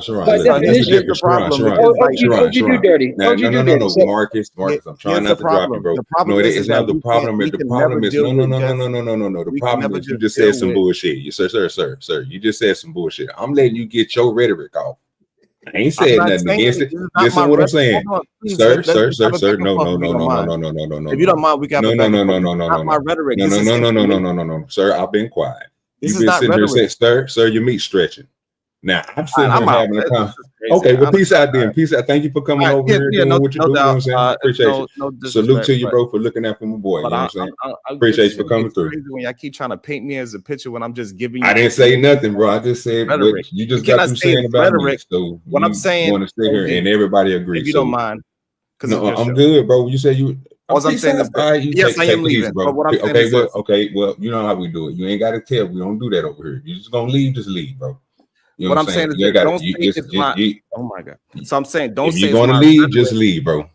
No, Marcus, I'm trying not to drop you, bro. No, it is not the problem. The problem is no. The problem is you just said some bullshit. Sir. You just said some bullshit. I'm letting you get your rhetoric off. I ain't said nothing against it. Listen to what I'm saying. Sir. No. If you don't mind, we can have a back and forth. No. Not my rhetoric. No. Sir, I've been quiet. You've been sitting here saying, sir, your meat stretching. Now I'm sitting here having a conversation. Okay, well, peace out then. Peace out. Thank you for coming over here doing what you do. You know what I'm saying? Appreciate you. Salute to you, bro, for looking out for my boy. You know what I'm saying? Appreciate you for coming through. When y'all keep trying to paint me as a picture when I'm just giving you. I didn't say nothing, bro. I just said what you just got through saying about me. So what I'm saying, want to sit here and everybody agrees. If you don't mind, no, I'm good, bro. You said you. All I'm saying is, yes, I am leaving. Bro. But what I'm saying is, okay, well, you know how we do it. You ain't got to tell. We don't do that over here. You just gonna leave, just leave, bro. You know what I'm saying is, don't say it's my. Oh my god! So I'm saying, don't say if you're gonna leave, just leave, bro.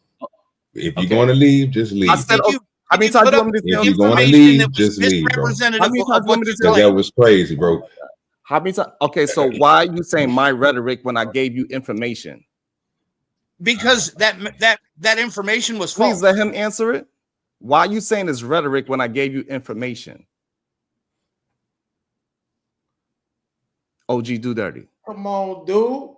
If you're gonna leave, just leave. I said, how many times you want me to tell you? If you're gonna leave, just leave, bro. How many times you want me to tell? That was crazy, bro. How many times? Okay, so why are you saying my rhetoric when I gave you information? Because that information was false. Please let him answer it. Why are you saying this rhetoric when I gave you information? OG do dirty. Come on, dude.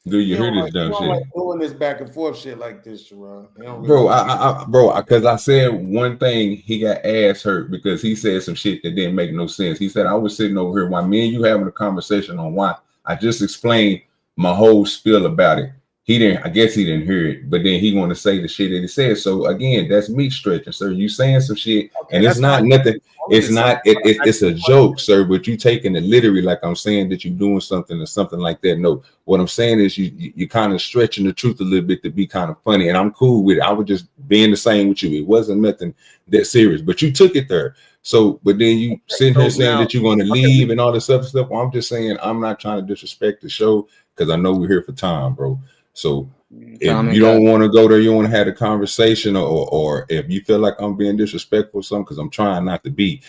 Do you hear this dumb shit? Like doing this back and forth shit like this, Sharon. Bro, because I said one thing, he got ass hurt because he said some shit that didn't make no sense. He said, I was sitting over here while me and you having a conversation on why. I just explained my whole spiel about it. I guess he didn't hear it, but then he want to say the shit that he said. So again, that's me stretching, sir. You saying some shit, and it's not nothing. It's not. It's a joke, sir. But you taking it literally, like I'm saying that you're doing something or something like that. No, what I'm saying is you kind of stretching the truth a little bit to be kind of funny, and I'm cool with it. I was just being the same with you. It wasn't nothing that serious, but you took it there. So, but then you sitting here saying that you're going to leave and all this other stuff. Well, I'm just saying I'm not trying to disrespect the show because I know we're here for time, bro. So if you don't want to go there, you want to have a conversation, or if you feel like I'm being disrespectful or something, because I'm trying not to be.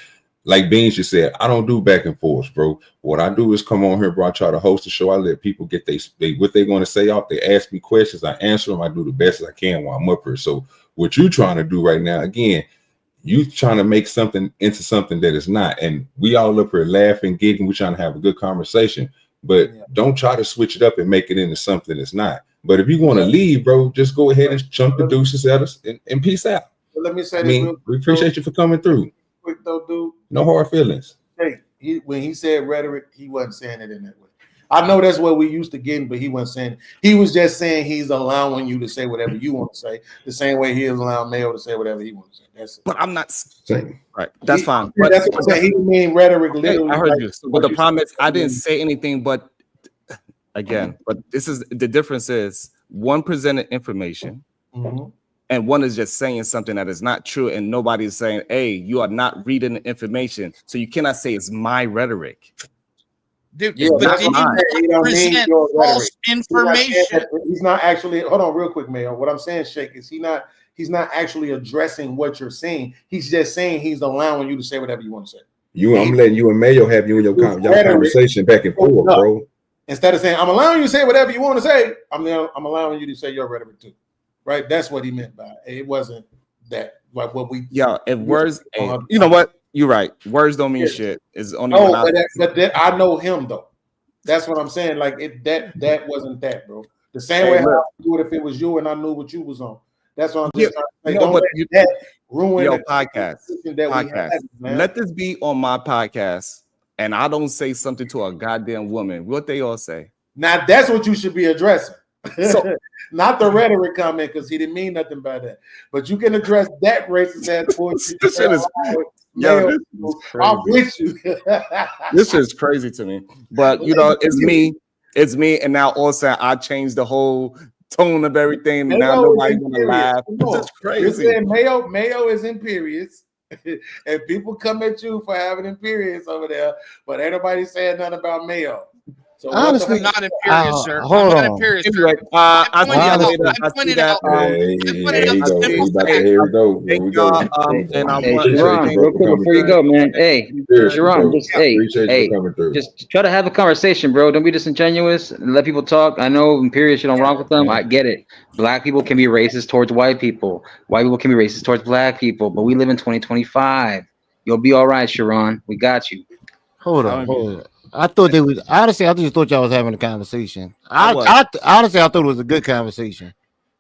Like Beans just said, I don't do back and forth, bro. What I do is come on here, bro. I try to host the show. I let people get what they're going to say off. They ask me questions. I answer them. I do the best as I can while I'm up here. So what you trying to do right now, again, you trying to make something into something that is not. And we all up here laughing, giggling. We're trying to have a good conversation. But don't try to switch it up and make it into something that's not. But if you want to leave, bro, just go ahead and chunk the deuces at us and peace out. But let me say this. We appreciate you for coming through. Quick though, dude. No hard feelings. Hey, when he said rhetoric, he wasn't saying it in that way. I know that's what we used to get, but he wasn't saying it. He was just saying he's allowing you to say whatever you want to say, the same way he is allowing Mayo to say whatever he wants to say. That's it. But I'm not saying right. That's fine. But that's what I'm saying. He didn't mean rhetoric literally. I heard you. But the problem is I didn't say anything, but again, but this is the difference is one presented information and one is just saying something that is not true, and nobody's saying, hey, you are not reading the information, so you cannot say it's my rhetoric. Dude, but did you present false information? He's not actually, hold on real quick, Mayo. What I'm saying, Shake, is he's not actually addressing what you're saying. He's just saying he's allowing you to say whatever you want to say. I'm letting you and Mayo have you and your conversation back and forth, bro. Instead of saying, I'm allowing you to say whatever you want to say, I'm allowing you to say your rhetoric too. Right? That's what he meant by it. It wasn't that like what we. Yeah, if words, you know what? You're right. Words don't mean shit. It's only. But I know him though. That's what I'm saying. Like that wasn't that, bro. The same way I would do it if it was you and I knew what you was on. That's what I'm just trying to say. No, don't but let that ruin your the podcast. Let this be on my podcast. And I don't say something to a goddamn woman. What they all say. Now that's what you should be addressing. So, not the rhetoric comment, because he didn't mean nothing by that. But you can address that racist ass bullshit. This shit is, I'm with you. This is crazy to me. But you know, it's me. And now also I changed the whole tone of everything. And now nobody's gonna laugh. This is crazy. You're saying Mayo is in periods. And people come at you for having in periods over there, but ain't nobody saying nothing about Mayo. So honestly, not in periods, sir. Hold on. In periods, anyway, I pointed out. Here we go. And I'm Jerome, real quick before you go, man. Hey, Jerome, just try to have a conversation, bro. Don't be disingenuous and let people talk. I know in periods you don't wrong with them. I get it. Black people can be racist towards white people. White people can be racist towards black people. But we live in 2025. You'll be all right, Sharon. We got you. Hold on. I thought they was honestly. I just thought y'all was having a conversation. Honestly, I thought it was a good conversation.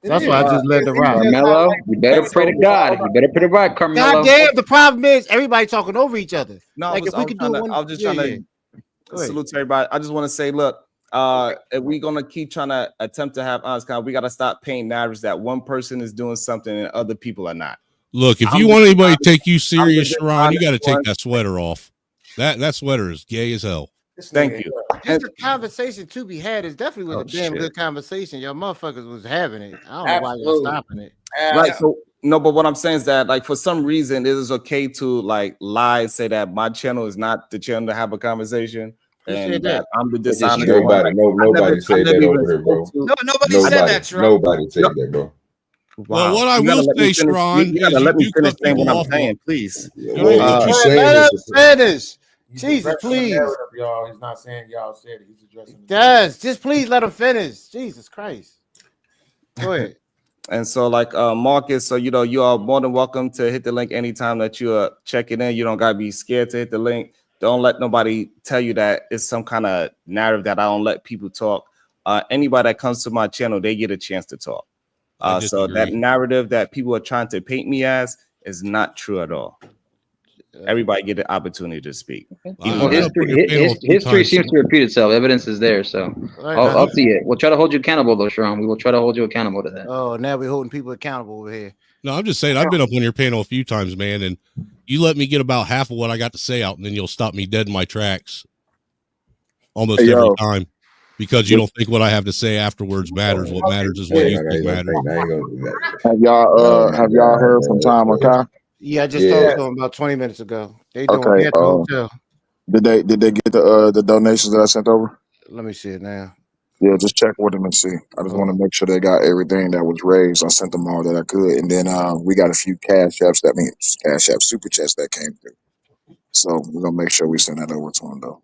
So that's why I just let it rock. Carmelo, you better pray to God. You better pray to God, Carmelo. God damn, the problem is everybody talking over each other. No, Like if we could do one, I was just trying to salute to everybody. I just want to say, look, if we're gonna keep trying to attempt to have honest conversation, we gotta stop painting narratives that one person is doing something and other people are not. Look, if you want anybody to take you serious, Sharon, you got to take that sweater off. That sweater is gay as hell. Thank you. Just a conversation to be had is definitely was a damn good conversation. Y'all motherfuckers was having it. I don't know why y'all stopping it. Right. So no, but what I'm saying is that like for some reason it is okay to like lie and say that my channel is not the channel to have a conversation. And that I'm the dishonest one. Nobody said that over here, bro. No, nobody said that, Sharon. Nobody said that, bro. Well, what I will say, Sharon, you gotta let me finish saying what I'm saying, please. Let us finish. Jesus, please. Y'all, he's not saying y'all said it. He's addressing. Yes, just please let him finish. Jesus Christ. Go ahead. And so, like Marcus, so you are more than welcome to hit the link anytime that you are checking in. You don't gotta be scared to hit the link. Don't let nobody tell you that it's some kind of narrative that I don't let people talk. Anybody that comes to my channel, they get a chance to talk. So that narrative that people are trying to paint me as is not true at all. Everybody get the opportunity to speak. Well, history seems to repeat itself. Evidence is there, so I'll see it. We'll try to hold you accountable, though, Sharon. We will try to hold you accountable to that. Oh, now we're holding people accountable over here. No, I'm just saying I've been up on your panel a few times, man, and you let me get about half of what I got to say out, and then you'll stop me dead in my tracks almost every time because you don't think what I have to say afterwards matters. What matters is what you think matters. Have y'all heard from Tom or Kai? Yeah, I just talked to them about 20 minutes ago. They doing at the hotel. Did they get the donations that I sent over? Let me see it now. Yeah, just check with them and see. I just want to make sure they got everything that was raised. I sent them all that I could, and then we got a few cash apps. That means cash app super chats that came through. So we're gonna make sure we send that over to them though.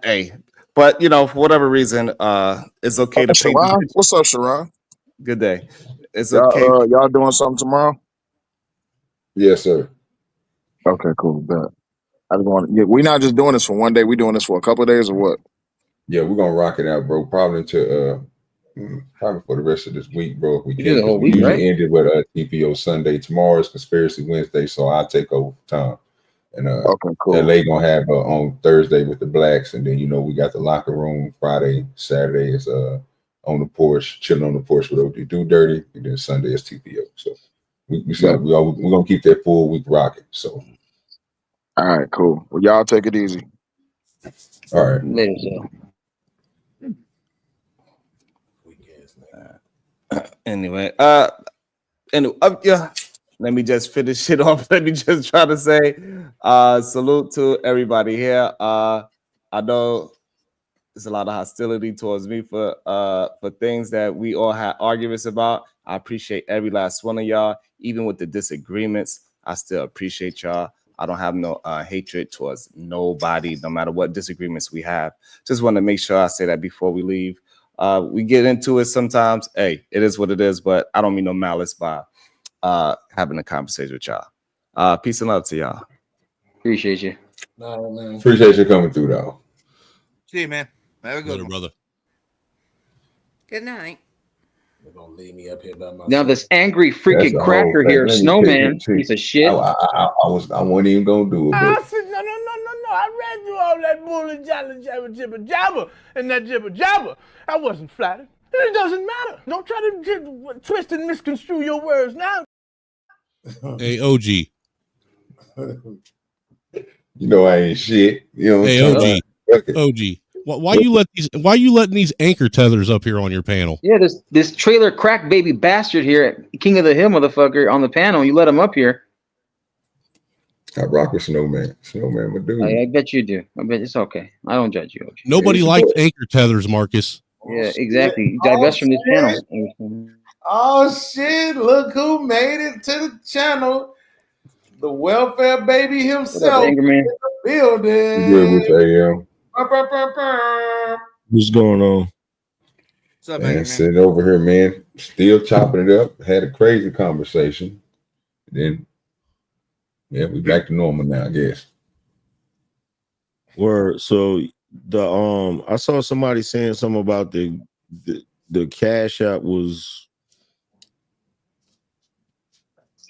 Hey, but for whatever reason, it's okay to paint. Sharon, what's up, Sharon? Good day. It's y'all, okay. Y'all doing something tomorrow? Yes, sir. Okay, cool. Bet. I just want. We're not just doing this for one day. We're doing this for a couple of days, or what? Yeah, we're gonna rock it out, bro. Probably for the rest of this week, bro. If we can, we usually end it with TPO Sunday. Tomorrow is Conspiracy Wednesday, so I'll take over time. And okay, cool. LA gonna have on Thursday with the blacks, and then we got the locker room Friday, Saturday is on the porch, chilling on the porch with OD Do Dirty, and then Sunday is TPO. So we're gonna keep that full week rocking. So all right, cool. Well, y'all take it easy. All right. Later, so. Anyway, yeah. Let me just finish it off. Let me just try to say, salute to everybody here. I know there's a lot of hostility towards me for things that we all had arguments about. I appreciate every last one of y'all, even with the disagreements. I still appreciate y'all. I don't have no hatred towards nobody, no matter what disagreements we have. Just want to make sure I say that before we leave. We get into it sometimes. Hey, it is what it is, but I don't mean no malice by having a conversation with y'all. Peace and love to y'all. Appreciate you. Appreciate you coming through, though. See you, man. Have a good one, brother. Good night. They're gonna leave me up here by myself. Now this angry freaking cracker here, Snowman, piece of shit. I wasn't even gonna do it. But I said, no. I read through all that bull and jibber jabber and that jibber jabber. I wasn't flattered. It doesn't matter. Don't try to twist and misconstrue your words now. Hey, OG. I ain't shit. Hey, OG. Why you letting these anchor tethers up here on your panel? Yeah, this trailer crack baby bastard here, King of the Hill motherfucker on the panel. You let him up here. I rock with Snowman. Snowman, my dude. I bet you do. I bet it's okay. I don't judge you. Nobody likes anchor tethers, Marcus. Yeah, exactly. Divest from this channel. Oh shit! Look who made it to the channel. The welfare baby himself in the building. Good with AM. What's going on? What's up, man? Sitting over here, man. Still chopping it up. Had a crazy conversation. Then, we back to normal now, I guess. Word. So the I saw somebody saying something about the Cash App was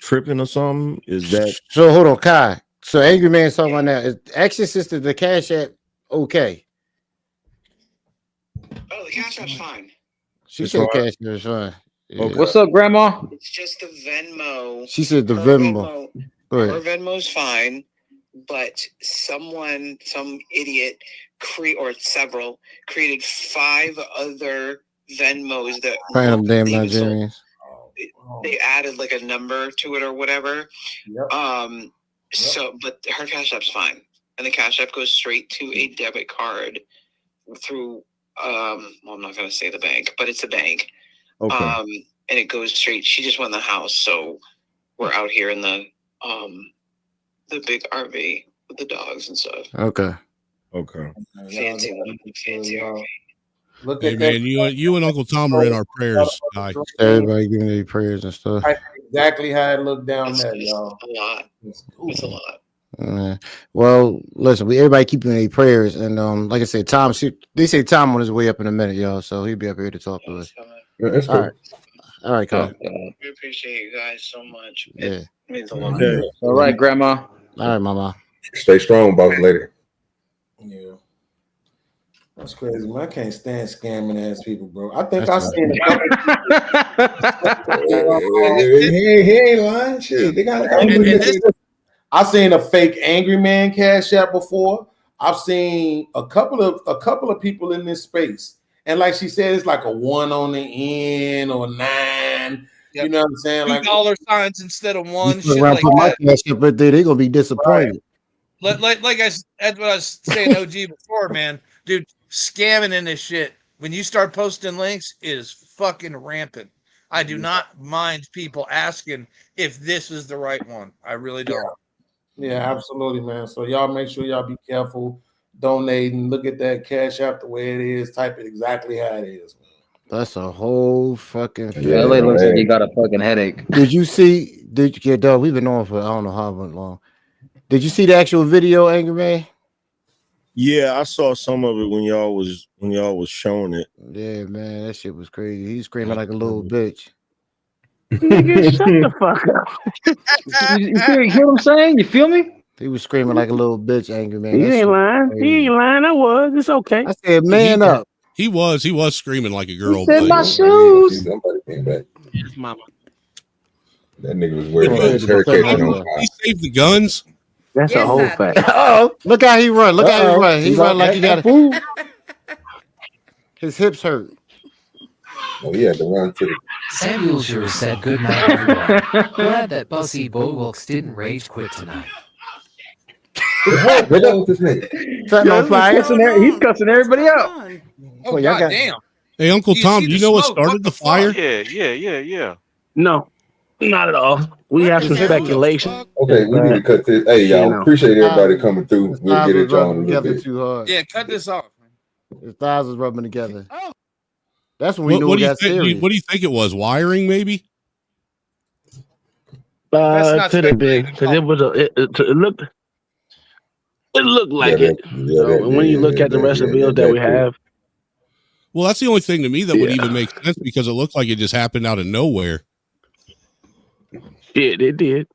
tripping or something. Is that so? Hold on, Kai. So Angry Man's talking about now. Is Action Sister the Cash App okay? Oh, the Cash App's fine. She It's said fine? Cash App is fine. Yeah. Okay. What's up, Grandma? It's just the Venmo. She said the Her Venmo. Go Her ahead. Venmo's fine, but some idiot, or several, created 5 other Venmos that Playing them damn names, so Nigerians. they added like a number to it or whatever. Yep. So, but her Cash App's fine, and the Cash App goes straight to a debit card through. Well, I'm not gonna say the bank, but it's a bank. Okay. And it goes straight. She just won the house, so we're out here in the big RV with the dogs and stuff. Okay. Okay. Fancy RV. Look Hey at man, that. you and Uncle Tom are in our prayers, guy. Everybody giving their prayers and stuff. That's exactly how it looked down there, It's y'all. a lot. It's a lot. Well, listen, everybody keeping their prayers, and like I said, Tom. They say Tom on his way up in a minute, y'all. So he'll be up here to talk to us. Yeah, that's All cool. right, all right, Kyle. We appreciate you guys so much. Yeah. It means a lot. Okay. All right, Grandma. All right, Mama. Stay strong, boss lady. Yeah. That's crazy, man. I can't stand scamming ass people, bro. I think That's I seen a couple. He ain't lying. Shit, they got. I seen a fake Angry Man Cash App before. I've seen a couple of people in this space, and like she said, it's like a 1 on the end or 9. Yep. You know what I'm saying? Like $2 instead of 1, shit Around like put my that. Cash App right there, they gonna be disappointed. Like that's what I was saying, OG, before, man. Dude, scamming in this shit. When you start posting links, it is fucking rampant. I do not mind people asking if this is the right one. I really don't. Yeah, absolutely, man. So y'all make sure y'all be careful donating. Look at that Cash App the way it is. Type it exactly how it is, man. That's a whole fucking thing. Yeah, LA looks like you got a fucking headache. Did you see? Did you get dog? We've been on for I don't know how long. Did you see the actual video, Angry Man? Yeah, I saw some of it when y'all was showing it. Yeah, man, that shit was crazy. He's screaming like a little bitch. Nigga, shut the fuck up. You hear what I'm saying? You feel me? He was screaming like a little bitch, Angry Man. You That ain't shit was lying. crazy. You ain't lying. I was. It's okay. I said, man up. He was screaming like a girl. said but- my shoes. Somebody came back. Yes, mama. That nigga was wearing his haircut on fire. He saved the guns. That's Yes, a whole I fact. did. Oh, look how he run. Look how he run. He run like he got food. his hips hurt. Oh, he had to run to the. Samuel sure said good night, everyone. Glad that Bussy Bullwilks didn't rage quit tonight. What was this nigga? Something on fire. He's cussing everybody out. Oh, Well, y'all God got- damn. Hey, Uncle You Tom, see do you the know what smoke? started What the the fire? Yeah. No, not at all. We have some His hips- speculation. Okay, we need to cut this. Hey, y'all, You know. appreciate everybody coming through. We'll thighs get was it y'all in rubbing a little together bit. too hard. Yeah, cut this off. His thighs was rubbing together. That's when we What, knew what it do you got think? serious. What do you think it was? Wiring, maybe? not Could have been speculating. because it was it looked like Yeah, it. yeah, So, and when you look at the rest of the bills that we have, Well, that's the only thing to me that would Yeah. even make sense because it looked like it just happened out of nowhere. it did.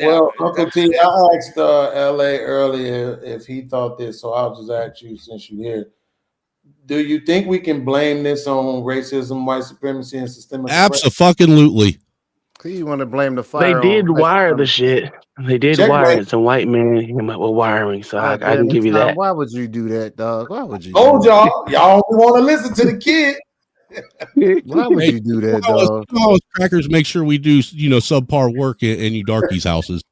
Well, Uncle T, I asked LA earlier if he thought this, so I'll just ask you since you're here. Do you think we can blame this on racism, white supremacy, and systemic oppression? Abso-fucking-lutely. You want to blame the They fire? did on wire the shit. They did Checkmate. wire it. Some white man came up with wiring, so I can give you that. Why would you do that, dog? Why would you? Told y'all want to listen to the kid. Why would you do that, dog? All us crackers make sure we do, subpar work in you darkies' houses.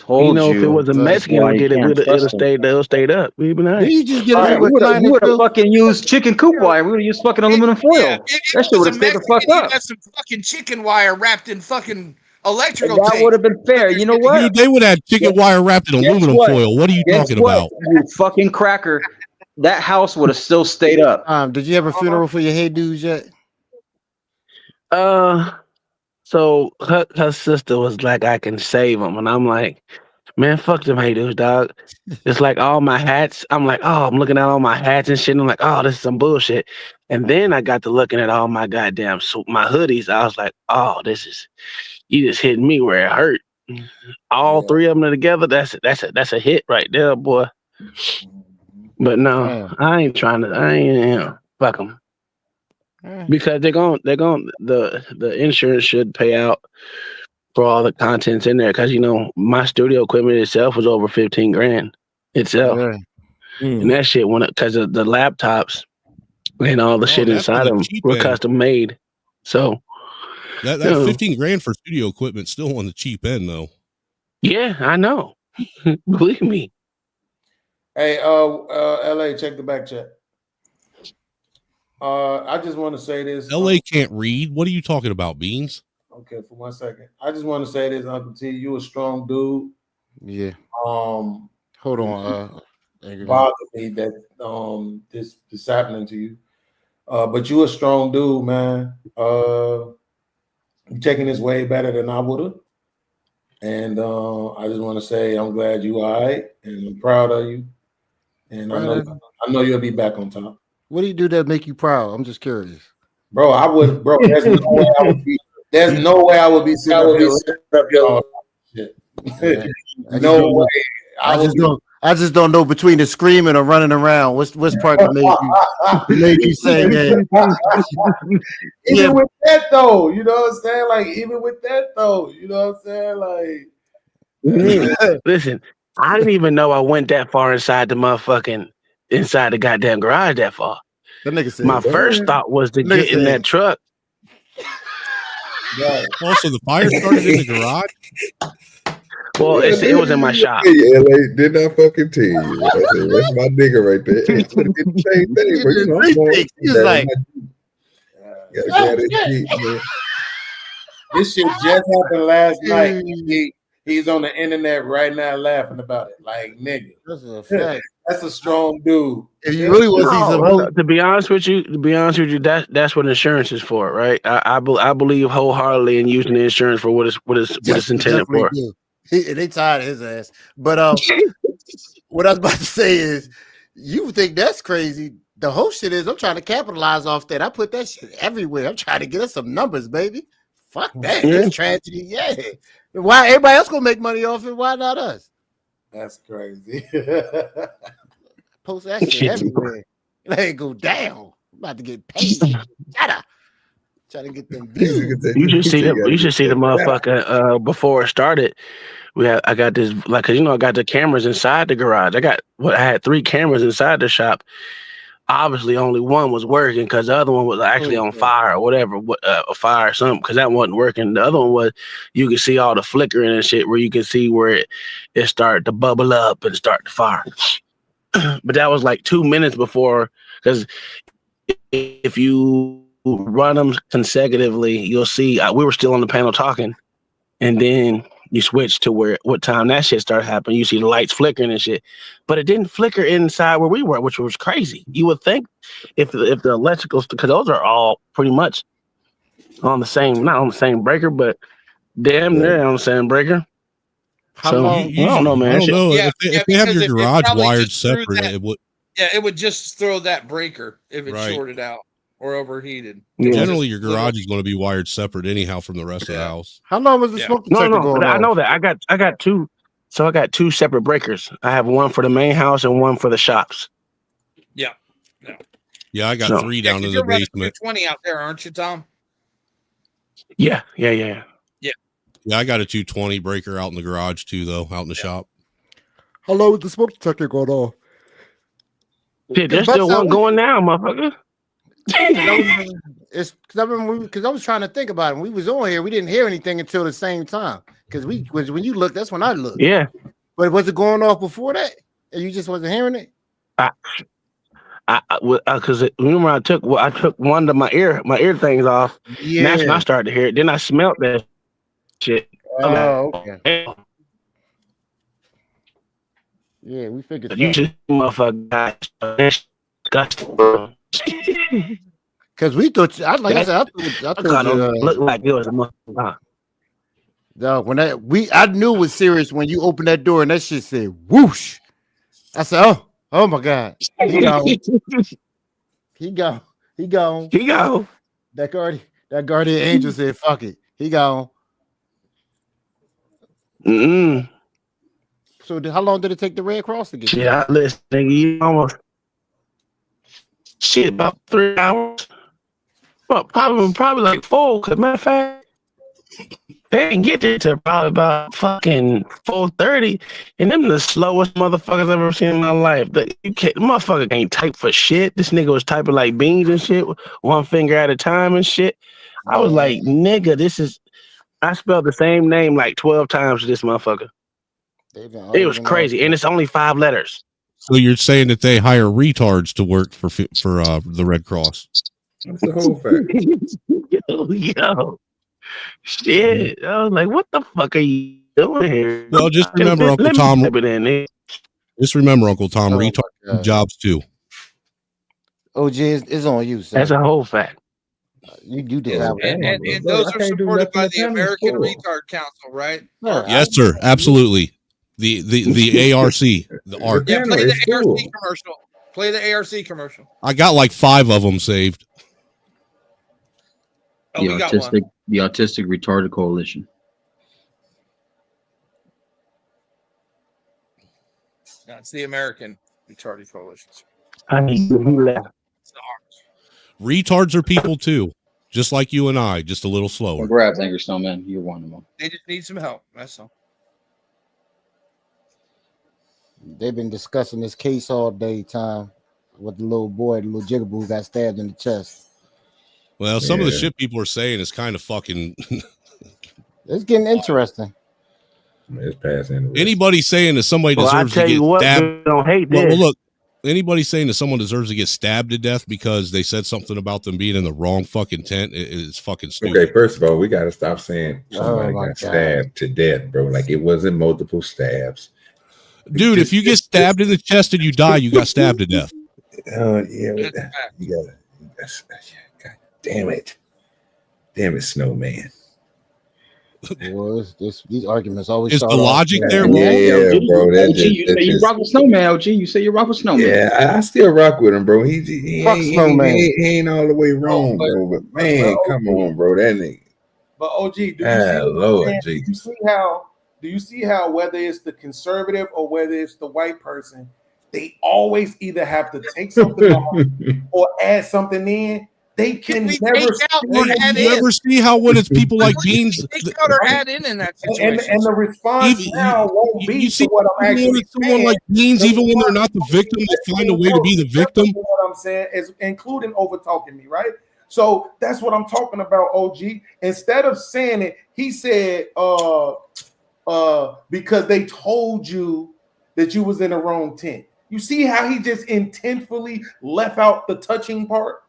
You know, if it was a Mexican who did it, it'll stayed up. We'd been nice. You just get All right, we would have fucking used chicken coop wire. We would have used fucking aluminum foil. That shit would have stayed the fuck You up. got some fucking chicken wire wrapped in fucking electrical That tape. would have been fair. You know what? Dude, they would have chicken wire wrapped in aluminum foil. What are you Guess talking what, about? You fucking cracker. That house would have still stayed up. Did you have a funeral for your hey dudes yet? So her sister was like, I can save him. And I'm like, Man, fuck them haters, dog. It's like all my hats. I'm like, oh, I'm looking at all my hats and shit. And I'm like, oh, this is some bullshit. And then I got to looking at all my goddamn my hoodies. I was like, oh, you just hit me where it hurt. All three of them together. That's a hit right there, boy. But no, I ain't trying to. I ain't fuck them because the insurance should pay out for all the contents in there because my studio equipment itself was over 15 grand itself, and that shit went up because of the laptops and all the shit inside them were custom made. So that 15 grand for studio equipment still on the cheap end though. Yeah, I know. Believe me. Hey, LA, check the back chat. I just want to say this. LA can't read. What are you talking about, Beans? Okay, for 1 second. I just want to say this, Uncle T. You a strong dude. Yeah. Hold on. Bother me that this happening to you. But you a strong dude, man. You're taking this way better than I would have. And I just want to say I'm glad you all right, and I'm proud of you. And I know you'll be back on top. What do you do that make you proud? I'm just curious. Bro, I would, bro, there's no way I would be. There's no way I would be sitting up here. Shit. No way. I just don't know between the screaming or running around. What's part that made you say that? Even with that though, you know what I'm saying? Like even with that though, you know what I'm saying? Like listen, I didn't even know I went that far inside the goddamn garage that far. That nigga said, my first thought was to get in that truck. Also, the fire started in the garage. Well, it was in my shop. LA, didn't I fucking tell you? That's my nigga right there. It's gonna get the same thing, but He was like, man. This shit just happened last night. He's on the internet right now laughing about it. Like, nigga, that's a fact. That's a strong dude. If you really was, to be honest with you, that's what insurance is for, right? I believe wholeheartedly in using the insurance for what it's intended for. They tired of his ass. But what I was about to say is, you think that's crazy. The whole shit is I'm trying to capitalize off that. I put that shit everywhere. I'm trying to get us some numbers, baby. Fuck that. It's tragedy. Yeah. Why everybody else gonna make money off it? Why not us? That's crazy. Post that shit everywhere. Let it go down. I'm about to get paid. Shut up. Trying to get them views. You should see the motherfucker before it started. I got this, like, cause I got the cameras inside the garage. I had 3 cameras inside the shop. Obviously, only one was working because the other one was actually on fire or whatever, a fire or something, because that wasn't working. The other one was you could see all the flickering and shit where you can see where it started to bubble up and start to fire. But that was like 2 minutes before, because if you run them consecutively, you'll see we were still on the panel talking, and then you switch to what time that shit started happening. You see the lights flickering and shit, but it didn't flicker inside where we were, which was crazy. You would think if the electricals, because those are all pretty much on the same, not on the same breaker, but damn near on the same breaker. How so long? I don't know, man. I don't know. Yeah, if they have your garage probably wired just threw separate, that- it would. Yeah, it would just throw that breaker if it Right. shorted out or overheated. Generally, your garage is going to be wired separate anyhow from the rest of the house. How long was the smoke detector going but I off? know that I got 2. So I got 2 separate breakers. I have one for the main house and one for the shops. Yeah. Yeah, I got 3 down in the You're running basement. 220 out there, aren't you, Tom? Yeah. Yeah. Yeah, I got a 220 breaker out in the garage too, though, out in the shop. How long was the smoke detector going off? Shit, there's still one going now, motherfucker. It's because I was trying to think about it. When we was on here, we didn't hear anything until the same time. Because when you looked, that's when I looked. Yeah. But was it going off before that? And you just wasn't hearing it? Because remember I took one of my ear things off. Yeah. And that's when I started to hear it. Then I smelled that shit. Oh, okay. Yeah, we figured. You just motherfucker disgusting. Because we thought, I thought looked like it was a motherfucker. Dog, I knew it was serious when you opened that door and that shit said whoosh. I said, oh my God. He gone. He gone. He gone. He gone. That guardian angel said, fuck it. He gone. So how long did it take the Red Cross to get Shit, there? I listen, nigga, you almost shit about 3 hours. Well, probably like 4. Cause matter of fact, they didn't get there till probably about fucking 4:30, and them the slowest motherfuckers I've ever seen in my life. The motherfucker can't type for shit. This nigga was typing like beans and shit, one finger at a time and shit. I was like, nigga, I spelled the same name like 12 times to this motherfucker. It was crazy, and it's only 5 letters. So you're saying that they hire retards to work for the Red Cross? That's the whole fact. Yo. Shit. I was like, what the fuck are you doing here? Well, just remember, Uncle Tom. Just remember, Uncle Tom, retard jobs too. OG, it's on you, sir. That's a whole fact. You did have and those are supported by the American Retard Council, right? Yes, sir. Absolutely. The ARC, the ARC. Yeah, play the ARC commercial. Play the ARC commercial. I got like 5 of them saved. Oh, we got one. The Autistic Retarded Coalition. That's the American Retarded Coalition. I need to left. Retards are people too, just like you and I, just a little slower. Congrats, Angry Snowman. You're one of them. They just need some help. That's all. They've been discussing this case all day time with the little boy, the little jigaboo got stabbed in the chest. Well, some of the shit people are saying is kind of fucking. It's getting interesting. It's passing. Anybody saying that somebody deserves to get stabbed. Don't hate well, this. look, anybody saying that someone deserves to get stabbed to death because they said something about them being in the wrong fucking tent is fucking stupid. Okay, first of all, we got to stop saying somebody got stabbed to death, bro. Like it wasn't multiple stabs. Dude, if you get stabbed in the chest and you die, you got stabbed to death. Yeah, you gotta. God damn it, Snowman. Well, these arguments always. Is the logic there? Yeah, bro. You rock with Snowman, OG. You say you rock with Snowman. Yeah, I still rock with him, bro. He ain't all the way wrong, bro. But man, come on, bro. That nigga. But OG, do you see how whether it's the conservative or whether it's the white person, they always either have to take something off or add something in. They can never see how when it's people like Beans. Take out or add in that situation. And the response now won't be to what I'm actually someone saying. like Beans, even when they're not the victim, they find a way to be the victim. What I'm saying is including over talking me, right? So that's what I'm talking about, OG. Instead of saying it, he said, because they told you that you was in the wrong tent. You see how he just intentfully left out the touching part?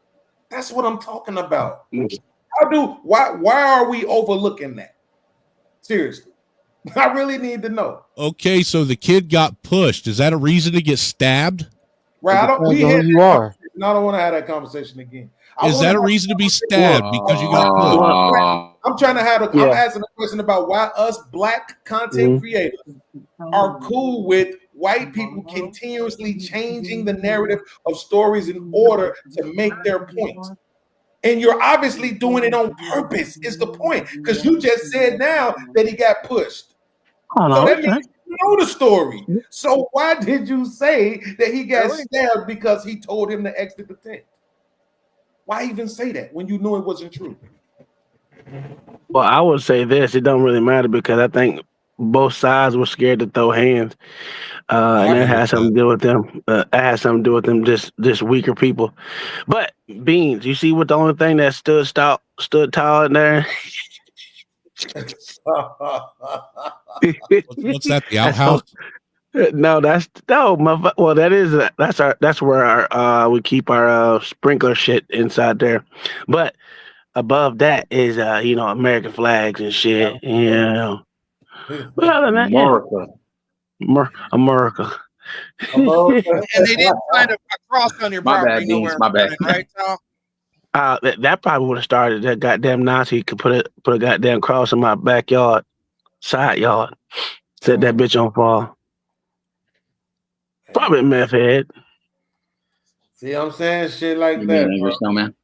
That's what I'm talking about. Why are we overlooking that? Seriously. I really need to know. Okay, so the kid got pushed. Is that a reason to get stabbed? Right. I don't want to have that conversation again. Is that a reason to be stabbed because you got pushed? I'm trying to I'm asking a question about why us black content creators are cool with white people continuously changing the narrative of stories in order to make their point. And you're obviously doing it on purpose, is the point. Because you just said now that he got pushed. So that means you know the story. So why did you say that he got stabbed because he told him to exit the tent? Why even say that when you knew it wasn't true? Well, I would say this. It don't really matter because I think both sides were scared to throw hands. And that has something to do with them. It has something to do with them just weaker people. But Beans, you see what the only thing that stood tall in there? What's that? The outhouse? No, that's where our we keep our sprinkler shit inside there. But above that is American flags and shit. But other than that, America. And they didn't find a cross on your property nowhere. My bad. Right, Tom? That probably would have started. That goddamn Nazi could put a goddamn cross in my backyard. Side yard. Set that bitch on fire. Probably a meth head. See what I'm saying? Shit like You that. mean Bro. snowman?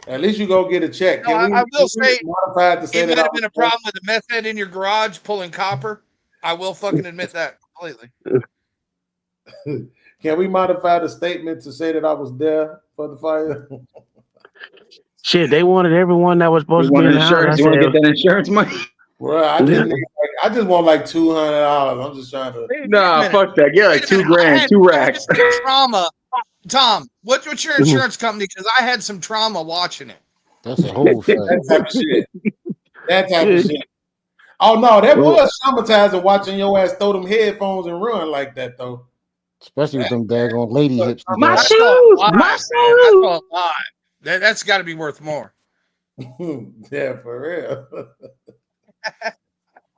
At least you go get a check. No, I will say, modify it to say it that might have been a problem with the meth head in your garage pulling copper. I will fucking admit that completely. Can we modify the statement to say that I was there for the fire? Shit, they wanted everyone that was supposed to be in the house. You want to get that insurance money? Well, I just want like $200. I'm just trying to. Nah, fuck that. Get like $2,000, 2 racks. Trauma, Tom. What's your insurance company? Because I had some trauma watching it. That's a whole thing. That type of shit. That type of shit. Oh no, that was traumatizing watching your ass throw them headphones and run like that though. Especially with them daggone lady hips. My shoes, my shoes. That's got to be worth more. Yeah, for real.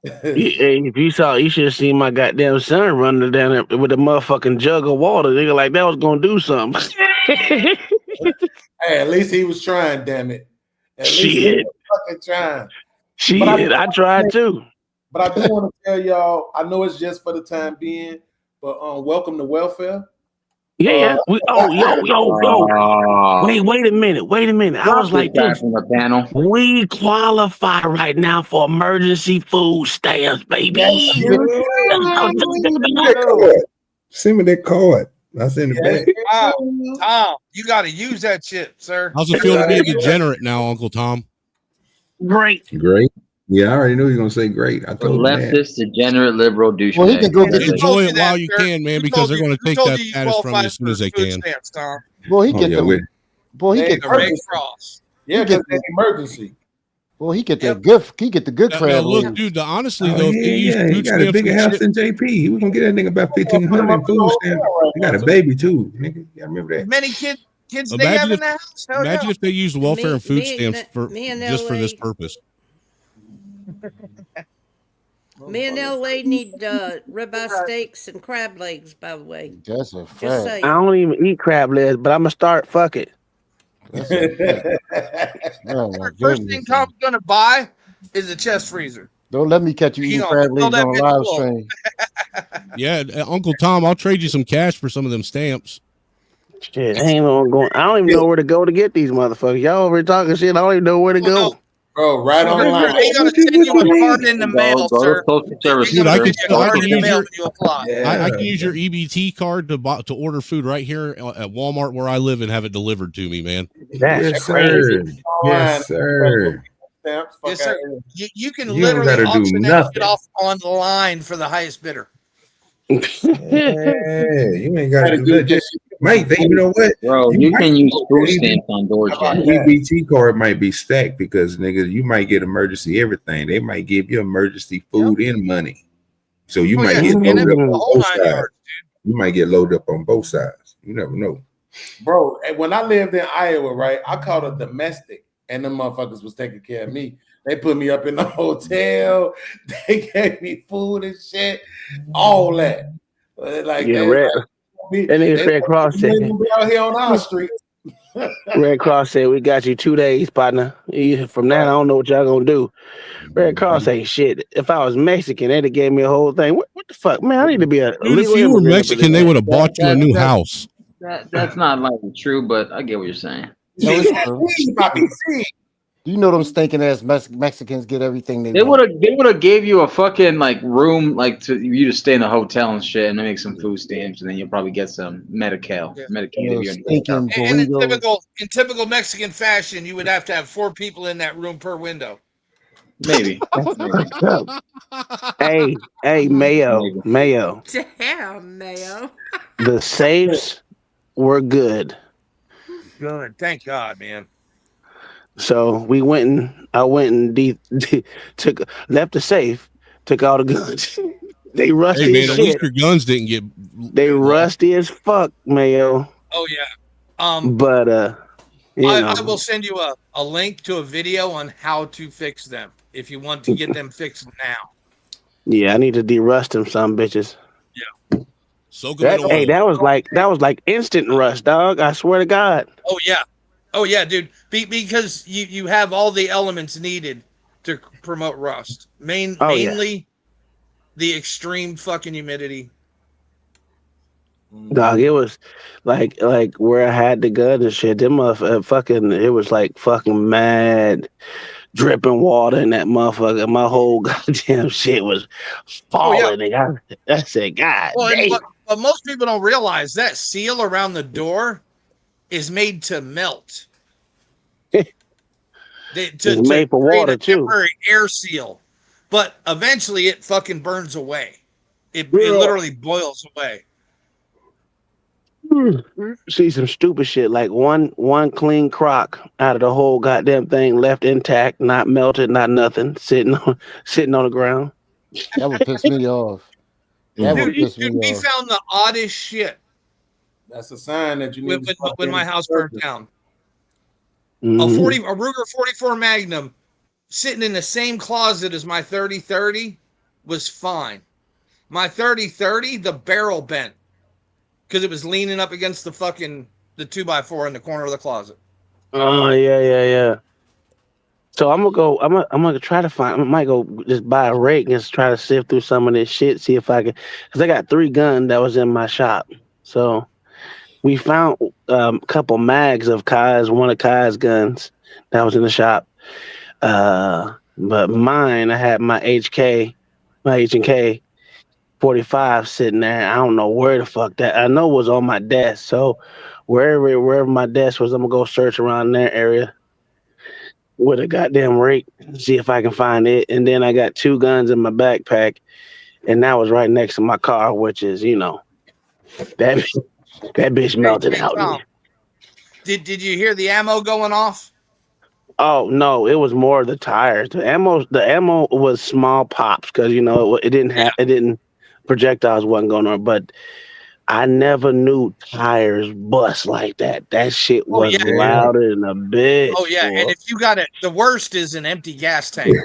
Hey, if you saw, you should have seen my goddamn son running down there with a motherfucking jug of water. Nigga, like that was gonna do something. Hey, at least he was trying. Damn it. At least he was fucking trying. Shit, I tried too. But I do want to tell y'all, I know it's just for the time being, but welcome to welfare. Yeah. Wait a minute. I was like this. From the panel. We qualify right now for emergency food stamps, baby. Send me that card. I send it back. Tom, you got to use that shit, sir. How's it feel to be a degenerate now, Uncle Tom? Great. Yeah, I already knew you were gonna say great. I told leftist, degenerate, liberal douchebag. Well, he can go get enjoy it while you can, man, because they're going to take that status from you as soon as they can. Well, he get the Red Cross. Yeah, because it's emergency. Well, he get that good. He get the good Now, crab. look, dude. Honestly, though, if yeah, they use he food got a stamps bigger and house shit- than JP. We gonna get that nigga about 1,500 in food stamps. He got a baby too, nigga. You gotta remember that. Many kids they have in the house. Hell Imagine yeah. if they used welfare and food me stamps for and just for this LA purpose. Me and LA need ribeye steaks and crab legs, by the way. That's a Just fact. saying. I don't even eat crab legs, but I'm gonna start. Fuck it. That's a fact. Oh, my First goodness. thing Tom's gonna buy is a chest freezer. Don't let me catch you eating crab legs on a live stream. Yeah, Uncle Tom, I'll trade you some cash for some of them stamps. Shit, I ain't going. I don't even know where to go to get these motherfuckers. Y'all over here talking shit. I don't even know where to go. Bro, right on the line. They gonna send you a card in the mail, sir. Dude, I can use your You apply. I can use your EBT card to order food right here at Walmart where I live and have it delivered to me, man. That's crazy. Yes, sir. Yes, sir. You can You don't literally gotta do auction that nothing. shit off on the line for the highest bidder. Yeah, you ain't gotta do that. Just Mike, you know what? Bro, you can use food stamps on DoorDash. EBT card might be stacked because nigga, you might get emergency everything. They might give you emergency food and money. So you might get loaded up on both sides. You might get loaded up on both sides. You never know. Bro, when I lived in Iowa, right, I called a domestic and them motherfuckers was taking care of me. They put me up in the hotel. They gave me food and shit. All that. Like, Yeah, That nigga Red Cross said. Out here on our street. Red Cross said, "We got you 2 days, partner. From now, I don't know what y'all gonna do." Red Cross ain't shit. If I was Mexican, they'd have gave me a whole thing. What the fuck, man? I need to be a Dude, if you were Mexican, they would have bought you a new house. That's not likely true, but I get what you're saying. Do you know them stinking ass Mexicans get everything They would have gave you a fucking like room like to you to stay in a hotel and shit and make some food stamps and then you'll probably get some Medicaid if you're in And in typical Mexican fashion, you would have to have 4 people in that room per window. Maybe. Hey, Mayo. Damn, Mayo. The safes were good. Good, thank God, man. So I went and left the safe, took all the guns. They rusty Hey man, as at shit. least your guns didn't get. They rusty as fuck, Mayo. Oh yeah. But I will send you a link to a video on how to fix them if you want to get them fixed now. Yeah, I need to derust them some bitches. Yeah. Soak them in oil. Hey, that was like instant rust, dog. I swear to God. Oh yeah, dude. Because you have all the elements needed to promote rust. Oh, yeah. Mainly the extreme fucking humidity. Dog, it was like where I had the gun and shit. Them fucking, it was like fucking mad dripping water in that motherfucker. My whole goddamn shit was falling. And I said, God Well, and damn. but most people don't realize that seal around the door is made to melt. It's made for create water a too. temporary air seal, but eventually it fucking burns away. It literally boils away. See some stupid shit like one clean crock out of the whole goddamn thing left intact, not melted, not nothing, sitting on the ground. That would piss me off. That would piss me We off. found the oddest shit That's a sign that you need to stop when my getting house burned down. A Ruger 44 Magnum sitting in the same closet as my 30-30 was fine. My 30-30, the barrel bent because it was leaning up against the 2x4 in the corner of the closet. Oh yeah. So I'm gonna try to find. I might go just buy a rake and just try to sift through some of this shit, see if I can. Because I got 3 guns that was in my shop. So we found a couple mags of one of Kai's guns that was in the shop. But mine, I had my H&K 45 sitting there. I don't know where the fuck that. I know it was on my desk. So wherever my desk was, I'm gonna go search around their area with a goddamn rake, see if I can find it. And then I got 2 guns in my backpack, and that was right next to my car, which is, that bitch melted out. Tom, did you hear the ammo going off? Oh no, it was more the tires. The ammo was small pops because it didn't projectiles wasn't going on, but I never knew tires bust like that. That shit was louder than a bitch. Oh yeah, boy. and if you got it, the worst is an empty gas tank.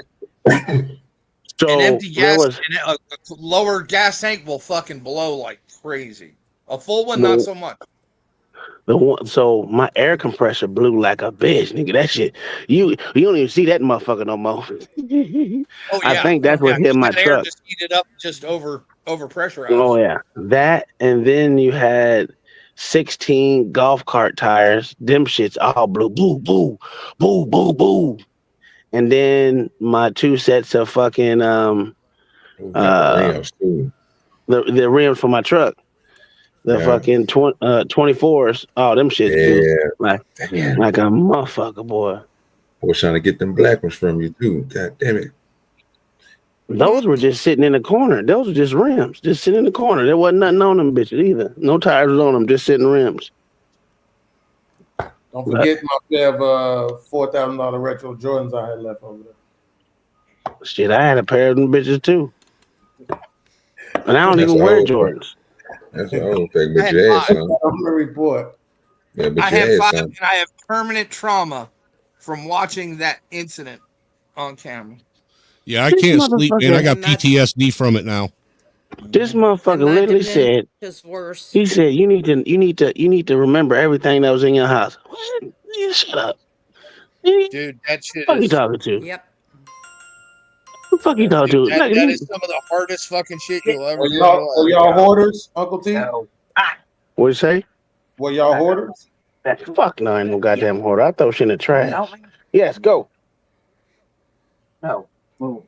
So an empty gas, a lower gas tank will fucking blow like crazy. A full one, not so much. So my air compressor blew like a bitch, nigga. That shit, you don't even see that motherfucker no more. Oh yeah, I think that's what hit my that air truck. just heated up, just over pressurized. Oh yeah, that, and then you had 16 golf cart tires. Them shits all blew, boo, boo, boo, boo, boo. And then my 2 sets of fucking rims too. The rims for my truck. The fucking 24s. Oh, them shits blew like a motherfucker, boy. I was trying to get them black ones from you too. God damn it. Those were just sitting in the corner. Those were just rims, just sitting in the corner. There wasn't nothing on them bitches either. No tires was on them, just sitting rims. Don't forget my pair of $4,000 retro Jordans I had left over there. Shit, I had a pair of them bitches too. And I don't even wear Jordans. That's the old thing, but you had some. I'm gonna report. Yeah, but I you have had 5, some. and I have permanent trauma from watching that incident on camera. Yeah, I can't sleep, man. I got PTSD from it now. This motherfucker literally said, just worse. He said, you need to remember everything that was in your house. What? Yeah, shut up. Dude, that shit What is... you talking to? Yep. Who the fuck you talking to? That is some of the hardest fucking shit you'll ever do. Were y'all hoarders, Uncle T? What'd you say? Were y'all hoarders? Fuck no, I ain't no goddamn hoarder. I throw shit in the trash. Yes, go. No. Move.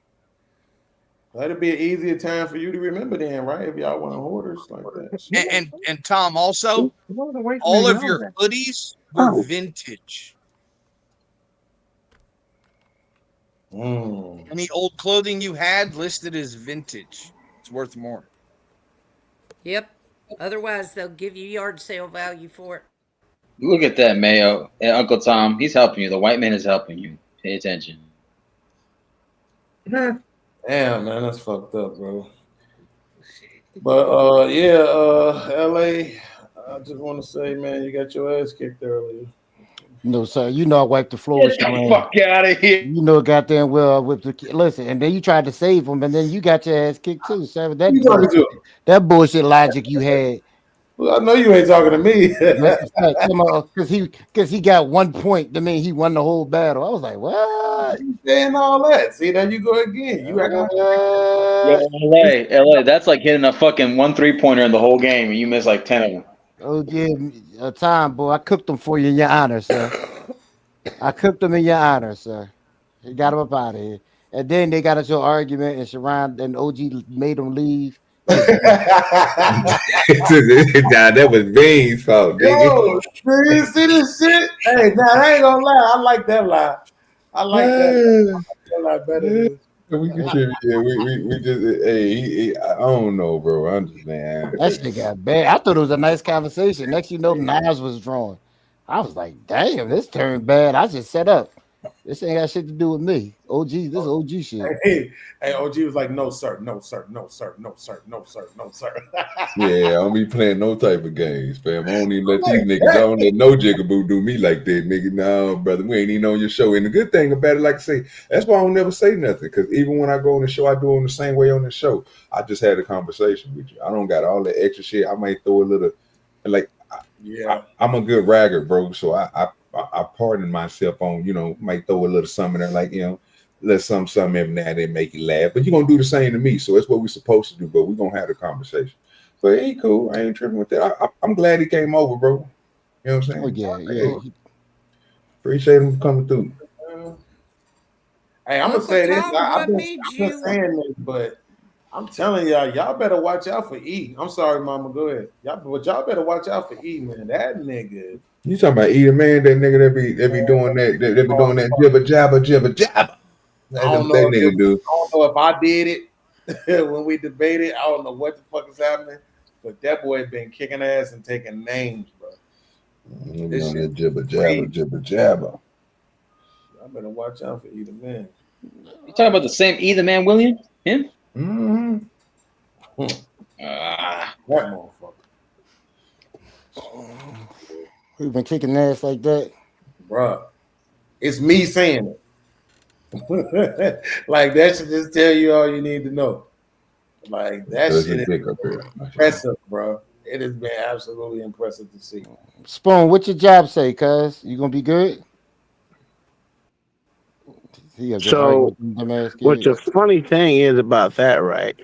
That'd be an easier time for you to remember then, right? If y'all weren't hoarders like that. And Tom, also, all of your hoodies were vintage. Any old clothing you had listed as vintage. It's worth more. Yep. Otherwise, they'll give you yard sale value for it. Look at that, Mayo. And Uncle Tom, he's helping you. The white man is helping you. Pay attention. Damn, man, that's fucked up, bro. But LA, I just want to say, man, you got your ass kicked earlier. No, sir. You know I wiped the floor with Get your the hand. fuck out of here. You know goddamn well I whipped the listen, and then you tried to save him, and then you got your ass kicked too, sir. That bullshit logic you had Well, I know you ain't talking to me. That's a fact. Because he got 1 point. I mean, he won the whole battle. I was like, what? You saying all that? See, there you go again. You acting like Yeah, LA, that's like hitting a fucking 1 3-pointer in the whole game, and you miss like 10 of them. Oh, yeah, time, boy. I cooked them for you in your honor, sir. I cooked them in your honor, sir. He got him up out of here. And then they got into an argument, and Sharon and OG made them leave. Nah, that was Bean's fault, nigga. Yo, you see this shit? Hey, now I ain't gonna lie. I like that lie. I like that lie better than this. We contribute. Yeah, we just. Hey, I don't know, bro. I'm just man. That shit got bad. I thought it was a nice conversation. Next, you know, knives was drawn. I was like, damn, this turned bad. I just set up. This ain't got shit to do with me. OG, this is OG shit. Hey, OG was like, no, sir, no, sir, no, sir, no, sir, no, sir, no, sir. Yeah, I don't be playing no type of games, fam. I don't even let these niggas. I don't let no jigaboo do me like that, nigga. No, brother, we ain't even on your show. And the good thing about it, like I say, that's why I don't never say nothing. Because even when I go on the show, I do it the same way on the show. I just had a conversation with you. I don't got all that extra shit. I might throw a little, like, I'm a good ragger, bro. So I pardon myself on, you know, might throw a little something there, like, you know, let something every now and then make you laugh. But you're gonna do the same to me. So that's what we're supposed to do, but we're gonna have the conversation. So it ain't cool. I ain't tripping with that. I'm glad he came over, bro. You know what I'm saying? Oh, yeah. Appreciate him coming through. Hey, I'm gonna say this. I've been saying this, but I'm telling y'all better watch out for E. I'm sorry, Mama. Go ahead. Y'all better watch out for E, man. That nigga. You talking about E, the man, that nigga that be doing that, that be doing that jibber jabber. I don't know if I did it when we debated. I don't know what the fuck is happening, but that boy been kicking ass and taking names, bro. This shit jibber jabber. I better watch out for E, the man. You talking about the same E, the man, William? Him? Mm-hmm. That motherfucker. We've been kicking ass like that, bro. It's me saying it. Like that should just tell you all you need to know. Like that shit is impressive, bro. It has been absolutely impressive to see. Spoon, what your job say, cuz? You gonna be good? So, what the funny thing is about that, right?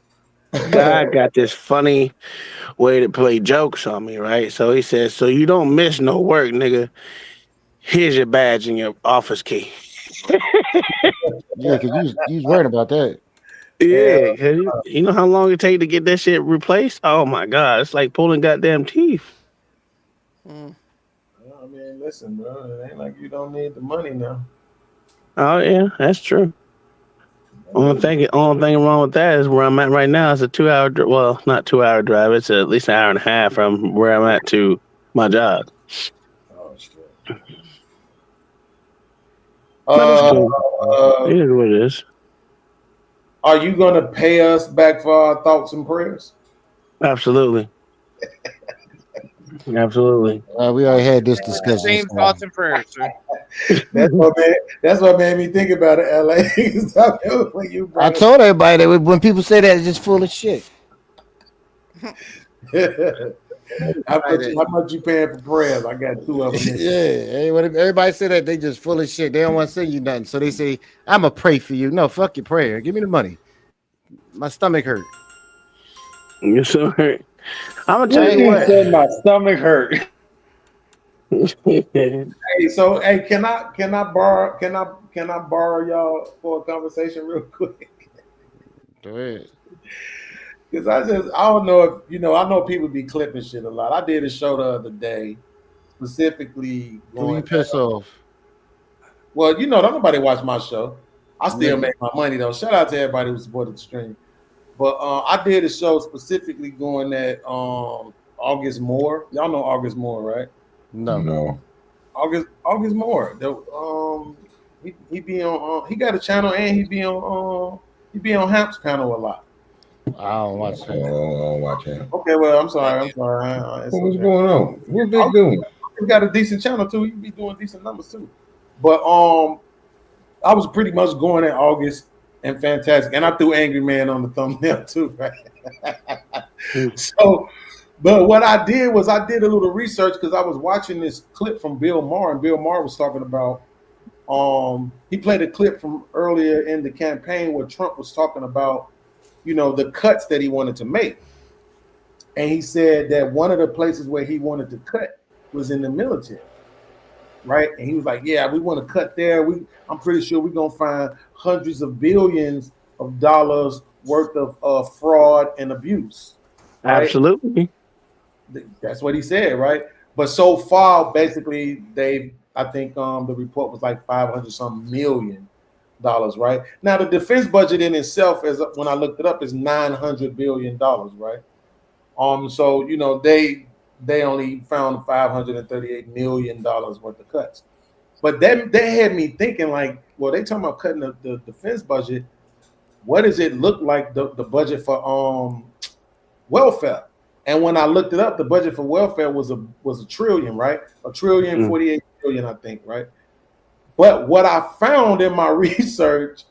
God got this funny way to play jokes on me, right? So he says, so you don't miss no work, nigga. Here's your badge and your office key. Yeah, because you was worried about that. Yeah, because you know how long it take to get that shit replaced? Oh, my God. It's like pulling goddamn teeth. I mean, listen, bro. It ain't like you don't need the money now. Oh, yeah, that's true. Only thing wrong with that is where I'm at right now. It's a 2-hour, well, not 2-hour drive. It's at least an hour and a half from where I'm at to my job. Oh, shit. It is what it is. Are you going to pay us back for our thoughts and prayers? Absolutely. Absolutely. We already had this discussion. Same thoughts and prayers, sir. That's what made me think about it, LA. I told everybody that when people say that, it's just full of shit. How much you paying for prayers? I got 2 of them. Yeah, everybody say that they just full of shit. They don't want to send you nothing, so they say, "I'm gonna pray for you." No, fuck your prayer. Give me the money. My stomach hurt. You're so hurt. I'm gonna tell you what. My stomach hurt. Hey, so can I borrow y'all for a conversation real quick? Go ahead. Because I don't know if I know people be clipping shit a lot. I did a show the other day, specifically. Who you piss off? Well, don't nobody watch my show. I still make my money though. Shout out to everybody who supported the stream. But I did a show specifically going at August Moore. Y'all know August Moore, right? No. August Moore. He be on. He got a channel and he be on Hamp's panel a lot. I don't watch him. I don't watch him. Okay, well, I'm sorry. What's going on? What Big doing? He got a decent channel too. He be doing decent numbers too. But I was pretty much going at August and Fantastic, and I threw Angry Man on the thumbnail too, right? So But what I did was I did a little research because I was watching this clip from Bill Maher, and Bill Maher was talking about he played a clip from earlier in the campaign where Trump was talking about, you know, the cuts that he wanted to make. And he said that one of the places where he wanted to cut was in the military. Right. And he was like, yeah, we want to cut there. I'm pretty sure we're going to find hundreds of billions of dollars worth of fraud and abuse. Right? Absolutely. That's what he said. Right. But so far, basically, I think the report was like 500 something million dollars. Right. Now, the defense budget in itself, when I looked it up, is $900 billion. Right. So, you know, they only found $538 million worth of cuts. But that had me thinking, like, well, they talking about cutting the defense budget. What does it look like, the budget for welfare? And when I looked it up, the budget for welfare was a trillion, right? $1 trillion, 48 billion, I think, right? But what I found in my research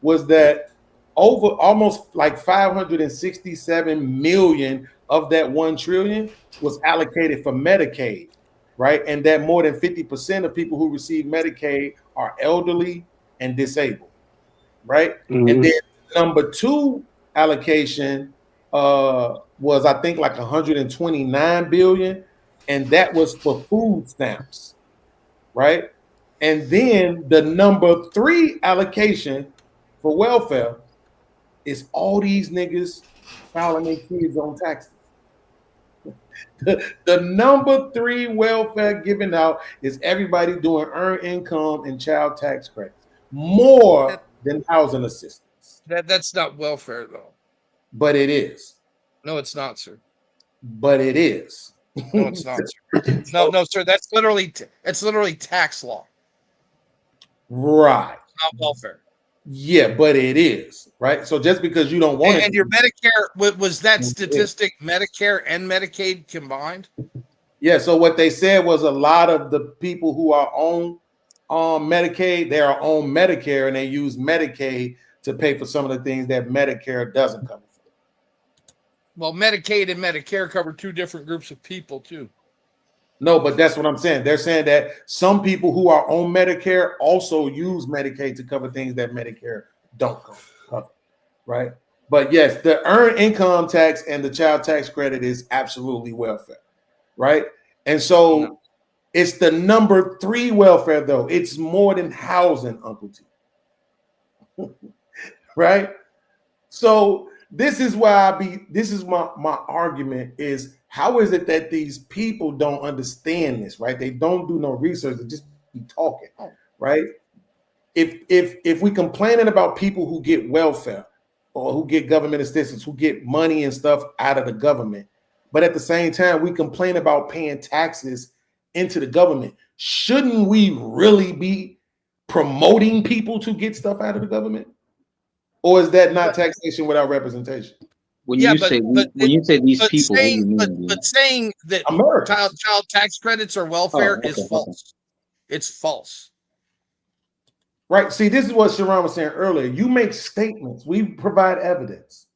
was that over almost like 567 million of that 1 trillion was allocated for Medicaid, right? And that more than 50% of people who receive Medicaid are elderly and disabled, right? And then number 2 allocation was, I think, like 129 billion, and that was for food stamps, right? And then the number 3 allocation for welfare is all these niggas filing their kids on taxes. The number 3 welfare given out is everybody doing earned income and child tax credits, more than housing assistance. That's not welfare though. But it is. No, it's not, sir. But it is. No, it's not, sir. No, sir. That's literally tax law. Right. It's not welfare. Yeah, but it is, right? So just because you don't want it, and your Medicare, was that statistic Medicare and Medicaid combined? Yeah, so what they said was a lot of the people who are on Medicaid, they are on Medicare, and they use Medicaid to pay for some of the things that Medicare doesn't cover. Well, Medicaid and Medicare cover 2 different groups of people too. No, but that's what I'm saying. They're saying that some people who are on Medicare also use Medicaid to cover things that Medicare don't cover, right? But yes, the earned income tax and the child tax credit is absolutely welfare, right? And so it's the number 3 welfare, though. It's more than housing, Uncle T. Right? So this is why this is my argument is, how is it that these people don't understand this, right? They don't do no research, they just be talking, right? If we complaining about people who get welfare or who get government assistance, who get money and stuff out of the government, but at the same time we complain about paying taxes into the government, shouldn't we really be promoting people to get stuff out of the government? Or is that not taxation without representation? When you say these people, but saying that child tax credits or welfare is false. It's false. Right. See, this is what Sharon was saying earlier. You make statements. We provide evidence.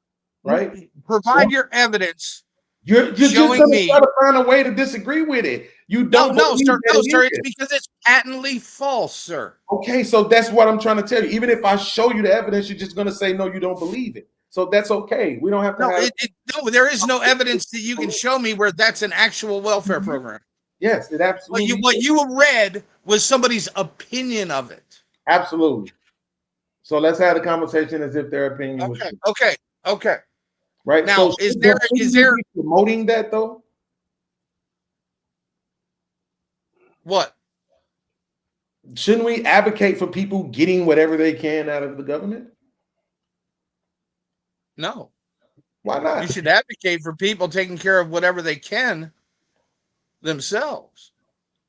Right. Provide your evidence. You're just going to try to find a way to disagree with it. You don't. No, sir. It's because it's patently false, sir. Okay, so that's what I'm trying to tell you. Even if I show you the evidence, you're just going to say no, you don't believe it. So that's okay. We don't have to. No, there is no evidence that you can show me where that's an actual welfare program. Yes, it absolutely. What you read was somebody's opinion of it. Absolutely. So let's have the conversation as if their opinion was true. Okay. Right now, so is there promoting that though? What? Shouldn't we advocate for people getting whatever they can out of the government? No. Why not? You should advocate for people taking care of whatever they can themselves.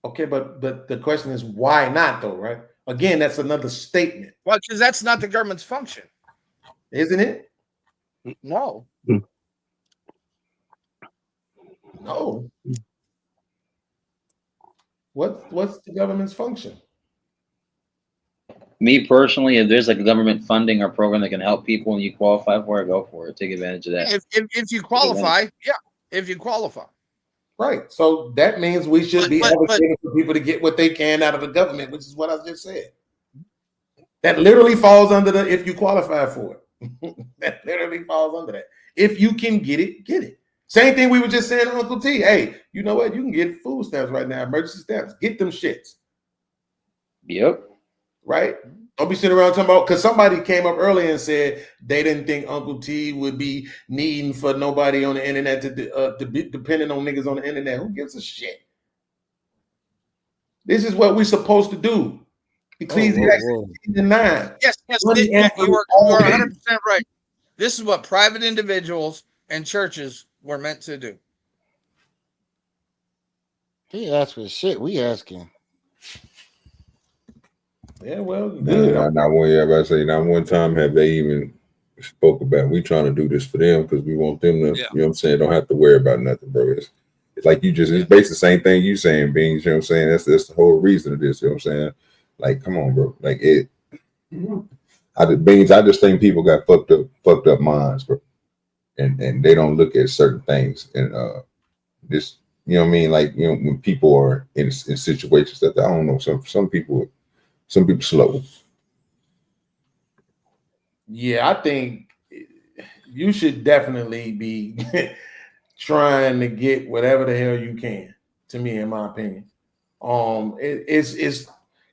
Okay, but the question is why not though, right? Again, that's another statement. Well, because that's not the government's function. Isn't it? No. No. What's the government's function? Me personally, if there's like a government funding or program that can help people and you qualify for it, go for it. Take advantage of that. If you qualify, yeah. if you qualify. Right. So that means we should be advocating for people to get what they can out of the government, which is what I just said. That literally falls under the if you qualify for it. That literally falls under that. If you can get it, get it. Same thing we were just saying to Uncle T. Hey, you know what? You can get food stamps right now, emergency stamps. Get them shits. Yep. Right? Don't be sitting around talking about, because somebody came up earlier and said they didn't think Uncle T would be needing for nobody on the internet to be depending on niggas on the internet. Who gives a shit? This is what we're supposed to do. Ecclesiastes 9. Yes, you are 100% right. This is what private individuals and churches were meant to do. He asked for shit. We asking. Yeah, well, good. Not one time have they even spoke about we trying to do this for them because we want them to, you know what I'm saying, don't have to worry about nothing, bro. It's like it's basically the same thing you saying, Beans, you know what I'm saying? That's the whole reason of this, you know what I'm saying? Like, come on, bro. Like I just think people got fucked up minds, bro. And they don't look at certain things. And this, you know what I mean? Like, you know, when people are in situations that I don't know, some people slow. Yeah, I think you should definitely be trying to get whatever the hell you can. To me, in my opinion,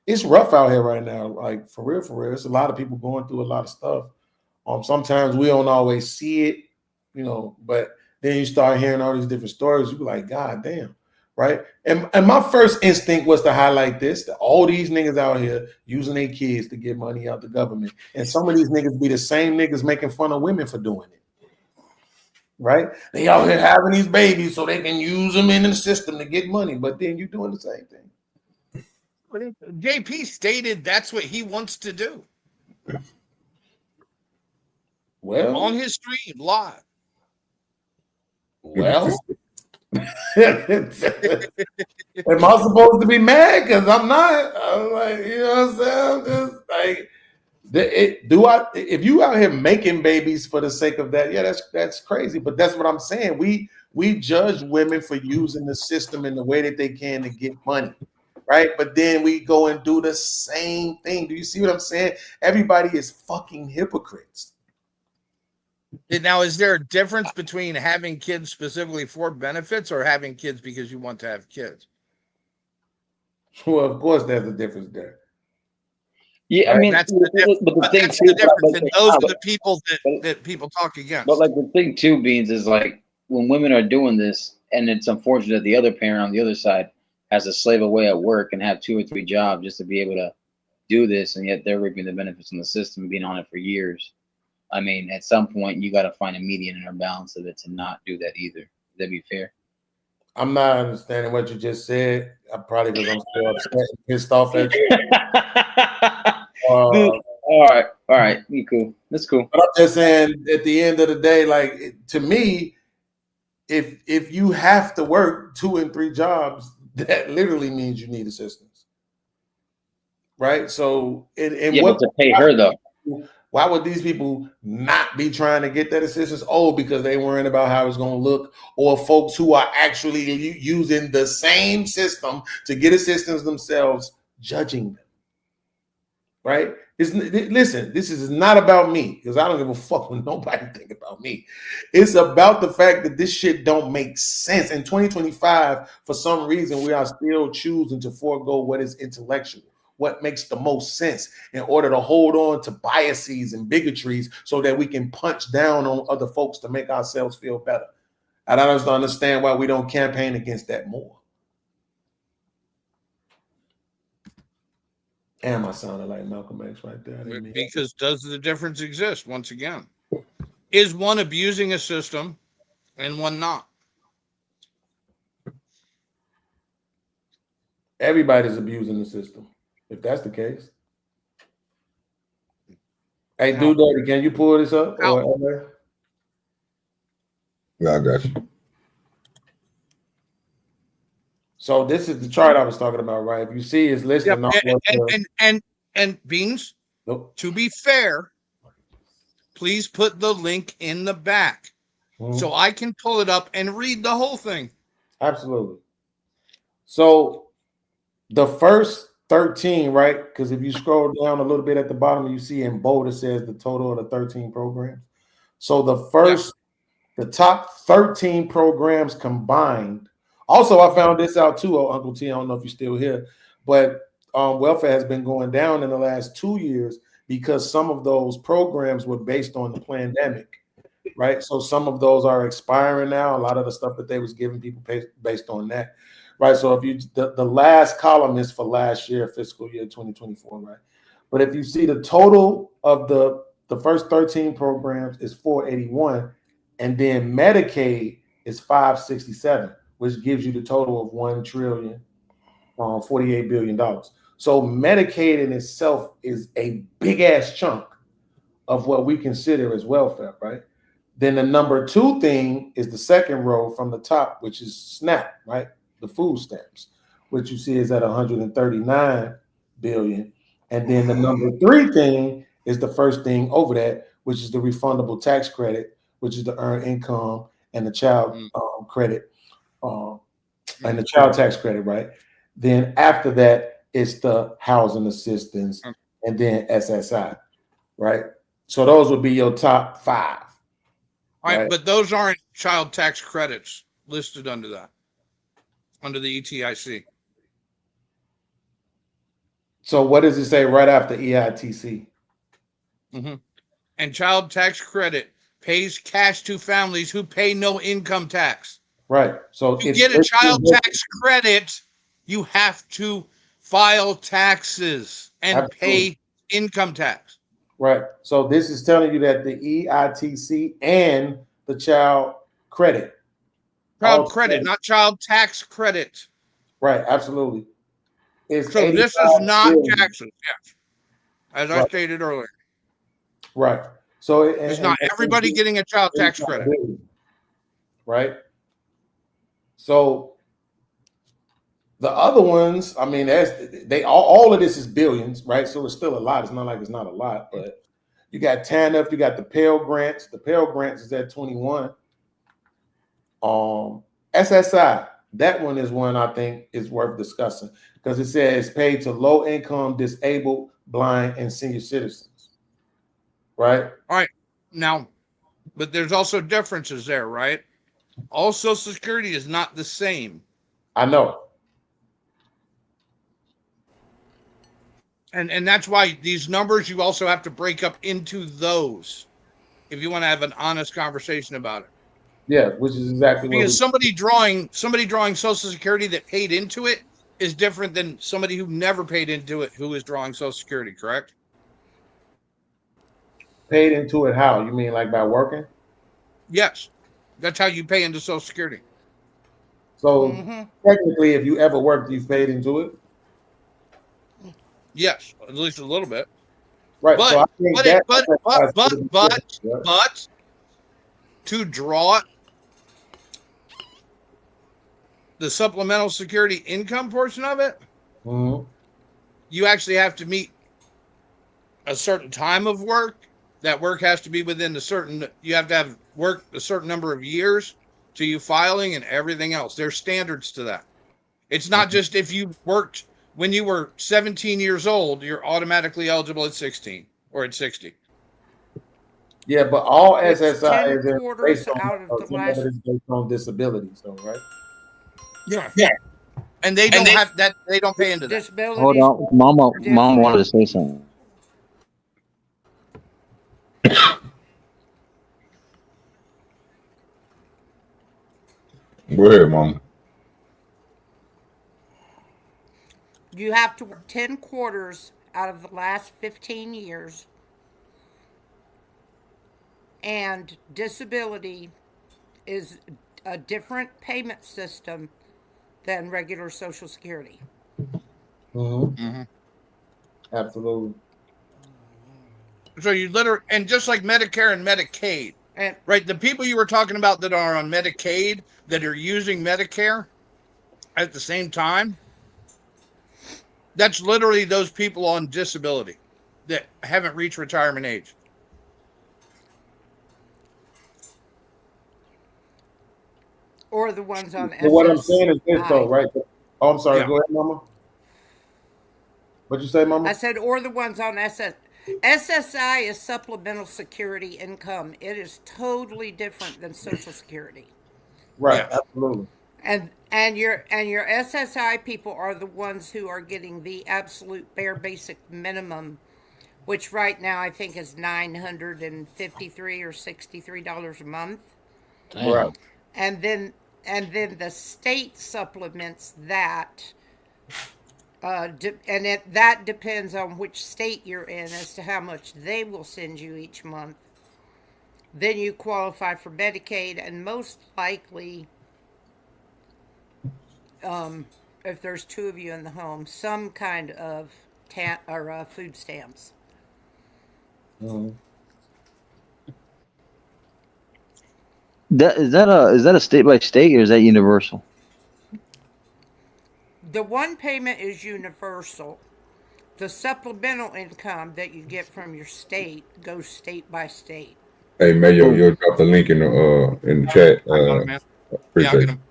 it's rough out here right now. Like for real, it's a lot of people going through a lot of stuff. Sometimes we don't always see it, you know, but then you start hearing all these different stories. You be like, God damn. Right. And my first instinct was to highlight this, that all these niggas out here using their kids to get money out the government. And some of these niggas be the same niggas making fun of women for doing it. Right. They out here having these babies so they can use them in the system to get money. But then you're doing the same thing. JP stated that's what he wants to do. Well, on his stream live. Well, am I supposed to be mad? Because I'm not. I'm like, you know what I'm saying? I'm just like, if you out here making babies for the sake of that, yeah, that's crazy. But that's what I'm saying. We judge women for using the system in the way that they can to get money, right? But then we go and do the same thing. Do you see what I'm saying? Everybody is fucking hypocrites. Now, is there a difference between having kids specifically for benefits or having kids because you want to have kids? Well, of course, there's a difference there. Yeah, I mean, that's the difference. But that's the difference, and those are the people that people talk against. But like the thing too, Beans, is like when women are doing this, and it's unfortunate that the other parent on the other side has to slave away at work and have 2 or 3 jobs just to be able to do this, and yet they're reaping the benefits in the system and being on it for years. I mean, at some point, you got to find a median or balance of it to not do that either. Would that be fair? I'm not understanding what you just said. Probably because I'm still upset and pissed off at you. All right, you cool. That's cool. But I'm just saying, at the end of the day, like to me, if you have to work 2 and 3 jobs, that literally means you need assistance, right? So, but to pay her though. Why would these people not be trying to get that assistance? Oh, because they worrying about how it's going to look, or folks who are actually using the same system to get assistance themselves, judging them. Right? Listen, this is not about me, because I don't give a fuck what nobody think about me. It's about the fact that this shit don't make sense. In 2025, for some reason, we are still choosing to forego what is intellectual, what makes the most sense, in order to hold on to biases and bigotries so that we can punch down on other folks to make ourselves feel better. And I don't understand why we don't campaign against that more. Damn, I sounded like Malcolm X right there. Because does the difference exist? Once again, is one abusing a system and one not? Everybody's abusing the system. If that's the case. Hey, Dude Dirty, can you pull this up? Yeah, I got you. So this is the chart I was talking about, right? If you see, it's listed. And Beans, to be fair, please put the link in the back. so I can pull it up and read the whole thing. Absolutely. So the first 13, right? Because if you scroll down a little bit at the bottom, you see in bold it says the total of the 13 programs. So the top 13 programs combined. Also, I found this out too, Uncle T. I don't know if you're still here, but welfare has been going down in the last 2 years because some of those programs were based on the pandemic, right? So some of those are expiring now. A lot of the stuff that they was giving people based on that, right? So if you the last column is for last year, fiscal year 2024, right? But if you see the total of the first 13 programs is 481, and then Medicaid is 567, which gives you the total of $1 trillion, $48 billion. So Medicaid in itself is a big ass chunk of what we consider as welfare, right? Then the number two thing is the second row from the top, which is SNAP, right? The food stamps, which you see is at 139 billion. And then the number three thing is the first thing over that, which is the refundable tax credit, which is the earned income and the child credit, and the child tax credit, right? Then after that, it's the housing assistance and then SSI, right? So those would be your top 5. All right, but those aren't child tax credits listed under that, under the ETIC. So what does it say right after EITC? And child tax credit pays cash to families who pay no income tax. Right. So to get a child tax credit, you have to file taxes and pay income tax. Right. So this is telling you that the EITC and the child credit. Child credit, not child tax credit. Right. Absolutely. So this is not taxes, yes, as I stated earlier. Right. So it's not everybody getting a child tax credit. Right. So the other ones, I mean, all of this is billions, right? So it's still a lot. It's not like it's not a lot, but you got TANF, you got the Pell Grants. The Pell Grants is at 21. SSI, that one is one I think is worth discussing because it says it's paid to low income, disabled, blind, and senior citizens. Right? All right. Now, but there's also differences there, right? All Social Security is not the same. I know. And that's why these numbers you also have to break up into those if you want to have an honest conversation about it. Yeah, which is exactly because somebody drawing Social Security that paid into it is different than somebody who never paid into it who is drawing Social Security, correct? Paid into it how? You mean like by working? Yes. That's how you pay into Social Security. So technically, if you ever worked, you've paid into it? Yes, at least a little bit. Right. But, so I think but to draw the supplemental security income portion of it, you actually have to meet a certain time of work. That work has to be within you have to have worked a certain number of years to you filing and everything else. There's standards to that. It's not just if you worked when you were 17 years old, you're automatically eligible at 16 or at 60. Yeah, but all SSI is based on disabilities, though, right? Yeah. And they don't have that. They don't pay into that. Disabilities. Hold on, Mama wanted to say something. Go ahead, Mama. You have to work 10 quarters out of the last 15 years. And disability is a different payment system than regular Social Security. Absolutely. So you literally, and just like Medicare and Medicaid, right? The people you were talking about that are on Medicaid that are using Medicare at the same time, that's literally those people on disability that haven't reached retirement age. or the ones on But what I'm saying is this, though, SSI. right? Oh, I'm sorry. Yeah. Go ahead, Mama. What'd you say, Mama? I said, or the ones on SSI is supplemental security income. It is totally different than Social Security. Right. Absolutely. And your SSI people are the ones who are getting the absolute bare basic minimum, which right now I think is $953 or $63 a month. Damn. Right. And then the state supplements that. That depends on which state you're in as to how much they will send you each month. Then you qualify for Medicaid, and most likely, if there's two of you in the home, some kind of food stamps. Mm-hmm. Is that a state by state or is that universal? The one payment is universal. The supplemental income that you get from your state goes state by state. Hey, Mayo, you'll drop the link in the chat. I got it, man. Appreciate I'll get it. them.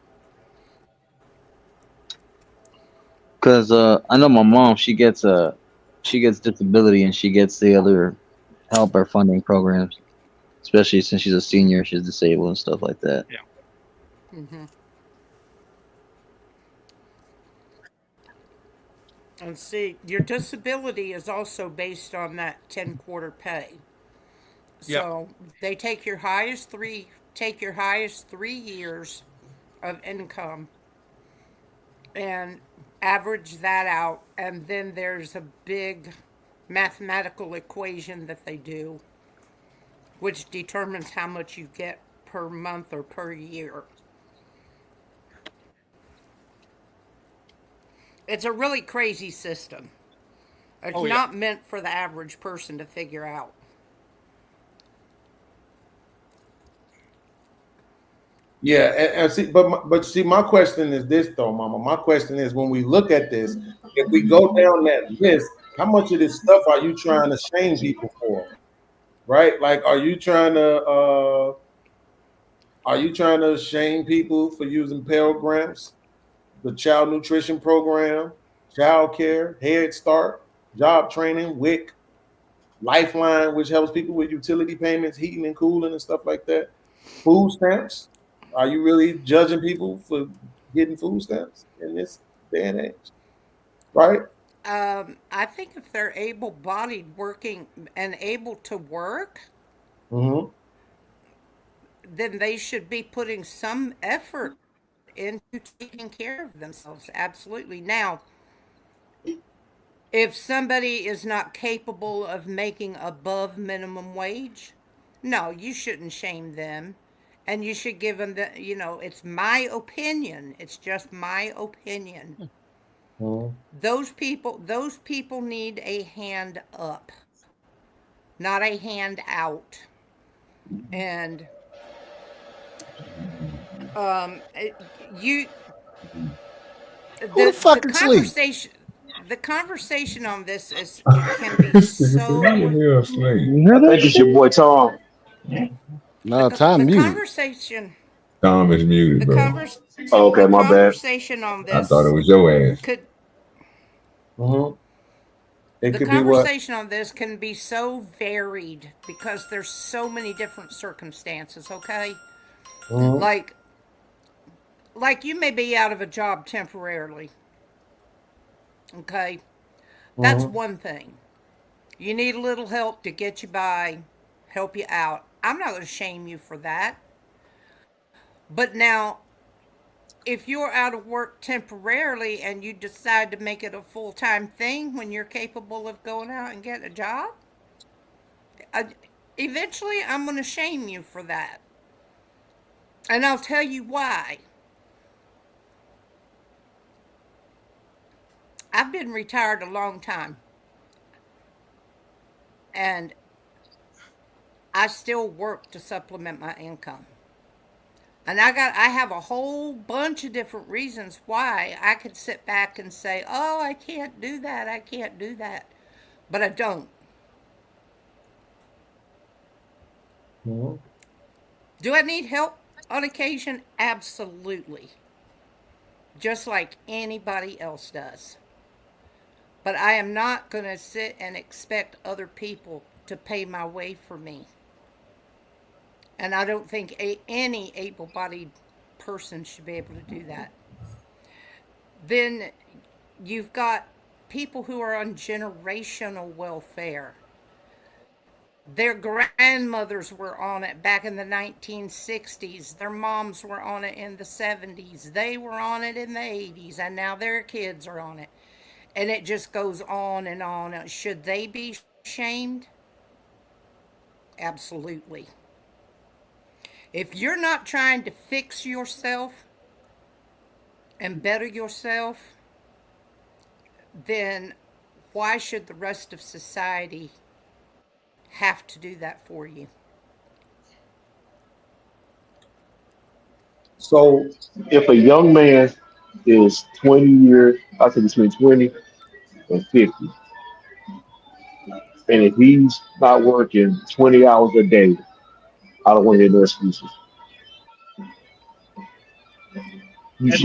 Because I know my mom, she gets disability and she gets the other help or funding programs, especially since she's a senior, she's disabled and stuff like that. Yeah. Mm-hmm. And see, your disability is also based on that 10-quarter pay. So they take your highest 3 years of income and average that out, and then there's a big mathematical equation that they do, which determines how much you get per month or per year. It's a really crazy system. It's not meant for the average person to figure out. Yeah, and see, but see, my question is this, though, Mama. My question is, when we look at this, if we go down that list, how much of this stuff are you trying to shame people for? Right? Like, are you trying to shame people for using Pell Grants, the Child Nutrition Program, Child Care, Head Start, Job Training, WIC, Lifeline, which helps people with utility payments, heating and cooling and stuff like that, food stamps? Are you really judging people for getting food stamps in this day and age? Right? I think if they're able-bodied, working and able to work, Mm-hmm. then they should be putting some effort into taking care of themselves. Absolutely. Now, if somebody is not capable of making above minimum wage, no, you shouldn't shame them. And you should give them it's my opinion. It's just my opinion. Mm-hmm. Those people need a hand up, not a hand out. And you Who the fucking sleep? the conversation on this can be so. I think it's your boy Tom. No, Tom The muted. conversation. Tom is muted, bro. Okay, my bad. Conversation on this. I thought it was your ass. Could Mm-hmm. the conversation on this can be so varied because there's so many different circumstances. Okay, Mm-hmm. like you may be out of a job temporarily. Okay, that's Mm-hmm. one thing. You need a little help to get you by, help you out. I'm not going to shame you for that. But now, if you're out of work temporarily and you decide to make it a full-time thing when you're capable of going out and getting a job, eventually I'm going to shame you for that. And I'll tell you why. I've been retired a long time. And I still work to supplement my income. And I have a whole bunch of different reasons why I could sit back and say, "Oh, I can't do that. I can't do that." But I don't. Mm-hmm. Do I need help? On occasion, absolutely. Just like anybody else does. But I am not going to sit and expect other people to pay my way for me. And I don't think any able bodied person should be able to do that. Then you've got people who are on generational welfare. Their grandmothers were on it back in the 1960s. Their moms were on it in the 70s. They were on it in the 80s, and now their kids are on it. And it just goes on and on. Should they be shamed? Absolutely. If you're not trying to fix yourself and better yourself, then why should the rest of society have to do that for you? So if a young man is 20 years, I think between 20 and 50, and if he's not working 20 hours a day, I don't want to hear no excuses.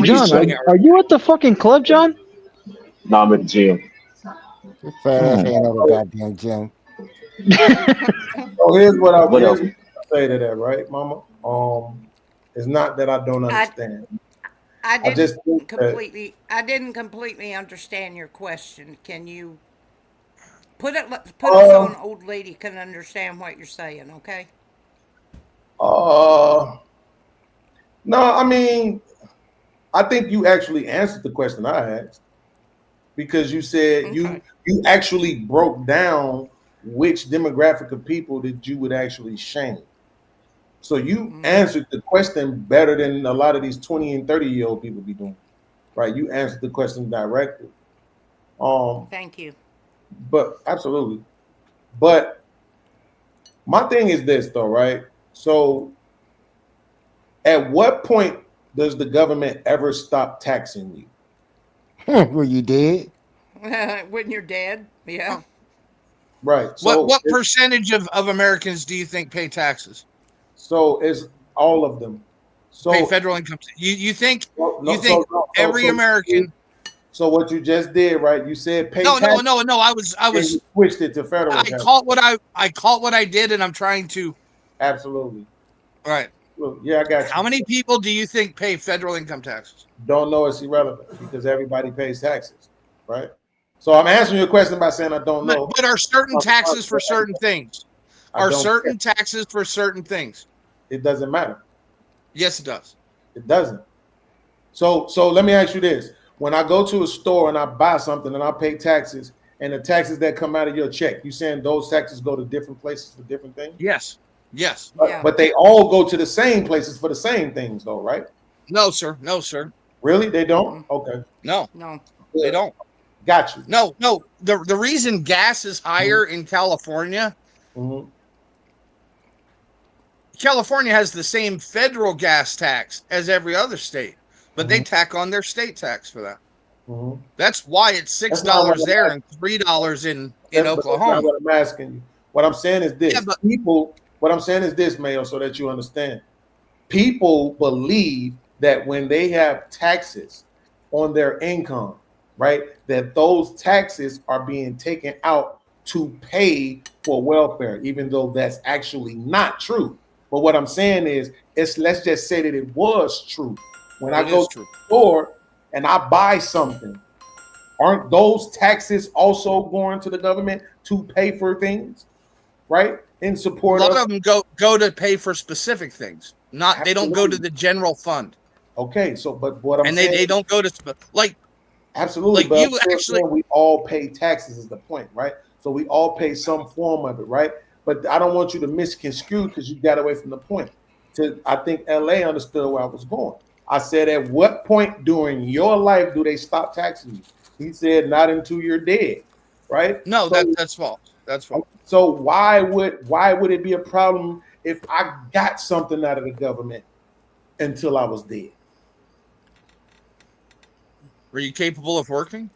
John, are you at the fucking club, John? No, I'm at the gym. Your fat ass ain't at a goddamn gym. So here's what I say to that, right, Mama? It's not that I don't understand. I just didn't think that- completely. I didn't completely understand your question. Can you put it so an old lady can understand what you're saying? Okay. No, I mean, I think you actually answered the question I asked because you said you actually broke down which demographic of people that you would actually shame. So you answered the question better than a lot of these 20 and 30-year-old people be doing, right? You answered the question directly. Thank you. But absolutely. But my thing is this, though, right? So at what point does the government ever stop taxing you? Were you dead? When you're dead, yeah. Right. So what percentage of Americans do you think pay taxes? So it's all of them. So pay federal income. You think every American? So what you just did, right? You said pay. No. taxes, I was you switched it to federal. I caught what I did, and I'm trying to. Absolutely. All right. Well, yeah, I got you. How many people do you think pay federal income taxes? Don't know. It's irrelevant because everybody pays taxes, right? So I'm answering your question by saying I don't know. But are certain taxes for certain things? Are certain taxes for certain things? It doesn't matter. Yes, it does. It doesn't. So let me ask you this. When I go to a store and I buy something and I pay taxes and the taxes that come out of your check, you saying those taxes go to different places for different things? Yes. Yes. But they all go to the same places for the same things though, right? No, sir. No, sir. Really? They don't? Okay. No. They don't. Got you. No. The reason gas is higher in California, California has the same federal gas tax as every other state, but they tack on their state tax for that. That's why it's $6 there and $3 in Oklahoma. That's not what I'm asking you. What I'm saying is this. What I'm saying is this, Mayo, so that you understand. People believe that when they have taxes on their income, right, that those taxes are being taken out to pay for welfare, even though that's actually not true. But what I'm saying is, let's just say that it was true. When I go to the store and I buy something, aren't those taxes also going to the government to pay for things, right? In support a lot of them go to pay for specific things. They don't go to the general fund. Okay, so but what I'm saying, they don't go to absolutely. Like but we all pay taxes is the point, right? So we all pay some form of it, right? But I don't want you to misconstrue because you got away from the point. I think LA understood where I was going. I said, at what point during your life do they stop taxing you? He said, not until you're dead, right? No, that's false. That's false. So why would it be a problem if I got something out of the government until I was dead? Were you capable of working?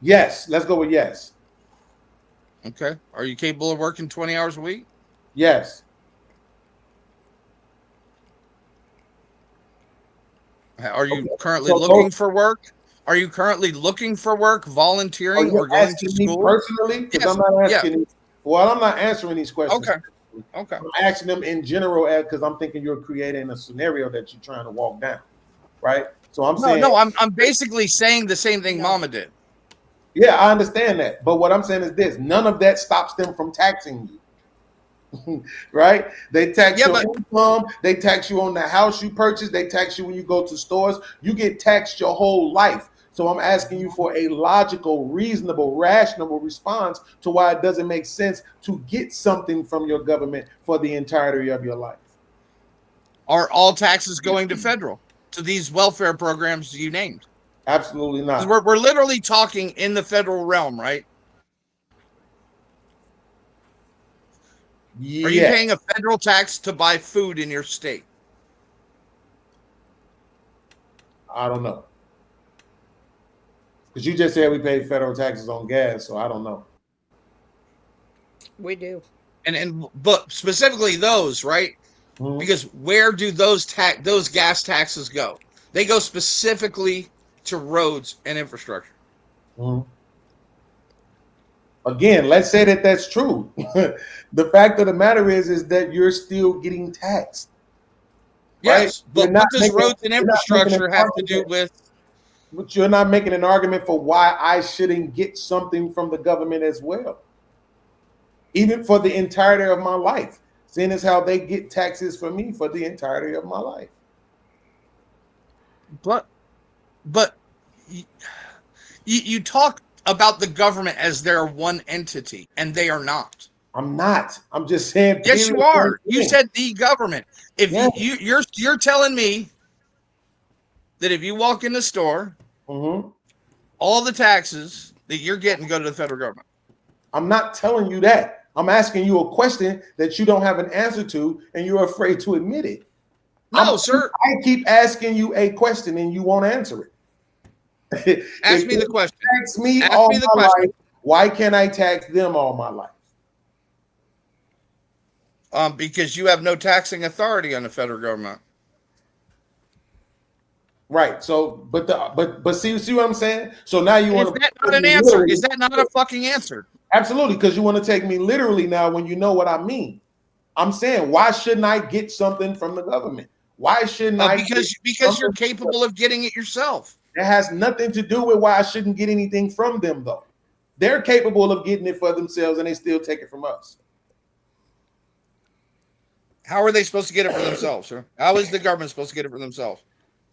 Yes, let's go with yes. Okay. Are you capable of working 20 hours a week? Yes. Are you currently so looking for work? Are you currently looking for work, volunteering, or going to asking me school? personally? Because Yes. I'm not Yeah. asking. Well, I'm not answering these questions. Okay. Okay. I'm asking them in general because I'm thinking you're creating a scenario that you're trying to walk down, right? So I'm saying, No, I'm basically saying the same thing Mama did. yeah, I understand that, but what I'm saying is this: none of that stops them from taxing you. Right? They tax your income, they tax you on the house you purchase, they tax you when you go to stores. You get taxed your whole life. So I'm asking you for a logical, reasonable, rational response to why it doesn't make sense to get something from your government for the entirety of your life. Are all taxes going to federal, to these welfare programs you named? Absolutely not. We're literally talking in the federal realm, right? Yeah. Are you paying a federal tax to buy food in your state? I don't know. Because you just said we pay federal taxes on gas, so I don't know. We do. But specifically those, right? Mm-hmm. Because where do those gas taxes go? They go specifically to roads and infrastructure. Mm-hmm. Again, let's say that that's true. The fact of the matter is that you're still getting taxed. Yes, right? but what does roads and infrastructure have to do with? But you're not making an argument for why I shouldn't get something from the government as well, even for the entirety of my life. Seeing as how they get taxes for me for the entirety of my life. But you talk about the government as they're one entity, and they are not. I'm not. I'm just saying. Yes, you are. You said the government. If you're telling me that if you walk in the store, all the taxes that you're getting go to the federal government. I'm not telling you that. I'm asking you a question that you don't have an answer to, and you're afraid to admit it. No, sir. I keep asking you a question, and you won't answer it. Ask me the question. Tax me all my life. Why can't I tax them all my life? Because you have no taxing authority on the federal government. Right. So, but see what I'm saying? So now you want to. Is that not an answer? Is that not a fucking answer? Absolutely, because you want to take me literally now when you know what I mean. I'm saying, why shouldn't I get something from the government? Why shouldn't I? Because you're capable of getting it yourself. It has nothing to do with why I shouldn't get anything from them, though. They're capable of getting it for themselves, and they still take it from us. How are they supposed to get it for themselves, sir? How is the government supposed to get it for themselves?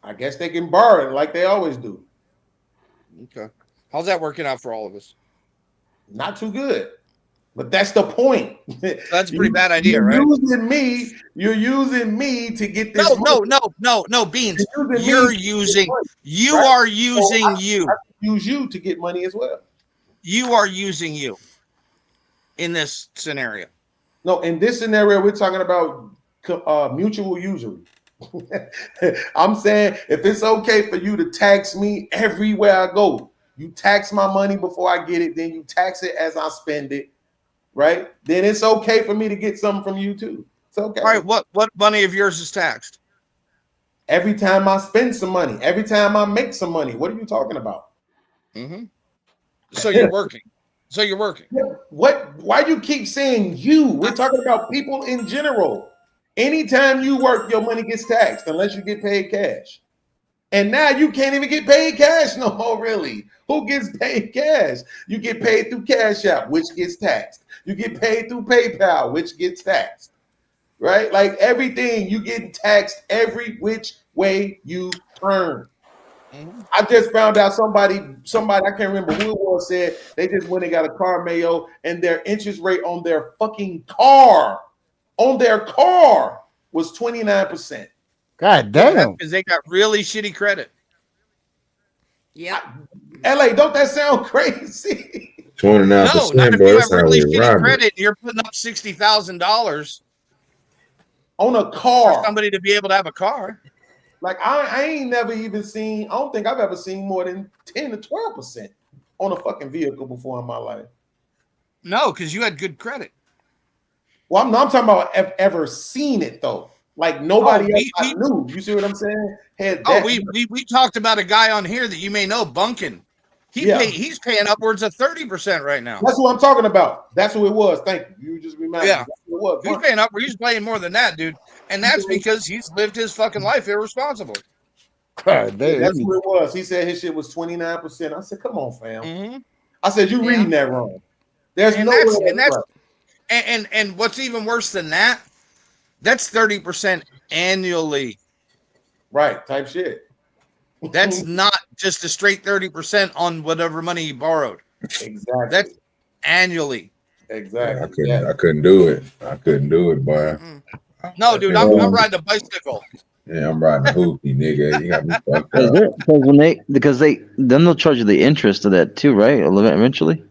I guess they can borrow it like they always do. Okay. How's that working out for all of us? Not too good. But that's the point. That's a pretty bad idea, right? You're using me to get this. No, Beans. You are using you. I use you to get money as well. You are using you in this scenario. No, in this scenario, we're talking about mutual usury. I'm saying if it's okay for you to tax me everywhere I go, you tax my money before I get it, then you tax it as I spend it, right? Then it's okay for me to get something from you too. It's okay. All right, what money of yours is taxed? Every time I spend some money, every time I make some money. What are you talking about? Mm-hmm. So you're working. What? Why do you keep saying you? We're talking about people in general. Anytime you work, your money gets taxed unless you get paid cash. And now you can't even get paid cash no more, really. Who gets paid cash? You get paid through Cash App, which gets taxed. You get paid through PayPal, which gets taxed. Right? Like everything, you get taxed every which way you turn. I just found out somebody, I can't remember who it was, said they just went and got a car mayo and their interest rate on their fucking car, was 29%. God damn. Because they got really shitty credit. Yeah. LA, don't that sound crazy? 29%. No, not if bro, you that's have how really we shitty rob credit. You're putting up $60,000 on a car for somebody to be able to have a car. Like I ain't never even seen. I don't think I've ever seen more than 10 to 12% on a fucking vehicle before in my life. No, because you had good credit. Well, I'm talking about ever seen it though. Like nobody else I knew. You see what I'm saying? Had that. We talked about a guy on here that you may know, Bunkin. He's paying upwards of 30% right now. That's what I'm talking about. That's who it was. Thank you. You just reminded me. Yeah. That's who it was. He's paying up. He's paying more than that, dude. And that's because he's lived his fucking life irresponsibly. That's who it was. He said his shit was 29%. I said, come on, fam. I said, you reading that wrong. There's no way. And what's even worse than that, that's 30% annually. Right, type shit. That's not just a straight 30% on whatever money he borrowed. Exactly. That's annually. Exactly. I couldn't do it. I couldn't do it, boy. No, dude, I'm riding a bicycle. Yeah, I'm riding a hoopty, nigga. You got me fucked up. Because then they'll charge you the interest of that too, right? Eventually.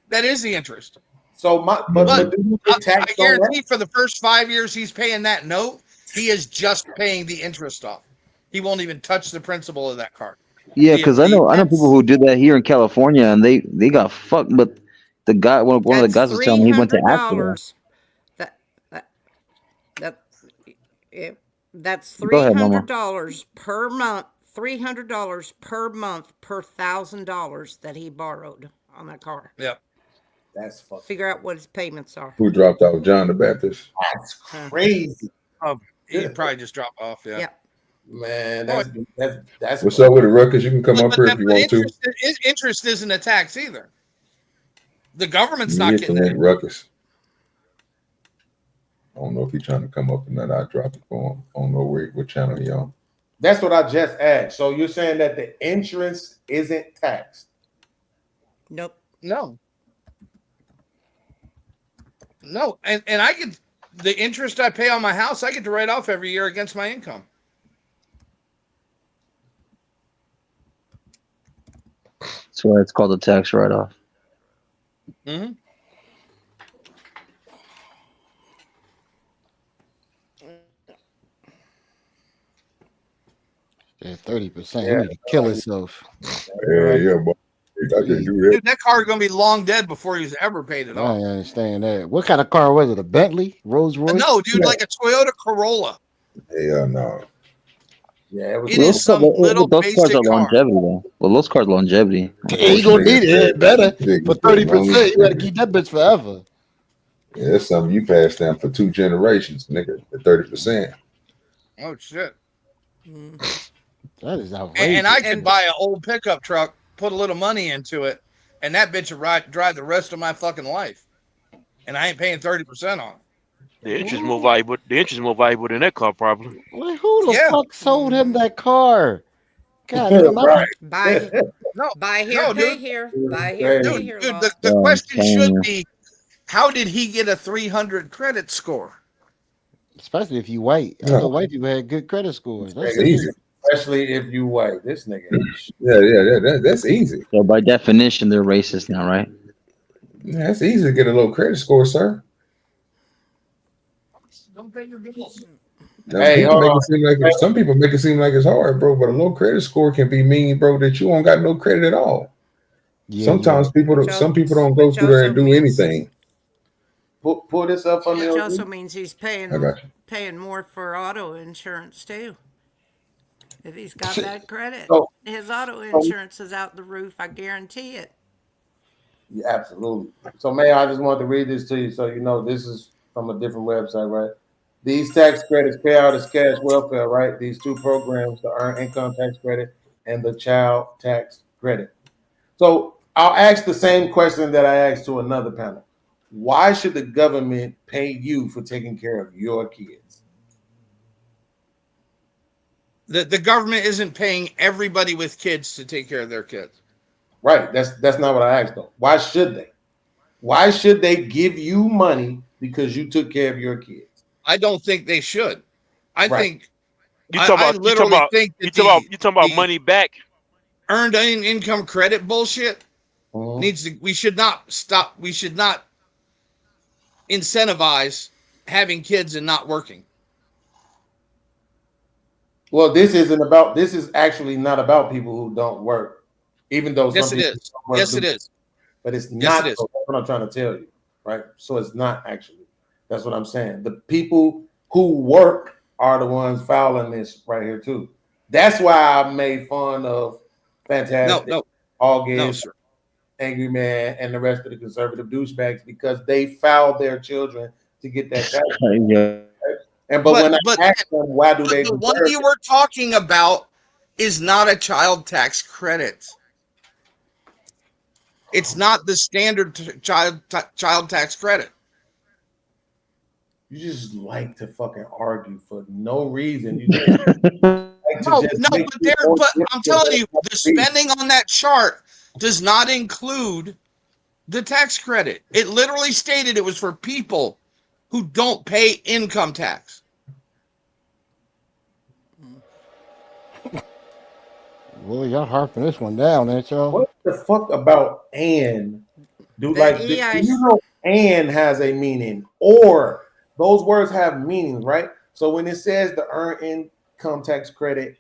That is the interest. So I guarantee for the first 5 years he's paying that note, he is just paying the interest off. He won't even touch the principal of that car. Yeah, because I know people who did that here in California, and they got fucked. But the guy, one of the guys was telling me he went to Africa. That's Go ahead, Mama. $300 per month. $300 per month per $1,000 that he borrowed on that car. Yep. That's fucking. Figure out what his payments are. Who dropped off John the Baptist? That's crazy. He probably just drop off. Yeah. Man, that's What's up with it, Ruckus? You can come up here if you want to. Interest isn't a tax either. The government's not getting it. Ruckus. I don't know if he's trying to come up or not. I drop it for him. I don't know what channel he on. That's what I just asked. So you're saying that the insurance isn't taxed? Nope. No. And I get the interest I pay on my house, I get to write off every year against my income. That's why it's called a tax write-off. Mm-hmm. Yeah, 30%. He need to kill himself. Yeah, boy. I can do that. Dude, that car is gonna be long dead before he's ever paid it I off. understand that. What kind of car was it? A Bentley? Rolls Royce? No, dude, like a Toyota Corolla. Hell no. Yeah, it is some little those basic cars are car. longevity, though. Well, those cars longevity. Yeah, you gonna need it better for 30%. You gotta keep that bitch forever. Yeah, that's something you pass down for 2 generations, nigga. At 30%. Oh shit. That is outrageous. And I could buy an old pickup truck, put a little money into it, and that bitch would drive the rest of my fucking life. And I ain't paying 30% on it. The interest more valuable. The interest more valuable than that car, probably. Like, who the fuck sold him that car? God, Buy here, pay here. Buy here, pay here. Dude, the question should be, how did he get a 300 credit score? Especially if you white. I know white people had good credit scores. That's easy. Especially if you white. This nigga. That's easy. So by definition, they're racist now, right? Yeah, it's easy to get a low credit score, sir. Don't pay your bills. Hey, some people make it seem like it's hard, bro. But a low credit score can be mean, bro, that you don't got no credit at all. Yeah, Sometimes some people don't go through there and do anything. Pull this up on Which the. also means he's paying more for auto insurance too. If he's got that credit, his auto insurance is out the roof. I guarantee it. Yeah, absolutely. So, Mayor, I just wanted to read this to you so you know this is from a different website, right? These tax credits pay out as cash welfare, right? These two programs, the Earned Income Tax Credit and the Child Tax Credit. So I'll ask the same question that I asked to another panel. Why should the government pay you for taking care of your kids? The government isn't paying everybody with kids to take care of their kids. Right. That's not what I asked though. Why should they? Why should they give you money because you took care of your kids? I don't think they should. I think you talking about money back. Earned income credit bullshit needs to. We should not stop. We should not incentivize having kids and not working. Well, this is actually not about people who don't work, even though yes, it is. Yes, it is. But it's not. Yes, it is. That's what I'm trying to tell you, right? So it's not actually. That's what I'm saying. The people who work are the ones filing this right here too. That's why I made fun of Fantastic, August, Angry Man, and the rest of the conservative douchebags because they filed their children to get that tax. And but when I ask them why do they the one deserve you were talking about is not a child tax credit. It's not the standard child tax credit. You just like to fucking argue for no reason. You just like to but I'm telling you, the spending on that chart does not include the tax credit. It literally stated it was for people who don't pay income tax. Well, y'all harping this one down, ain't y'all? What the fuck about and? Do you know and has a meaning, or those words have meanings, right? So when it says the earned income tax credit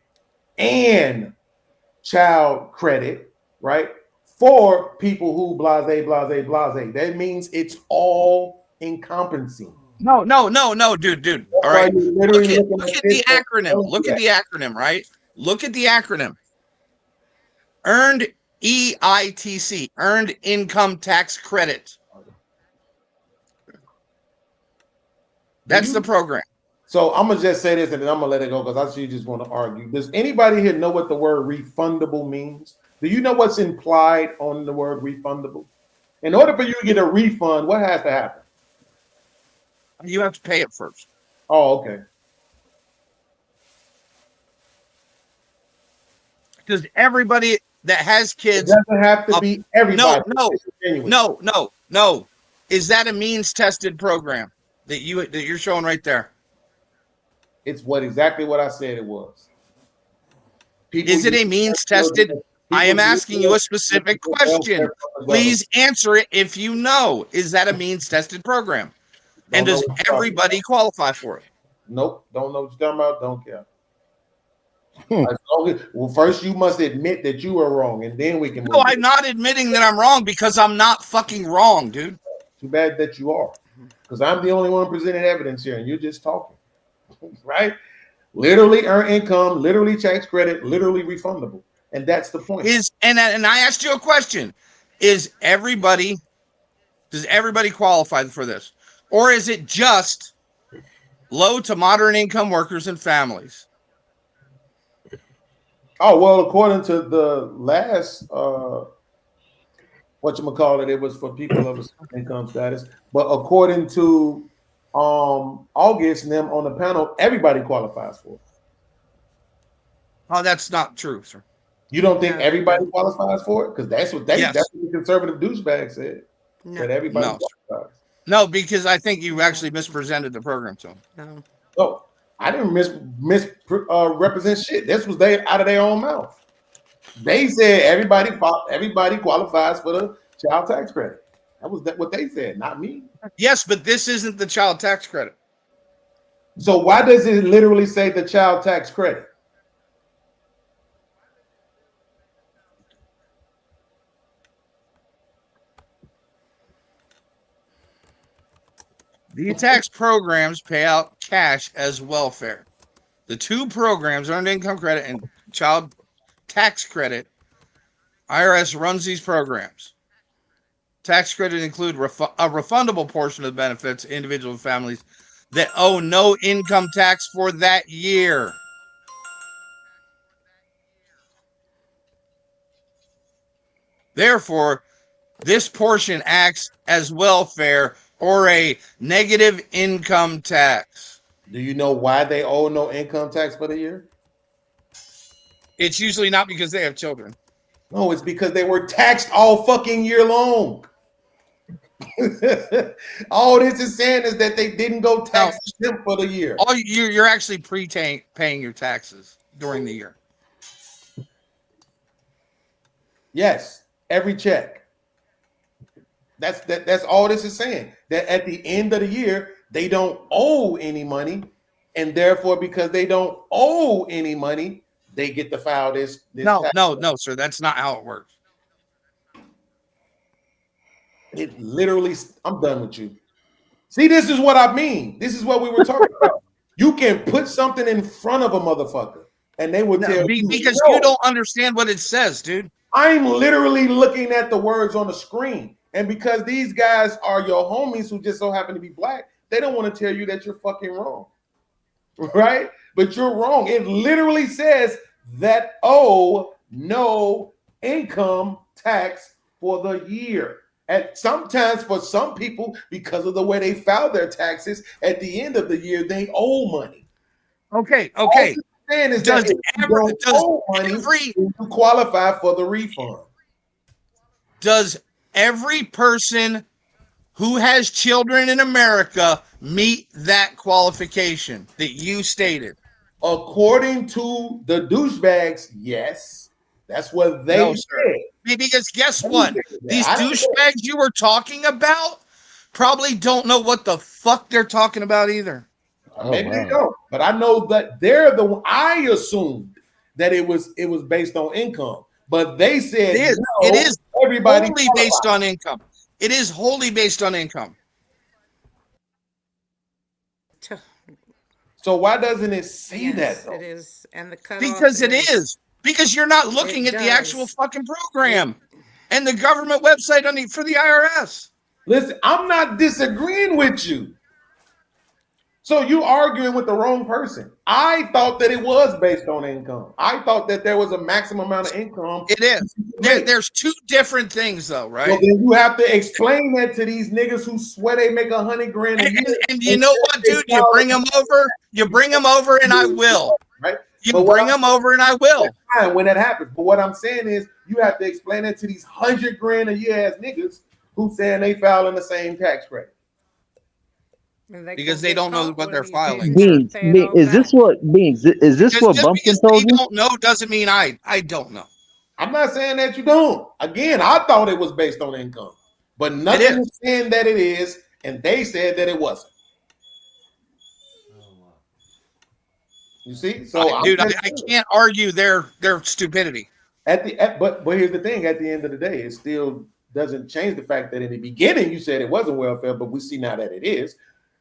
and child credit, right, for people who blase, that means it's all encompassing. No, dude. All right, look at the acronym. Look at the acronym, right? Look at the acronym. Earned EITC, Earned Income Tax Credit. That's the program. So I'm gonna just say this and then I'm gonna let it go because I see you just want to argue. Does anybody here know what the word refundable means? Do you know what's implied on the word refundable? In order for you to get a refund, what has to happen? You have to pay it first. Oh, okay. Because everybody that has kids, it doesn't have to be everybody. No. Is that a means tested program that you're showing right there? It's exactly what I said it was. Is it a means tested? I am asking you a specific question. Please answer it if you know. Is that a means tested program? And does everybody qualify for it? Nope. Don't know what you're talking about. Don't care. Well, first you must admit that you are wrong, and then we can. No, I'm not admitting that I'm wrong because I'm not fucking wrong, dude. Too bad that you are, because I'm the only one presenting evidence here, and you're just talking, right? Literally earned income, literally tax credit, literally refundable, and that's the point. And I asked you a question: does everybody qualify for this, or is it just low to moderate income workers and families? Oh, well, according to the last whatchamacallit, it was for people of a certain income status. But according to August and them on the panel, everybody qualifies for it. Oh, that's not true, sir. You don't think everybody qualifies for it? Because that's what that's what the conservative douchebag said. That everybody qualifies. No, because I think you actually mispresented the program to them. No, I didn't misrepresent shit. This was out of their own mouth. They said everybody qualifies for the child tax credit. That was what they said, not me. Yes, but this isn't the child tax credit. So why does it literally say the child tax credit? The tax programs pay out cash as welfare. The two programs, earned income credit and child tax credit, IRS runs these programs. Tax credit include a refundable portion of the benefits to individual families that owe no income tax for that year. Therefore, this portion acts as welfare or a negative income tax. Do you know why they owe no income tax for the year? It's usually not because they have children. No, it's because they were taxed all fucking year long. All this is saying is that they didn't go tax them for the year. All you're actually paying your taxes during the year. Yes, every check. That's all this is saying. That at the end of the year, they don't owe any money, and therefore, because they don't owe any money, they get to file this. No, sir. That's not how it works. It literally. I'm done with you. See, this is what I mean. This is what we were talking about. You can put something in front of a motherfucker, and they will tell you because no. you don't understand what it says, dude. I'm literally looking at the words on the screen, and because these guys are your homies who just so happen to be black, they don't want to tell you that you're fucking wrong, right? But you're wrong. It literally says that no income tax for the year. And sometimes for some people, because of the way they file their taxes, at the end of the year, they owe money. Okay. All I'm saying is that if you don't owe money, you qualify for the refund. Does every person who has children in America meet that qualification that you stated? According to the douchebags, yes. That's what they said. Because guess what? These douchebags you were talking about probably don't know what the fuck they're talking about either. Maybe they don't, but I know that they're the one. I assumed that it was based on income, but they said it is everybody wholly based on income. It is wholly based on income. So why doesn't it say that though? It is, and the cutoff because it is. Because you're not looking at the actual fucking program and the government website for the IRS. Listen, I'm not disagreeing with you. So you arguing with the wrong person. I thought that it was based on income. I thought that there was a maximum amount of income. It is. There's two different things though, right? Well, then you have to explain that to these niggas who swear they make $100,000 a year. And you know what, dude? You bring them over, and I will. Right? You bring them over, and I will. Fine when that happens. But what I'm saying is, you have to explain that to these $100,000 a year ass niggas who saying they filing the same tax credit. Because they don't know what they're filing. Beans, is this what Bumpkin told you? Don't know doesn't mean I don't know. I'm not saying that you don't. Again, I thought it was based on income, but nothing is saying that it is, and they said that it wasn't. You see, so I can't argue their stupidity. But here's the thing: at the end of the day, it still doesn't change the fact that in the beginning you said it wasn't welfare, but we see now that it is.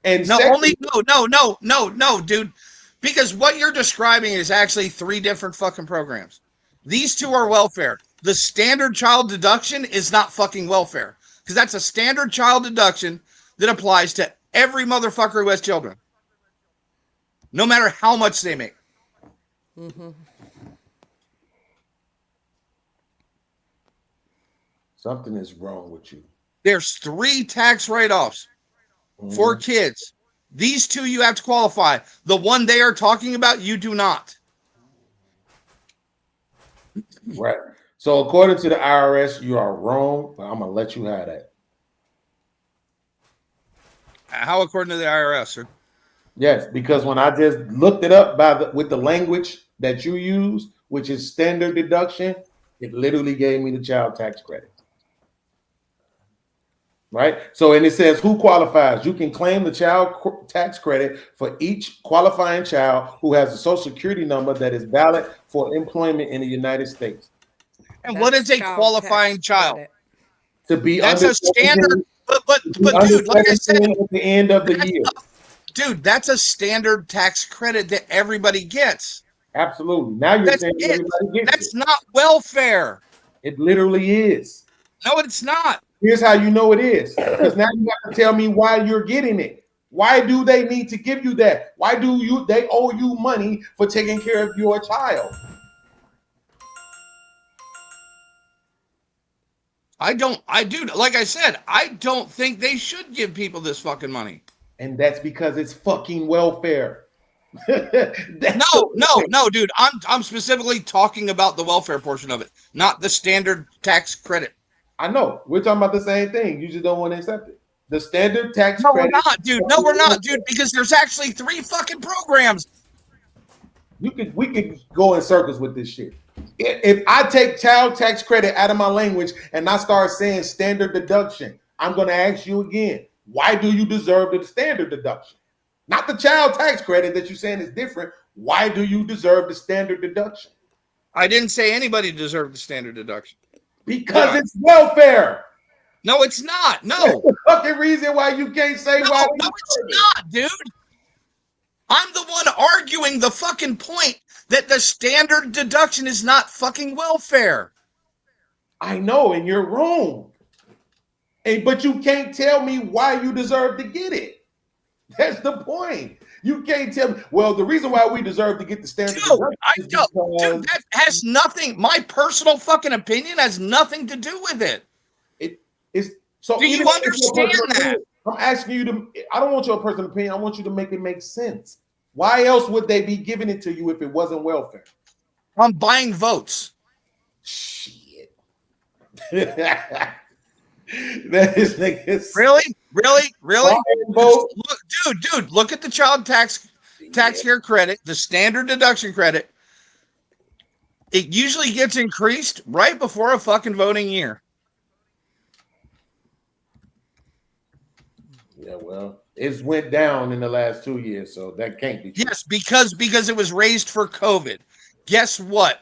And no, dude, because what you're describing is actually three different fucking programs. These two are welfare. The standard child deduction is not fucking welfare because that's a standard child deduction that applies to every motherfucker who has children, no matter how much they make. Mm-hmm. Something is wrong with you. There's 3 tax write-offs for kids. These 2 you have to qualify. The one they are talking about, you do not. Right. So according to the IRS, you are wrong, but I'm gonna let you have that. How according to the IRS, sir? Yes, because when I just looked it up with the language that you use, which is standard deduction, it literally gave me the child tax credit. Right? So, and it says who qualifies. You can claim the child tax credit for each qualifying child who has a social security number that is valid for employment in the United States. And what is a qualifying child? To be that's a standard, but dude, like I said, at the end of the year. Dude, that's a standard tax credit that everybody gets. Absolutely. Now you're saying everybody gets That's not welfare. It literally is. No, it's not. Here's how you know it is. Because now you have to tell me why you're getting it. Why do they need to give you that? Why do they owe you money for taking care of your child? Like I said, I don't think they should give people this fucking money. And that's because it's fucking welfare. No, dude. I'm specifically talking about the welfare portion of it, not the standard tax credit. I know. We're talking about the same thing. You just don't want to accept it. The standard tax credit. We're not, dude. No, we're not, dude, because there's actually 3 fucking programs. We could go in circles with this shit. If I take child tax credit out of my language and I start saying standard deduction, I'm going to ask you again, why do you deserve the standard deduction? Not the child tax credit that you're saying is different. Why do you deserve the standard deduction? I didn't say anybody deserved the standard deduction. Because it's welfare. No, it's not. No. That's the fucking reason why you can't say why. No, it's not, dude. I'm the one arguing the fucking point that the standard deduction is not fucking welfare. I know, and you're wrong. But you can't tell me why you deserve to get it. That's the point. You can't tell me, well, the reason why we deserve to get the standard deduction is because... Dude, that has nothing, my personal fucking opinion has nothing to do with it. So do you understand that? I'm asking you to, I don't want your personal opinion. I want you to make it make sense. Why else would they be giving it to you if it wasn't welfare? I'm buying votes. Shit. That is niggas. Really? Vote. Look, dude, look at the child tax care credit, the standard deduction credit. It usually gets increased right before a fucking voting year. Yeah, well, it's went down in the last 2 years, so that can't be true. Yes, because it was raised for COVID. Guess what?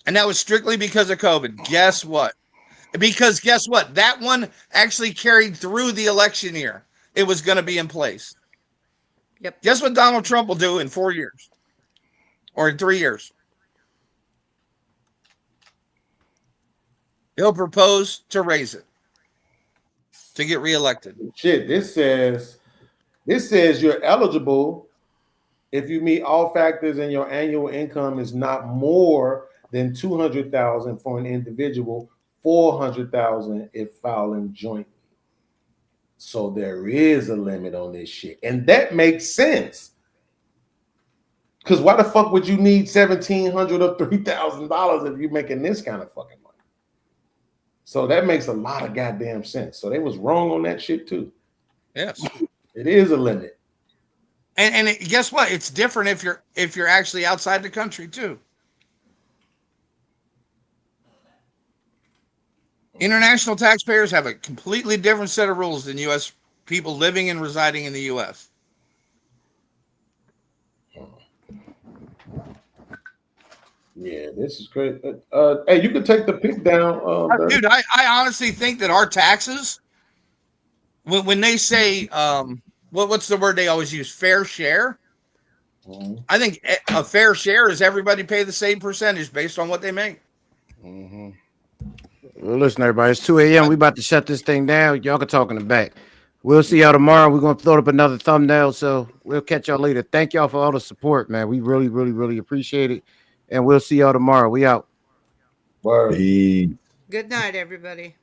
And that was strictly because of COVID. Guess what? Because guess what? That one actually carried through the election year. It was going to be in place. Yep. Guess what Donald Trump will do in 4 years? Or in 3 years? He'll propose to raise it. To get reelected. Shit, this says you're eligible if you meet all factors and your annual income is not more than $200,000 for an individual, $400,000 if filing jointly. So there is a limit on this shit, and that makes sense. Because why the fuck would you need $1,700 or $3,000 if you're making this kind of fucking money? So that makes a lot of goddamn sense. So they was wrong on that shit too. Yes, it is a limit. And guess what? It's different if you're actually outside the country too. International taxpayers have a completely different set of rules than U.S. people living and residing in the U.S. Yeah, this is great. Hey, you can take the pic down. Dude, I honestly think that our taxes, when they say, what's the word they always use? Fair share. Mm-hmm. I think a fair share is everybody pay the same percentage based on what they make. Mm-hmm. Well, listen, everybody, it's 2 a.m. We about to shut this thing down. Y'all can talk in the back. We'll see y'all tomorrow. We're going to throw up another thumbnail, so we'll catch y'all later. Thank y'all for all the support, man. We really, really, really appreciate it. And we'll see y'all tomorrow. We out. Word. Good night, everybody.